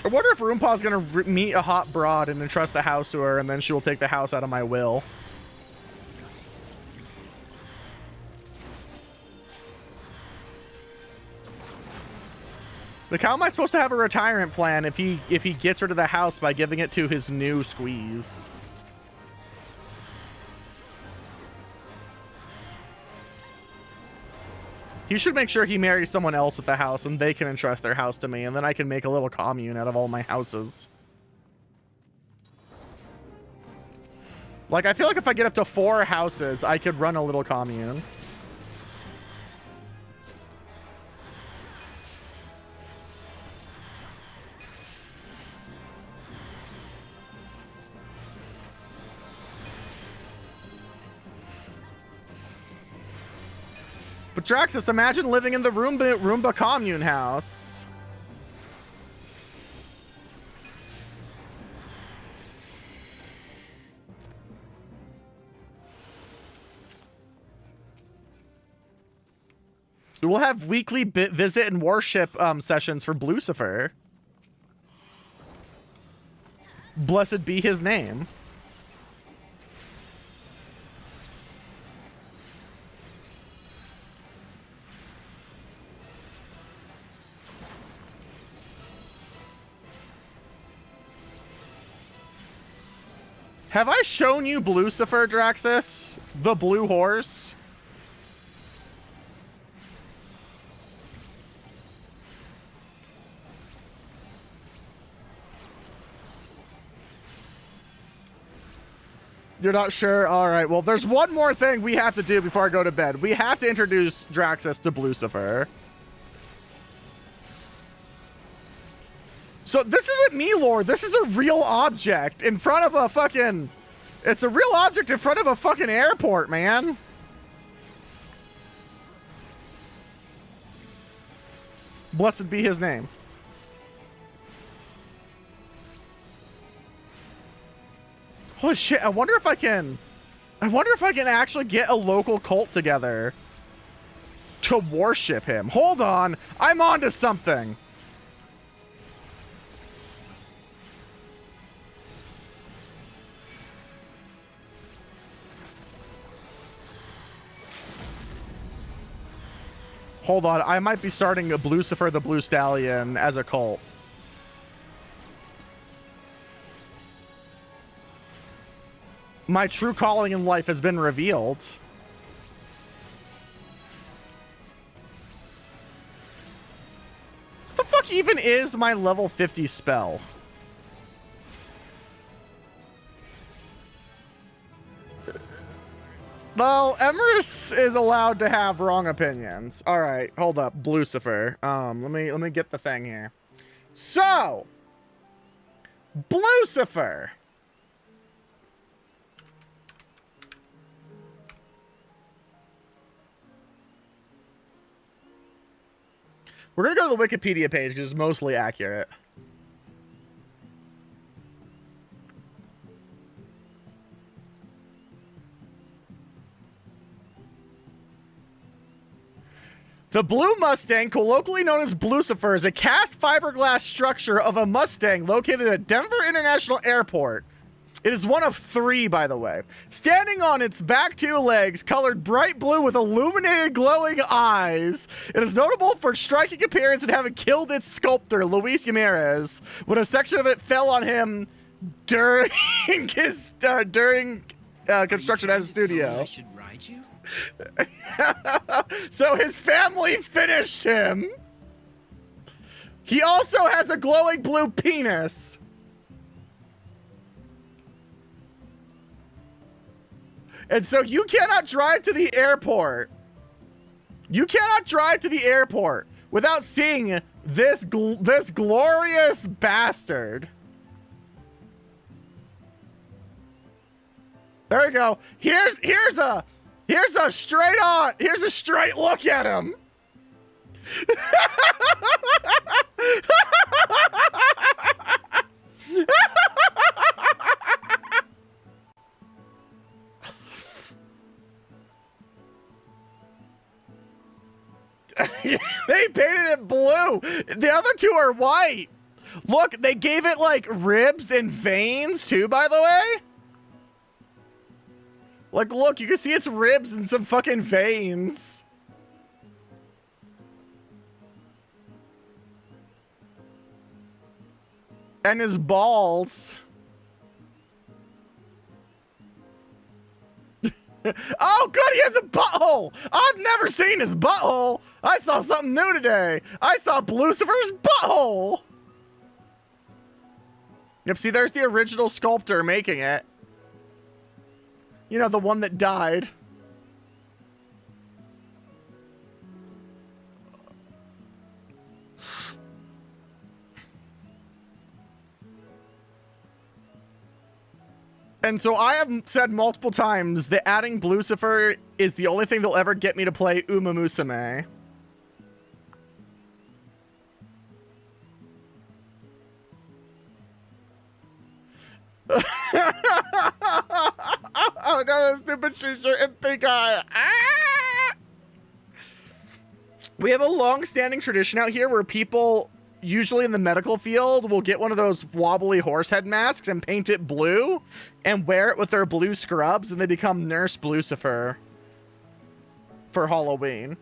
I wonder if Roompa's gonna meet a hot broad and entrust the house to her, and then she will take the house out of my will. Like, how am I supposed to have a retirement plan if he gets rid of the house by giving it to his new squeeze? He should make sure he marries someone else with the house and they can entrust their house to me, and then I can make a little commune out of all my houses. Like, I feel like if I get up to 4 houses, I could run a little commune. But Draxus, imagine living in the Roomba commune house. We will have weekly visit and worship sessions for Lucifer. Blessed be his name. Have I shown you Lucifer, Draxus? The blue horse? You're not sure? All right. Well, there's one more thing we have to do before I go to bed. We have to introduce Draxus to Lucifer. So this isn't me, Lord. This is a real object in front of a fucking... It's a real object in front of a fucking airport, man. Blessed be his name. Holy shit, I wonder if I can actually get a local cult together to worship him. Hold on. I'm onto something. Hold on, I might be starting a Lucifer the Blue Stallion as a cult. My true calling in life has been revealed. What the fuck even is my level 50 spell? Well, Emerus is allowed to have wrong opinions. All right, hold up, Lucifer. Let me get the thing here. So, Lucifer. We're gonna go to the Wikipedia page because it's mostly accurate. The Blue Mustang, colloquially known as Lucifer, is a cast fiberglass structure of a Mustang located at Denver International Airport. It is one of 3, by the way. Standing on its back 2 legs, colored bright blue with illuminated glowing eyes, it is notable for its striking appearance and having killed its sculptor, Luis Ramirez, when a section of it fell on him during his construction at his studio. I should ride you? So his family finished him. He also has a glowing blue penis. And so you cannot drive to the airport. You cannot drive to the airport without seeing This glorious bastard. There we go. Here's a straight look at him. They painted it blue. The other two are white. Look, they gave it like ribs and veins too, by the way. Like, look, you can see its ribs and some fucking veins. And his balls. Oh, good, he has a butthole. I've never seen his butthole. I saw something new today. I saw Lucifer's butthole. Yep, see, there's the original sculptor making it. You know, the one that died. And so I have said multiple times that adding Lucifer is the only thing that'll ever get me to play Uma Musume. Oh no, stupid shirt and pink eye. Ah! We have a long-standing tradition out here where people, usually in the medical field, will get one of those wobbly horse head masks and paint it blue and wear it with their blue scrubs, and they become Nurse Lucifer for Halloween.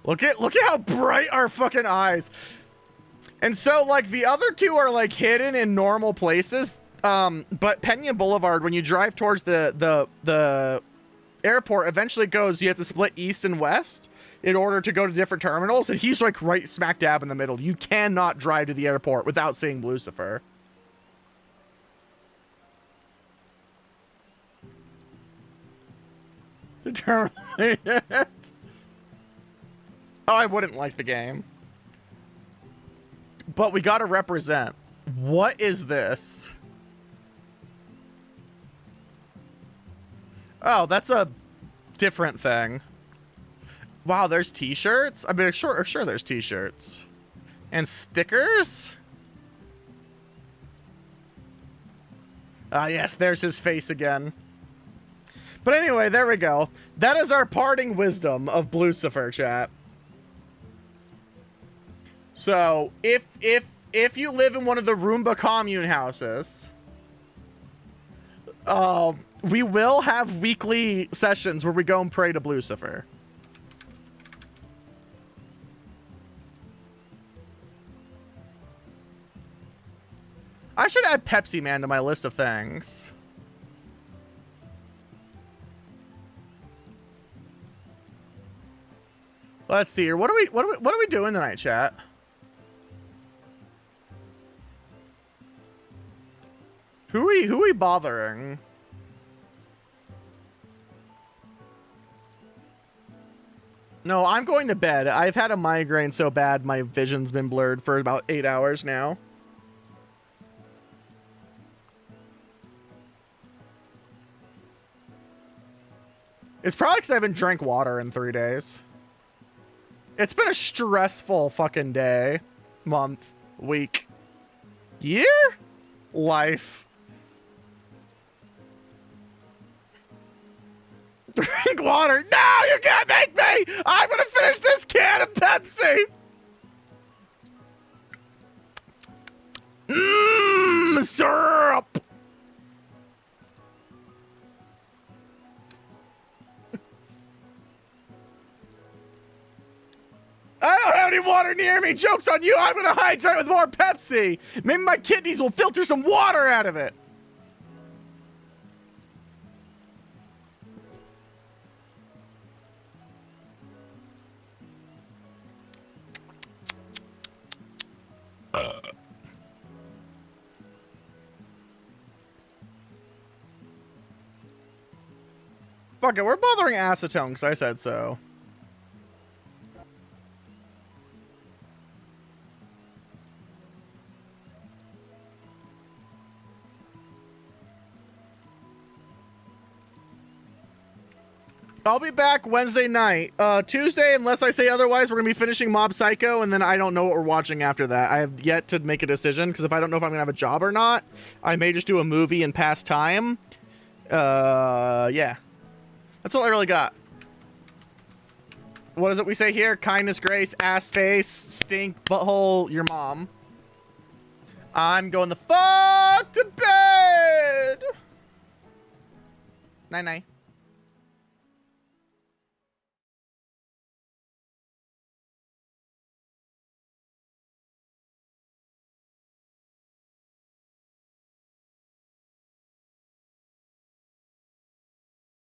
Look at how bright our fucking eyes. And so, like, the other two are, like, hidden in normal places. But Pena Boulevard, when you drive towards the airport, eventually goes, you have to split east and west in order to go to different terminals. And he's, like, right smack dab in the middle. You cannot drive to the airport without seeing Lucifer. The terminal. Oh, I wouldn't like the game. But we gotta represent. What is this? Oh, that's a different thing. Wow, there's t-shirts? I mean, sure there's t-shirts. And stickers? Ah, yes, there's his face again. But anyway, there we go. That is our parting wisdom of Lucifer, chat. So, if you live in one of the Roomba commune houses, we will have weekly sessions where we go and pray to Lucifer. I should add Pepsi Man to my list of things. Let's see here. What are we doing tonight, chat? Who are we bothering? No, I'm going to bed. I've had a migraine so bad my vision's been blurred for about 8 hours now. It's probably because I haven't drank water in 3 days. It's been a stressful fucking day, month, week, year, life. Drink water. No, you can't make me. I'm gonna finish this can of Pepsi. Syrup. I don't have any water near me. Joke's on you. I'm gonna hydrate with more Pepsi. Maybe my kidneys will filter some water out of it. Fuck it, we're bothering acetone because I said so. I'll be back Wednesday night. Tuesday, unless I say otherwise, we're going to be finishing Mob Psycho, and then I don't know what we're watching after that. I have yet to make a decision, because if I don't know if I'm going to have a job or not, I may just do a movie and pass time. Yeah. That's all I really got. What is it we say here? Kindness, grace, ass face, stink, butthole, your mom. I'm going the fuck to bed! Night-night.